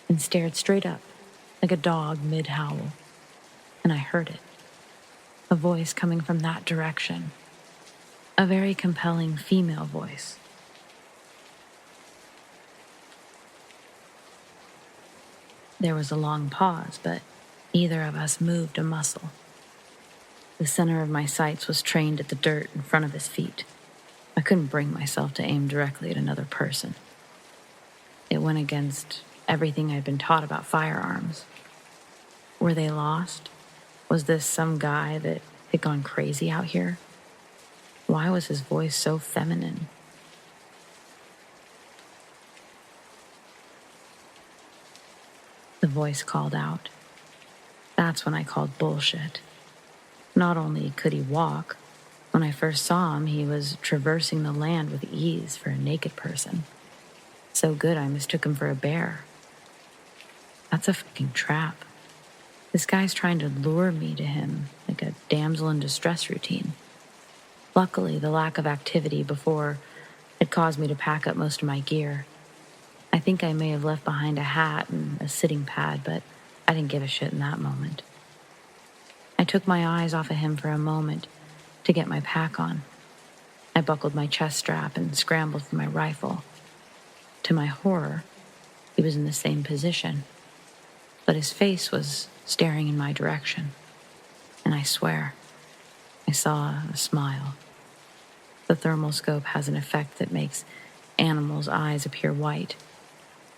and stared straight up like a dog mid-howl. And I heard it. A voice coming from that direction. A very compelling female voice. There was a long pause, but neither of us moved a muscle. The center of my sights was trained at the dirt in front of his feet. I couldn't bring myself to aim directly at another person. It went against everything I'd been taught about firearms. Were they lost? Was this some guy that had gone crazy out here? Why was his voice so feminine? The voice called out. That's when I called bullshit. Not only could he walk, when I first saw him, he was traversing the land with ease for a naked person. So good I mistook him for a bear. That's a fucking trap. This guy's trying to lure me to him like a damsel in distress routine. Luckily, the lack of activity before had caused me to pack up most of my gear. I think I may have left behind a hat and a sitting pad, but I didn't give a shit in that moment. I took my eyes off of him for a moment to get my pack on. I buckled my chest strap and scrambled for my rifle. To my horror, he was in the same position, but his face was staring in my direction, and I swear, I saw a smile. The thermal scope has an effect that makes animals' eyes appear white.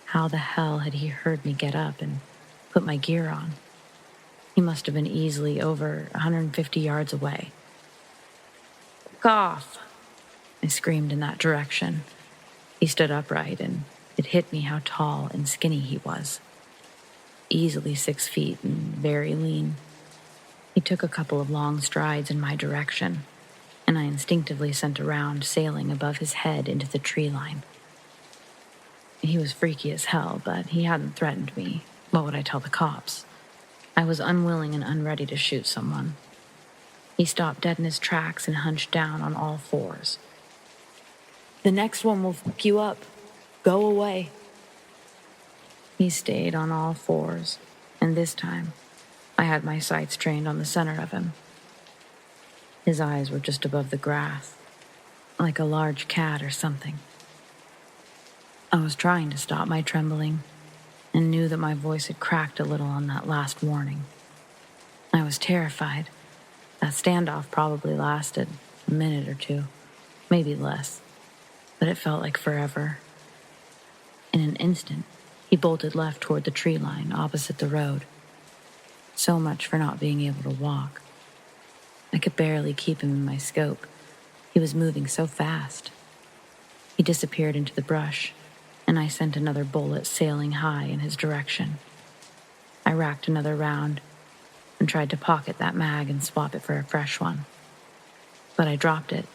How the hell had he heard me get up and put my gear on? He must have been easily over 150 yards away. "Fuck off!" I screamed in that direction. He stood upright, and it hit me how tall and skinny he was. Easily 6 feet and very lean. He took a couple of long strides in my direction, and I instinctively sent a round sailing above his head into the tree line. He was freaky as hell, but he hadn't threatened me. What would I tell the cops? I was unwilling and unready to shoot someone. He stopped dead in his tracks and hunched down on all fours. "The next one will fuck you up. Go away." He stayed on all fours, and this time, I had my sights trained on the center of him. His eyes were just above the grass, like a large cat or something. I was trying to stop my trembling, and knew that my voice had cracked a little on that last warning. I was terrified. That standoff probably lasted a minute or two, maybe less, but it felt like forever. In an instant, he bolted left toward the tree line opposite the road. So much for not being able to walk. I could barely keep him in my scope. He was moving so fast. He disappeared into the brush, and I sent another bullet sailing high in his direction. I racked another round and tried to pocket that mag and swap it for a fresh one. But I dropped it,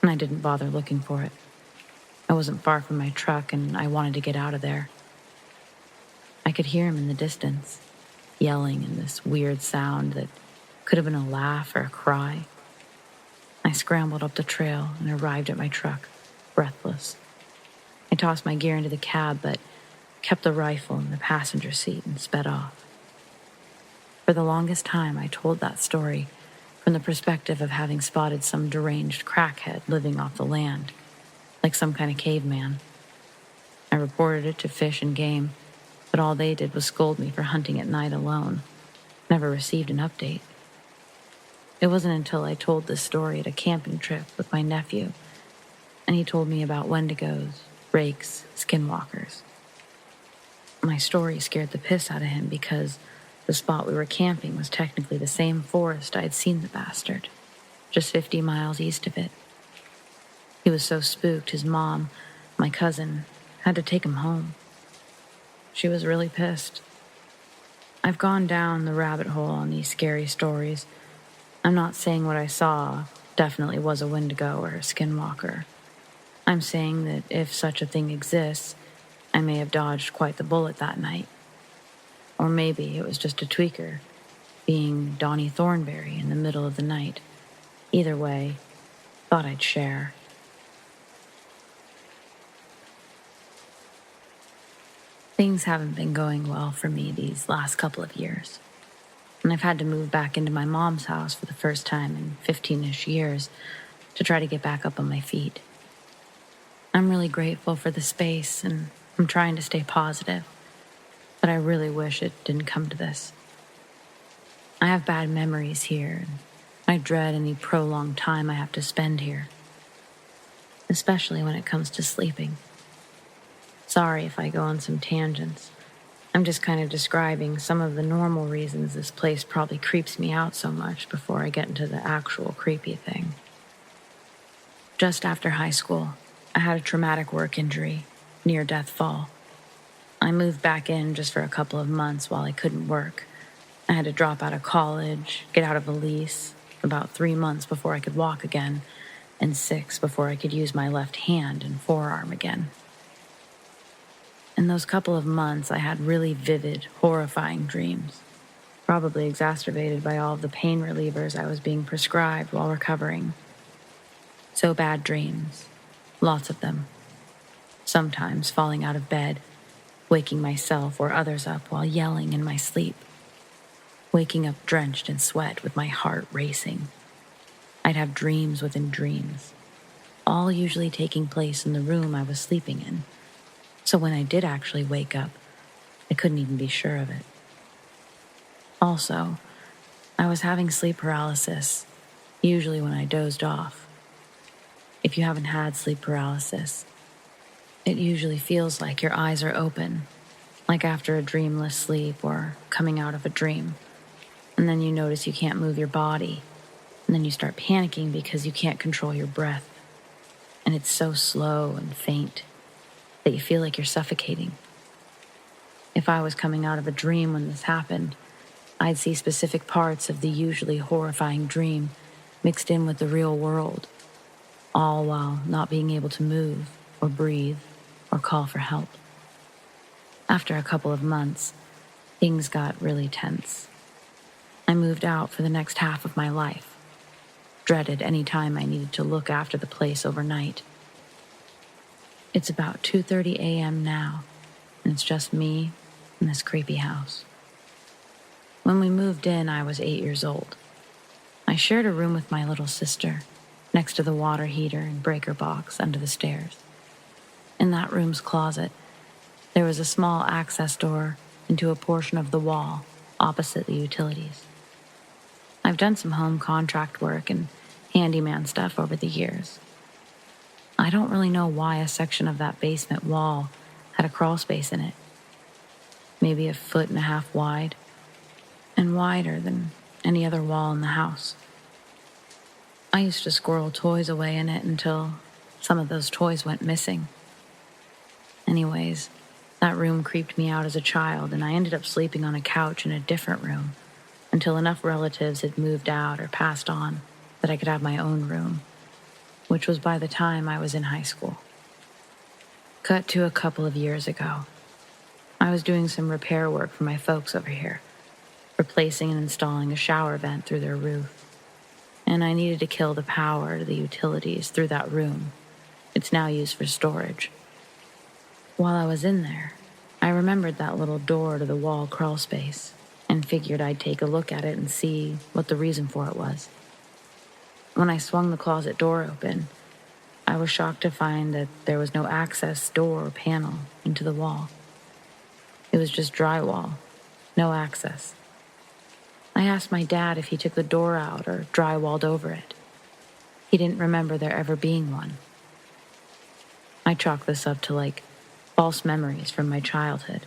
and I didn't bother looking for it. I wasn't far from my truck, and I wanted to get out of there. I could hear him in the distance, yelling in this weird sound that could have been a laugh or a cry. I scrambled up the trail and arrived at my truck, breathless. I tossed my gear into the cab, but kept the rifle in the passenger seat and sped off. For the longest time, I told that story from the perspective of having spotted some deranged crackhead living off the land, like some kind of caveman. I reported it to Fish and Game, but all they did was scold me for hunting at night alone. Never received an update. It wasn't until I told this story at a camping trip with my nephew, and he told me about wendigos, rakes, skinwalkers. My story scared the piss out of him because the spot we were camping was technically the same forest I had seen the bastard, just 50 miles east of it. He was so spooked his mom, my cousin, had to take him home. She was really pissed. I've gone down the rabbit hole on these scary stories. I'm not saying what I saw definitely was a wendigo or a skinwalker. I'm saying that if such a thing exists, I may have dodged quite the bullet that night. Or maybe it was just a tweaker, being Donnie Thornberry in the middle of the night. Either way, thought I'd share. Things haven't been going well for me these last couple of years, and I've had to move back into my mom's house for the first time in 15-ish years to try to get back up on my feet. I'm really grateful for the space, and I'm trying to stay positive, but I really wish it didn't come to this. I have bad memories here, and I dread any prolonged time I have to spend here. especially when it comes to sleeping. Sorry if I go on some tangents. I'm just kind of describing some of the normal reasons this place probably creeps me out so much before I get into the actual creepy thing. Just after high school, I had a traumatic work injury, near-death fall. I moved back in just for a couple of months while I couldn't work. I had to drop out of college, get out of a lease, about 3 months before I could walk again, and 6 before I could use my left hand and forearm again. In those couple of months, I had really vivid, horrifying dreams, probably exacerbated by all of the pain relievers I was being prescribed while recovering. So bad dreams, lots of them. Sometimes falling out of bed, waking myself or others up while yelling in my sleep. Waking up drenched in sweat with my heart racing. I'd have dreams within dreams, all usually taking place in the room I was sleeping in. So when I did actually wake up, I couldn't even be sure of it. Also, I was having sleep paralysis, usually when I dozed off. If you haven't had sleep paralysis, it usually feels like your eyes are open, like after a dreamless sleep or coming out of a dream. And then you notice you can't move your body, and then you start panicking because you can't control your breath. And it's so slow and faint that you feel like you're suffocating. If I was coming out of a dream when this happened, I'd see specific parts of the usually horrifying dream mixed in with the real world, all while not being able to move or breathe or call for help. After a couple of months, things got really tense. I moved out for the next half of my life, dreaded any time I needed to look after the place overnight. It's about 2:30 a.m. now, and it's just me and this creepy house. When we moved in, I was 8 years old. I shared a room with my little sister, next to the water heater and breaker box under the stairs. In that room's closet, there was a small access door into a portion of the wall opposite the utilities. I've done some home contract work and handyman stuff over the years. I don't really know why a section of that basement wall had a crawl space in it. Maybe 1.5 feet wide, and wider than any other wall in the house. I used to squirrel toys away in it until some of those toys went missing. Anyways, that room creeped me out as a child, and I ended up sleeping on a couch in a different room until enough relatives had moved out or passed on that I could have my own room, which was by the time I was in high school. Cut to a couple of years ago. I was doing some repair work for my folks over here, replacing and installing a shower vent through their roof. And I needed to kill the power to the utilities through that room. It's now used for storage. While I was in there, I remembered that little door to the wall crawl space and figured I'd take a look at it and see what the reason for it was. When I swung the closet door open, I was shocked to find that there was no access door or panel into the wall. It was just drywall, no access. I asked my dad if he took the door out or drywalled over it. He didn't remember there ever being one. I chalked this up to false memories from my childhood.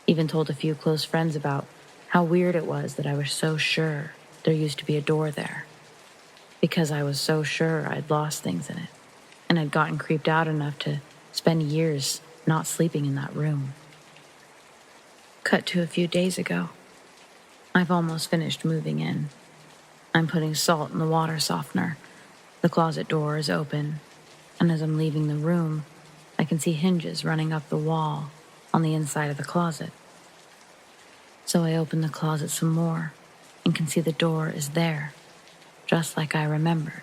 Even told a few close friends about how weird it was that I was so sure there used to be a door there. Because I was so sure I'd lost things in it, and I'd gotten creeped out enough to spend years not sleeping in that room. Cut to a few days ago. I've almost finished moving in. I'm putting salt in the water softener. The closet door is open, and as I'm leaving the room, I can see hinges running up the wall on the inside of the closet. So I open the closet some more and can see the door is there, just like I remembered.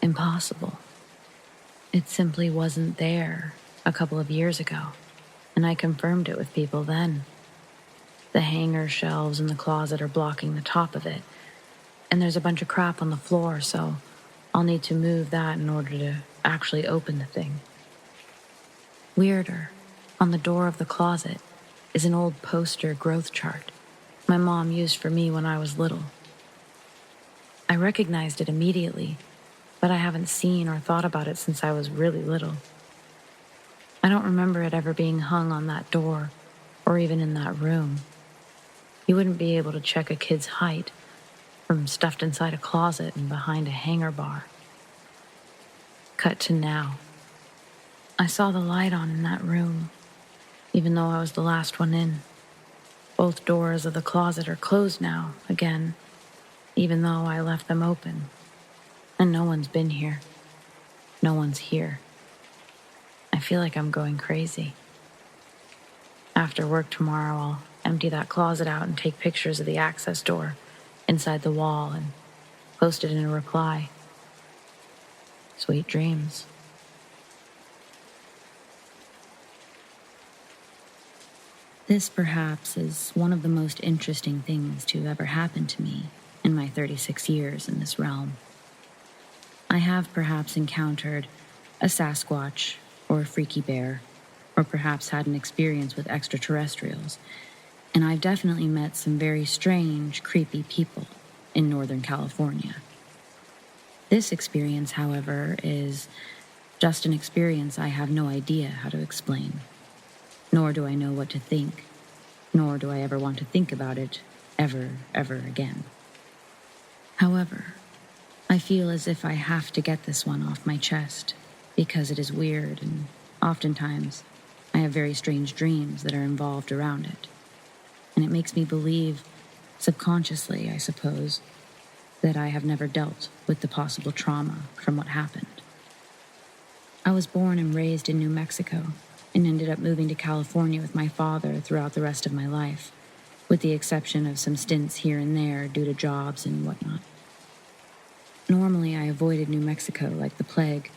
Impossible. It simply wasn't there a couple of years ago, and I confirmed it with people then. The hanger shelves in the closet are blocking the top of it, and there's a bunch of crap on the floor, so I'll need to move that in order to actually open the thing. Weirder, on the door of the closet is an old poster growth chart my mom used for me when I was little. I recognized it immediately, but I haven't seen or thought about it since I was really little. I don't remember it ever being hung on that door or even in that room. You wouldn't be able to check a kid's height from stuffed inside a closet and behind a hanger bar. Cut to now. I saw the light on in that room, even though I was the last one in. Both doors of the closet are closed now, again, even though I left them open. And no one's been here. No one's here. I feel like I'm going crazy. After work tomorrow, I'll empty that closet out and take pictures of the access door inside the wall and post it in a reply. Sweet dreams. This, perhaps, is one of the most interesting things to ever happen to me in my 36 years in this realm. I have perhaps encountered a Sasquatch or a freaky bear, or perhaps had an experience with extraterrestrials, and I've definitely met some very strange, creepy people in Northern California. This experience, however, is just an experience I have no idea how to explain. Nor do I know what to think, nor do I ever want to think about it ever again. However, I feel as if I have to get this one off my chest because it is weird, and oftentimes I have very strange dreams that are involved around it. And it makes me believe, subconsciously, I suppose, that I have never dealt with the possible trauma from what happened. I was born and raised in New Mexico, and ended up moving to California with my father throughout the rest of my life, with the exception of some stints here and there due to jobs and whatnot. Normally, I avoided New Mexico like the plague.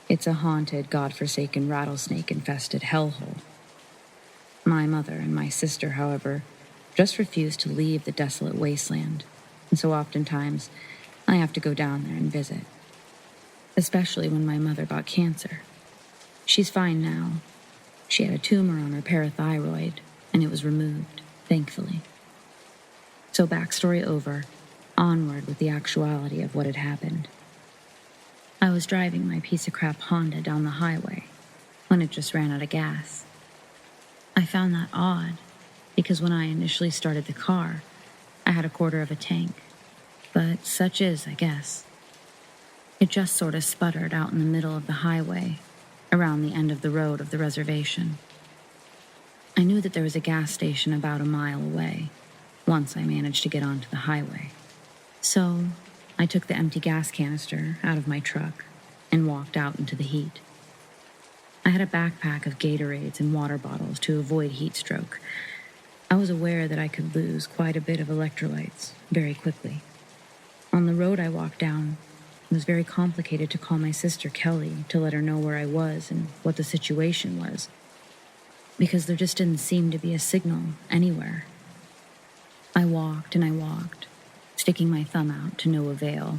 It's a haunted, godforsaken, rattlesnake-infested hellhole. My mother and my sister, however, just refused to leave the desolate wasteland, and so oftentimes I have to go down there and visit. Especially when my mother got cancer. She's fine now. She had a tumor on her parathyroid, and it was removed, thankfully. So backstory over, onward with the actuality of what had happened. I was driving my piece of crap Honda down the highway when it just ran out of gas. I found that odd, because when I initially started the car, I had a quarter of a tank. But such is, I guess. It just sort of sputtered out in the middle of the highway, around the end of the road of the reservation. I knew that there was a gas station about a mile away, once I managed to get onto the highway. So I took the empty gas canister out of my truck and walked out into the heat. I had a backpack of Gatorades and water bottles to avoid heat stroke. I was aware that I could lose quite a bit of electrolytes very quickly. On the road I walked down, it was very complicated to call my sister Kelly to let her know where I was and what the situation was, because there just didn't seem to be a signal anywhere. I walked and I walked, sticking my thumb out to no avail.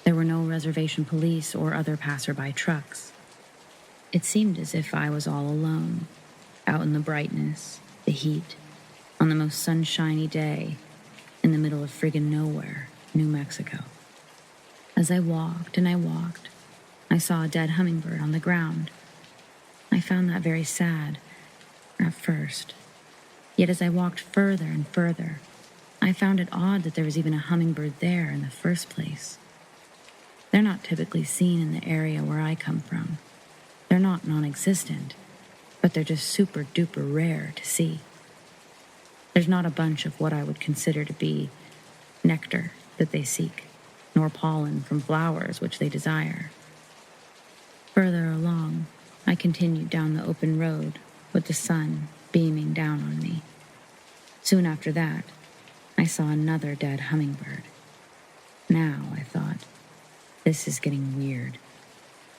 There were no reservation police or other passerby trucks. It seemed as if I was all alone, out in the brightness, the heat, on the most sunshiny day, in the middle of friggin' nowhere, New Mexico. As I walked and I walked, I saw a dead hummingbird on the ground. I found that very sad, at first. Yet as I walked further and further, I found it odd that there was even a hummingbird there in the first place. They're not typically seen in the area where I come from. They're not non-existent, but they're just super duper rare to see. There's not a bunch of what I would consider to be nectar that they seek, nor pollen from flowers which they desire. Further along, I continued down the open road with the sun beaming down on me. Soon after that, I saw another dead hummingbird. Now, I thought, this is getting weird.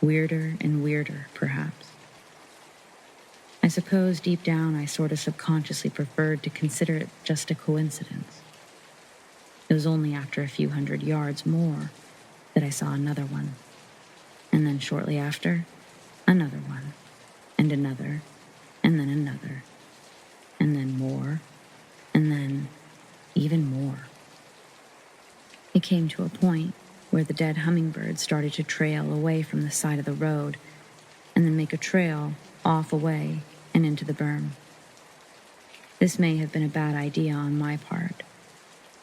Weirder and weirder, perhaps. I suppose deep down I sort of subconsciously preferred to consider it just a coincidence. It was only after a few hundred yards more that I saw another one. And then shortly after, another one, and another, and then another, and then more, and then even more. It came to a point where the dead hummingbirds started to trail away from the side of the road and then make a trail off away and into the berm. This may have been a bad idea on my part,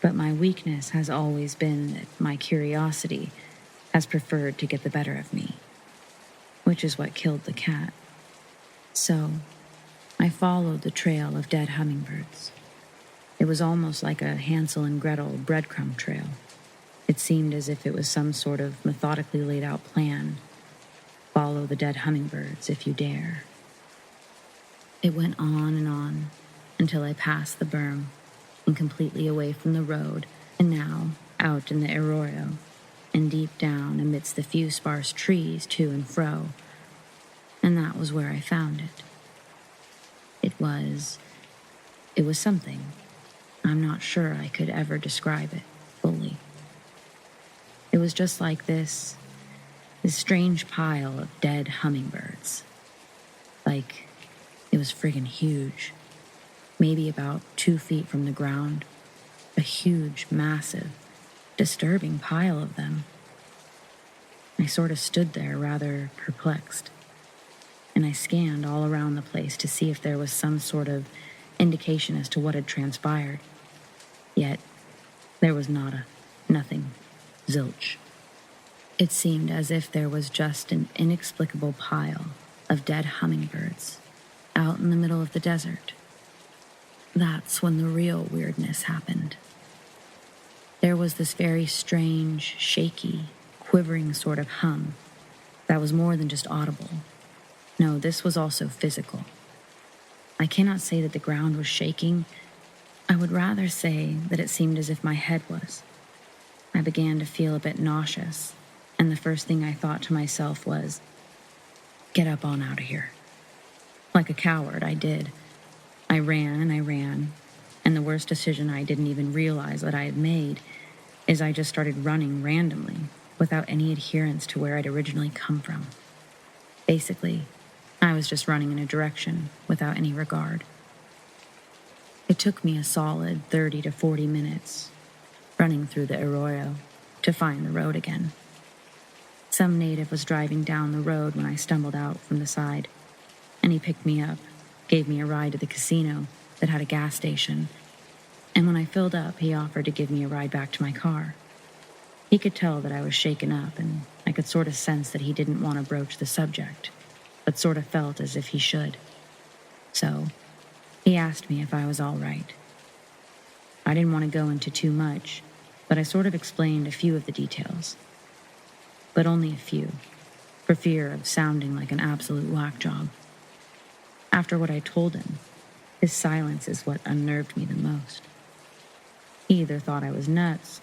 but my weakness has always been that my curiosity has preferred to get the better of me, which is what killed the cat. So, I followed the trail of dead hummingbirds. It was almost like a Hansel and Gretel breadcrumb trail. It seemed as if it was some sort of methodically laid out plan. Follow the dead hummingbirds if you dare. It went on until I passed the berm and completely away from the road, and now out in the arroyo and deep down amidst the few sparse trees to and fro. And that was where I found it. It was something. I'm not sure I could ever describe it fully. It was just like this strange pile of dead hummingbirds. Like, it was friggin' huge. Maybe about 2 feet from the ground. A huge, massive, disturbing pile of them. I sort of stood there rather perplexed, and I scanned all around the place to see if there was some sort of indication as to what had transpired. Yet, there was nada, nothing, zilch. It seemed as if there was just an inexplicable pile of dead hummingbirds out in the middle of the desert. That's when the real weirdness happened. There was this very strange, shaky, quivering sort of hum that was more than just audible. No, this was also physical. I cannot say that the ground was shaking. I would rather say that it seemed as if my head was. I began to feel a bit nauseous, and the first thing I thought to myself was, get up on out of here. Like a coward, I did. I ran, and the worst decision I didn't even realize that I had made is I just started running randomly without any adherence to where I'd originally come from. Basically, I was just running in a direction without any regard. It took me a solid 30 to 40 minutes running through the arroyo to find the road again. Some native was driving down the road when I stumbled out from the side, and he picked me up, gave me a ride to the casino that had a gas station, and when I filled up, he offered to give me a ride back to my car. He could tell that I was shaken up, and I could sort of sense that he didn't want to broach the subject, but sort of felt as if he should. So, he asked me if I was all right. I didn't want to go into too much, but I sort of explained a few of the details. But only a few, for fear of sounding like an absolute whack job. After what I told him, his silence is what unnerved me the most. He either thought I was nuts,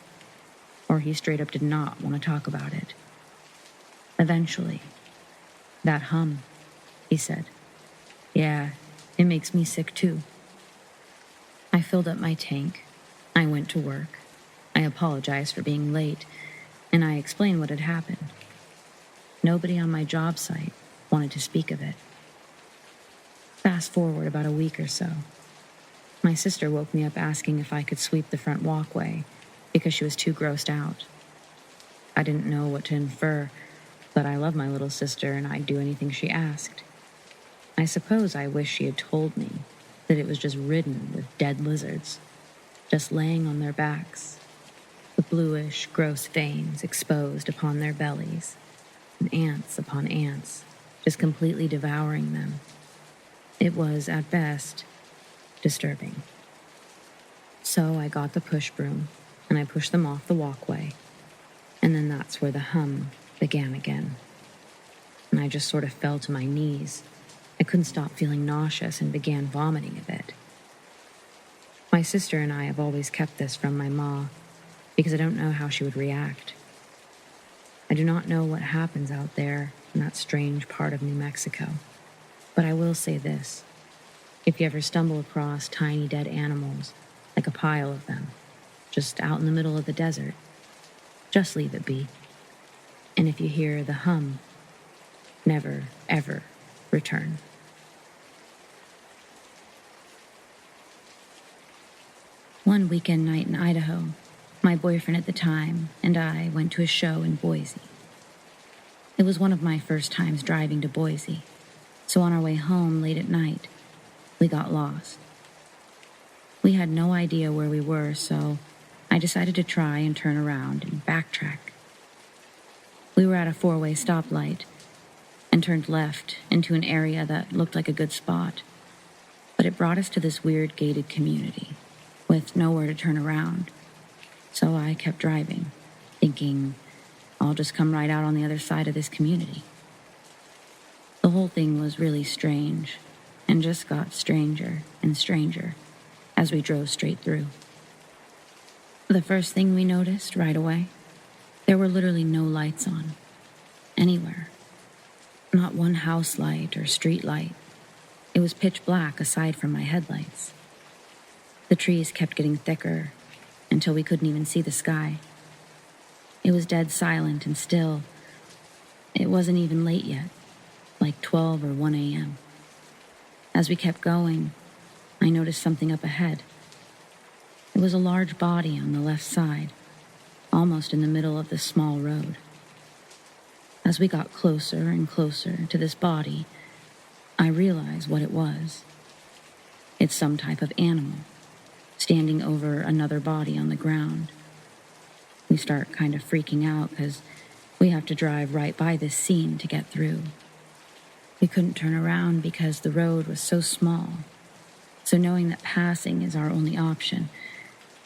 or he straight up did not want to talk about it. Eventually, that hum, he said. Yeah, it makes me sick too. I filled up my tank. I went to work. I apologized for being late, and I explained what had happened. Nobody on my job site wanted to speak of it. Fast forward about a week or so. My sister woke me up asking if I could sweep the front walkway because she was too grossed out. I didn't know what to infer, but I love my little sister and I'd do anything she asked. I suppose I wish she had told me that it was just ridden with dead lizards, just laying on their backs, the bluish, gross veins exposed upon their bellies, and ants upon ants, just completely devouring them. It was, at best, disturbing. So I got the push broom, and I pushed them off the walkway, and then that's where the hum began again. And I just sort of fell to my knees. I couldn't stop feeling nauseous and began vomiting a bit. My sister and I have always kept this from my ma, because I don't know how she would react. I do not know what happens out there in that strange part of New Mexico. But I will say this. If you ever stumble across tiny dead animals, like a pile of them, just out in the middle of the desert, just leave it be. And if you hear the hum, never, ever return. One weekend night in Idaho, My boyfriend at the time and I went to a show in Boise. It was one of my first times driving to Boise, so on our way home late at night, we got lost. We had no idea where we were, so I decided to try and turn around and backtrack. We were at a 4-way stoplight and turned left into an area that looked like a good spot, but it brought us to this weird gated community with nowhere to turn around. So I kept driving, thinking I'll just come right out on the other side of this community. The whole thing was really strange and just got stranger and stranger as we drove straight through. The first thing we noticed right away, there were literally no lights on, anywhere. Not one house light or street light. It was pitch black aside from my headlights. The trees kept getting thicker until we couldn't even see the sky. It was dead silent and still. It wasn't even late yet, like 12 or 1 a.m. As we kept going, I noticed something up ahead. It was a large body on the left side, almost in the middle of this small road. As we got closer and closer to this body, I realized what it was. It's some type of animal, standing over another body on the ground. We start kind of freaking out because we have to drive right by this scene to get through. We couldn't turn around because the road was so small. So knowing that passing is our only option,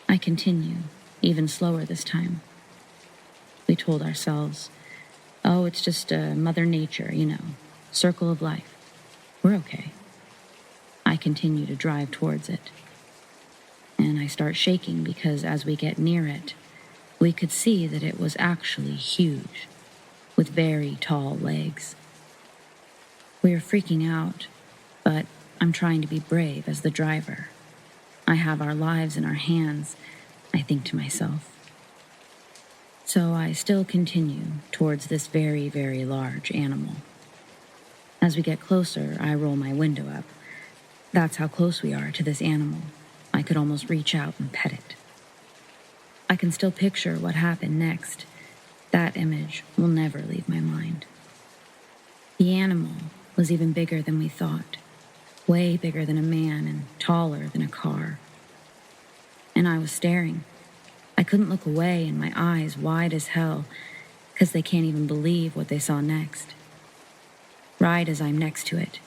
I continue, even slower this time. We told ourselves, oh, it's just Mother Nature, circle of life. We're okay. I continue to drive towards it. And I start shaking because as we get near it, we could see that it was actually huge, with very tall legs. We are freaking out, but I'm trying to be brave as the driver. I have our lives in our hands, I think to myself. So I still continue towards this very, very large animal. As we get closer, I roll my window up. That's how close we are to this animal. I could almost reach out and pet it. I can still picture what happened next. That image will never leave my mind. The animal was even bigger than we thought, way bigger than a man and taller than a car. And I was staring. I couldn't look away, and my eyes wide as hell, because they can't even believe what they saw next. Right as I'm next to it,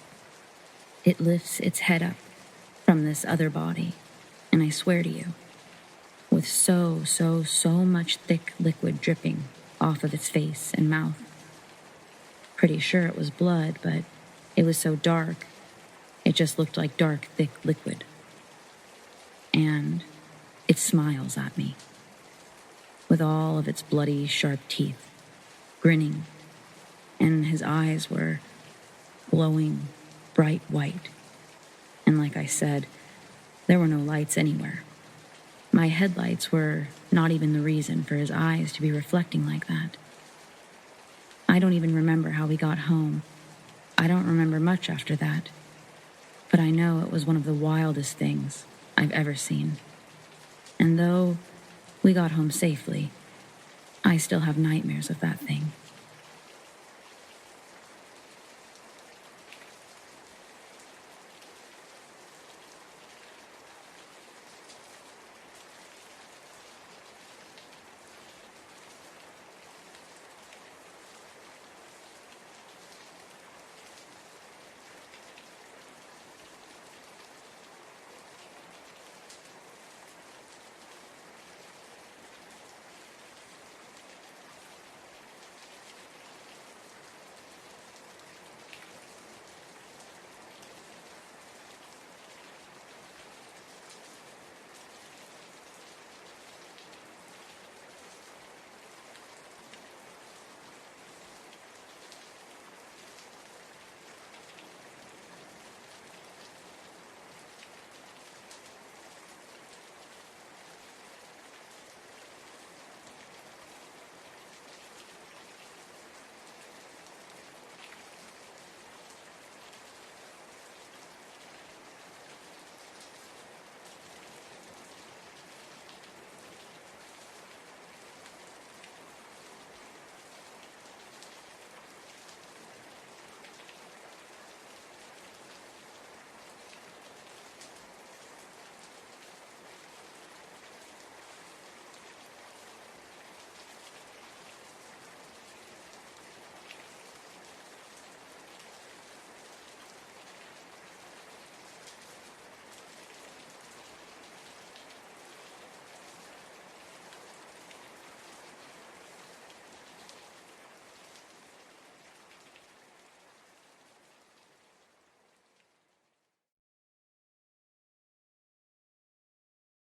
it lifts its head up from this other body, and I swear to you, with so much thick liquid dripping off of its face and mouth. Pretty sure it was blood, but it was so dark, it just looked like dark, thick liquid. And it smiles at me, with all of its bloody, sharp teeth, grinning, and his eyes were glowing bright white. And like I said, there were no lights anywhere. My headlights were not even the reason for his eyes to be reflecting like that. I don't even remember how we got home. I don't remember much after that. But I know it was one of the wildest things I've ever seen. And though we got home safely, I still have nightmares of that thing.